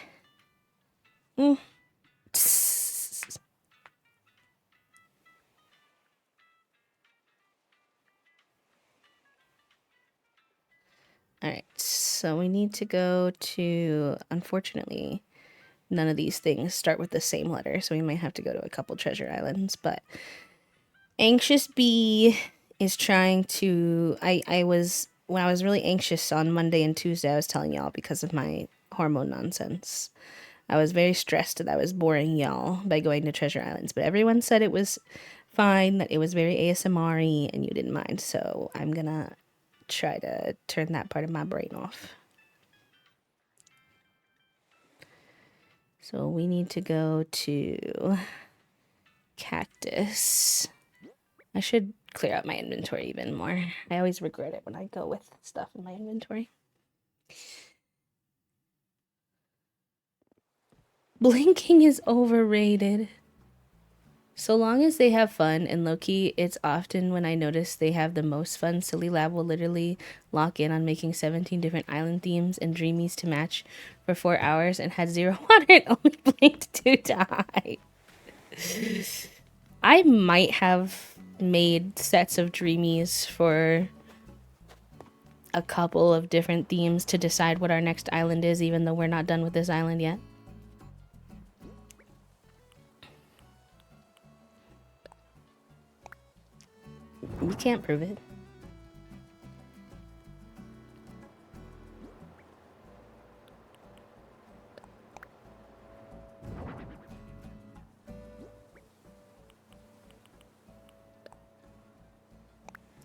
Alright, so we need to go to, unfortunately, none of these things start with the same letter, so we might have to go to a couple treasure islands, but Anxious Bee is trying to, when I was really anxious on Monday and Tuesday, I was telling y'all because of my hormone nonsense. I was very stressed that I was boring y'all by going to treasure islands, but everyone said it was fine, that it was very ASMR-y, and you didn't mind, so I'm gonna try to turn that part of my brain off. So we need to go to Cactus. I should clear out my inventory even more. I always regret it when I go with stuff in my inventory. Blinking is overrated. So long as they have fun, and low-key, it's often when I notice they have the most fun. Silly Lab will literally lock in on making 17 different island themes and dreamies to match for 4 hours and had 0 water and only blinked 2 die. I might have made sets of dreamies for a couple of different themes to decide what our next island is, even though we're not done with this island yet. You can't prove it.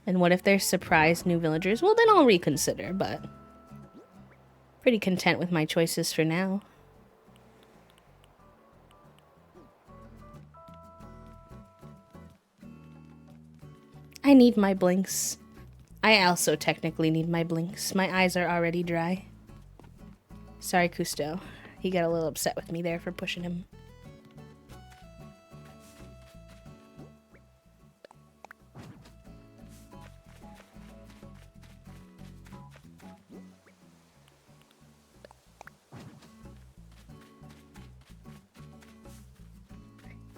And what if there's surprise new villagers? Well, then I'll reconsider, but pretty content with my choices for now. I need my blinks. I also technically need my blinks. My eyes are already dry. Sorry, Cousteau. He got a little upset with me there for pushing him.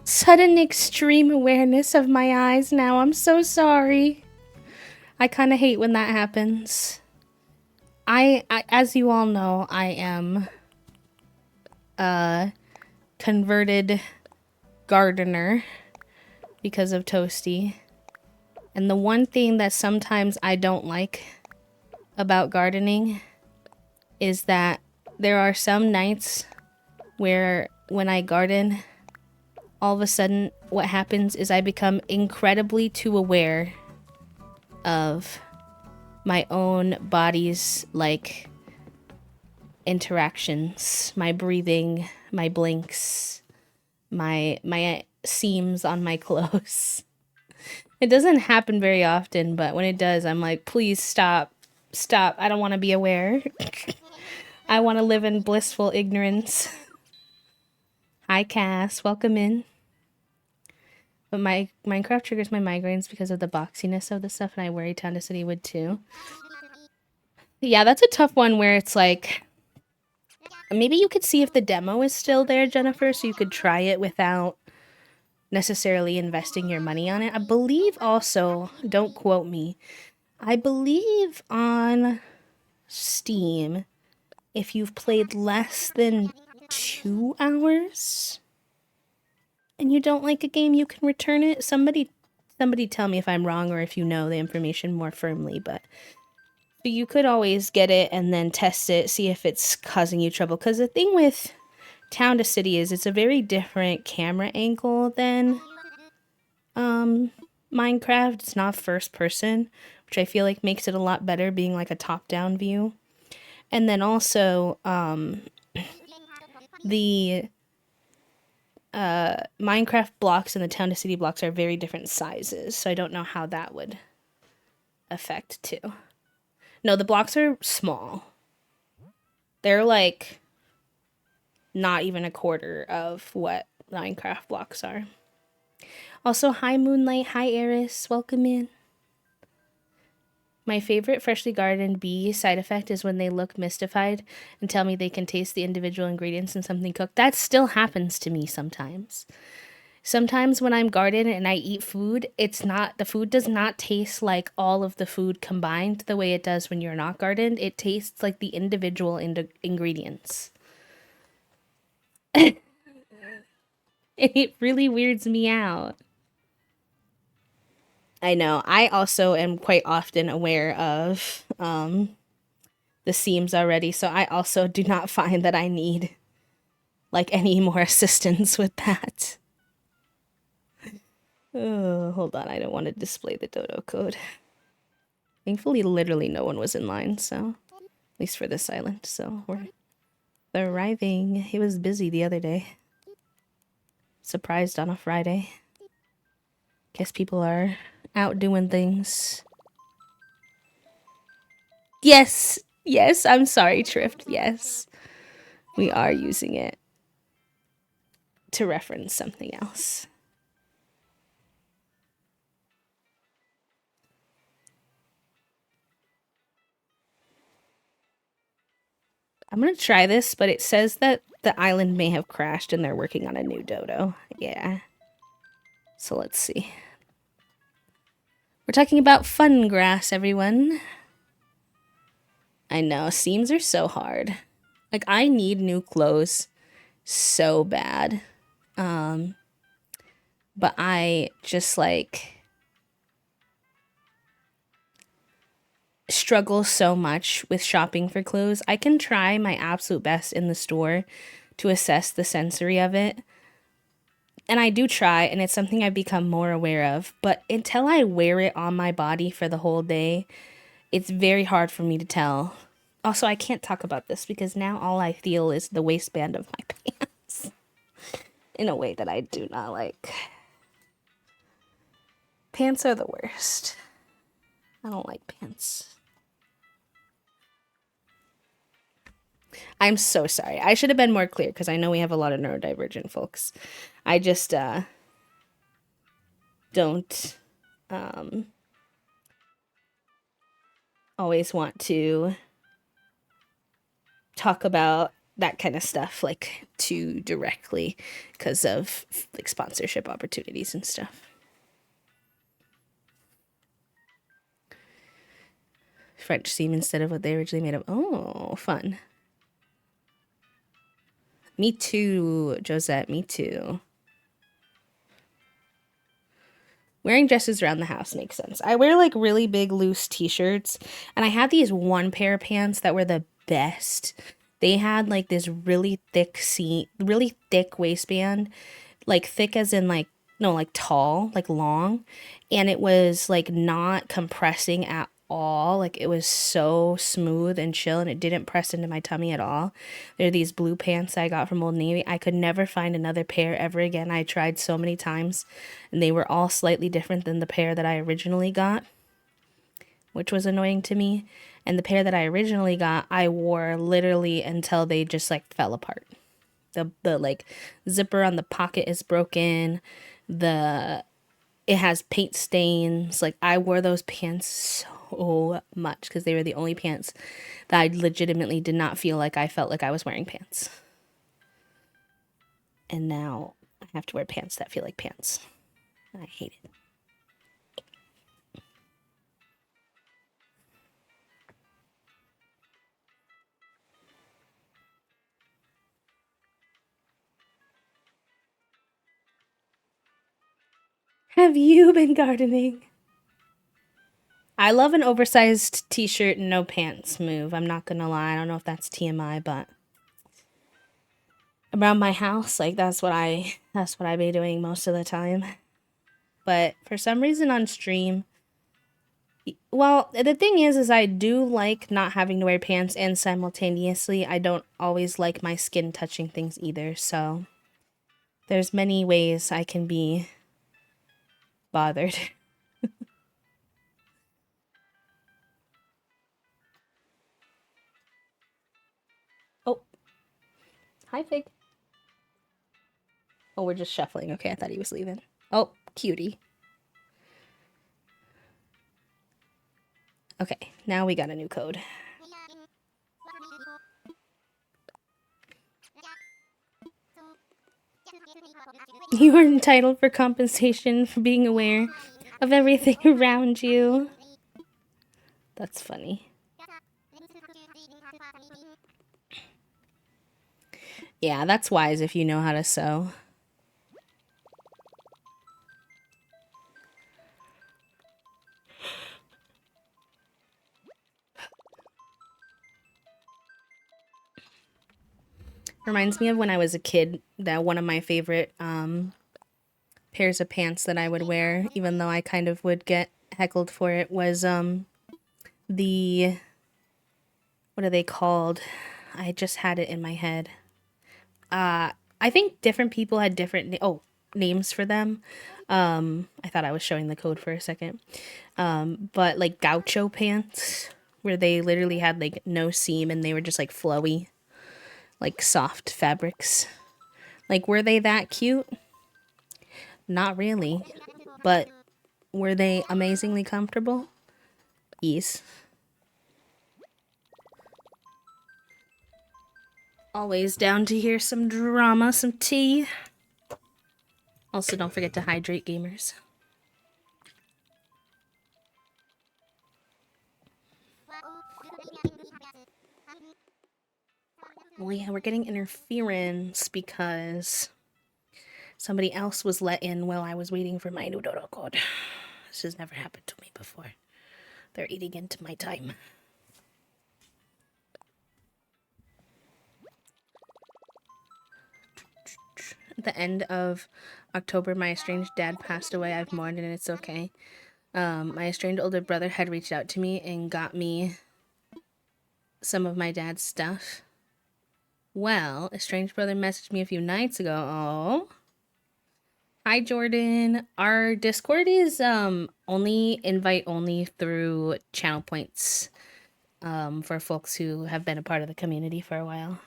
Sudden extreme awareness of my eyes now. I'm so sorry. I kind of hate when that happens. I, as you all know, I am a converted gardener because of Toasty. And the one thing that sometimes I don't like about gardening is that there are some nights where when I garden, all of a sudden what happens is I become incredibly too aware of my own body's like interactions, my breathing, my blinks, my seams on my clothes. It doesn't happen very often, but when it does, I'm like, please stop. Stop. I don't want to be aware. I want to live in blissful ignorance. Hi, Cass. Welcome in. But my Minecraft triggers my migraines because of the boxiness of the stuff, and I worry Town to City would too. Yeah, that's a tough one where it's like, maybe you could see if the demo is still there, Jennifer, so you could try it without necessarily investing your money on it. I believe also, don't quote me, I believe on Steam, if you've played less than 2 hours and you don't like a game, you can return it. Somebody tell me if I'm wrong or if you know the information more firmly, but you could always get it and then test it, see if it's causing you trouble. Because the thing with Town to City is it's a very different camera angle than Minecraft. It's not first person, which I feel like makes it a lot better being like a top-down view. And then also the Minecraft blocks and the Town to City blocks are very different sizes, so I don't know how that would affect too. No, the blocks are small. They're like not even a quarter of what Minecraft blocks are. Also, hi Moonlight, hi Eris, welcome in. My favorite freshly gardened bee side effect is when they look mystified and tell me they can taste the individual ingredients in something cooked. That still happens to me sometimes. Sometimes when I'm gardening and I eat food, the food does not taste like all of the food combined the way it does when you're not gardened. It tastes like the individual ingredients. It really weirds me out. I know. I also am quite often aware of the seams already, so I also do not find that I need like any more assistance with that. Oh, hold on. I don't want to display the dodo code. Thankfully, literally no one was in line, so at least for this island. So we're arriving. It was busy the other day. Surprised on a Friday. Guess people are out doing things. Yes, yes, I'm sorry, Trift. Yes, we are using it to reference something else. I'm gonna try this, but it says that the island may have crashed and they're working on a new dodo. Yeah. So let's see. We're talking about fun grass, everyone. I know, seams are so hard. Like, I need new clothes so bad. But I just, like, struggle so much with shopping for clothes. I can try my absolute best in the store to assess the sensory of it. And I do try, and it's something I've become more aware of. But until I wear it on my body for the whole day, it's very hard for me to tell. Also, I can't talk about this because now all I feel is the waistband of my pants in a way that I do not like. Pants are the worst. I don't like pants. I'm so sorry. I should have been more clear because I know we have a lot of neurodivergent folks. I just don't um, always want to talk about that kind of stuff like too directly because of like sponsorship opportunities and stuff. French seam instead of what they originally made of. Oh, fun. Me too, Josette. Me too. Wearing dresses around the house makes sense. I wear like really big loose t-shirts, and I had these one pair of pants that were the best. They had like this really thick waistband, like thick as in like no, like tall, like long, and it was like not compressing at all. Like it was so smooth and chill, and it didn't press into my tummy at all. They're these blue pants I got from Old Navy. I could never find another pair ever again. I tried so many times, and they were all slightly different than the pair that I originally got, which was annoying to me. And the pair that I originally got, I wore literally until they just like fell apart. The like zipper on the pocket is broken. The It has paint stains. Like I wore those pants so much because they were the only pants that I legitimately did not feel like I felt like I was wearing pants. And now I have to wear pants that feel like pants. I hate it. Have you been gardening? I love an oversized t-shirt and no pants move. I'm not gonna lie. I don't know if that's TMI, but around my house, like that's what I be doing most of the time. But for some reason on stream, well, the thing is I do like not having to wear pants, and simultaneously I don't always like my skin touching things either. So there's many ways I can be bothered. Oh, hi Fig. Oh, we're just shuffling. Okay, I thought he was leaving. Oh, cutie. Okay, now we got a new code. You are entitled for compensation for being aware of everything around you. That's funny. Yeah, that's wise if you know how to sew. Reminds me of when I was a kid, that one of my favorite pairs of pants that I would wear, even though I kind of would get heckled for it, was the, what are they called? I just had it in my head. I think different people had different names for them. I thought I was showing the code for a second. But like gaucho pants, where they literally had like no seam and they were just like flowy, like soft fabrics. Like, were they that cute? Not really. But were they amazingly comfortable? Yes. Always down to hear some drama, some tea. Also, don't forget to hydrate, gamers. Well, yeah, we're getting interference because somebody else was let in while I was waiting for my new dodo code. This has never happened to me before. They're eating into my time. At the end of October, my estranged dad passed away. I've mourned and it's okay. My estranged older brother had reached out to me and got me some of my dad's stuff. Well, estranged brother messaged me a few nights ago. Oh. Hi Jordan. Our Discord is only invite only through channel points. for folks who have been a part of the community for a while.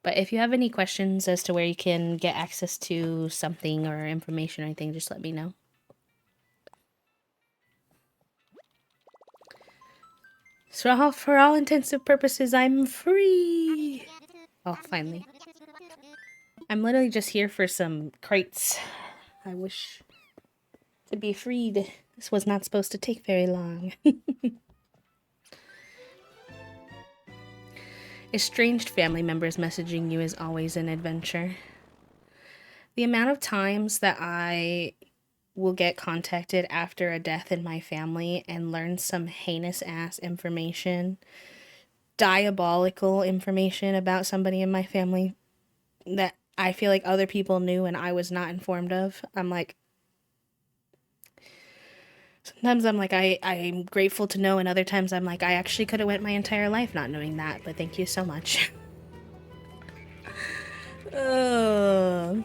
But if you have any questions as to where you can get access to something or information or anything, just let me know. So for all intensive purposes, I'm free. Oh, finally. I'm literally just here for some crates. I wish to be freed. This was not supposed to take very long. Estranged family members messaging you is always an adventure. The amount of times that I will get contacted after a death in my family and learn some heinous ass information, diabolical information about somebody in my family that I feel like other people knew and I was not informed of. I'm like, sometimes I'm like, I'm grateful to know, and other times I'm like, I actually could have went my entire life not knowing that, but thank you so much. Hi,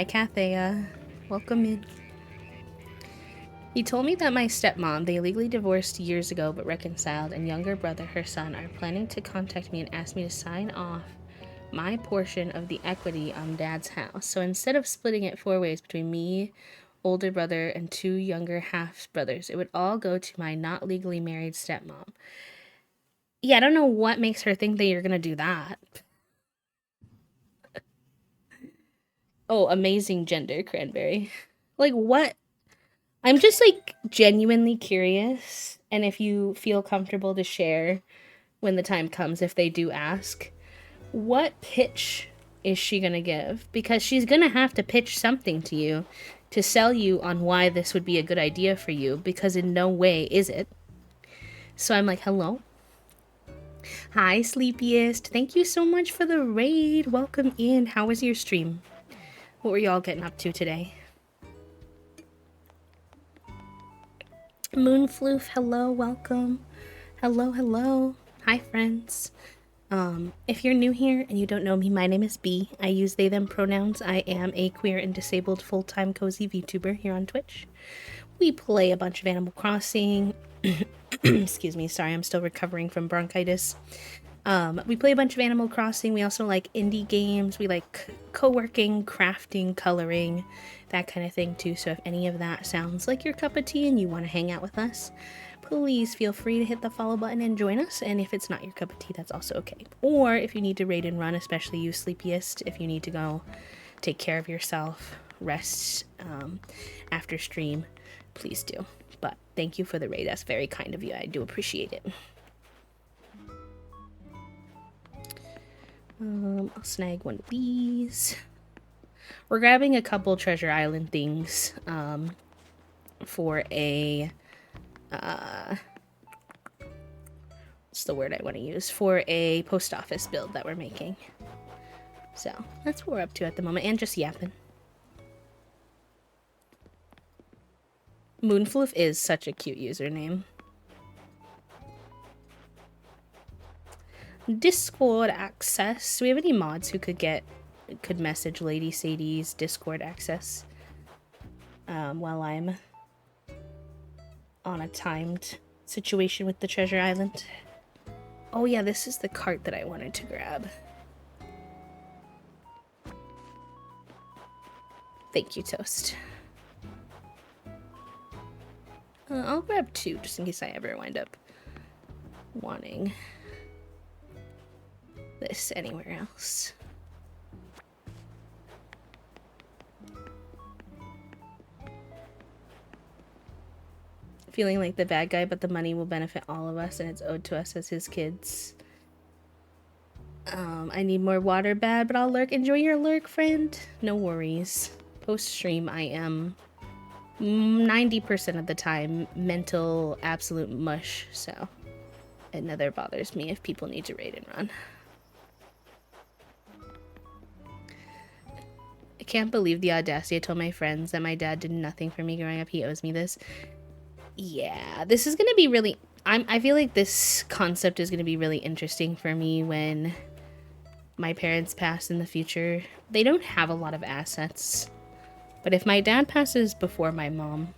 Kathea. Welcome in. He told me that my stepmom, they legally divorced years ago but reconciled, and younger brother, her son, are planning to contact me and ask me to sign off my portion of the equity on Dad's house. So instead of splitting it 4 ways between me, older brother, and 2 younger half-brothers, it would all go to my not legally married stepmom. Yeah, I don't know what makes her think that you're gonna do that. Oh, amazing gender, Cranberry. Like, what? I'm just, like, genuinely curious, and if you feel comfortable to share when the time comes, if they do ask, what pitch is she gonna give? Because she's gonna have to pitch something to you to sell you on why this would be a good idea for you, because in no way is it. So I'm like, hello? Hi, Sleepiest. Thank you so much for the raid. Welcome in. How was your stream? What were y'all getting up to today? Moonfloof, hello, welcome. Hello, hello. Hi, friends. If you're new here and you don't know me, my name is B. I use they, them pronouns. I am a queer and disabled full-time cozy VTuber here on Twitch. We play a bunch of Animal Crossing. Excuse me, sorry, I'm still recovering from bronchitis. We play a bunch of Animal Crossing. We also like indie games. We like co-working, crafting, coloring, that kind of thing too. So if any of that sounds like your cup of tea and you want to hang out with us, please feel free to hit the follow button and join us. And if it's not your cup of tea, that's also okay. Or if you need to raid and run, especially you Sleepiest, if you need to go take care of yourself, rest after stream, please do. But thank you for the raid. That's very kind of you. I do appreciate it. I'll snag one of these. We're grabbing a couple Treasure Island things for a what's the word I want to use? For a post office build that we're making. So that's what we're up to at the moment, and just yapping. Moonfloof is such a cute username. Discord access. Do we have any mods who could message Lady Sadie's Discord access while I'm on a timed situation with the Treasure Island? Oh yeah, this is the cart that I wanted to grab. Thank you, Toast. I'll grab 2 just in case I ever wind up wanting this anywhere else. Feeling like the bad guy, but the money will benefit all of us and it's owed to us as his kids. I need more water bad, but I'll lurk. Enjoy your lurk, friend. No worries. Post stream, I am 90% of the time mental absolute mush, so it never bothers me if people need to raid and run. I can't believe the audacity. I told my friends that my dad did nothing for me growing up. He owes me this. Yeah, this is gonna be really... I feel like this concept is gonna be really interesting for me when my parents pass in the future. They don't have a lot of assets. But if my dad passes before my mom,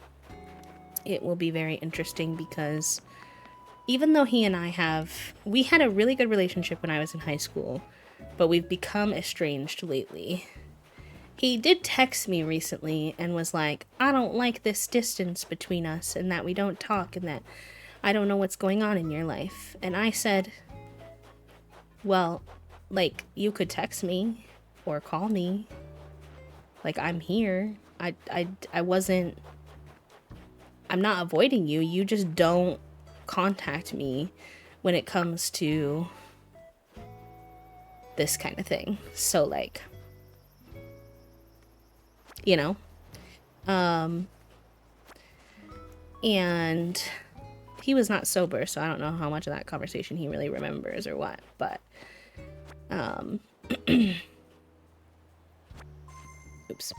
it will be very interesting because even though he and we had a really good relationship when I was in high school, but we've become estranged lately. He did text me recently and was like, I don't like this distance between us and that we don't talk and that I don't know what's going on in your life. And I said, well, like, you could text me or call me. Like, I'm here. I wasn't, I'm not avoiding you. You just don't contact me when it comes to this kind of thing. So, like, you know, and he was not sober, so I don't know how much of that conversation he really remembers or what, but oops.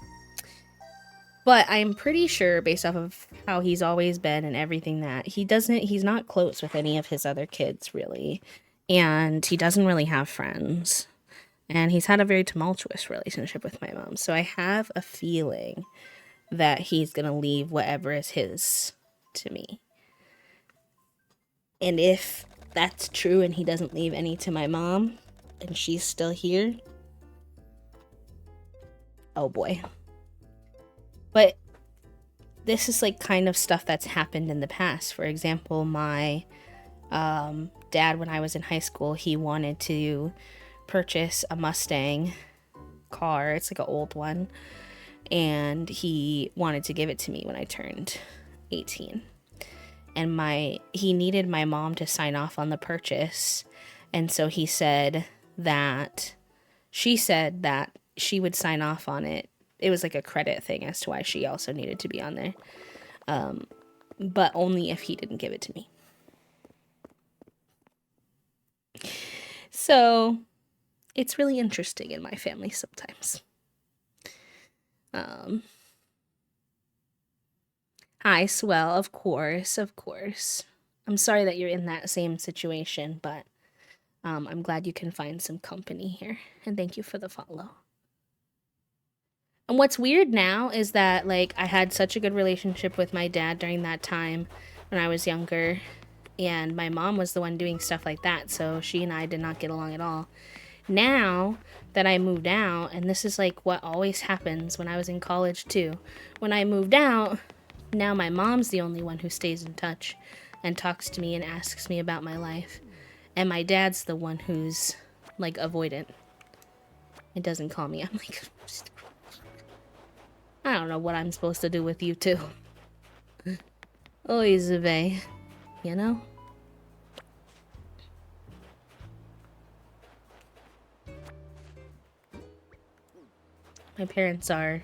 But I'm pretty sure, based off of how he's always been and everything, that he's not close with any of his other kids, really. And he doesn't really have friends. And he's had a very tumultuous relationship with my mom. So I have a feeling that he's going to leave whatever is his to me. And if that's true and he doesn't leave any to my mom and she's still here, oh boy. But this is like kind of stuff that's happened in the past. For example, my dad, when I was in high school, he wanted to purchase a Mustang car. It's like an old one. And he wanted to give it to me when I turned 18. And he needed my mom to sign off on the purchase. And so she said that she would sign off on it. It was like a credit thing as to why she also needed to be on there. But only if he didn't give it to me. So it's really interesting in my family sometimes. Hi, Swell, of course. I'm sorry that you're in that same situation, but I'm glad you can find some company here. And thank you for the follow. And what's weird now is that, like, I had such a good relationship with my dad during that time when I was younger, and my mom was the one doing stuff like that, so she and I did not get along at all. Now that I moved out, and this is like what always happens when I was in college too, when I moved out, now my mom's the only one who stays in touch and talks to me and asks me about my life, and my dad's the one who's like avoidant. It doesn't call me. I'm like, I don't know what I'm supposed to do with you two. Oy vey, you know? My parents are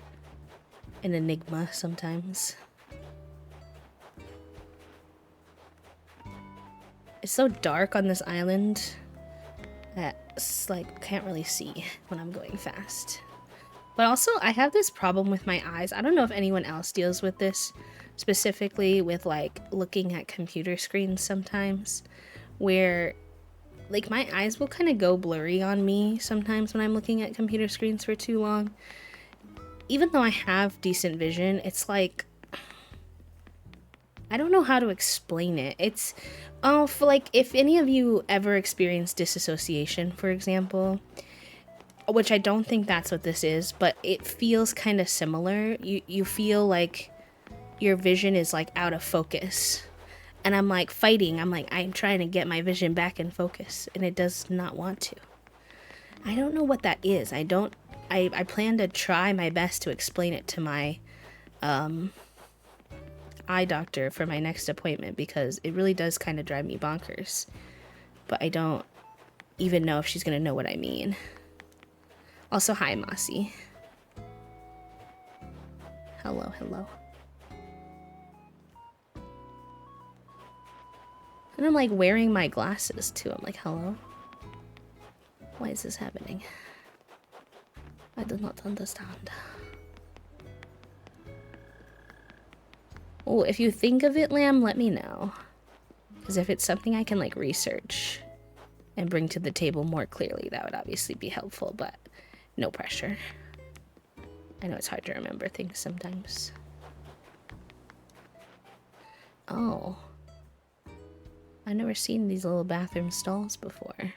an enigma sometimes. It's so dark on this island that like can't really see when I'm going fast. But also, I have this problem with my eyes. I don't know if anyone else deals with this, specifically with like looking at computer screens sometimes, where like my eyes will kind of go blurry on me sometimes when I'm looking at computer screens for too long. Even though I have decent vision, it's like, I don't know how to explain it. It's, for like, if any of you ever experienced disassociation, for example, which I don't think that's what this is, but it feels kind of similar. You feel like your vision is like out of focus. And I'm like fighting. I'm trying to get my vision back in focus, and it does not want to. I don't know what that is. I plan to try my best to explain it to my eye doctor for my next appointment, because it really does kind of drive me bonkers. But I don't even know if she's going to know what I mean. Also, hi, Mossy. Hello. And I'm like wearing my glasses too. I'm like, hello? Why is this happening? I do not understand. Oh, if you think of it, Lamb, let me know. Because if it's something I can like research and bring to the table more clearly, that would obviously be helpful, but no pressure. I know it's hard to remember things sometimes. Oh. I've never seen these little bathroom stalls before.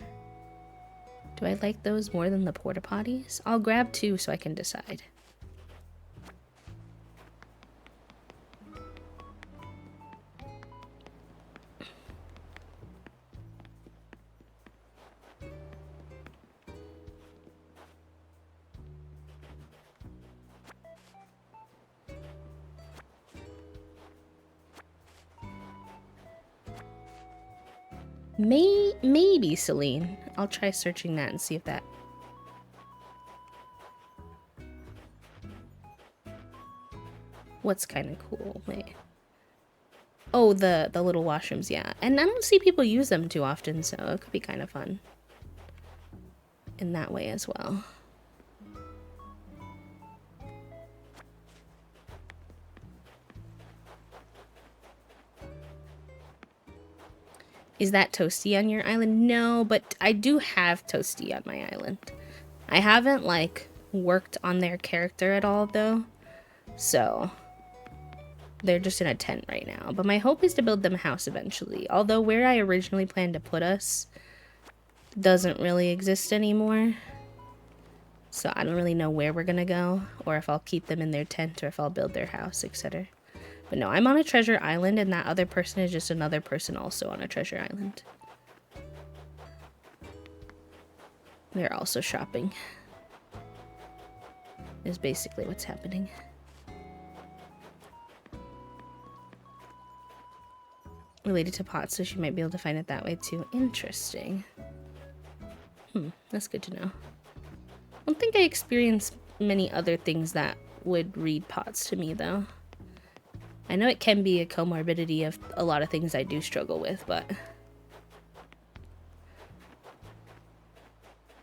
Do I like those more than the porta potties? I'll grab 2 so I can decide. Maybe Celine. I'll try searching that and see if that... What's kind of cool? Wait. Oh, the little washrooms, yeah. And I don't see people use them too often, so it could be kind of fun in that way as well. Is that Toasty on your island? No, but I do have Toasty on my island. I haven't, like, worked on their character at all, though. So, they're just in a tent right now. But my hope is to build them a house eventually. Although where I originally planned to put us doesn't really exist anymore. So I don't really know where we're gonna go. Or if I'll keep them in their tent or if I'll build their house, etc. But no, I'm on a treasure island, and that other person is just another person also on a treasure island. They're also shopping. Is basically what's happening. Related to pots, so she might be able to find it that way too. Interesting. That's good to know. I don't think I experienced many other things that would read pots to me, though. I know it can be a comorbidity of a lot of things I do struggle with, but...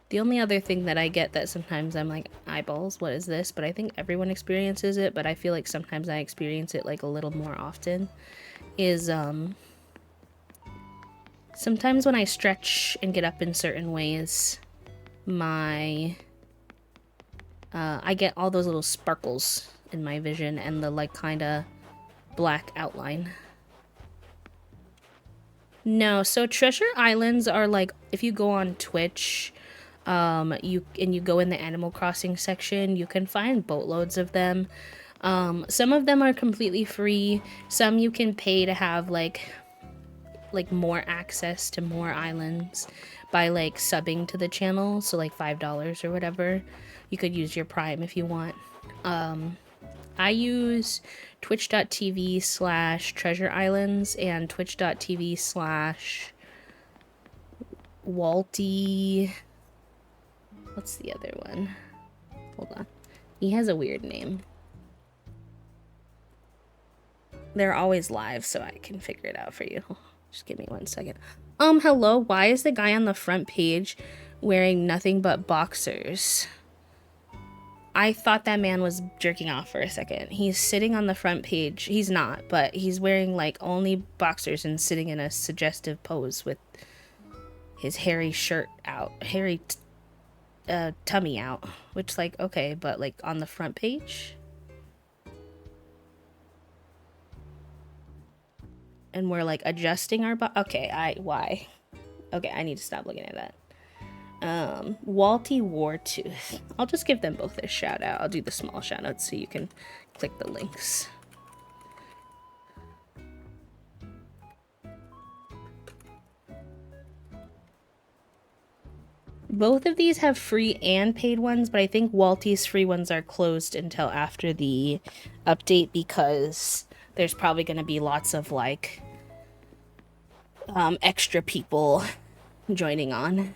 The only other thing that I get that sometimes I'm like, eyeballs, what is this? But I think everyone experiences it, but I feel like sometimes I experience it like a little more often, is sometimes when I stretch and get up in certain ways, I get all those little sparkles in my vision and the like kind of black outline. No, so treasure islands are like, if you go on Twitch, you go in the Animal Crossing section, you can find boatloads of them. Some of them are completely free. Some you can pay to have like more access to more islands by like subbing to the channel, so like $5 or whatever. You could use your Prime if you want. I use twitch.tv/treasure islands and twitch.tv/Walty. What's the other one? Hold on. He has a weird name. They're always live, so I can figure it out for you. Just give me 1 second. Hello, why is the guy on the front page wearing nothing but boxers? I thought that man was jerking off for a second. He's sitting on the front page. He's not, but he's wearing like only boxers and sitting in a suggestive pose with his hairy shirt out, hairy tummy out, which like, okay, but like on the front page? And we're like adjusting our okay, why? Okay, I need to stop looking at that. Walty Wartooth. I'll just give them both a shout out. I'll do the small shout out so you can click the links. Both of these have free and paid ones, but I think Walty's free ones are closed until after the update because there's probably going to be lots of like extra people joining on.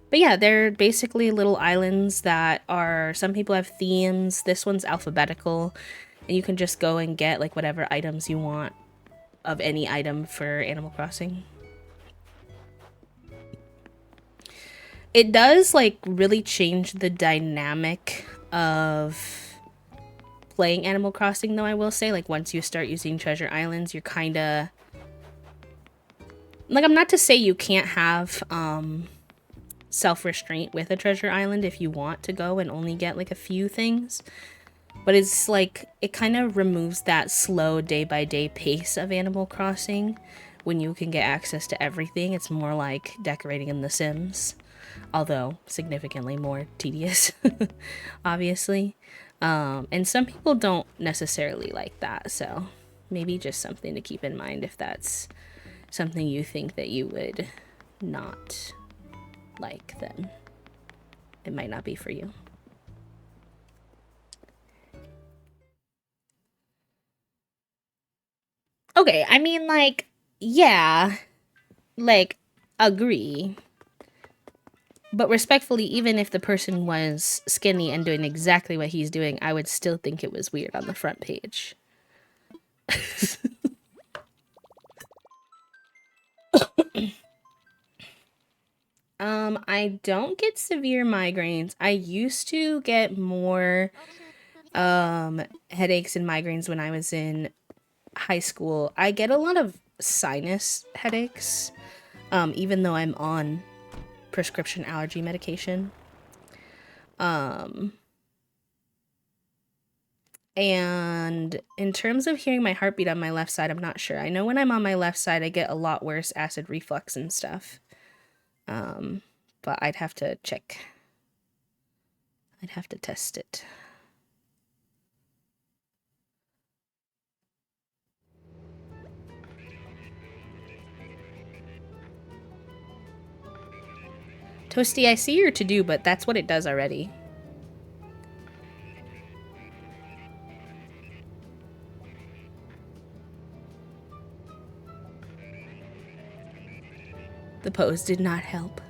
But yeah, they're basically little islands that are, some people have themes. This one's alphabetical, and you can just go and get like whatever items you want of any item for Animal Crossing. It does like really change the dynamic of playing Animal Crossing, though, I will say. Like once you start using treasure islands, you're kind of like, I'm not to say you can't have self-restraint with a treasure island if you want to go and only get like a few things, But it's like, it kind of removes that slow day by day pace of Animal Crossing when you can get access to everything. It's more like decorating in The Sims, although significantly more tedious, obviously. And some people don't necessarily like that, so maybe just something to keep in mind if that's something you think that you would not like, then it might not be for you. Okay, I mean, like, yeah, like, agree. But respectfully, even if the person was skinny and doing exactly what he's doing, I would still think it was weird on the front page. I don't get severe migraines. I used to get more headaches and migraines when I was in high school. I get a lot of sinus headaches, even though I'm on prescription allergy medication. Um, and in terms of hearing my heartbeat on my left side, I'm not sure. I know when I'm on my left side, I get a lot worse acid reflux and stuff. Um, but I'd have to check. I'd have to test it. Toasty, I see your to do, but that's what it does already. The pose did not help.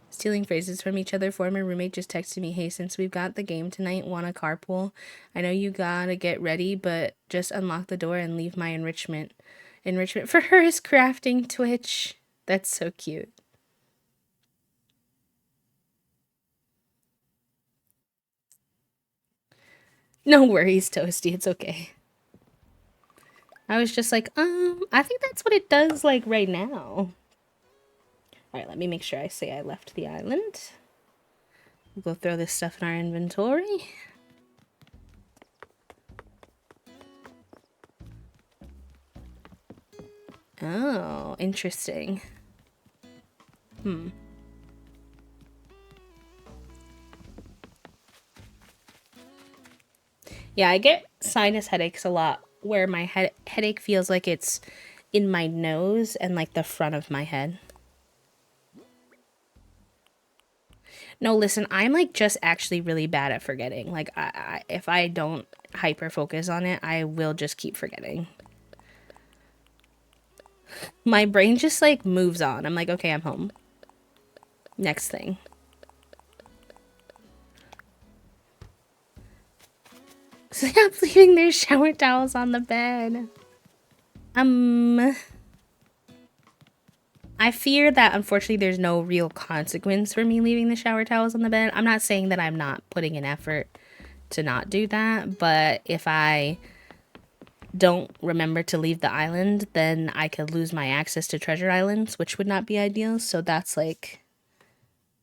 Stealing phrases from each other. Former roommate just texted me, hey, since we've got the game tonight, wanna carpool? I know you gotta get ready, but just unlock the door and leave my enrichment. Enrichment for her is crafting Twitch. That's so cute. No worries, Toasty. It's okay. I was just like, I think that's what it does, like, right now. Alright, let me make sure I say I left the island. We'll go throw this stuff in our inventory. Oh, interesting. Yeah, I get sinus headaches a lot where my headache feels like it's in my nose and like the front of my head. No, listen, I'm like just actually really bad at forgetting. Like, if I don't hyper focus on it, I will just keep forgetting. My brain just like moves on. I'm like, okay, I'm home. Next thing. Stop leaving their shower towels on the bed. I fear that unfortunately there's no real consequence for me leaving the shower towels on the bed. I'm not saying that I'm not putting an effort to not do that, but if I don't remember to leave the island, then I could lose my access to treasure islands, which would not be ideal. So that's like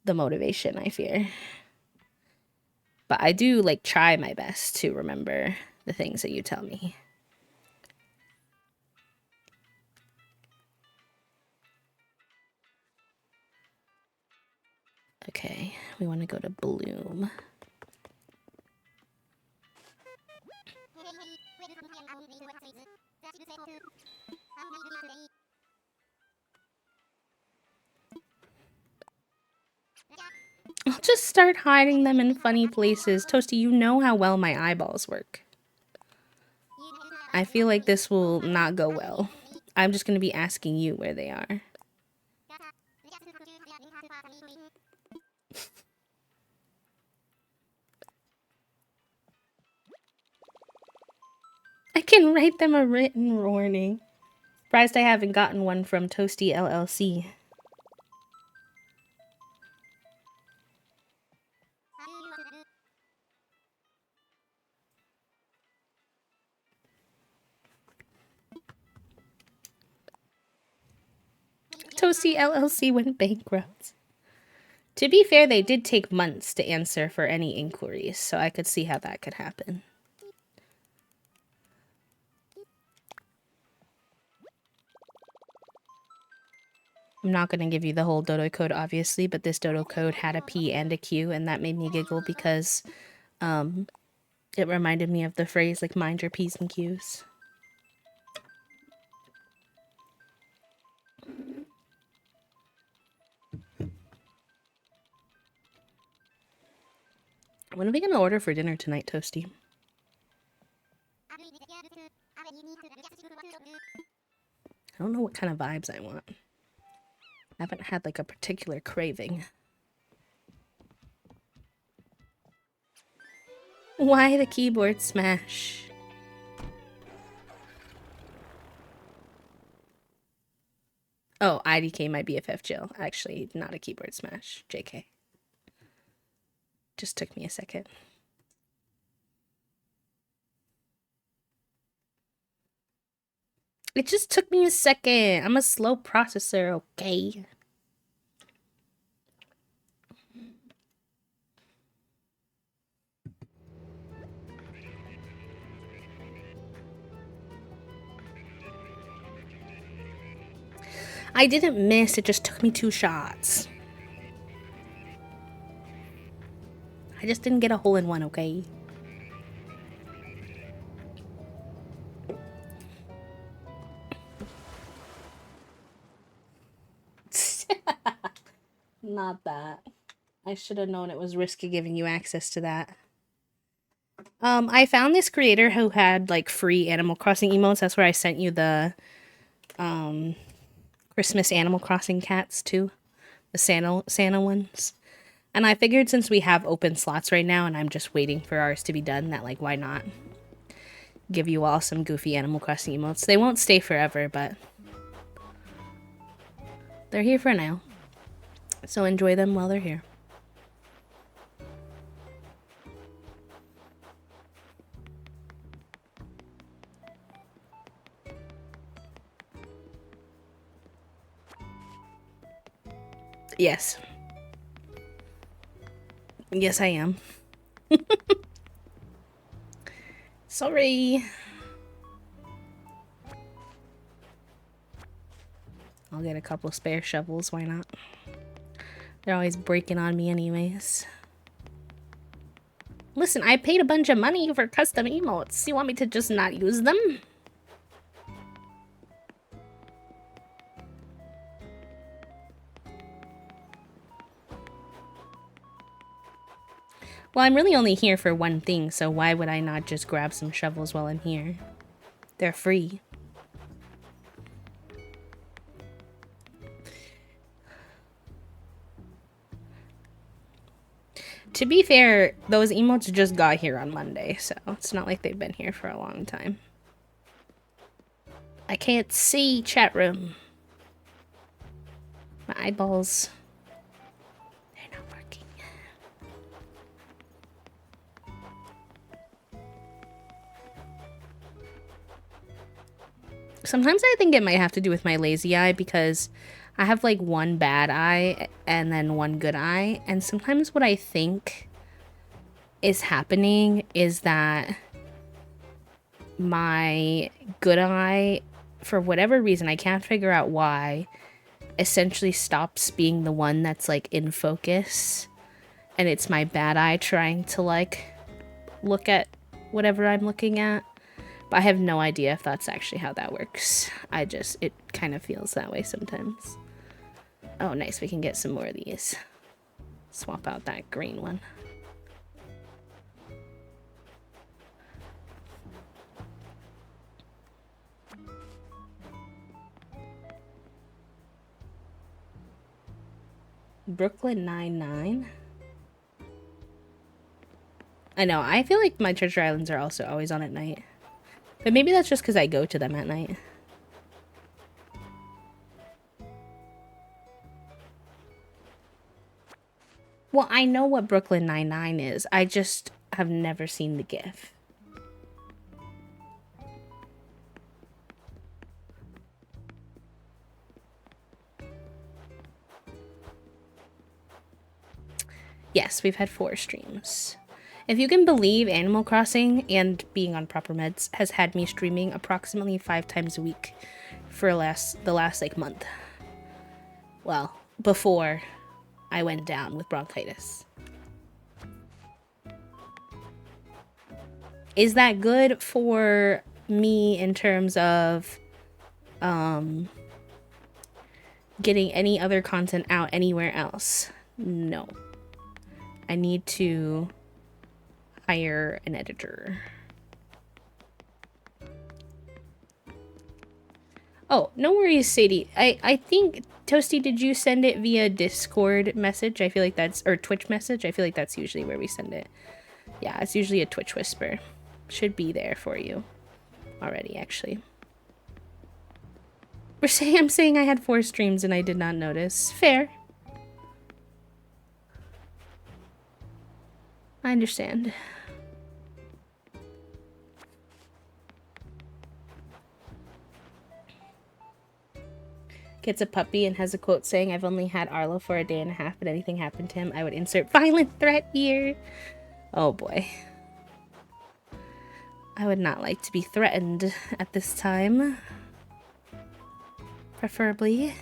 the motivation I fear. But I do like try my best to remember the things that you tell me. Okay, we want to go to Bloom. I'll just start hiding them in funny places. Toasty, you know how well my eyeballs work. I feel like this will not go well. I'm just going to be asking you where they are. I can write them a written warning. Surprised I haven't gotten one from Toasty LLC. Toasty LLC went bankrupt. To be fair, they did take months to answer for any inquiries, so I could see how that could happen. I'm not going to give you the whole dodo code, obviously, but this dodo code had a P and a Q, and that made me giggle because it reminded me of the phrase, like, mind your P's and Q's. What are we going to order for dinner tonight, Toasty? I don't know what kind of vibes I want. I haven't had, like, a particular craving. Why the keyboard smash? Oh, IDK my BFF Jill. Actually, not a keyboard smash. JK. Just took me a second. It just took me a second. I'm a slow processor, okay? I didn't miss, it just took me 2 shots. I just didn't get a hole in one, okay? Not that. I should have known it was risky giving you access to that. I found this creator who had, like, free Animal Crossing emotes. That's where I sent you the, Christmas Animal Crossing cats, too. The Santa ones. And I figured since we have open slots right now and I'm just waiting for ours to be done, that, like, why not give you all some goofy Animal Crossing emotes. They won't stay forever, but they're here for now. So enjoy them while they're here. Yes. Yes, I am. Sorry. I'll get a couple spare shovels, why not? They're always breaking on me anyways. Listen, I paid a bunch of money for custom emotes. You want me to just not use them? Well, I'm really only here for one thing, so why would I not just grab some shovels while I'm here? They're free. To be fair, those emotes just got here on Monday, so it's not like they've been here for a long time. I can't see, chat room. My eyeballs. They're not working. Sometimes I think it might have to do with my lazy eye because I have like one bad eye and then one good eye. And sometimes what I think is happening is that my good eye, for whatever reason, I can't figure out why, essentially stops being the one that's like in focus. And it's my bad eye trying to like look at whatever I'm looking at. But I have no idea if that's actually how that works. It kind of feels that way sometimes. Oh, nice. We can get some more of these. Swap out that green one. Brooklyn Nine-Nine? I know. I feel like my Treasure Islands are also always on at night. But maybe that's just because I go to them at night. Well, I know what Brooklyn Nine-Nine is. I just have never seen the GIF. Yes, we've had 4 streams. If you can believe, Animal Crossing and being on proper meds has had me streaming approximately 5 times a week for the last like month. Well, before I went down with bronchitis. Is that good for me in terms of getting any other content out anywhere else? No. I need to hire an editor. Oh, no worries, Sadie. I think, Toasty, did you send it via Discord message? I feel like that's, or Twitch message? I feel like that's usually where we send it. Yeah, it's usually a Twitch whisper. Should be there for you already, actually. I'm saying I had 4 streams and I did not notice. Fair. I understand. Gets a puppy and has a quote saying, "I've only had Arlo for a day and a half, but anything happened to him, I would insert violent threat here." Oh boy. I would not like to be threatened at this time. Preferably.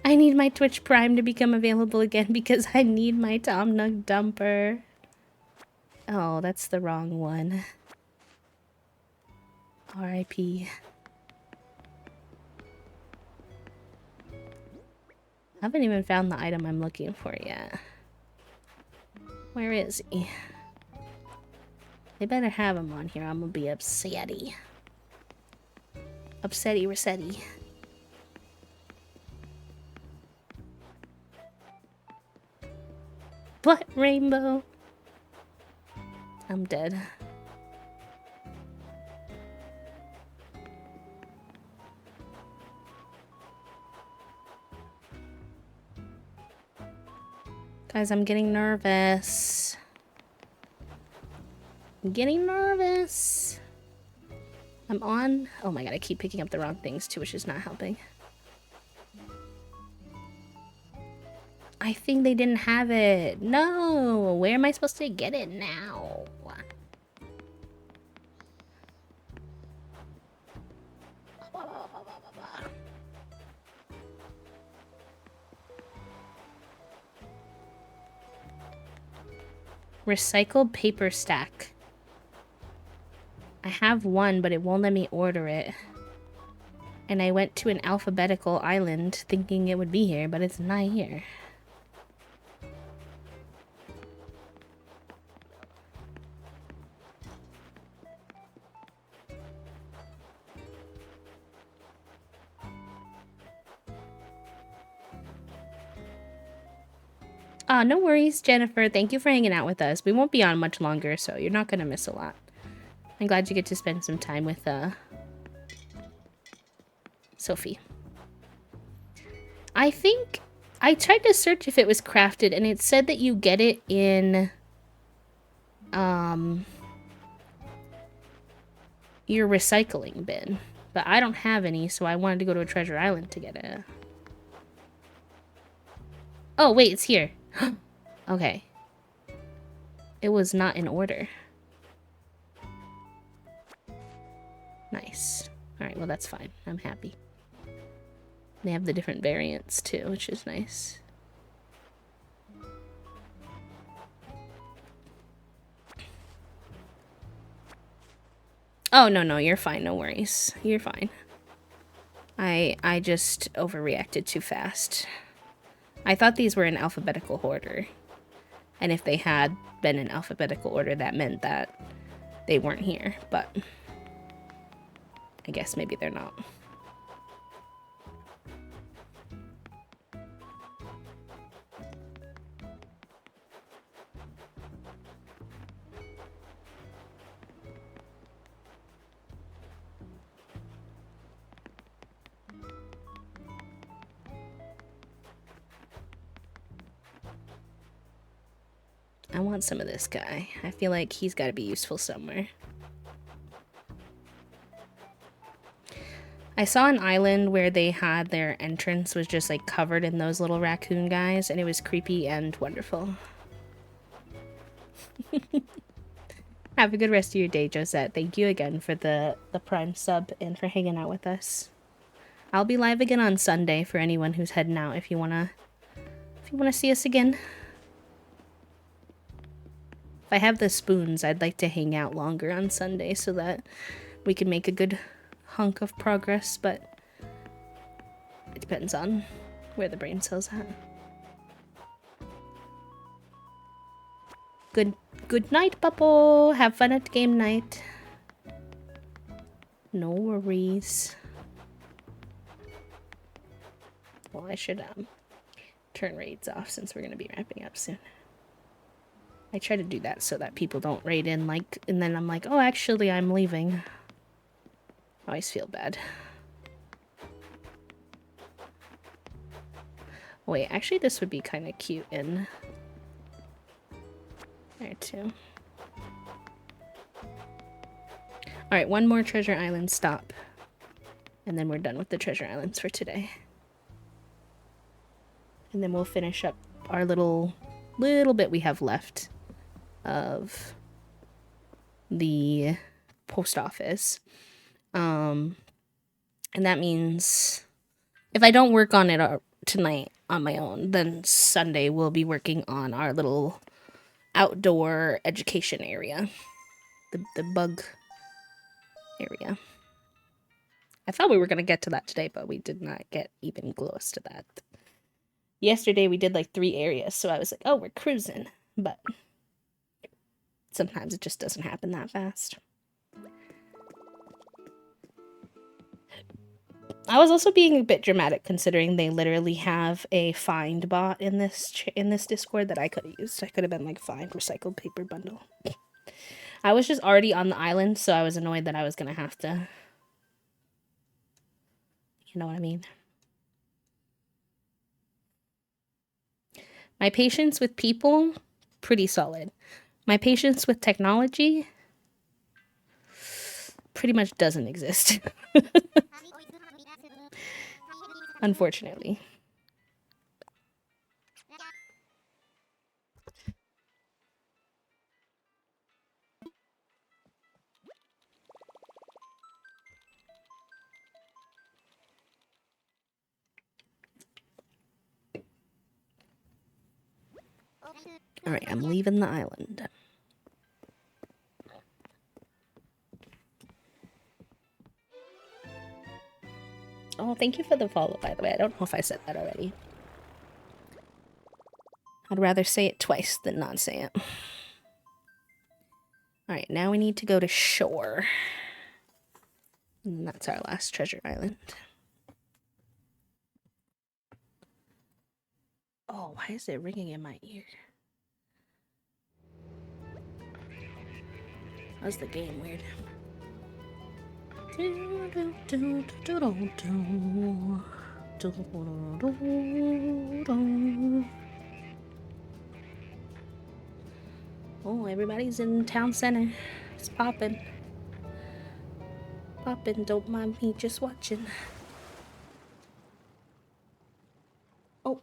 I need my Twitch Prime to become available again because I need my Tom Nook Dumper. Oh, that's the wrong one. R.I.P. I haven't even found the item I'm looking for yet. Where is he? They better have him on here. I'm gonna be upsetty. Upsetty resetty. What rainbow? I'm dead. Guys, I'm getting nervous. I'm getting nervous. I'm on. Oh my god, I keep picking up the wrong things too, which is not helping. I think they didn't have it. No, where am I supposed to get it now? Recycled paper stack. I have one, but it won't let me order it. And I went to an alphabetical island thinking it would be here, but it's not here. No worries, Jennifer. Thank you for hanging out with us. We won't be on much longer, so you're not gonna miss a lot. I'm glad you get to spend some time with, Sophie. I think I tried to search if it was crafted, and it said that you get it in, your recycling bin. But I don't have any, so I wanted to go to a treasure island to get it. Oh, wait, it's here. Okay. It was not in order. Nice. Alright, well that's fine. I'm happy. They have the different variants too, which is nice. Oh, no, you're fine. No worries. You're fine. I just overreacted too fast. I thought these were in alphabetical order. And if they had been in alphabetical order, that meant that they weren't here. But I guess maybe they're not. I want some of this guy. I feel like he's got to be useful somewhere. I saw an island where they had their entrance was just like covered in those little raccoon guys, and it was creepy and wonderful. Have a good rest of your day, Josette. Thank you again for the Prime sub and for hanging out with us. I'll be live again on Sunday for anyone who's heading out if you wanna see us again. If I have the spoons, I'd like to hang out longer on Sunday so that we can make a good hunk of progress, but it depends on where the brain cell's at. Good night, Puppo. Have fun at game night. No worries. Well, I should turn raids off since we're gonna be wrapping up soon. I try to do that so that people don't raid in, like, and then I'm like, oh, actually, I'm leaving. I always feel bad. Wait, actually, this would be kind of cute in there, too. Alright, one more treasure island stop. And then we're done with the treasure islands for today. And then we'll finish up our little bit we have left of the post office. And that means if I don't work on it tonight on my own, then Sunday we'll be working on our little outdoor education area. The bug area. I thought we were going to get to that today, but we did not get even close to that. Yesterday we did like 3 areas, so I was like, oh, we're cruising. But sometimes it just doesn't happen that fast. I was also being a bit dramatic considering they literally have a find bot in this Discord that I could have used. I could have been like, find recycled paper bundle. I was just already on the island, so I was annoyed that I was going to have to... You know what I mean? My patience with people, pretty solid. My patience with technology pretty much doesn't exist. Unfortunately. Alright, I'm leaving the island. Oh, thank you for the follow, by the way. I don't know if I said that already. I'd rather say it twice than not say it. Alright, now we need to go to shore. And that's our last treasure island. Oh, why is it ringing in my ear? How's the game weird? Oh, everybody's in town center. It's popping. Popping, don't mind me just watching. Oh.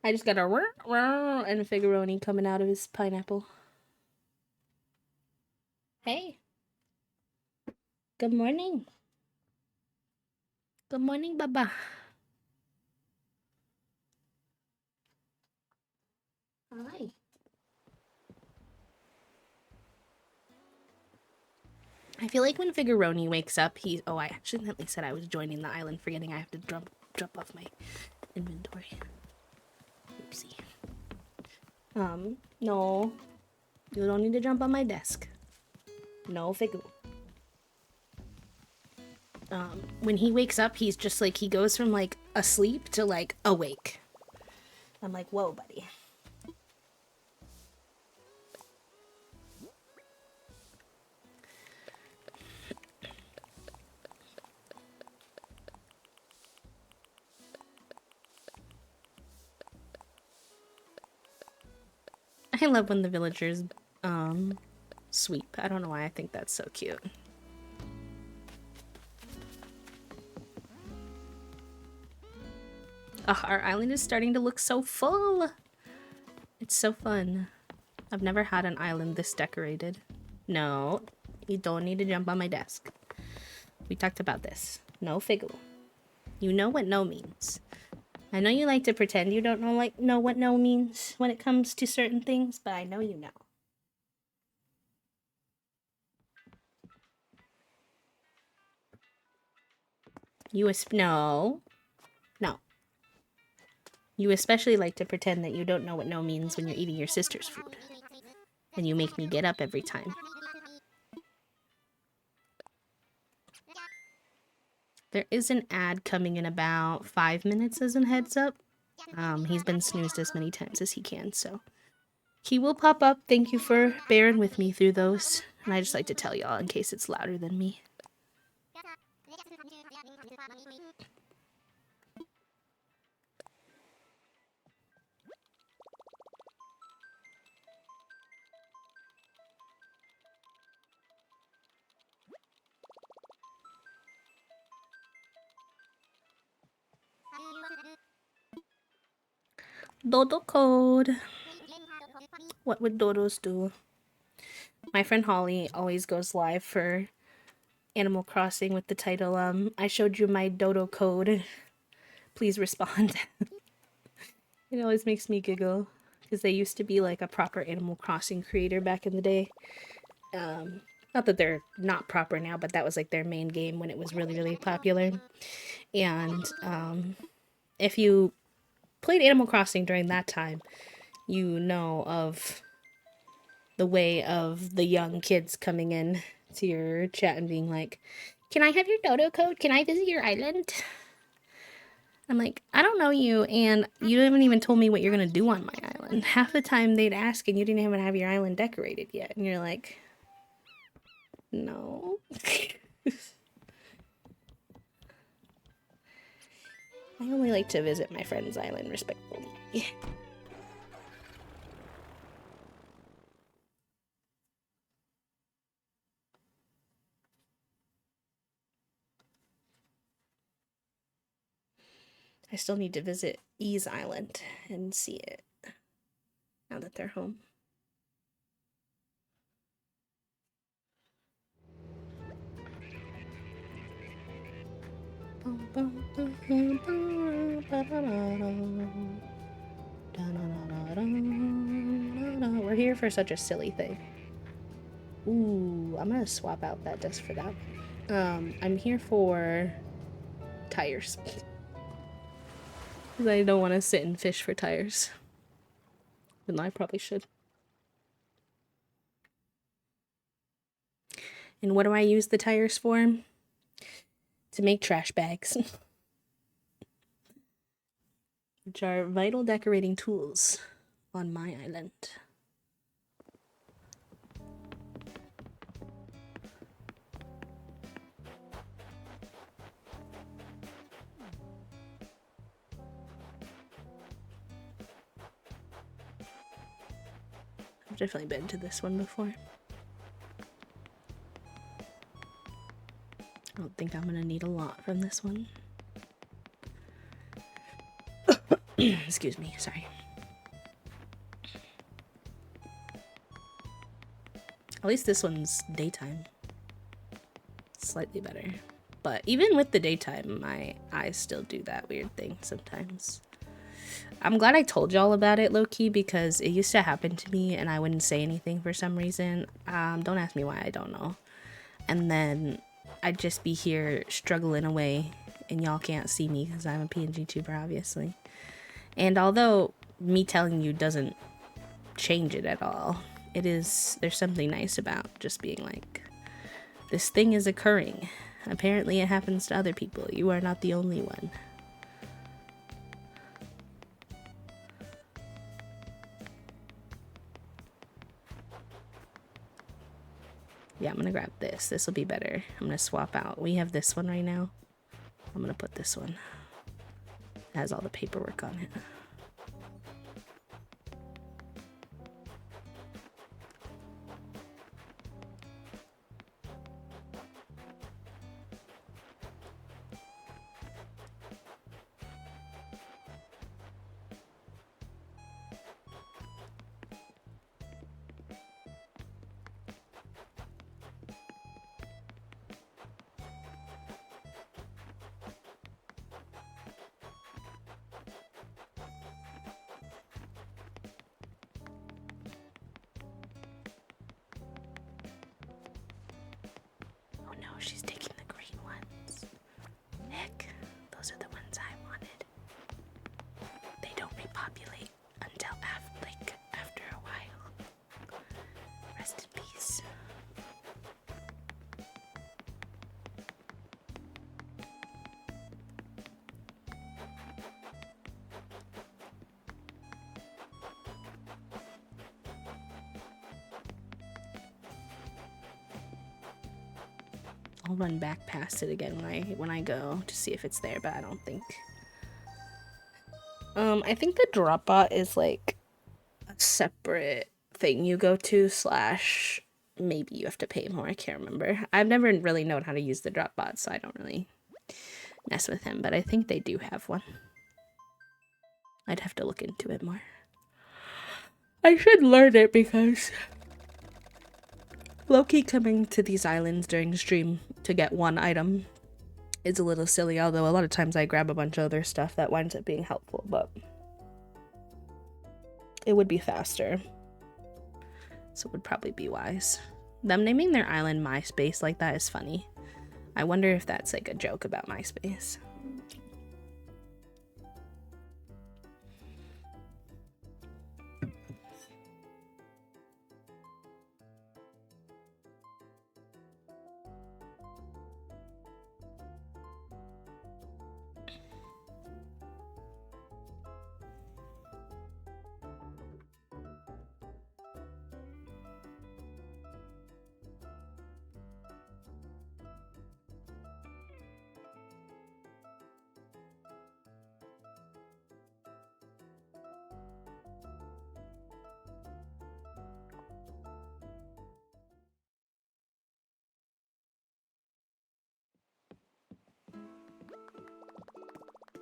I just got a and a Figuroni coming out of his pineapple. Hey. Good morning. Good morning, Baba. Hi. I feel like when Figuroni wakes up, he's... Oh, I accidentally said I was joining the island, forgetting I have to drop off my inventory. Oopsie. No. You don't need to jump on my desk. No, Figu. When he wakes up, he's just like, he goes from like asleep to like awake. I'm like, whoa, buddy. I love when the villagers sweep. I don't know why I think that's so cute. Oh, our island is starting to look so full. It's so fun. I've never had an island this decorated. No, you don't need to jump on my desk. We talked about this. No figgle. You know what no means. I know you like to pretend you don't know what no means when it comes to certain things, but I know you know. No. No. You especially like to pretend that you don't know what no means when you're eating your sister's food. And you make me get up every time. There is an ad coming in about 5 minutes as a heads up. He's been snoozed as many times as he can, so he will pop up. Thank you for bearing with me through those. And I just like to tell y'all in case it's louder than me. Dodo code. What would dodos do? My friend Holly always goes live for Animal Crossing with the title, I showed you my dodo code. Please respond. It always makes me giggle because they used to be like a proper Animal Crossing creator back in the day. Not that they're not proper now, but that was like their main game when it was really, really popular. And if you played Animal Crossing during that time, you know of the way of the young kids coming in to your chat and being like, can I have your dodo code? Can I visit your island? I'm like, I don't know you, and you haven't even told me what you're gonna do on my island. Half the time they'd ask and you didn't even have your island decorated yet, and you're like, no. I only like to visit my friend's island respectfully. I still need to visit E's island and see it now that they're home. We're here for such a silly thing. Ooh, I'm gonna swap out that desk for that. I'm here for tires. Because I don't want to sit and fish for tires. Even though I probably should. And what do I use the tires for? To make trash bags. Which are vital decorating tools on my island. I've definitely been to this one before. I don't think I'm gonna need a lot from this one. Excuse me, sorry. At least this one's daytime. Slightly better. But even with the daytime, my eyes still do that weird thing sometimes. I'm glad I told y'all about it, low-key, because it used to happen to me and I wouldn't say anything for some reason. Don't ask me why, I don't know. And then I'd just be here struggling away and y'all can't see me because I'm a PNG tuber, obviously. And although me telling you doesn't change it at all, there's something nice about just being like, this thing is occurring. Apparently it happens to other people. You are not the only one. Yeah, I'm gonna grab this. This will be better. I'm gonna swap out. We have this one right now. I'm gonna put this one. It has all the paperwork on it. she's taking the green ones. Heck, those are the ones I wanted. They don't repopulate until after a while. Rest in peace. I'll run back past it again when I go to see if it's there, but I don't think. I think the drop bot is like a separate thing you go to / maybe you have to pay more. I can't remember. I've never really known how to use the drop bot, so I don't really mess with him, but I think they do have one. I'd have to look into it more. I should learn it because low-key coming to these islands during stream to get one item is a little silly, although a lot of times I grab a bunch of other stuff that winds up being helpful, but it would be faster. So it would probably be wise. Them naming their island MySpace like that is funny. I wonder if that's like a joke about MySpace.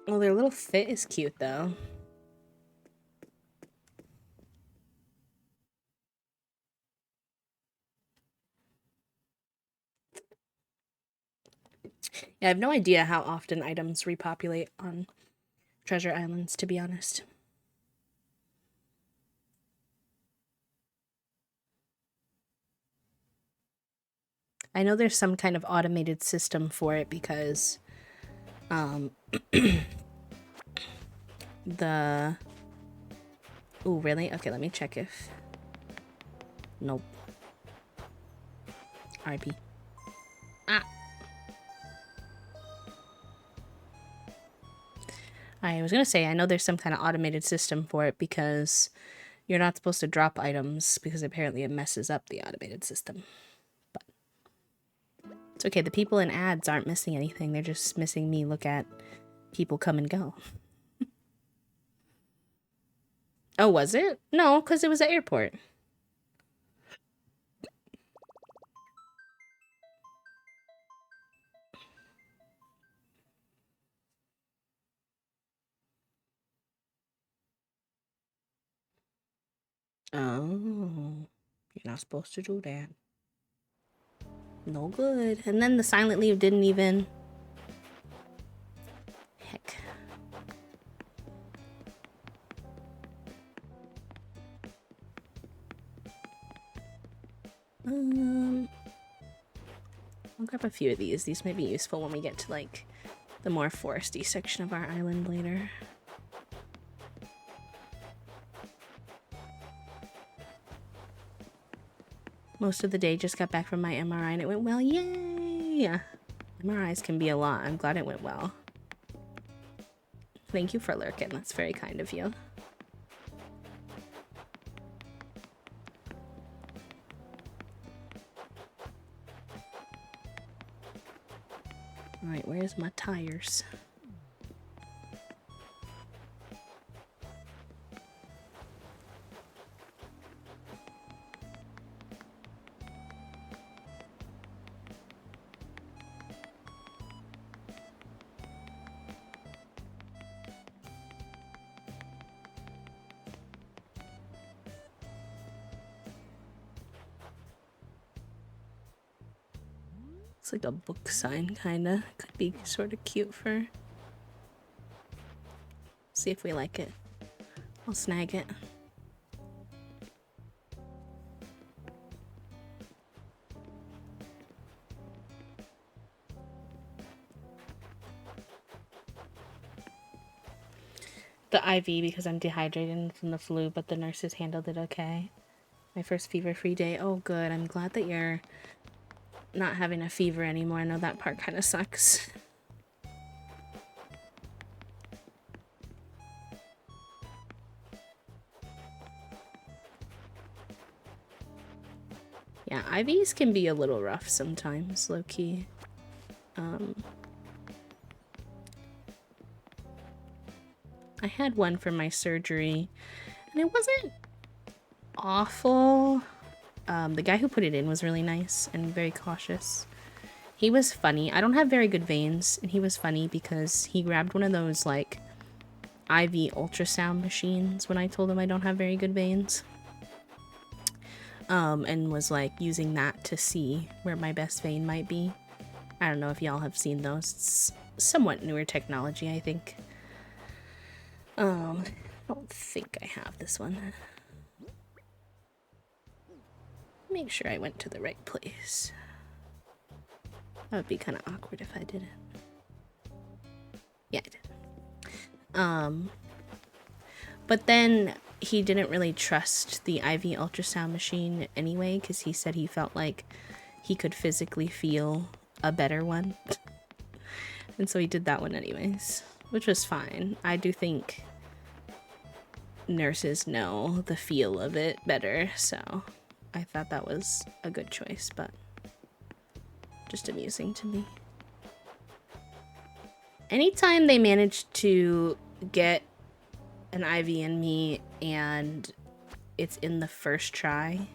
Well, their little fit is cute, though. Yeah, I have no idea how often items repopulate on treasure islands, to be honest. I know there's some kind of automated system for it because the... Oh, really? Okay, let me check if... Nope. RP. Ah! I was gonna say, I know there's some kind of automated system for it because you're not supposed to drop items because apparently it messes up the automated system. But it's okay, the people in ads aren't missing anything, they're just missing me look at people come and go. Oh, was it? No, because it was the airport. Oh, you're not supposed to do that. No good. And then the silent leave didn't even... Heck. I'll grab a few of these. These may be useful when we get to, like, the more foresty section of our island later. Most of the day just got back from my MRI and it went well. Yay! MRIs can be a lot. I'm glad it went well. Thank you for lurking. That's very kind of you. Alright, where's my tires? It's like a book sign, kinda. Could be sort of cute for... See if we like it. I'll snag it. the IV because I'm dehydrated from the flu, but the nurses handled it okay. My first fever-free day. Oh, good. I'm glad that you're not having a fever anymore. I know that part kind of sucks. Yeah, IVs can be a little rough sometimes, low-key. I had one for my surgery, and it wasn't awful. The guy who put it in was really nice and very cautious. He was funny. I don't have very good veins, and he was funny because he grabbed one of those, like, IV ultrasound machines when I told him I don't have very good veins. And was, like, using that to see where my best vein might be. I don't know if y'all have seen those. It's somewhat newer technology, I think. I don't think I have this one. Make sure I went to the right place. That would be kind of awkward if I didn't. Yeah, I did. But then he didn't really trust the IV ultrasound machine anyway, because he said he felt like he could physically feel a better one. And so he did that one anyways, which was fine. I do think nurses know the feel of it better, so I thought that was a good choice, but just amusing to me. Anytime they manage to get an IV in me and it's in the first try,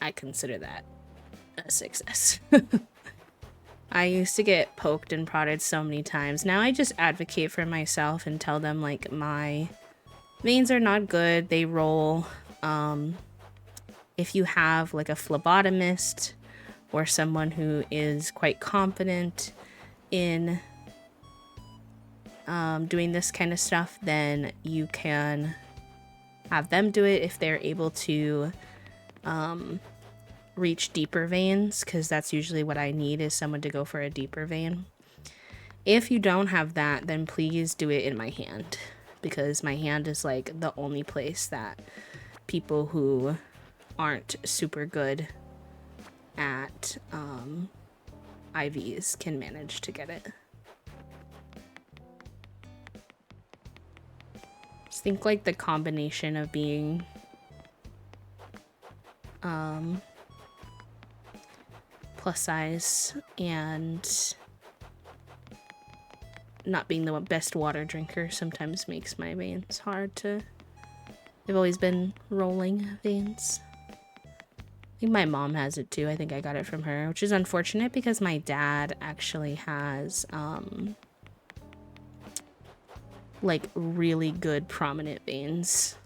I consider that a success. I used to get poked and prodded so many times. Now I just advocate for myself and tell them, like, my veins are not good, they roll. If you have, like, a phlebotomist or someone who is quite confident in doing this kind of stuff, then you can have them do it if they're able to reach deeper veins, because that's usually what I need, is someone to go for a deeper vein. If you don't have that, then please do it in my hand, because my hand is like the only place that people who aren't super good at IVs can manage to get it. Just think like the combination of being plus size and not being the best water drinker sometimes makes my veins hard to... They've always been rolling veins. I think my mom has it too. I think I got it from her, which is unfortunate because my dad actually has like really good prominent veins.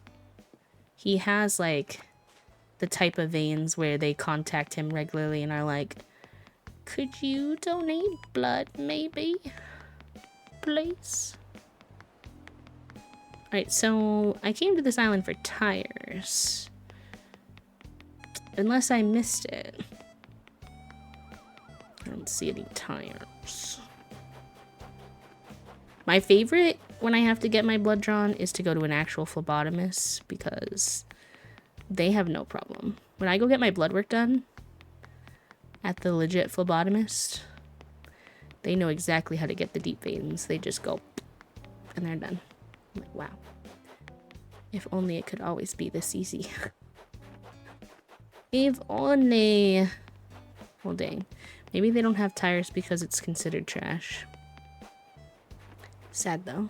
He has like the type of veins where they contact him regularly and are like, could you donate blood maybe, please? Alright, so I came to this island for tires. Unless I missed it. I don't see any tires. My favorite when I have to get my blood drawn is to go to an actual phlebotomist, because they have no problem. When I go get my blood work done at the legit phlebotomist, they know exactly how to get the deep veins. They just go and they're done. I'm like, wow. If only it could always be this easy. If only. Well, dang. Maybe they don't have tires because it's considered trash. Sad though.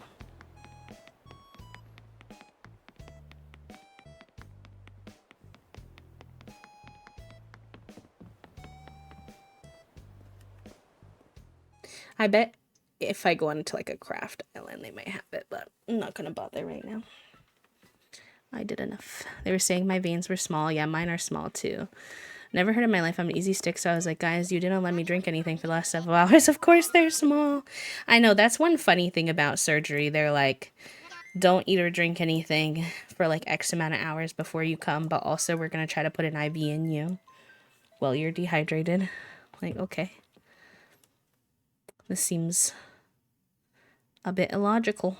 I bet if I go onto like a craft island, they might have it, but I'm not gonna bother right now. I did enough. They were saying my veins were small. Yeah, mine are small too. Never heard in my life I'm an easy stick, so I was like, guys, you didn't let me drink anything for the last several hours. Of course they're small. I know, that's one funny thing about surgery. They're like, don't eat or drink anything for like X amount of hours before you come, but also we're gonna try to put an IV in you while you're dehydrated. Like, okay. This seems a bit illogical.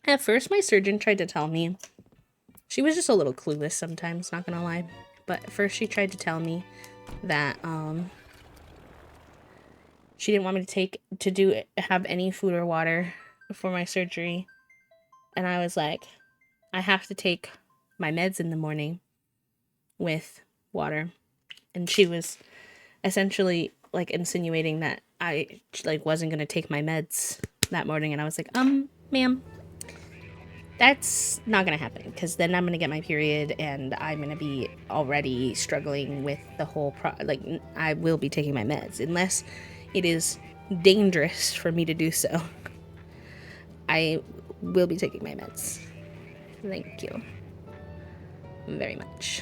At first, my surgeon tried to tell me, she was just a little clueless sometimes, not gonna lie. But at first, she tried to tell me that she didn't want me to have any food or water before my surgery. And I was like, I have to take my meds in the morning with water. And she was essentially like insinuating that I like wasn't gonna take my meds that morning. And I was like, ma'am, that's not gonna happen because then I'm gonna get my period and I'm gonna be already struggling with the whole I will be taking my meds unless it is dangerous for me to do so. I will be taking my meds. Thank you very much.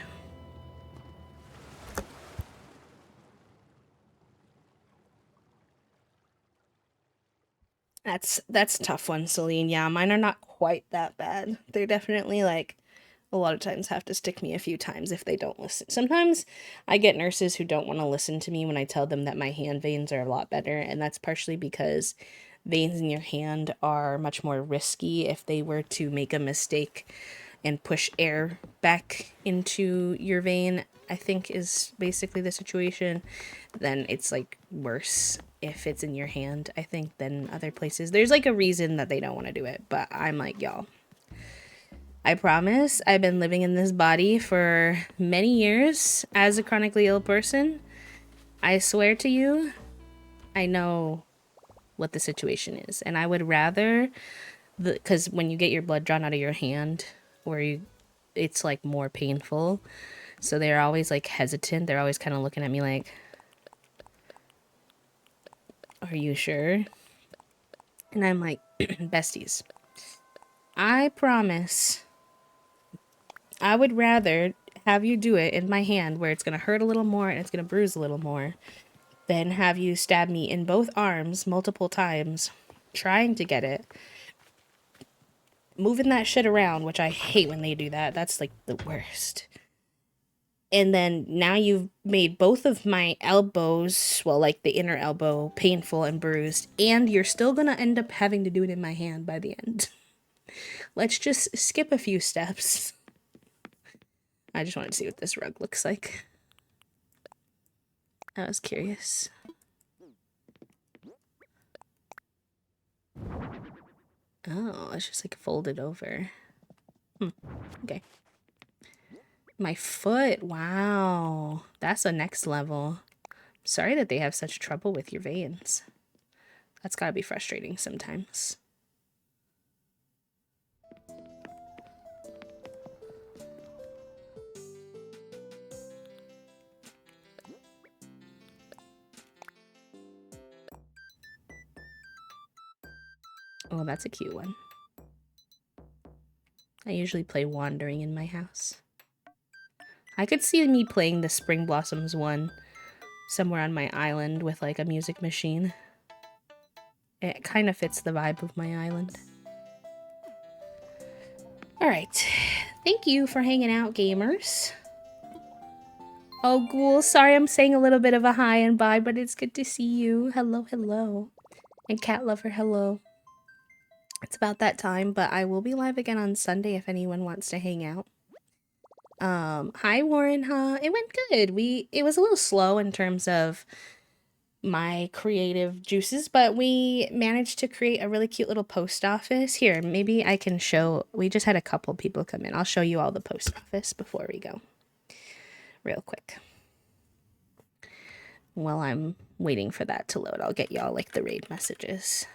That's a tough one, Celine. Yeah, mine are not quite that bad. They're definitely like a lot of times have to stick me a few times if they don't listen. Sometimes I get nurses who don't want to listen to me when I tell them that my hand veins are a lot better, and that's partially because veins in your hand are much more risky if they were to make a mistake and push air back into your vein, I think is basically the situation. Then it's like worse if it's in your hand, I think, than other places. There's like a reason that they don't want to do it, but I'm like, y'all, I promise I've been living in this body for many years as a chronically ill person. I swear to you, I know what the situation is. And I would rather, because when you get your blood drawn out of your hand, it's like more painful. So they're always like hesitant. They're always kind of looking at me like, are you sure? And I'm like, besties, I promise I would rather have you do it in my hand where it's going to hurt a little more and it's going to bruise a little more than have you stab me in both arms multiple times trying to get it. Moving that shit around, which I hate when they do that. That's like the worst. And then now you've made both of my elbows, well, like the inner elbow, painful and bruised, and you're still gonna end up having to do it in my hand by the end. Let's just skip a few steps. I just wanted to see what this rug looks like. I was curious. Oh, it's just like folded over. Okay. My foot. Wow. That's the next level. Sorry that they have such trouble with your veins. That's gotta be frustrating sometimes. Oh, that's a cute one. I usually play Wandering in my house. I could see me playing the Spring Blossoms one somewhere on my island with like a music machine. It kind of fits the vibe of my island. Alright. Thank you for hanging out, gamers. Oh, Ghoul, sorry I'm saying a little bit of a hi and bye, but it's good to see you. Hello, hello. And Cat Lover, hello. It's about that time, but I will be live again on Sunday if anyone wants to hang out. Hi Warren, huh? It went good. It was a little slow in terms of my creative juices, but we managed to create a really cute little post office. Here, maybe I can show, we just had a couple people come in. I'll show you all the post office before we go. Real quick. While I'm waiting for that to load, I'll get y'all like the raid messages.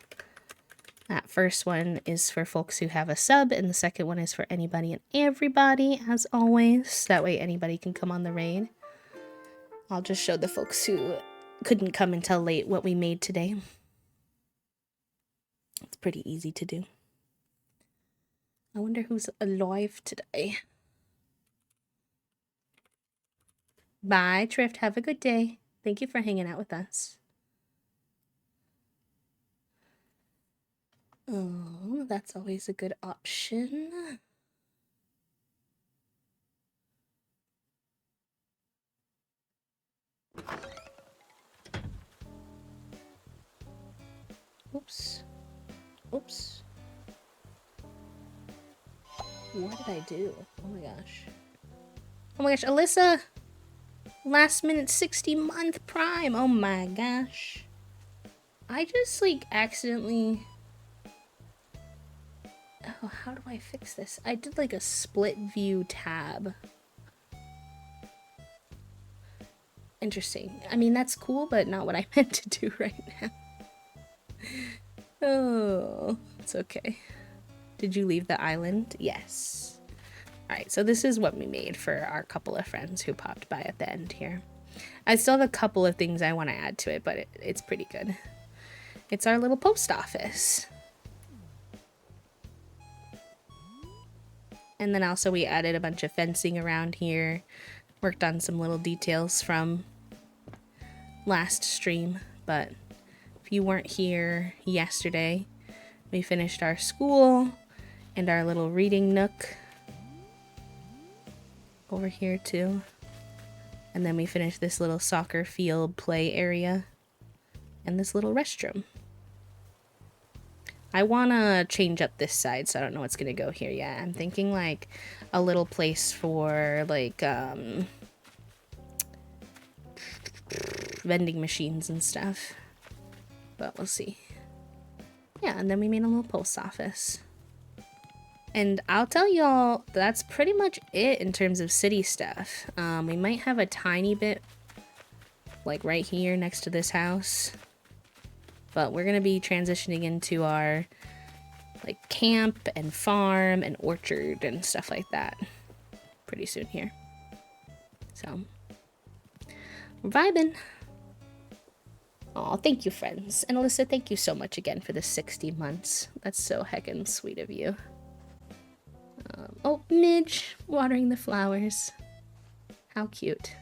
That first one is for folks who have a sub, and the second one is for anybody and everybody, as always. That way anybody can come on the raid. I'll just show the folks who couldn't come until late what we made today. It's pretty easy to do. I wonder who's alive today. Bye, Trift. Have a good day. Thank you for hanging out with us. Oh, that's always a good option. Oops. Oops. What did I do? Oh my gosh. Oh my gosh, Alyssa! Last minute 60-month Prime! Oh my gosh. I just, like, accidentally... Oh, how do I fix this? I did, like, a split view tab. Interesting. I mean, that's cool, but not what I meant to do right now. Oh, it's okay. Did you leave the island? Yes. Alright, so this is what we made for our couple of friends who popped by at the end here. I still have a couple of things I want to add to it, but it's pretty good. It's our little post office. And then also we added a bunch of fencing around here. Worked on some little details from last stream, but if you weren't here yesterday, we finished our school and our little reading nook over here too. And then we finished this little soccer field play area and this little restroom. I want to change up this side, so I don't know what's going to go here yet. I'm thinking like a little place for like vending machines and stuff. But we'll see. Yeah, and then we made a little post office. And I'll tell y'all, that's pretty much it in terms of city stuff. We might have a tiny bit, like right here next to this house. But we're going to be transitioning into our, like, camp and farm and orchard and stuff like that pretty soon here. So, we're vibing. Aw, thank you, friends. And Alyssa, thank you so much again for the 60 months. That's so heckin' sweet of you. Oh, Midge, watering the flowers. How cute.